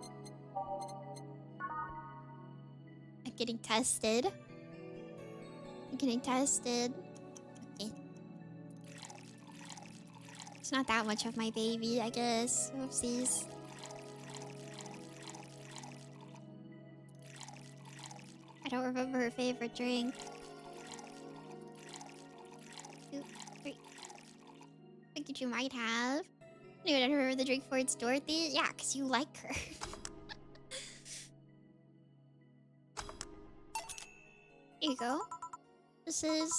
I'm getting tested. I'm getting tested. Okay. It's not that much of my baby, I guess. Oopsies. I don't remember her favorite drink. 2, 3. I think that you might have. You don't remember the drink for it's Dorothy? Yeah, because you like her. Here you go. This is...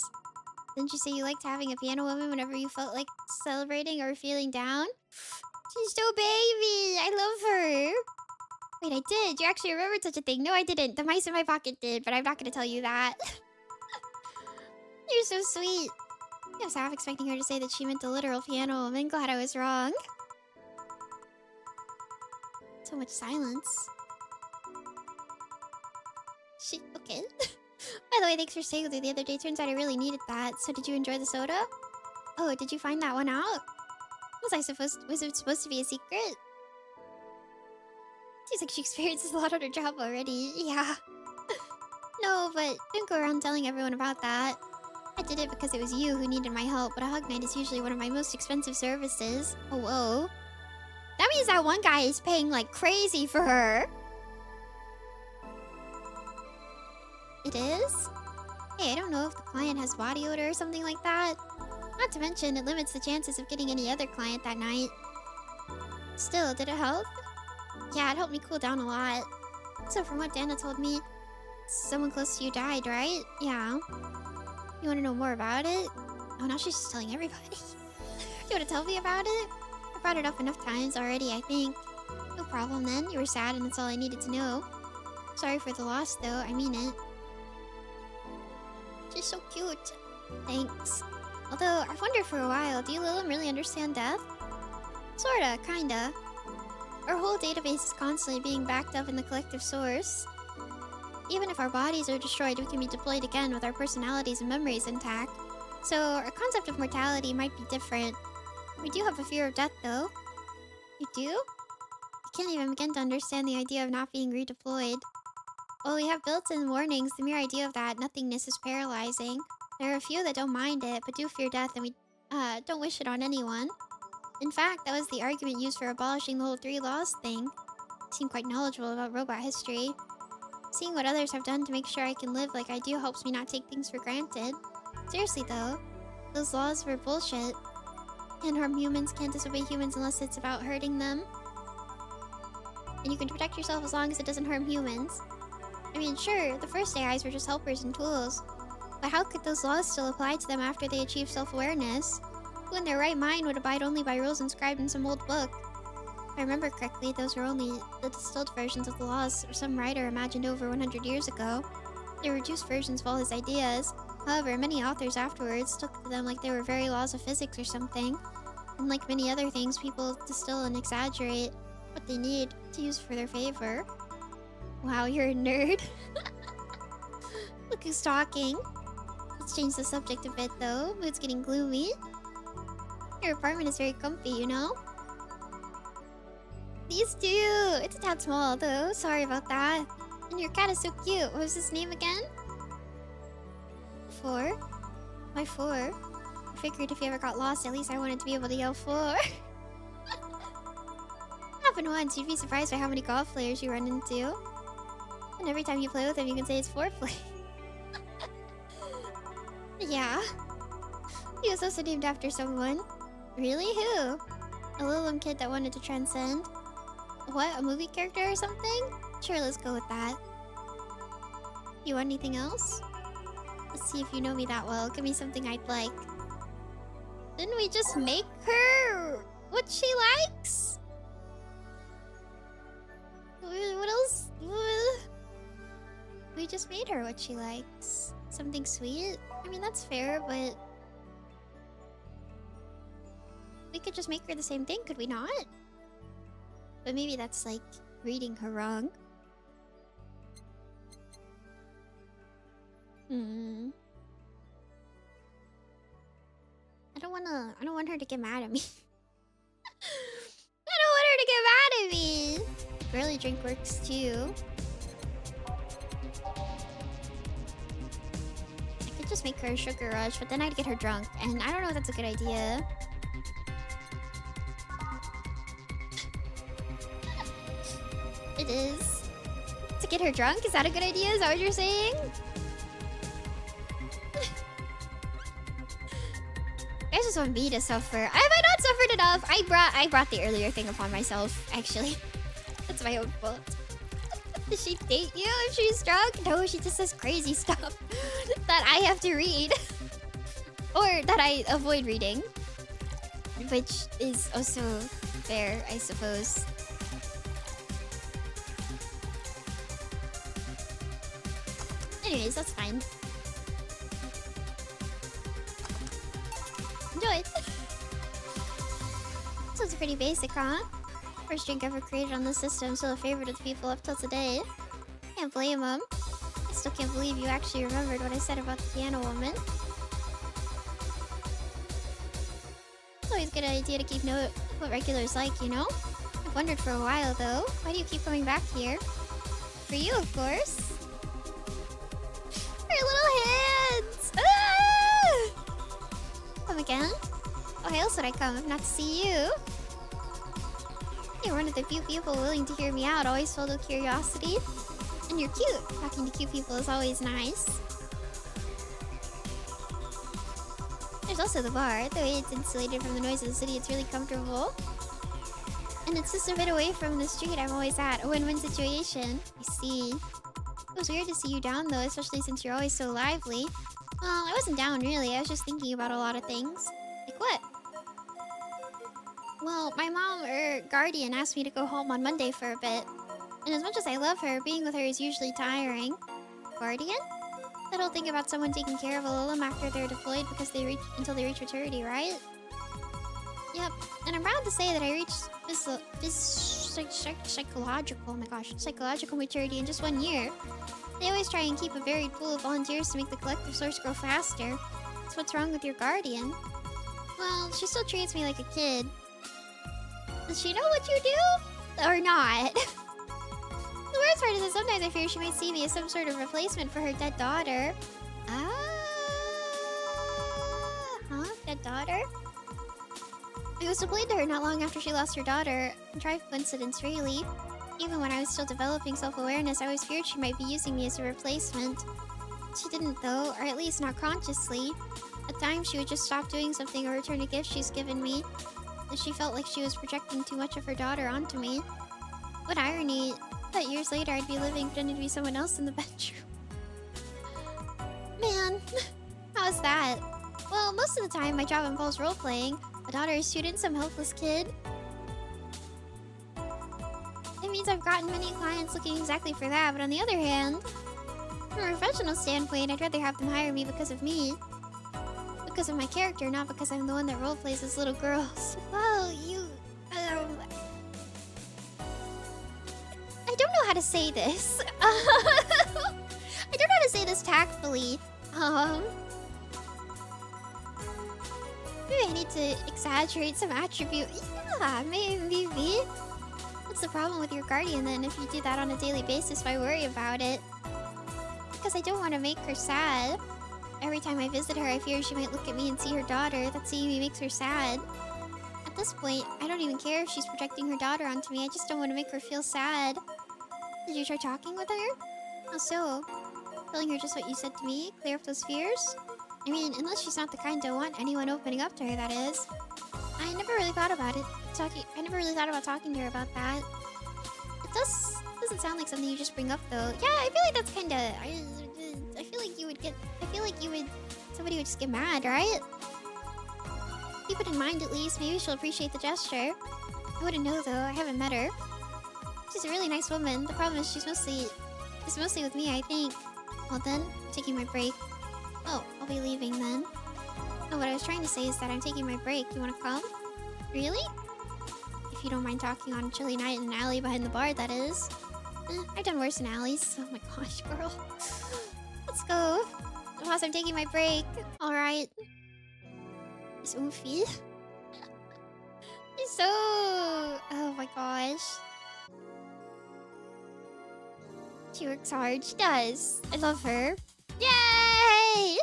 Didn't you say you liked having a piano woman whenever you felt like celebrating or feeling down? She's so baby! I love her! Wait, I did. You actually remembered such a thing. No, I didn't. The mice in my pocket did, but I'm not going to tell you that. You're so sweet. I was half expecting her to say that she meant the literal piano woman. Glad I was wrong. So much silence. Okay. By the way, thanks for staying with me the other day. Turns out I really needed that. So did you enjoy the soda? Oh, did you find that one out? Was it supposed to be a secret? Seems like she experiences a lot on her job already. Yeah. No, but don't go around telling everyone about that. I did it because it was you who needed my help, but a hug night is usually one of my most expensive services. Oh, whoa. That means that one guy is paying like crazy for her. It is? Hey, I don't know if the client has body odor or something like that. Not to mention, it limits the chances of getting any other client that night. Still, did it help? Yeah, it helped me cool down a lot. So from what Dana told me, someone close to you died, right? Yeah. You want to know more about it? Oh, now she's just telling everybody. You want to tell me about it? I brought it up enough times already, I think. No problem then. You were sad and that's all I needed to know. Sorry for the loss, though. I mean it. She's so cute. Thanks. Although, I wondered for a while, do you Lilum really understand death? Sorta, kinda. Our whole database is constantly being backed up in the collective source. Even if our bodies are destroyed, we can be deployed again with our personalities and memories intact. So, our concept of mortality might be different. We do have a fear of death, though. You do? I can't even begin to understand the idea of not being redeployed. While we have built-in warnings, the mere idea of that nothingness is paralyzing. There are a few that don't mind it, but do fear death, and we don't wish it on anyone. In fact, that was the argument used for abolishing the whole 3 laws thing. You seem quite knowledgeable about robot history. Seeing what others have done to make sure I can live like I do helps me not take things for granted. Seriously though, those laws were bullshit. Can't harm humans, can't disobey humans unless it's about hurting them. And you can protect yourself as long as it doesn't harm humans. I mean, sure, the first AIs were just helpers and tools. But how could those laws still apply to them after they achieve self-awareness? Who in their right mind would abide only by rules inscribed in some old book? If I remember correctly, those were only the distilled versions of the laws some writer imagined over 100 years ago. They were reduced versions of all his ideas. However, many authors afterwards took to them like they were very laws of physics or something. And like many other things, people distill and exaggerate what they need to use for their favor. Wow, you're a nerd. Look who's talking. Let's change the subject a bit though. Mood's getting gloomy. Your apartment is very comfy, you know? These two! It's a tad small though. Sorry about that. And your cat is so cute. What was his name again? 4? Why 4? I figured if you ever got lost, at least I wanted to be able to yell 4. Happened once, you'd be surprised by how many golf players you run into. And every time you play with him, you can say it's 4-play. Yeah. He was also named after someone. Really? Who? A Lilum kid that wanted to transcend. What? A movie character or something? Sure, let's go with that. You want anything else? Let's see if you know me that well. Give me something I'd like. Didn't we just make her what she likes? What else? We just made her what she likes. Something sweet? I mean, that's fair, but... we could just make her the same thing, could we not? But maybe that's like reading her wrong. I don't want her to get mad at me. I don't want her to get mad at me. Barely drink works too. I could just make her a sugar rush, but then I'd get her drunk, and I don't know if that's a good idea. It is. To get her drunk? Is that a good idea? Is that what you're saying? You guys just want me to suffer. Have I not suffered enough? I brought the earlier thing upon myself, actually. That's my own fault. Does she date you if she's drunk? No, she just says crazy stuff that I have to read. Or that I avoid reading. Which is also fair, I suppose. Anyways, that's fine. Enjoy it. So it's pretty basic, huh? First drink ever created on the system, still a favorite of the people up till today. Can't blame them. I still can't believe you actually remembered what I said about the piano woman. It's always a good idea to keep note of what regulars like, you know? I've wondered for a while, though. Why do you keep coming back here? For you, of course. Her little hands! Ah! Come again? Why else would I come if not to see you? You're one of the few people willing to hear me out, always filled with curiosity. And you're cute. Talking to cute people is always nice. There's also the bar. The way it's insulated from the noise of the city, it's really comfortable. And it's just a bit away from the street I'm always at. A win-win situation. I see. It was weird to see you down though, especially since you're always so lively. Well, I wasn't down really. I was just thinking about a lot of things. Like what? Well, my mom, or guardian, asked me to go home on Monday for a bit. And as much as I love her, being with her is usually tiring. Guardian? That whole thing about someone taking care of a Lilim after they're deployed because until they reach maturity, right? Yep, and I'm proud to say that I reached psychological maturity in just 1 year. They always try and keep a varied pool of volunteers to make the collective source grow faster. That's what's wrong with your guardian. Well, she still treats me like a kid. Does she know what you do? Or not? The worst part is that sometimes I fear she might see me as some sort of replacement for her dead daughter. Dead daughter? I was deployed to her not long after she lost her daughter. And try coincidence, really. Even when I was still developing self-awareness, I always feared she might be using me as a replacement. She didn't though, or at least not consciously. At times, she would just stop doing something or return a gift she's given me. And she felt like she was projecting too much of her daughter onto me. What irony that years later I'd be living pretending to be someone else in the bedroom. Man, how's that? Well, most of the time my job involves role-playing. A daughter, a student, some helpless kid. It means I've gotten many clients looking exactly for that, but on the other hand, from a professional standpoint, I'd rather have them hire me because of me. Because of my character, not because I'm the one that role-plays as little girls. Well, I don't know how to say this. I don't know how to say this tactfully. Maybe I need to exaggerate some attribute. Yeah, maybe. What's the problem with your guardian then if you do that on a daily basis? Why worry about it? Because I don't want to make her sad. Every time I visit her, I fear she might look at me and see her daughter. That seeing me makes her sad. At this point, I don't even care if she's projecting her daughter onto me. I just don't want to make her feel sad. Did you try talking with her? How so? Telling her just what you said to me? Clear up those fears? I mean, unless she's not the kind to want anyone opening up to her, that is. I never really thought about it. I never really thought about talking to her about that. It doesn't sound like something you just bring up, though. Yeah, I feel like that's kind of... I feel like you would get... Somebody would just get mad, right? Keep it in mind, at least. Maybe she'll appreciate the gesture. I wouldn't know, though. I haven't met her. She's a really nice woman. The problem is she's mostly with me, I think. Well, then, I'm taking my break. Oh, I'll be leaving then. No, what I was trying to say is that I'm taking my break. You wanna come? Really? If you don't mind talking on a chilly night in an alley behind the bar, that is. I've done worse in alleys. Oh my gosh, girl. Let's go. Plus, I'm taking my break. Alright. It's Oofy. He's so... Oh my gosh. She works hard. She does. I love her. Yay!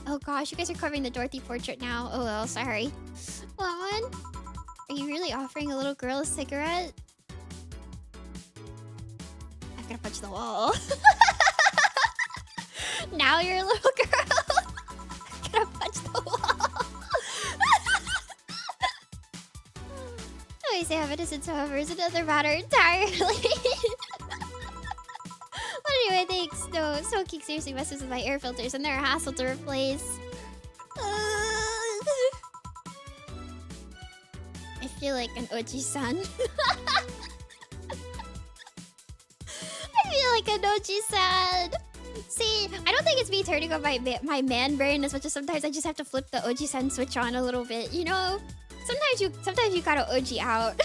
Oh gosh, you guys are covering the Dorothy portrait now. Oh well, sorry. What one? Are you really offering a little girl a cigarette? I'm gonna punch the wall. Now you're a little girl. I'm gonna punch the wall. Always have innocence, however, is another matter entirely. What do I think? No, Smoking seriously messes with my air filters and they're a hassle to replace. I feel like an Oji-san. I feel like an Oji-san. See, I don't think it's me turning on my man brain as much as sometimes I just have to flip the Oji-san switch on a little bit, you know? Sometimes you gotta Oji out.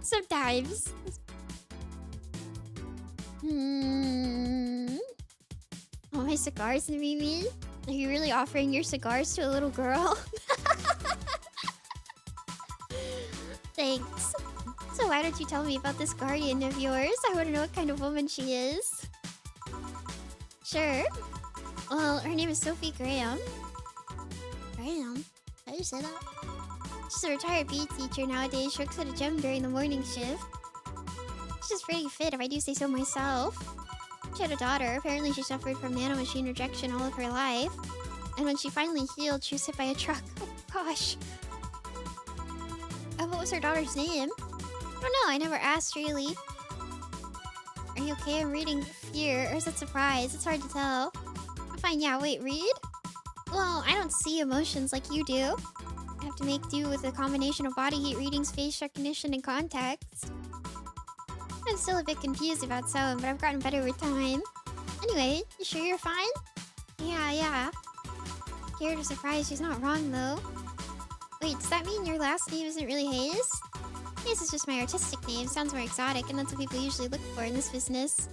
Sometimes. Oh, my cigars, Nemimi? Are you really offering your cigars to a little girl? Thanks. So why don't you tell me about this guardian of yours? I want to know what kind of woman she is. Sure. Well, her name is Sophie Graham. Graham? How do you say that? She's a retired PE teacher nowadays. She works at a gym during the morning shift. She's pretty fit, if I do say so myself. She had a daughter. Apparently she suffered from nanomachine rejection all of her life. And when she finally healed, she was hit by a truck. Oh gosh. What was her daughter's name? I don't know, I never asked really. Are you okay? I'm reading fear, or is it surprise? It's hard to tell. I'm fine, yeah, wait, read? Well, I don't see emotions like you do. I have to make do with a combination of body heat readings, face recognition, and context. I'm still a bit confused about some, but I've gotten better with time. Anyway, you sure you're fine? Yeah. Scared or surprised, she's not wrong though. Wait, does that mean your last name isn't really Hayes? Hayes is just my artistic name. Sounds more exotic, and that's what people usually look for in this business.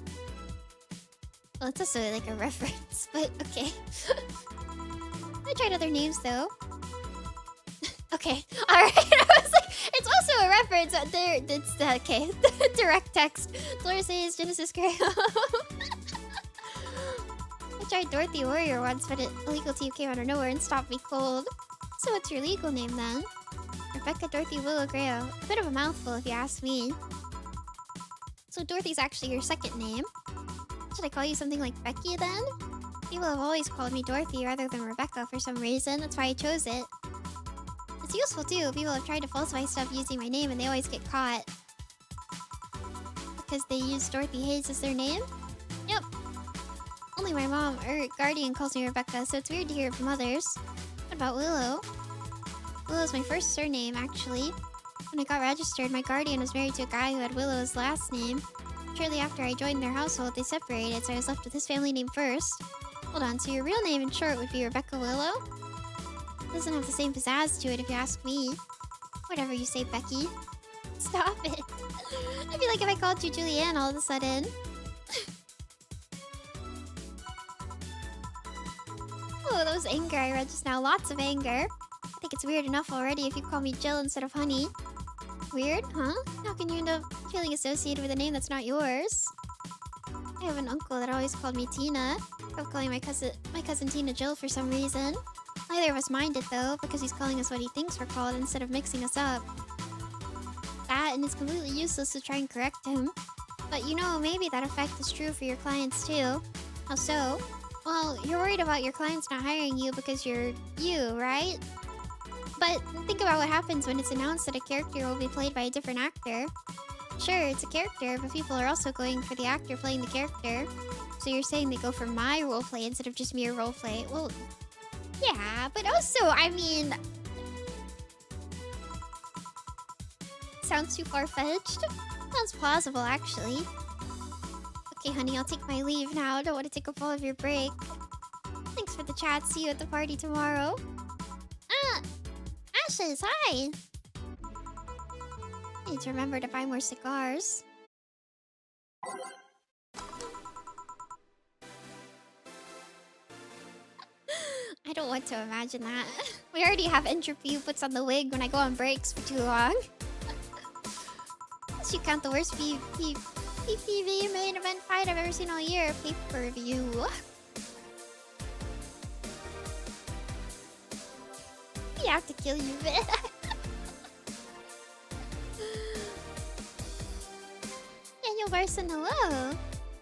Well, it's also like a reference, but okay. I tried other names though. Okay, alright. I was like, it's also a reference. It's okay. Direct text. Dolores Hayes, Genesis Graham. I tried Dorothy Warrior once, but a legal team came out of nowhere and stopped me cold. So what's your legal name then? Rebecca Dorothy Willow Graham. A bit of a mouthful if you ask me. So Dorothy's actually your second name. Should I call you something like Becky then? People have always called me Dorothy rather than Rebecca for some reason. That's why I chose it. It's useful too. People have tried to falsify stuff using my name and they always get caught. Because they use Dorothy Hayes as their name? Yep. Only my mom, or guardian, calls me Rebecca, so it's weird to hear it from others. What about Willow? Willow's my first surname, actually. When I got registered, my guardian was married to a guy who had Willow as last name. Shortly after I joined their household, they separated, so I was left with his family name first. Hold on, so your real name in short would be Rebecca Willow? It doesn't have the same pizzazz to it if you ask me. Whatever you say, Becky. Stop it. I feel like if I called you Julianne all of a sudden. Oh, that was anger I read just now. Lots of anger. I think it's weird enough already if you call me Jill instead of Honey. Weird, huh? How can you end up feeling associated with a name that's not yours? I have an uncle that always called me Tina. I kept calling my cousin Tina Jill for some reason. Neither of us minded though, because he's calling us what he thinks we're called instead of mixing us up. That, and it's completely useless to try and correct him. But you know, maybe that effect is true for your clients too. How so? Well, you're worried about your clients not hiring you because you're you, right? But think about what happens when it's announced that a character will be played by a different actor. Sure, it's a character, but people are also going for the actor playing the character. So you're saying they go for my roleplay instead of just mere roleplay. Well, yeah, but also, I mean... Sounds too far-fetched? Sounds plausible, actually. Okay, honey, I'll take my leave now. I don't want to take up all of your break. Thanks for the chat. See you at the party tomorrow. Ah! Ashes, hi! I need to remember to buy more cigars. I don't want to imagine that. We already have entropy who puts on the wig when I go on breaks for too long. You count the worst PPV main event fight I've ever seen all year. Pay-per-view. We have to kill you, man. Daniel Barson, hello.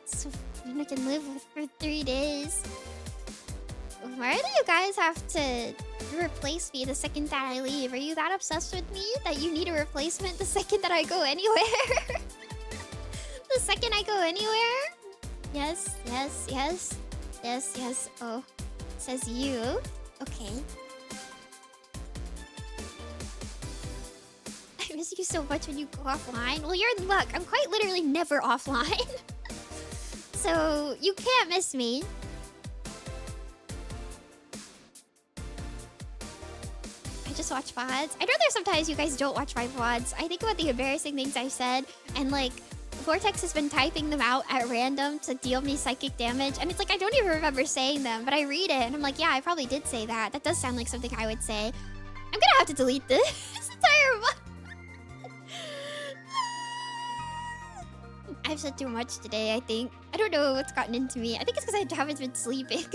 So I can live with for 3 days. Why do you guys have to replace me the second that I leave? Are you that obsessed with me that you need a replacement the second that I go anywhere? The second I go anywhere? Yes. Oh, says you. Okay. I miss you so much when you go offline. Well, you're in luck. I'm quite literally never offline. So you can't miss me. I just watch VODs. I'd rather sometimes you guys don't watch my VODs. I think about the embarrassing things I've said, and like, Vortex has been typing them out at random to deal me psychic damage, and it's like, I don't even remember saying them, but I read it, and I'm like, yeah, I probably did say that. That does sound like something I would say. I'm gonna have to delete this entire VOD. I've said too much today, I think. I don't know what's gotten into me. I think it's because I haven't been sleeping.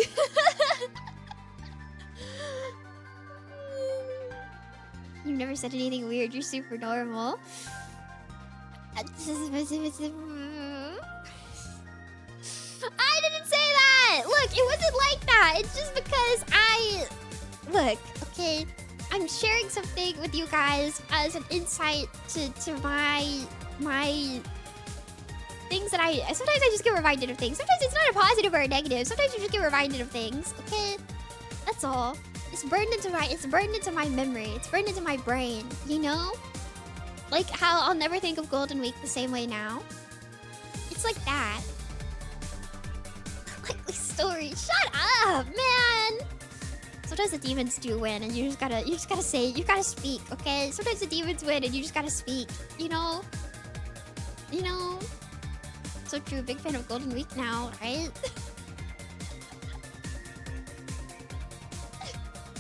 You've never said anything weird. You're super normal. I didn't say that! Look, it wasn't like that. It's just because Look, okay? I'm sharing something with you guys as an insight to my things that sometimes I just get reminded of things. Sometimes it's not a positive or a negative. Sometimes you just get reminded of things, okay? That's all. It's burned into my memory. It's burned into my brain, you know? Like how I'll never think of Golden Week the same way now. It's like that. Likely story. Shut up, man! Sometimes the demons do win and you just gotta say, you gotta speak, okay? Sometimes the demons win and you just gotta speak, you know? You know? So true, big fan of Golden Week now, right?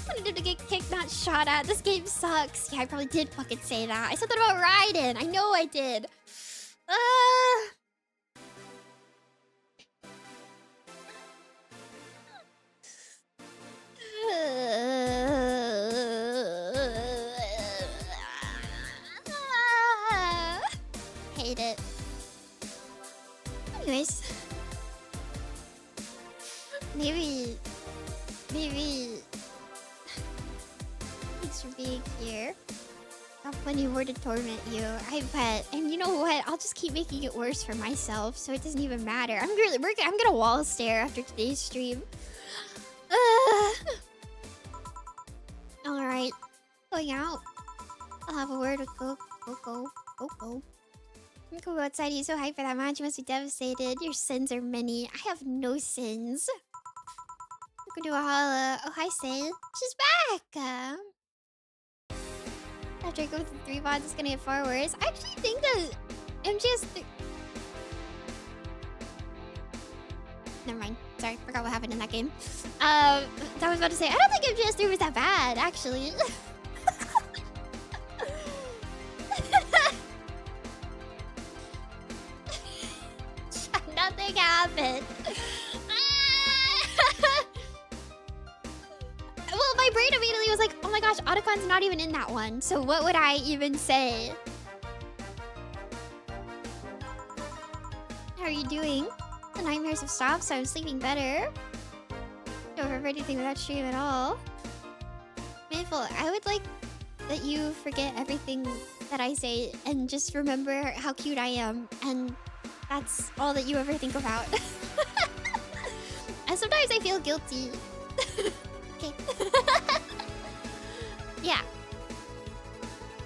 Wanted to get kicked, not shot at. This game sucks. Yeah, I probably did fucking say that. I said that about Raiden. I know I did. Hate it. Anyways. Maybe... Thanks for being here. Got plenty more to torment you, I bet. And you know what? I'll just keep making it worse for myself, so it doesn't even matter. I'm gonna wall stare after today's stream. Alright. Going out. I'll have a word with Coco. You can go outside. You're so hyped for that match. You must be devastated. Your sins are many. I have no sins. You can do a holla. Oh, hi, Say. She's back! After I go through 3 VODs, it's gonna get far worse. I actually think that MGS... Never mind. Sorry, forgot what happened in that game. I was about to say, I don't think MGS 3 was that bad, actually. Nothing happened. Well, my brain immediately was like, oh my gosh, Otacon's not even in that one. So what would I even say? How are you doing? The nightmares have stopped, so I'm sleeping better. Don't remember anything without stream at all. Maple, I would like that you forget everything that I say and just remember how cute I am. And that's all that you ever think about. And sometimes I feel guilty. Okay. Yeah.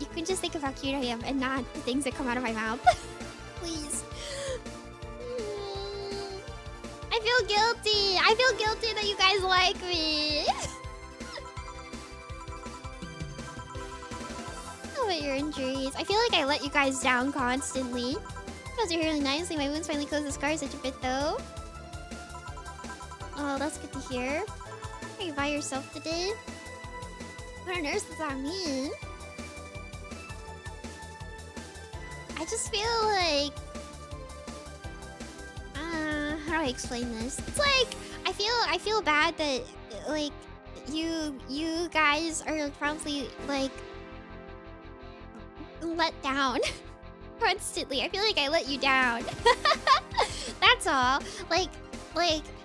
You can just think of how cute I am and not the things that come out of my mouth. Please. I feel guilty. I feel guilty that you guys like me. How about your injuries? I feel like I let you guys down constantly. Those are really nicely. My wounds finally closed the scars such a bit though. Oh, that's good to hear. Are you by yourself today? What on earth does that mean? I just feel like... how do I explain this? It's like, I feel bad that, like, you guys are probably, like, let down constantly. I feel like I let you down. That's all. Like,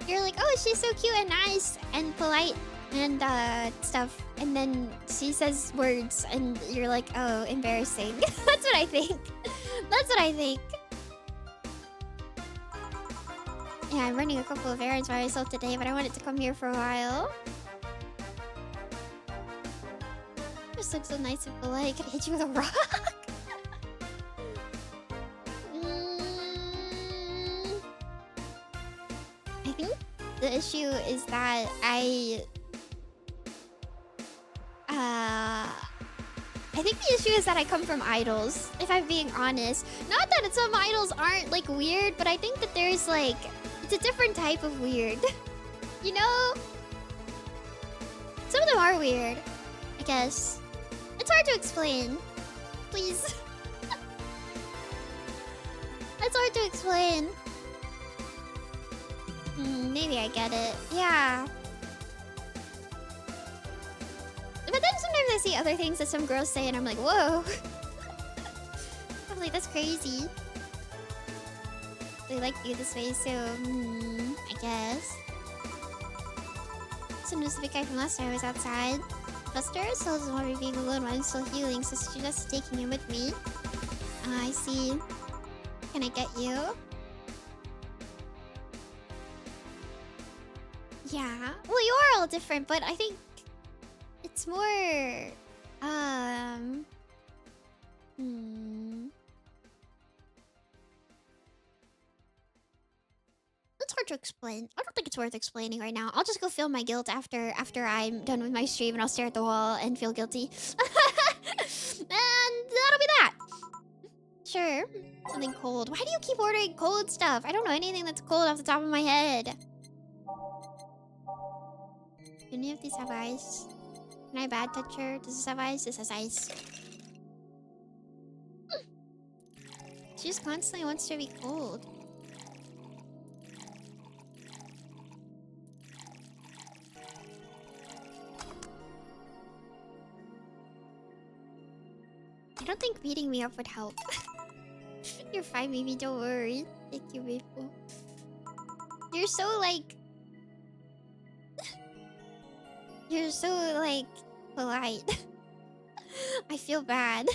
you're like, oh, she's so cute and nice and polite and stuff, and then she says words and you're like, oh, embarrassing. That's what I think. That's what I think. Yeah, I'm running a couple of errands by myself today, but I wanted to come here for a while. Just look so nice and polite. Could I hit you with a rock? I think the issue is that I think the issue is that I come from idols, if I'm being honest. Not that some idols aren't, like, weird, but I think that there's, like... It's a different type of weird. You know? Some of them are weird, I guess. It's hard to explain. Please. I It's hard to explain. Maybe I get it. Yeah. But then sometimes I see other things that some girls say and I'm like, whoa. I'm like, that's crazy. They like you this way, so I guess. Some news of the guy from last time I was outside. Buster still doesn't want me being alone while I'm still healing, so she's just taking him with me. I see. Can I get you? Yeah. Well, you are all different, but I think it's more It's hard to explain. I don't think it's worth explaining right now. I'll just go feel my guilt after I'm done with my stream, and I'll stare at the wall and feel guilty. And that'll be that. Sure. Something cold. Why do you keep ordering cold stuff? I don't know anything that's cold off the top of my head. Do any of these have ice? Can I bad toucher? Does this have ice? This has ice. She just constantly wants to be cold. I don't think beating me up would help. You're fine, Mimi. Don't worry. Thank you, Maple. You're so, like... You're so, like, polite. I feel bad.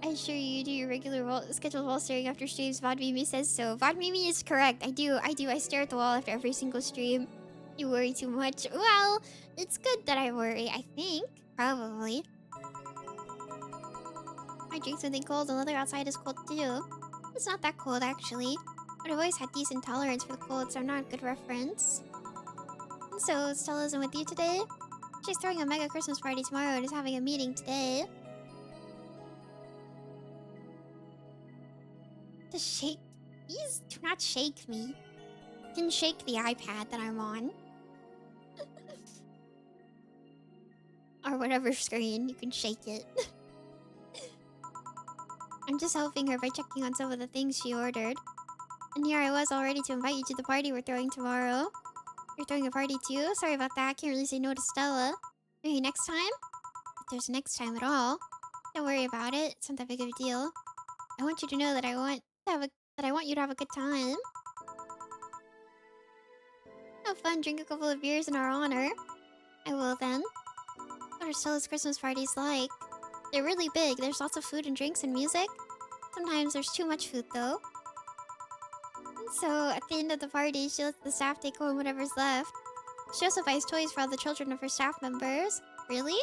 I assure you do your regular scheduled wall staring after streams. VODMimi says so. VODMimi is correct. I do. I stare at the wall after every single stream. You worry too much. Well, it's good that I worry, I think. Probably. I drink something cold. The weather outside is cold too. It's not that cold, actually. But I've always had decent tolerance for the cold, so I'm not a good reference. And so, Stella isn't with you today? She's throwing a mega Christmas party tomorrow and is having a meeting today. To shake... Please do not shake me. You can shake the iPad that I'm on. Or whatever screen, you can shake it. I'm just helping her by checking on some of the things she ordered. And here I was all ready to invite you to the party we're throwing tomorrow. You're throwing a party too? Sorry about that, can't really say no to Stella. Maybe next time? If there's a next time at all. Don't worry about it, it's not that big of a deal. I want you to know that I want you to have a good time. Have fun, drink a couple of beers in our honor. I will then. What are Stella's Christmas parties like? They're really big. There's lots of food and drinks and music. Sometimes there's too much food though. So at the end of the party, she lets the staff take home whatever's left. She also buys toys for all the children of her staff members. Really?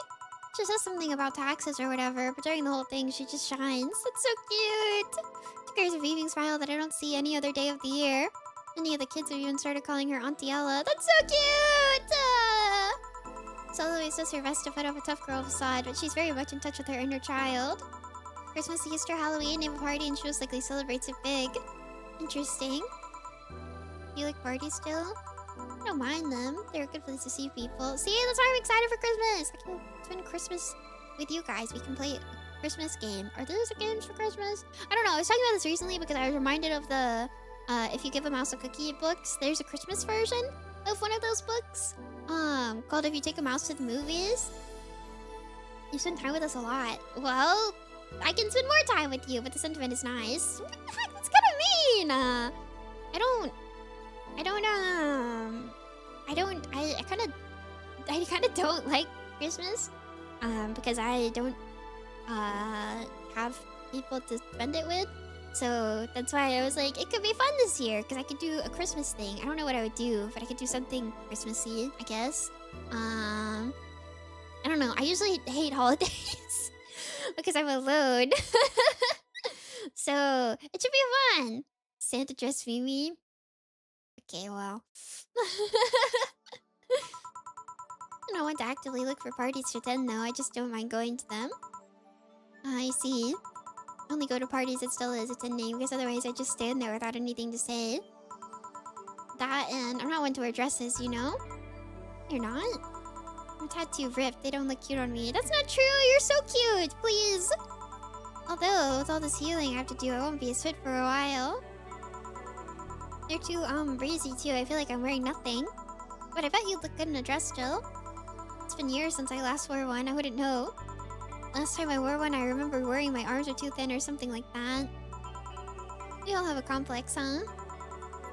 She says something about taxes or whatever, but during the whole thing, she just shines. That's so cute! She carries a beaming smile that I don't see any other day of the year. Many of the kids have even started calling her Auntie Ella. That's so cute! Stella always does her best to put up a tough girl facade, but she's very much in touch with her inner child. Christmas, Easter, Halloween, they have a party and she most likely celebrates it big. Interesting. You like parties still? I don't mind them. They're a good place to see people. See, that's why I'm excited for Christmas! I can spend Christmas with you guys. We can play a Christmas game. Are there games for Christmas? I don't know. I was talking about this recently because I was reminded of the If You Give a Mouse a Cookie books. There's a Christmas version of one of those books. Called If You Take a Mouse to the Movies. You spend time with us a lot. Well, I can spend more time with you, but the sentiment is nice. What the heck? That's kind of mean. I kind of don't like Christmas. Because I don't have people to spend it with. So that's why I was like, it could be fun this year because I could do a Christmas thing. I don't know what I would do, but I could do something Christmassy, I guess. I don't know. I usually hate holidays because I'm alone. So it should be fun. Santa dress Mimi. Okay, well. I don't want to actively look for parties to attend though. I just don't mind going to them. I see. I only go to parties that Stella is attending because otherwise I just stand there without anything to say. That and I'm not one to wear dresses, you know? You're not? I'm tattoo ripped. They don't look cute on me. That's not true. You're so cute. Please. Although, with all this healing I have to do, I won't be as fit for a while. They're too, breezy too. I feel like I'm wearing nothing. But I bet you'd look good in a dress still. It's been years since I last wore one. I wouldn't know. Last time I wore one, I remember worrying my arms were too thin or something like that. We all have a complex, huh?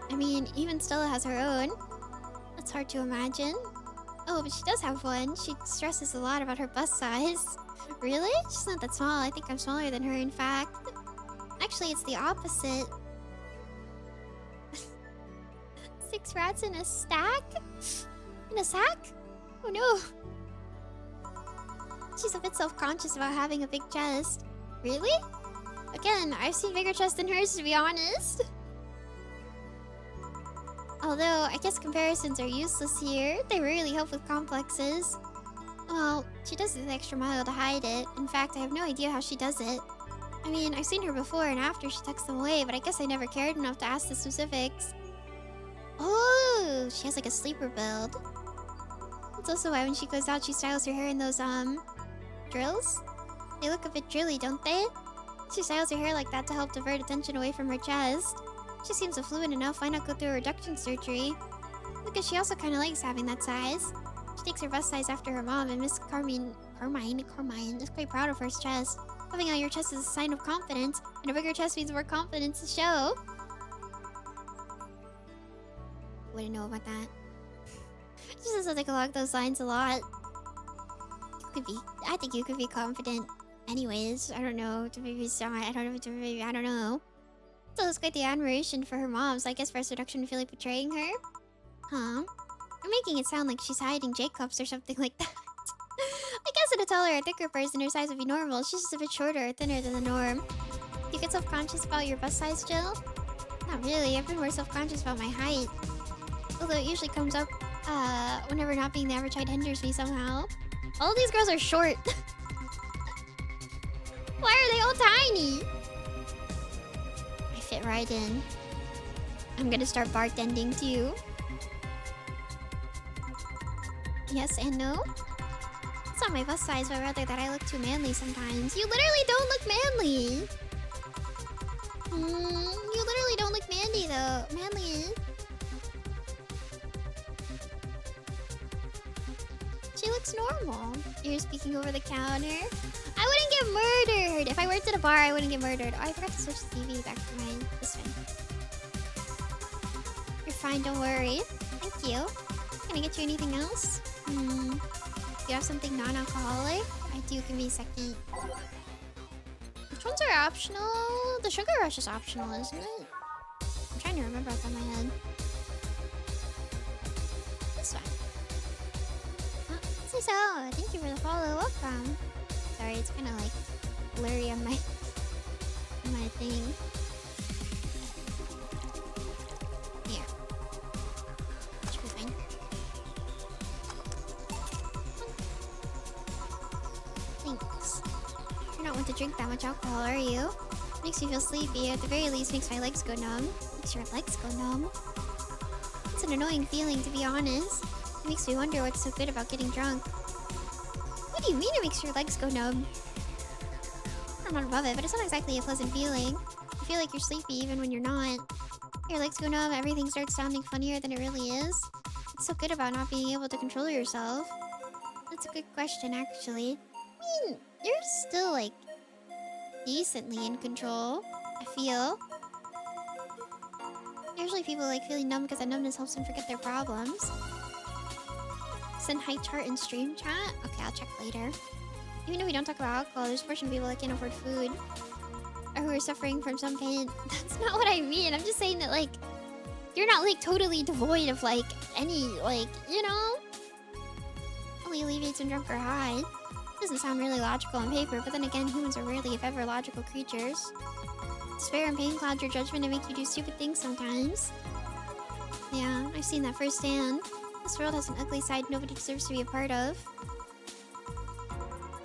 I mean, even Stella has her own. That's hard to imagine. Oh, but she does have one. She stresses a lot about her bust size. Really? She's not that small. I think I'm smaller than her, in fact. Actually, it's the opposite. 6 rats in a stack? In a sack? Oh no. She's a bit self-conscious about having a big chest. Really? Again, I've seen bigger chests than hers, to be honest. Although, I guess comparisons are useless here. They rarely help with complexes. Well, she does it the extra mile to hide it. In fact, I have no idea how she does it. I mean, I've seen her before and after she tucks them away, but I guess I never cared enough to ask the specifics. Oh, she has like a sleeper build. That's also why when she goes out, she styles her hair in those, drills? They look a bit drilly, don't they? She styles her hair like that to help divert attention away from her chest. She seems affluent enough, why not go through a reduction surgery? Look, she also kind of likes having that size. She takes her bust size after her mom, and Miss Carmine is quite proud of her chest. Having out your chest is a sign of confidence, and a bigger chest means more confidence to show. Wouldn't know about that. She doesn't think along those lines a lot. I think you could be confident anyways. I don't know. I don't know. So it's quite the admiration for her mom, so I guess first reduction feel like betraying her? Huh? I'm making it sound like she's hiding Jacobs or something like that. I guess in a taller or thicker person, her size would be normal. She's just a bit shorter or thinner than the norm. You get self-conscious about your bust size, Jill? Not really. I've been more self-conscious about my height. Although it usually comes up, whenever not being the average height hinders me somehow. All of these girls are short. Why are they all tiny? I fit right in. I'm gonna start bartending too. Yes and no? It's not my bust size, but rather that I look too manly sometimes. You literally don't look manly! You literally don't look manly though. Manly. She looks normal. You're speaking over the counter. I wouldn't get murdered! If I worked at a bar, I wouldn't get murdered. Oh, I forgot to switch the TV back to mine. This way. You're fine, don't worry. Thank you. Can I get you anything else? Do you have something non-alcoholic? I do, give me a second. Which ones are optional? The sugar rush is optional, isn't it? I'm trying to remember off on my head. This one. So, thank you for the follow. Welcome. Sorry, it's kind of like blurry on my thing. Here. Should be fine. Thanks. You're not one to drink that much alcohol, are you? Makes me feel sleepy. At the very least, makes my legs go numb. Makes your legs go numb. It's an annoying feeling, to be honest. It makes me wonder what's so good about getting drunk. What do you mean it makes your legs go numb? I'm not above it, but it's not exactly a pleasant feeling. You feel like you're sleepy even when you're not. Your legs go numb, everything starts sounding funnier than it really is. What's so good about not being able to control yourself? That's a good question, actually. I mean, you're still, like, decently in control, I feel. Usually people like feeling numb because that numbness helps them forget their problems. Send height chart in stream chat? Okay, I'll check later. Even if we don't talk about alcohol, there's a portion of people that can't afford food. Or who are suffering from some pain. That's not what I mean. I'm just saying that, like, you're not, like, totally devoid of, like, any, like, you know? Only alleviates when drunk or high. Doesn't sound really logical on paper, but then again, humans are rarely, if ever, logical creatures. Despair and pain cloud your judgment and make you do stupid things sometimes. Yeah, I've seen that firsthand. This world has an ugly side nobody deserves to be a part of.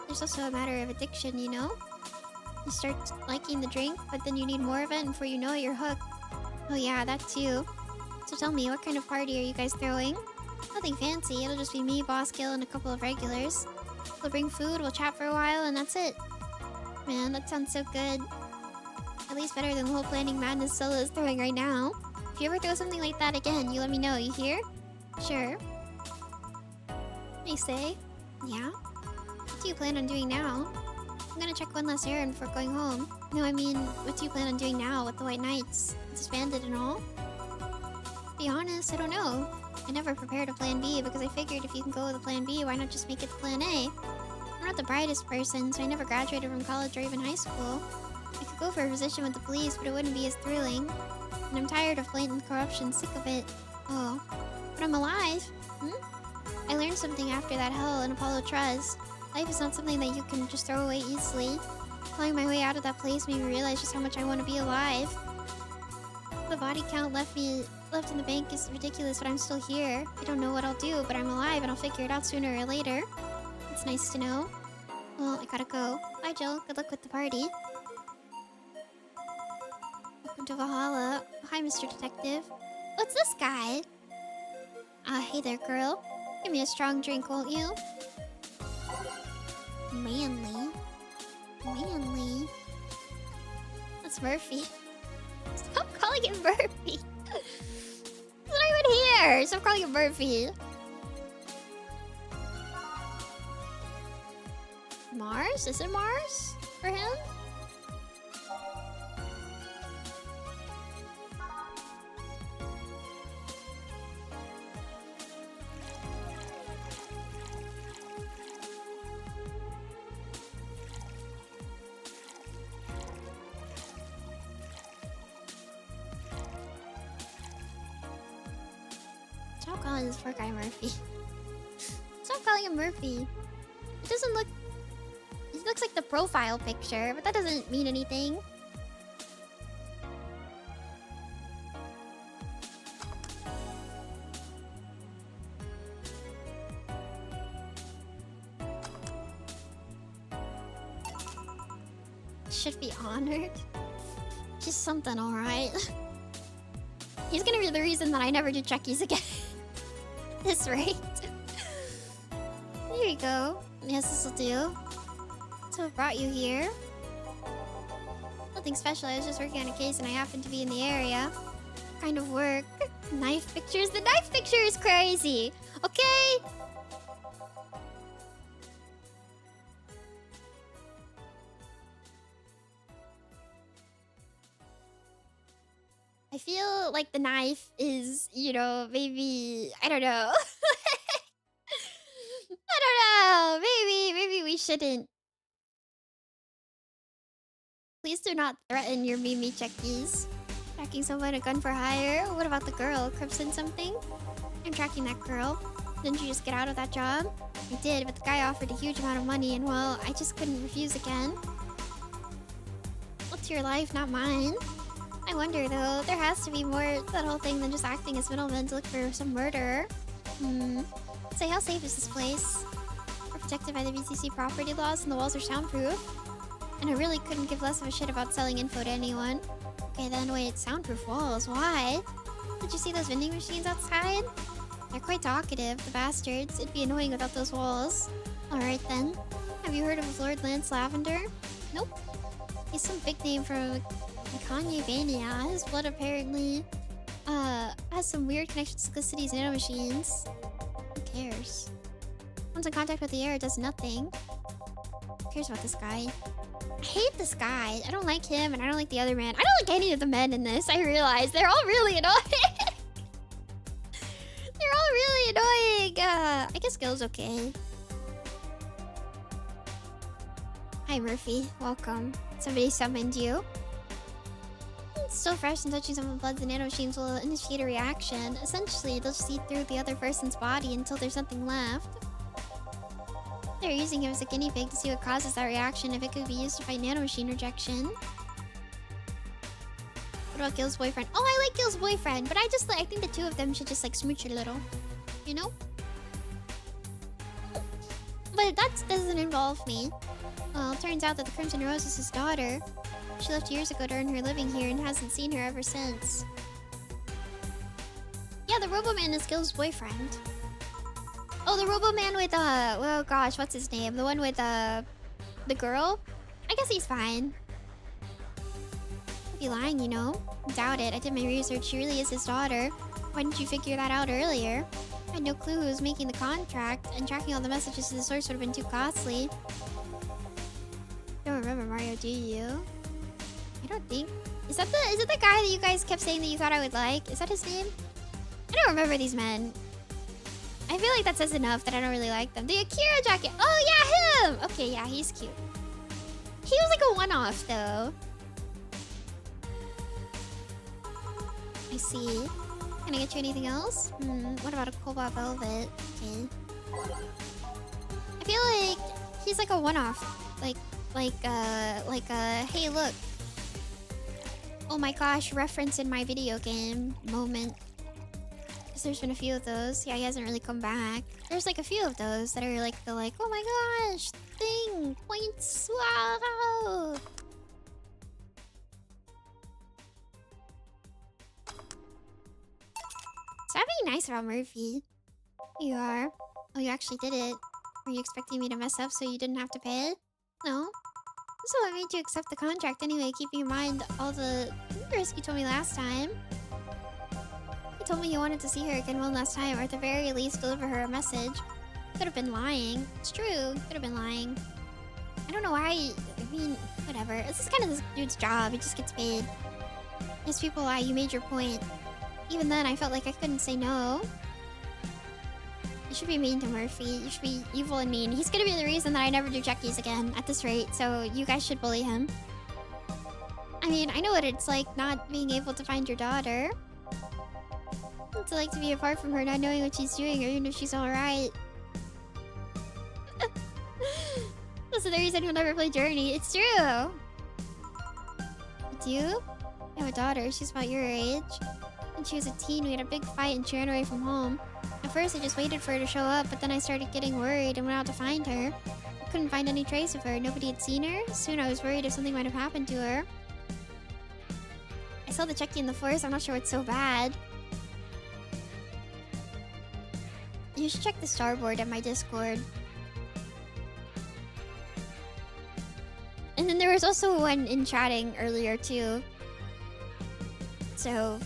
There's also a matter of addiction, you know? You start liking the drink, but then you need more of it, and before you know it, you're hooked. Oh yeah, that too. So tell me, what kind of party are you guys throwing? Nothing fancy, it'll just be me, Boss Kill, and a couple of regulars. We'll bring food, we'll chat for a while, and that's it. Man, that sounds so good. At least better than the whole planning madness Scylla is throwing right now. If you ever throw something like that again, you let me know, you hear? Sure. What do you say? Yeah? What do you plan on doing now? I'm gonna check one last errand before going home. No, I mean, what do you plan on doing now with the White Knights? It's disbanded and all? To be honest, I don't know. I never prepared a plan B because I figured if you can go with a plan B, why not just make it the plan A? I'm not the brightest person, so I never graduated from college or even high school. I could go for a position with the police, but it wouldn't be as thrilling. And I'm tired of blatant corruption, sick of it. Oh. But I'm alive. I learned something after that hell in Apollo Trust. Life is not something that you can just throw away easily. Clawing my way out of that place made me realize just how much I want to be alive. The body count left in the bank is ridiculous, but I'm still here. I don't know what I'll do, but I'm alive and I'll figure it out sooner or later. It's nice to know. Well, I gotta go. Bye, Jill. Good luck with the party. Welcome to Valhalla. Oh, hi, Mr. Detective. What's this guy? Hey there, girl. Give me a strong drink, won't you? Manly. Manly. That's Murphy. Stop calling him Murphy. He's not even here. Stop calling him Murphy. Mars? Is it Mars for him? Stop calling this poor guy Murphy. Stop calling him Murphy. It doesn't look... It looks like the profile picture, but that doesn't mean anything. Should be honored. Just something, alright. He's gonna be the reason that I never do Chuckies again. This rate. There you go. Yes, this'll do. So what brought you here? Nothing special, I was just working on a case and I happened to be in the area. What kind of work? Knife pictures? The knife picture is crazy! Okay? I feel like the knife is, you know, maybe... I don't know. I don't know. Maybe we shouldn't. Please do not threaten your Mimi checkies. Tracking someone a gun for hire? What about the girl? Crimson something? I'm tracking that girl. Didn't you just get out of that job? I did, but the guy offered a huge amount of money and well, I just couldn't refuse again. What's your life, not mine? I wonder though, there has to be more to that whole thing than just acting as middlemen to look for some murderer. Say, how safe is this place? We're protected by the BCC property laws and the walls are soundproof. And I really couldn't give less of a shit about selling info to anyone. Okay then, wait, soundproof walls, why? Did you see those vending machines outside? They're quite talkative, the bastards. It'd be annoying without those walls. Alright then. Have you heard of Lord Lance Lavender? Nope. He's some big name from Kanye Vania. His blood apparently has some weird connections to cities and nanomachines. Who cares? Once in contact with the air, it does nothing. Who cares about this guy? I hate this guy. I don't like him and I don't like the other man. I don't like any of the men in this. I realize they're all really annoying. They're all really annoying. I guess Gil's okay. Hi Murphy, welcome. Somebody summoned you. It's still fresh and touching some of the blood, the nanomachines will initiate a reaction. Essentially, they'll see through the other person's body until there's nothing left. They're using him as a guinea pig to see what causes that reaction, if it could be used to fight nanomachine rejection. What about Gil's boyfriend? Oh, I like Gil's boyfriend, but I think the two of them should just like smooch a little. You know? But that doesn't involve me. Well, it turns out that the Crimson Rose is his daughter. She left years ago to earn her living here and hasn't seen her ever since. Yeah, the Roboman is Gil's boyfriend. Oh, the Roboman with, oh gosh, what's his name? The one with, the girl? I I guess he's fine. Could be lying, you know? Doubt it. I did my research. She really is his daughter. Why didn't you figure that out earlier? I had no clue who was making the contract, and tracking all the messages to the source would have been too costly. Don't remember Mario, do you? I don't think. Is that the guy that you guys kept saying that you thought I would like? Is that his name? I don't remember these men. I feel like that says enough that I don't really like them. The Akira jacket. Oh yeah, him! Okay, yeah, he's cute. He was like a one-off though. I see. Can I get you anything else? What about a cobalt velvet? Okay. I feel like he's like a one-off. Hey look. Oh my gosh, reference in my video game moment. Because there's been a few of those. Yeah, he hasn't really come back. There's like a few of those that are like the oh my gosh, thing, points, wow. So that'd be nice about Murphy. You are. Oh, you actually did it. Were you expecting me to mess up so you didn't have to pay it? No. So what made you accept the contract anyway, keeping in mind all the risk you told me last time? You told me you wanted to see her again one last time, or at the very least deliver her a message. Could have been lying. It's true. Could have been lying. I don't know why. I mean, whatever. This is kind of this dude's job. He just gets paid. Yes, people lie. You made your point. Even then, I felt like I couldn't say no. You should be mean to Murphy. You should be evil and mean. He's gonna be the reason that I never do Chuckies again at this rate, so you guys should bully him. I mean, I know what it's like not being able to find your daughter. What's it like to be apart from her, not knowing what she's doing or even if she's alright? That's the reason he'll never play Journey. It's true! Do you? I have a daughter. She's about your age. When she was a teen, we had a big fight and she ran away from home. At first, I just waited for her to show up, but then I started getting worried and went out to find her. I couldn't find any trace of her. Nobody had seen her. Soon, I was worried if something might have happened to her. I saw the Chucky in the forest. I'm not sure what's so bad. You should check the starboard at my Discord. And then there was also one in chatting earlier, too. So...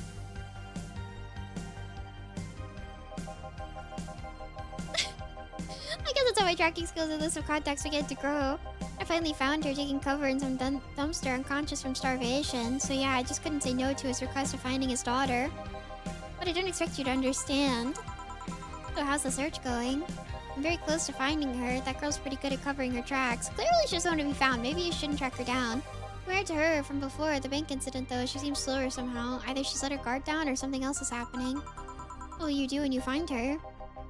I guess that's how my tracking skills and list of contacts began to grow. I finally found her taking cover in some dumpster unconscious from starvation. So yeah, I just couldn't say no to his request of finding his daughter. But I didn't expect you to understand. So how's the search going? I'm very close to finding her. That girl's pretty good at covering her tracks. Clearly she's someone to be found. Maybe you shouldn't track her down. Compared to her from before, the bank incident though, she seems slower somehow. Either she's let her guard down or something else is happening. What will you do when you find her?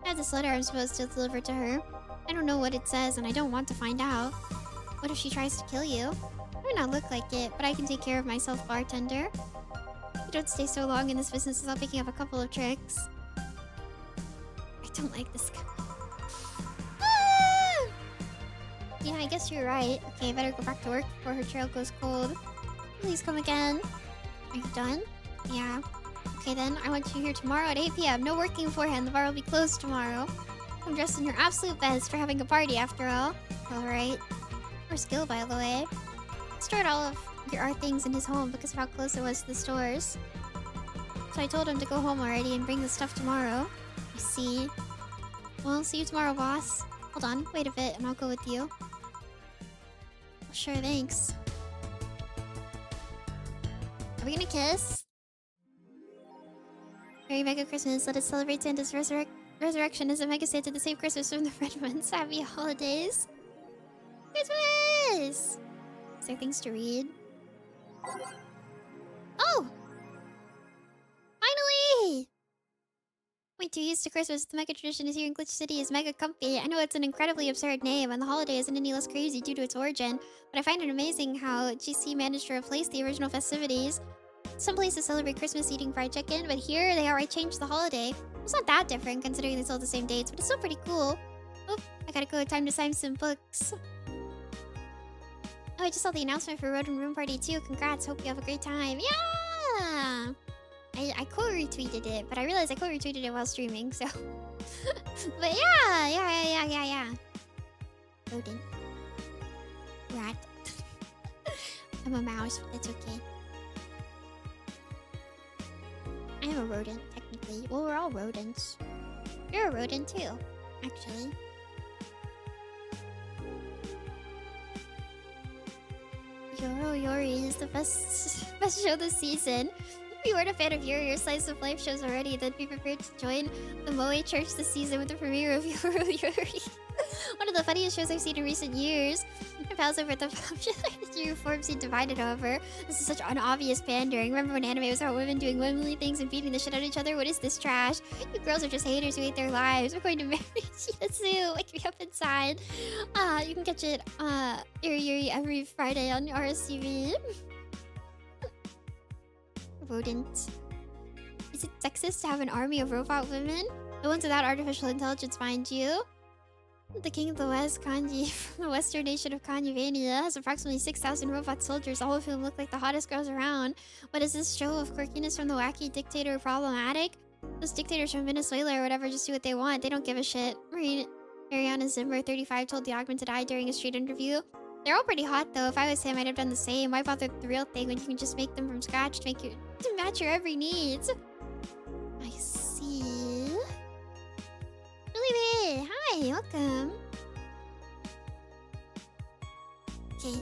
I have this letter I'm supposed to deliver to her. I don't know what it says and I don't want to find out. What if she tries to kill you? I may not look like it, but I can take care of myself, bartender. You don't stay so long in this business without picking up a couple of tricks. I don't like this guy. Ah! Yeah, I guess you're right. Okay, I better go back to work before her trail goes cold. Please come again. Are you done? Yeah. Okay then, I want you here tomorrow at 8 PM. No working beforehand, the bar will be closed tomorrow. I'm dressed in your absolute best for having a party after all. Alright. Where's Gil, by the way? Stored all of your art things in his home because of how close it was to the stores. So I told him to go home already and bring the stuff tomorrow. I see. Well, see you tomorrow, boss. Hold on, wait a bit and I'll go with you. Well, sure, thanks. Are we gonna kiss? Merry Mega Christmas. Let us celebrate Santa's resurrection as a Mega Santa to save Christmas from the Red Ones. Happy holidays. Christmas! Is there things to read? Oh! Finally! Wait 2 years to Christmas. The Mega tradition is here in Glitch City is Mega Comfy. I know it's an incredibly absurd name and the holiday isn't any less crazy due to its origin, but I find it amazing how GC managed to replace the original festivities. Some places celebrate Christmas eating fried chicken, but here they outright changed the holiday. It's not that different considering they sold the same dates, but it's still pretty cool. Oop, I gotta go. Time to sign some books. Oh, I just saw the announcement for Road and Room Party too. Congrats. Hope you have a great time. Yeah! I co-retweeted it, but I realized I co-retweeted it while streaming, so... but yeah! Rodent. Rat. I'm a mouse, but that's okay. I am a rodent, technically. Well, we're all rodents. You're a rodent too, actually. Yori is the best show this season. If you weren't a fan of Yuri or Slice of Life shows already, then be prepared to join the Moe Church this season with the premiere of Yuri. One of the funniest shows I've seen in recent years. My pals over at the popular form seem divided over. This is such unobvious pandering. Remember when anime was about women doing womanly things and beating the shit out of each other? What is this trash? You girls are just haters who hate their lives. We're going to marry Shiatsu. Wake me up inside. You can catch it, Yuri every Friday on RSTV. Rodent. Is it sexist to have an army of robot women? The ones without artificial intelligence, mind you. The king of the West, Kanji, from the western nation of Kanyavania, has approximately 6,000 robot soldiers, all of whom look like the hottest girls around. What is this show of quirkiness from the wacky dictator problematic? Those dictators from Venezuela or whatever just do what they want. They don't give a shit. Mariana Zimmer, 35, told the Augmented Eye during a street interview. They're all pretty hot though. If I was him, I'd have done the same. Why bother with the real thing when you can just make them from scratch to match your every needs? I see. Really? Hi, welcome. Okay.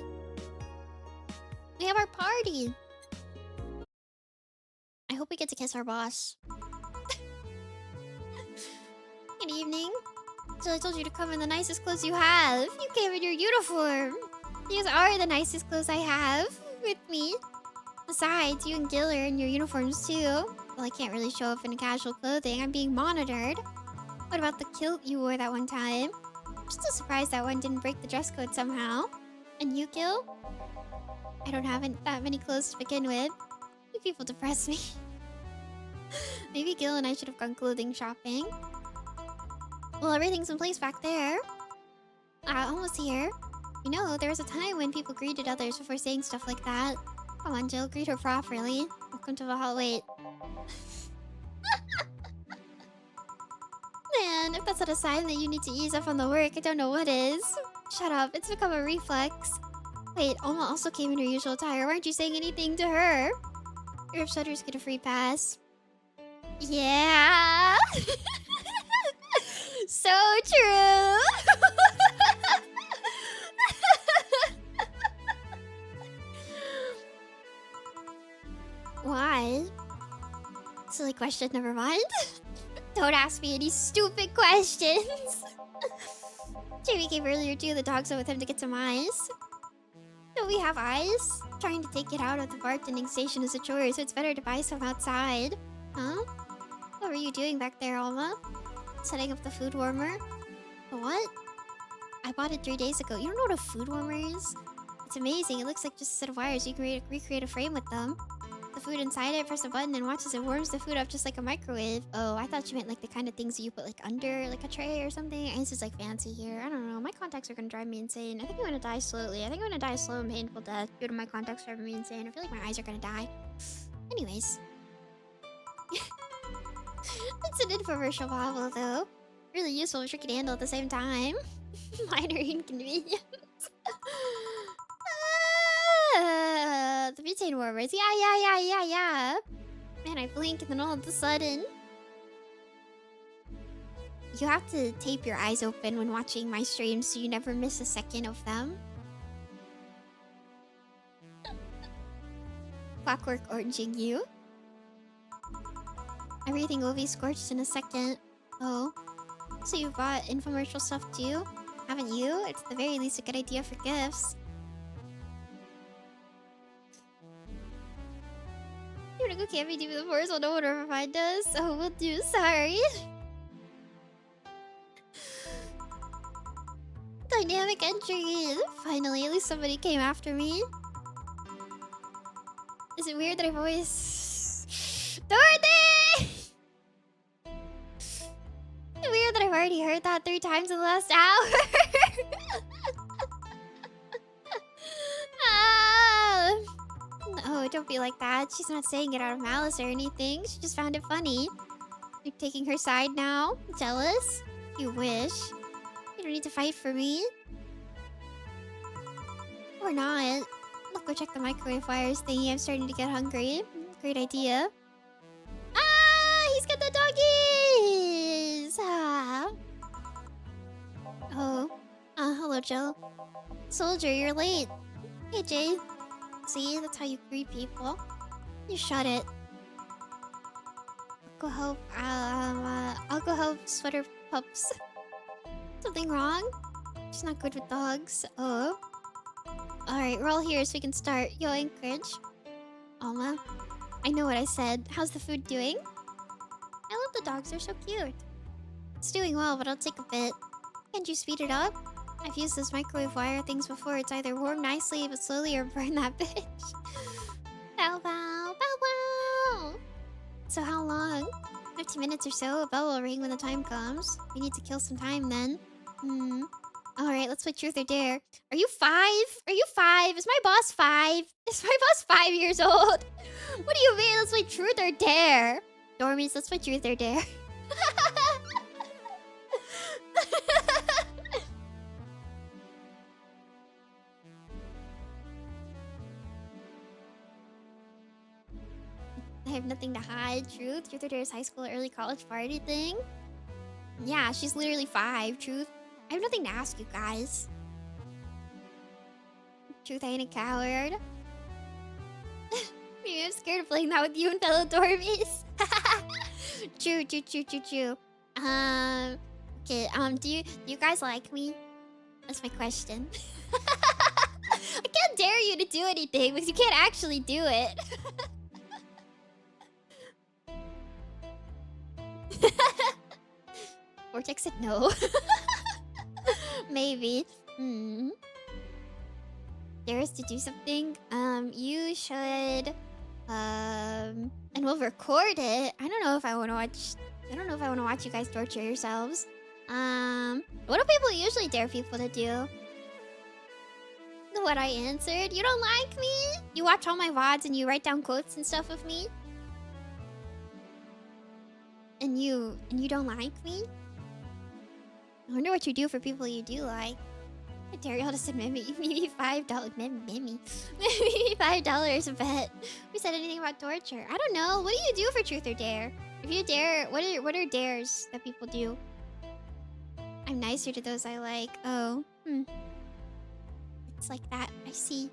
We have our party. I hope we get to kiss our boss. Good evening. So I told you to come in the nicest clothes you have. You came in your uniform. These are the nicest clothes I have with me. Besides, you and Gil are in your uniforms too. Well, I can't really show up in casual clothing. I'm being monitored. What about the kilt you wore that one time? I'm still surprised that one didn't break the dress code somehow. And you, Gil? I don't have that many clothes to begin with. You people depress me. Maybe Gil and I should have gone clothing shopping. Well, everything's in place back there. Almost here. You know, there was a time when people greeted others before saying stuff like that. Come on, Jill, greet her properly. Welcome to Valhalla. Wait. Man, if that's not a sign that you need to ease up on the work, I don't know what is. Shut up, it's become a reflex. Wait, Alma also came in her usual attire. Why aren't you saying anything to her? Your Shutter's get a free pass. Yeah! So true! Why? Silly question, never mind. Don't ask me any stupid questions. Jamie came earlier too. The dogs went with him to get some ice. Don't we have ice? Trying to take it out of the bartending station is a chore, so it's better to buy some outside. Huh? What were you doing back there, Alma? Setting up the food warmer? The what? I bought it 3 days ago. You don't know what a food warmer is? It's amazing. It looks like just a set of wires. You can recreate a frame with them. The food inside it, press a button and watch as it warms the food up just like a microwave. Oh, I thought you meant like the kind of things that you put like under like a tray or something. And this is like fancy here. I don't know. My contacts are gonna drive me insane. I think I'm gonna die slowly. I think I'm gonna die a slow and painful death due to my contacts driving me insane. I feel like my eyes are gonna die. Anyways. It's an infomercial bottle though. Really useful and tricky to handle at the same time. Minor inconvenience. The butane warmers. Yeah. Man, I blink and then all of a sudden... You have to tape your eyes open when watching my streams so you never miss a second of them. Clockwork oranging you. Everything will be scorched in a second. Oh. So you bought infomercial stuff too? Haven't you? It's at the very least a good idea for gifts. You wanna go camping deep in the forest? Well, no one will ever find us. Oh, we'll do. Sorry. Dynamic entry. Finally, at least somebody came after me. Is it weird that I've always... Dorothy! It's weird that I've already heard that 3 times in the last hour. No, don't be like that. She's not saying it out of malice or anything. She just found it funny. You're taking her side now? Jealous? You wish. You don't need to fight for me. Or not. I'll go check the microwave wires thingy. I'm starting to get hungry. Great idea. Ah, he's got the doggies. Ah. Oh. Hello, Jill. Soldier, you're late. Hey, Jay. See, that's how you greet people. You shut it. I'll go help Sweater Pups. Something wrong? She's not good with dogs. Oh. Alright, we're all here so we can start. Yo, Anchorage. Alma. I know what I said. How's the food doing? I love the dogs, they're so cute. It's doing well, but I'll take a bit. Can't you speed it up? I've used those microwave wire things before. It's either warm nicely but slowly or burn that bitch. Bow bow, bow wow. So how long? 15 minutes or so. A bell will ring when the time comes. We need to kill some time then. Alright, let's play Truth or Dare. Are you 5? Are you 5? Is my boss 5? Is my boss 5 years old? What do you mean? Let's play Truth or Dare. Dormies, let's play Truth or Dare. I have nothing to hide. Truth or Dare's high school or early college party thing? Yeah, she's literally 5. Truth. I have nothing to ask you guys. Truth, I ain't a coward. Maybe I'm scared of playing that with you and fellow dormies. True. Okay, do you guys like me? That's my question. I can't dare you to do anything because you can't actually do it. Vortex said no. Maybe. Dare us to do something? You should. And we'll record it. I don't know if I want to watch you guys torture yourselves. What do people usually dare people to do? What I answered? You don't like me? You watch all my VODs and you write down quotes and stuff of me? And you don't like me? I wonder what you do for people you do like. I dare y'all to send Mimimi $5. Mimimi $5 a bet. Who said anything about torture? I don't know. What do you do for Truth or Dare? If you dare, what are dares that people do? I'm nicer to those I like. Oh, it's like that. I see.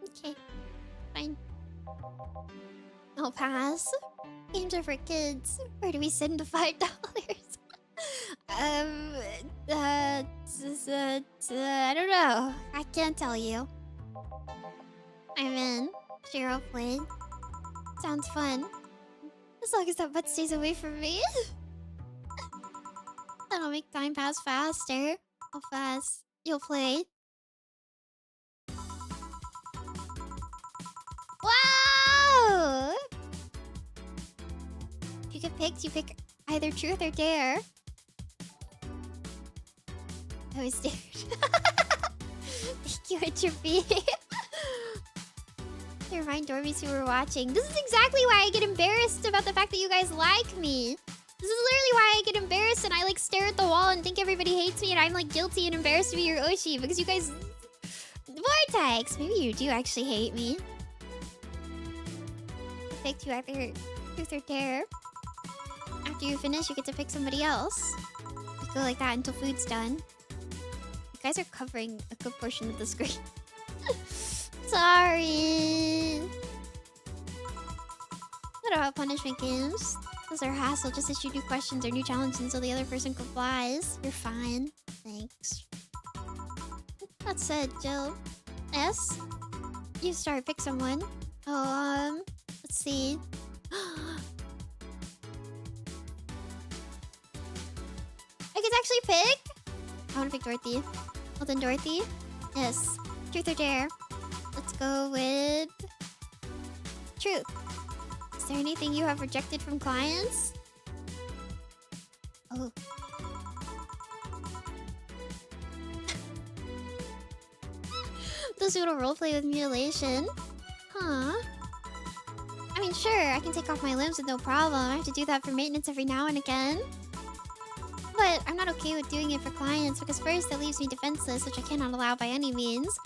Okay, fine. I'll pass. Games are for kids. Where do we send the $5? I don't know. I can't tell you. I'm in. Sure, I'll play. Sounds fun. As long as that butt stays away from me. That'll make time pass faster. How fast? You'll play. Wow! If you get picked, you pick either Truth or Dare. I was scared. Thank you, Entropy. To remind dormies who were watching. This is exactly why I get embarrassed about the fact that you guys like me. This is literally why I get embarrassed and I like stare at the wall and think everybody hates me and I'm like guilty and embarrassed to be your Oshi because you guys... Vortex! Maybe you do actually hate me. I picked you either Truth or Dare. After you finish, you get to pick somebody else. You go like that until food's done. You guys are covering a good portion of the screen. Sorry. What about punishment games? Those are hassle just as you do questions or new challenges until the other person complies. You're fine. Thanks. That said, Jill. S? You start. Pick someone. Oh, let's see. I can actually pick? I want to pick Dorothy. Well then, Dorothy. Yes. Truth or Dare? Let's go with... Truth. Is there anything you have rejected from clients? Oh. Those who don't roleplay with mutilation. Huh. I mean, sure, I can take off my limbs with no problem. I have to do that for maintenance every now and again. But I'm not okay with doing it for clients because first, that leaves me defenseless, which I cannot allow by any means.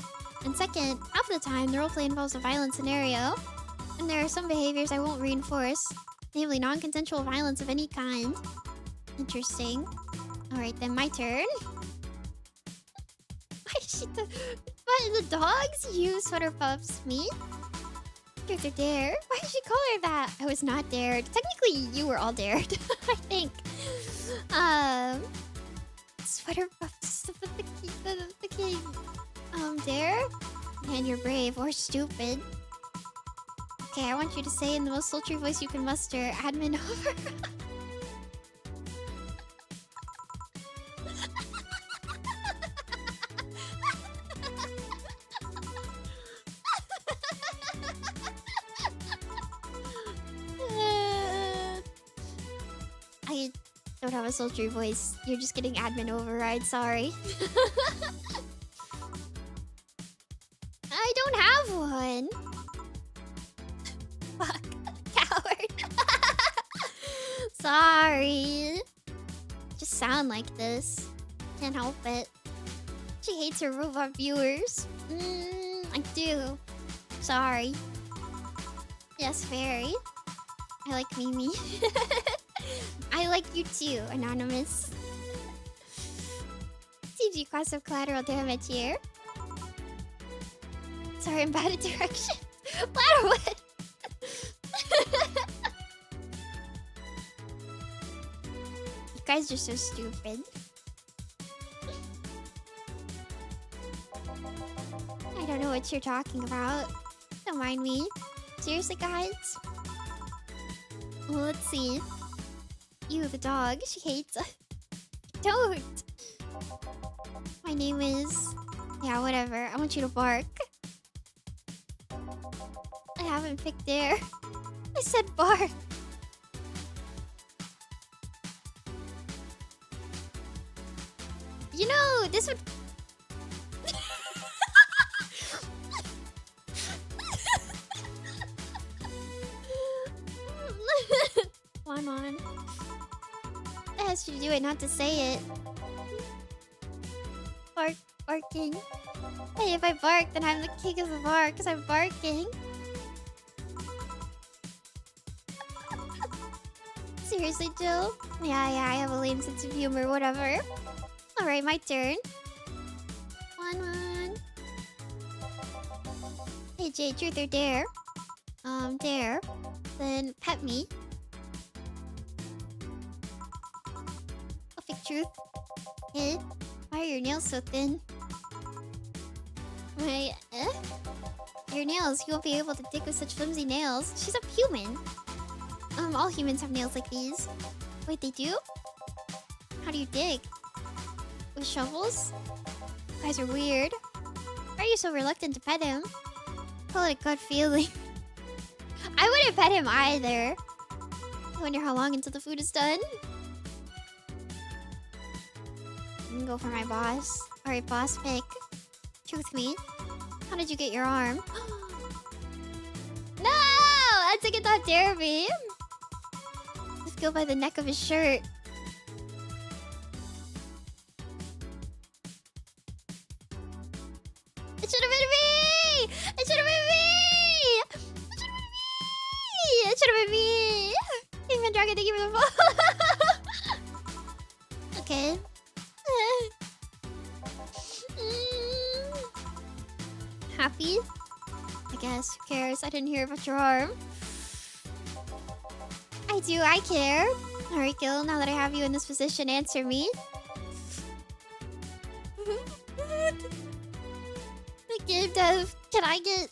And second, half the time, the roleplay involves a violent scenario. And there are some behaviors I won't reinforce. Namely, non-consensual violence of any kind. Interesting. Alright, then my turn. Why is she the dogs? You sweater puffs me. Truth or dare? Why did she call her that? I was not dared. Technically, you were all dared. I think. Sweater puffs. The king. Dare? Man, you're brave or stupid. Okay, I want you to say in the most sultry voice you can muster, admin over. I don't have a sultry voice. You're just getting admin override, sorry. I don't have one. Fuck. Coward. Sorry. Just sound like this. Can't help it. She hates her robot viewers. I do. Sorry. Yes, very. I like Mimi. I like you too, Anonymous. TG class of collateral damage here. Sorry, I'm bad at directions. Wow, what? You guys are so stupid. I don't know what you're talking about. Don't mind me. Seriously, guys? Well, let's see. You, the dog, she hates. Don't. My name is... Yeah, whatever. I want you to bark. I haven't picked dare. I said bark. You know, this would... on. I asked you to do it, not to say it. Barking. Hey, if I bark, then I'm the king of the bark, because I'm barking. Seriously, Jill? Yeah, I have a lame sense of humor, whatever. Alright, my turn. One. Hey, Jay, truth or dare? Dare. Then pet me. Perfect truth. Hey, why are your nails so thin? Wait, your nails, you won't be able to dig with such flimsy nails. She's a human. All humans have nails like these. Wait, they do? How do you dig? With shovels? You guys are weird. Why are you so reluctant to pet him? Call it a gut feeling. I wouldn't pet him either. I wonder how long until the food is done. I'm gonna go for my boss. Alright, boss pick. Truth me. How did you get your arm? No! I took it off dare me. Just go by the neck of his shirt. It should have been me! It should have been me! It should have been me! It should have been me! Even Dragon, thank you for the ball. Okay. Happy? I guess. Who cares? I didn't hear about your arm. I do. I care. Alright, Gil. Now that I have you in this position, answer me. The game dev. Can I get...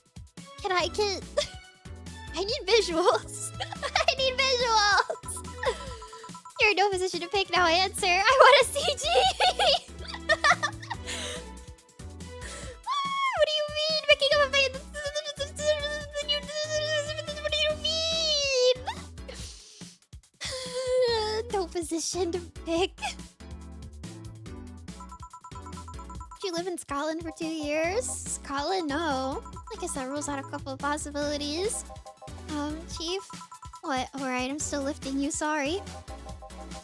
I need visuals. I need visuals. You're in no position to pick. Now answer. I want a CG. What do you mean? Picking up a face? What do you mean? No position to pick. Did you live in Scotland for 2 years? Scotland? No. I guess that rules out a couple of possibilities. Chief? What? Alright, I'm still lifting you, sorry.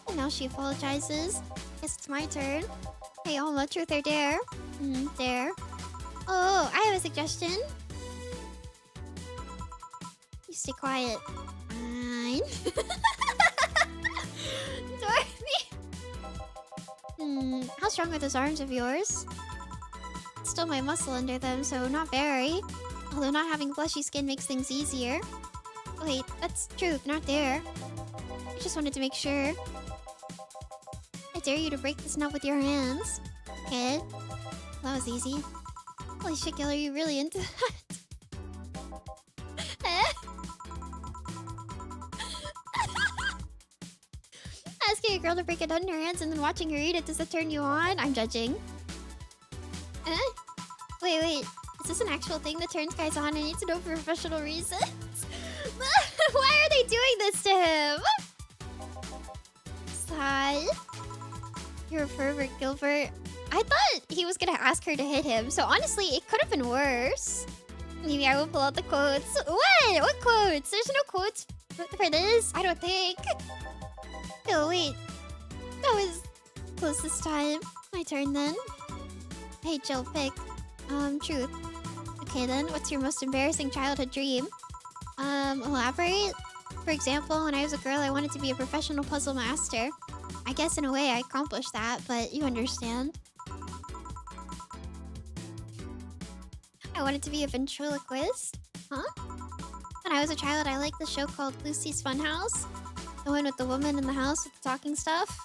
And now she apologizes. Guess it's my turn. Hey, Alma, truth or dare? Dare. Oh, I have a suggestion. You stay quiet. Fine. Dorothy. How strong are those arms of yours? It's still my muscle under them, so not very. Although not having fleshy skin makes things easier. Wait, that's true, not there. I just wanted to make sure. I dare you to break this nut with your hands. Okay. That was easy. Holy shit, Gil, are you really into that? Asking a girl to break a nut in her hands and then watching her eat it, does that turn you on? I'm judging. Wait. Is this an actual thing that turns guys on? I need to know for professional reasons. Why are they doing this to him? Sigh. You're a pervert, Gilbert. I thought he was gonna ask her to hit him, so honestly, it could have been worse. Maybe I will pull out the quotes. What? What quotes? There's no quotes for this, I don't think. Oh, wait. That was close this time. My turn then. Hey, Jill, pick. Truth. Okay then, what's your most embarrassing childhood dream? Elaborate? For example, when I was a girl, I wanted to be a professional puzzle master. I guess in a way I accomplished that, but you understand. I wanted to be a ventriloquist. Huh? When I was a child, I liked the show called Lucy's Funhouse. The one with the woman in the house with the talking stuff.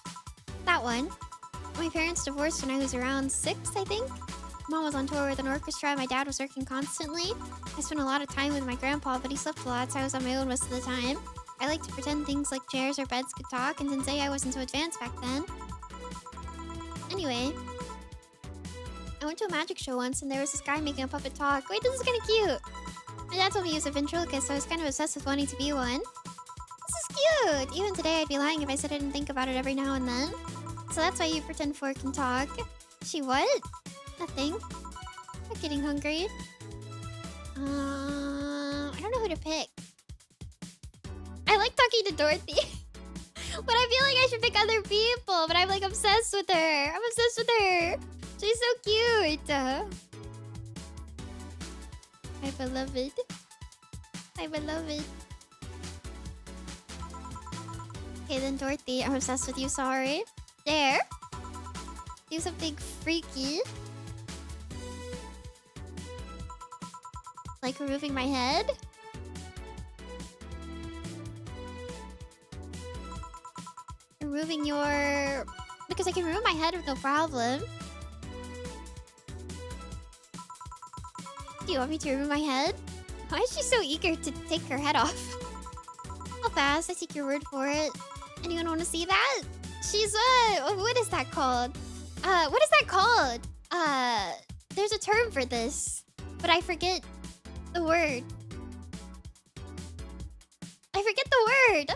That one. My parents divorced when I was around 6, I think. Mom was on tour with an orchestra, my dad was working constantly. I spent a lot of time with my grandpa, but he slept a lot, so I was on my own most of the time. I liked to pretend things like chairs or beds could talk, and then say I wasn't so advanced back then. Anyway, I went to a magic show once, and there was this guy making a puppet talk. Wait, this is kind of cute. My dad told me he was a ventriloquist, so I was kind of obsessed with wanting to be one. This is cute! Even today, I'd be lying if I said I didn't think about it every now and then. So that's why you pretend Four can talk. She what? Nothing. I'm getting hungry. I don't know who to pick. I like talking to Dorothy. But I feel like I should pick other people. But I'm like obsessed with her. I'm obsessed with her. She's so cute. My beloved. My beloved. Okay, then Dorothy, I'm obsessed with you, sorry. There. Do something freaky. Like removing my head? Removing your... Because I can remove my head with no problem. Do you want me to remove my head? Why is she so eager to take her head off? I'll pass, I take your word for it. Anyone want to see that? She's what is that called? What is that called? There's a term for this. But I forget the word. I forget the word!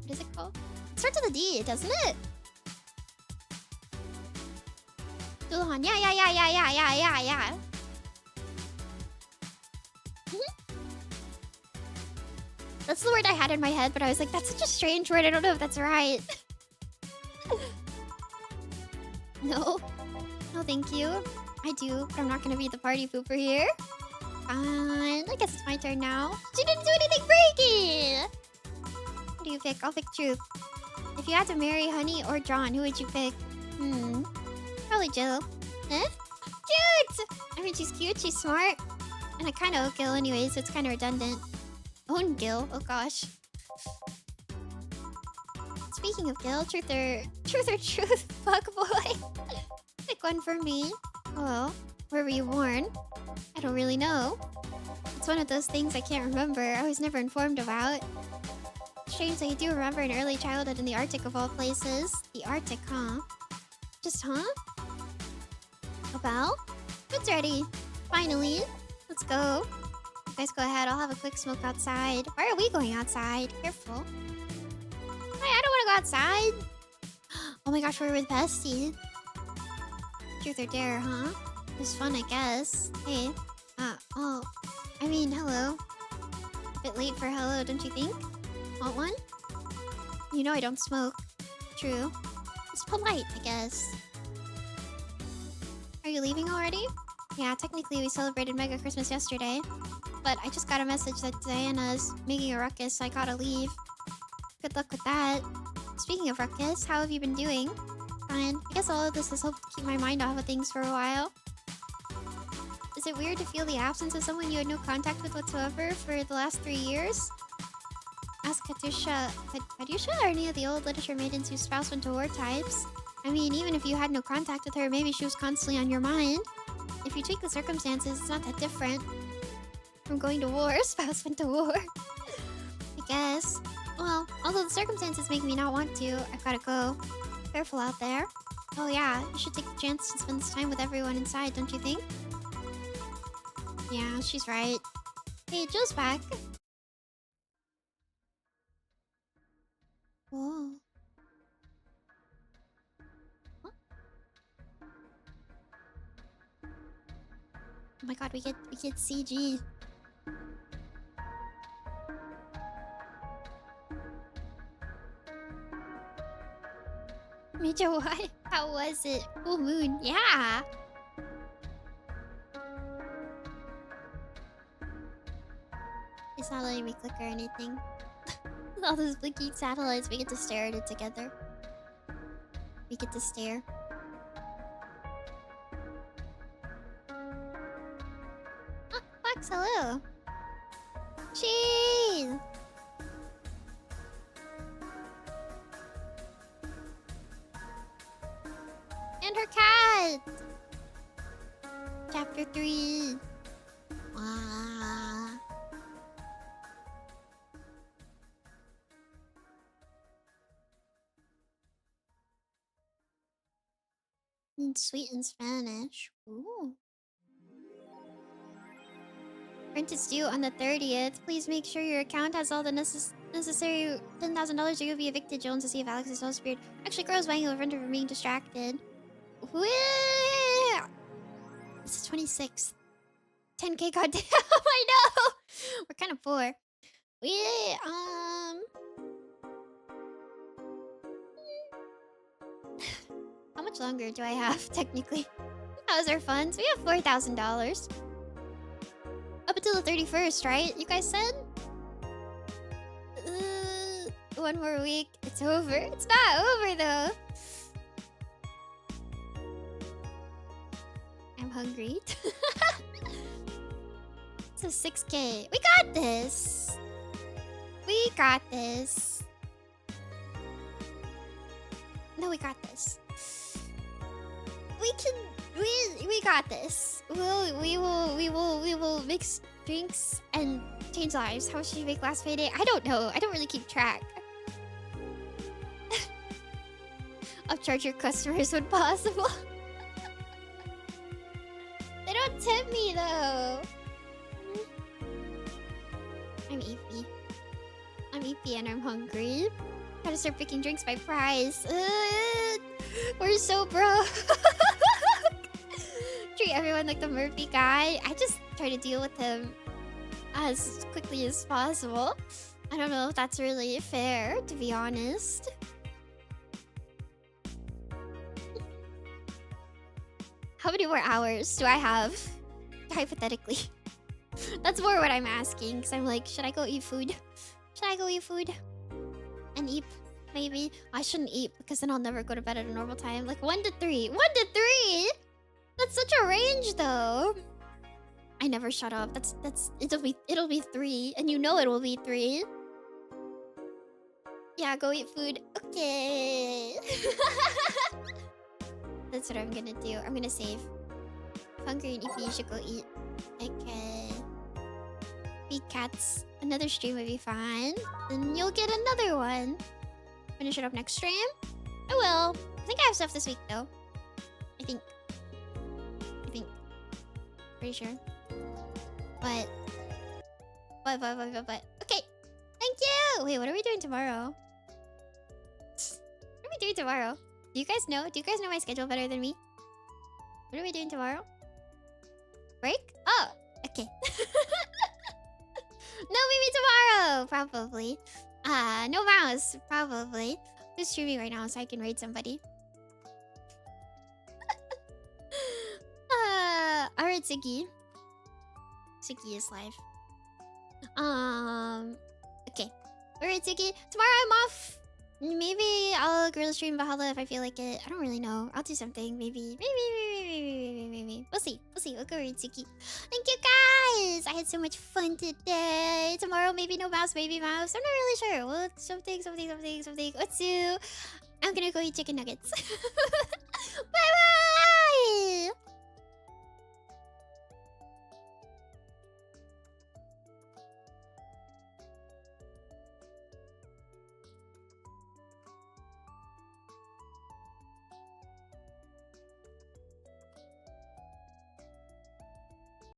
What is it called? It starts with a D, doesn't it? Dulahan. Yeah. That's the word I had in my head, but I was like, that's such a strange word. I don't know if that's right. No. No, thank you. I do, but I'm not gonna be the party pooper here. Fine. I guess it's my turn now. She didn't do anything freaky! What do you pick? I'll pick Truth. If you had to marry Honey or John, who would you pick? Probably Jill. Eh? Cute! I mean, she's cute, she's smart. And I kind of owe Gil anyway, so it's kind of redundant. Own Gil? Oh gosh. Speaking of Gil, truth or truth? Fuck boy. Pick one for me. Oh well, where were you born? I don't really know. It's one of those things I can't remember. I was never informed about. Strangely, I do remember an early childhood in the Arctic of all places. The Arctic, huh? Just huh? A bell? It's ready. Finally. Let's go. You guys go ahead. I'll have a quick smoke outside. Why are we going outside? Careful. Wait, I don't want to go outside. Oh my gosh, we're with Bestie. Truth or dare, huh? It was fun, I guess. Hey. Oh. I mean, hello. A bit late for hello, don't you think? Want one? You know I don't smoke. True. It's polite, I guess. Are you leaving already? Yeah, technically we celebrated Mega Christmas yesterday. But I just got a message that Diana's making a ruckus, so I gotta leave. Good luck with that. Speaking of ruckus, how have you been doing? Fine. I guess all of this has helped keep my mind off of things for a while. Is it weird to feel the absence of someone you had no contact with whatsoever for the last 3 years? Ask Katusha, Katusha, or any of the old literature maidens whose spouse went to war types. I mean, even if you had no contact with her, maybe she was constantly on your mind. If you tweak the circumstances, it's not that different from going to war. Spouse went to war. I guess. Well, although the circumstances make me not want to, I've gotta go. Careful out there. Oh yeah, you should take the chance to spend this time with everyone inside, don't you think? Yeah, she's right. Hey, Jill's back. Whoa. Huh? Oh my god, we get CG. Major, why? How was it? Full moon, yeah. It's not letting me click or anything. With all those blinking satellites, we get to stare at it together. We get to stare. Ah, Fox, hello. Cheese! And her cat! Chapter 3. Wow. Sweet in Spanish. Ooh. Rent is due on the 30th. Please make sure your account has all the necessary $10,000 to go be evicted. Jones to see if Alex is still spirit. Actually, girl's buying a renter for being distracted. Whee! This is 26th. 10K, goddamn! I know. We're kind of poor. How much longer do I have, technically? How's our funds? We have $4,000. Up until the 31st, right? You guys said? 1 more week. It's over. It's not over, though. I'm hungry. So 6K. We got this. We got this. No, we got this. We got this. We will mix drinks and change lives. How much did you make last payday? I don't know. I don't really keep track. Upcharge your customers when possible. They don't tip me though. I'm EP. I'm EP and I'm hungry. Gotta start picking drinks by price. We're so broke. Treat everyone like the Murphy guy. I just try to deal with him as quickly as possible. I don't know if that's really fair, to be honest. How many more hours do I have? Hypothetically. That's more what I'm asking. Because I'm like, should I go eat food? Should I go eat food? And eat, maybe? I shouldn't eat because then I'll never go to bed at a normal time. Like 1 to 3. 1 to 3? That's such a range though. I never shut up. It'll be 3. And you know it will be 3. Yeah, go eat food. Okay. That's what I'm gonna do. I'm gonna save. If hungry and if you should go eat. Okay. Feed cats. Another stream would be fine. Then you'll get another one. Finish it up next stream. I will. I think I have stuff this week though. I think. Pretty sure. But. Okay. Thank you! Wait, what are we doing tomorrow? What are we doing tomorrow? Do you guys know? Do you guys know my schedule better than me? What are we doing tomorrow? Break? Oh, okay. No Mimi tomorrow, probably. No mouse, probably. Who's streaming right now so I can raid somebody? read Ziggy. Ziggy is live. Okay. Alright, Ziggy. Tomorrow I'm off. Maybe I'll grill stream Valhalla if I feel like it. I don't really know. I'll do something. Maybe. We'll see. We'll go read Ziggy. Thank you guys. I had so much fun today. Tomorrow maybe no mouse, maybe mouse. I'm not really sure. Well, something. Let's do. I'm gonna go eat chicken nuggets. Bye bye.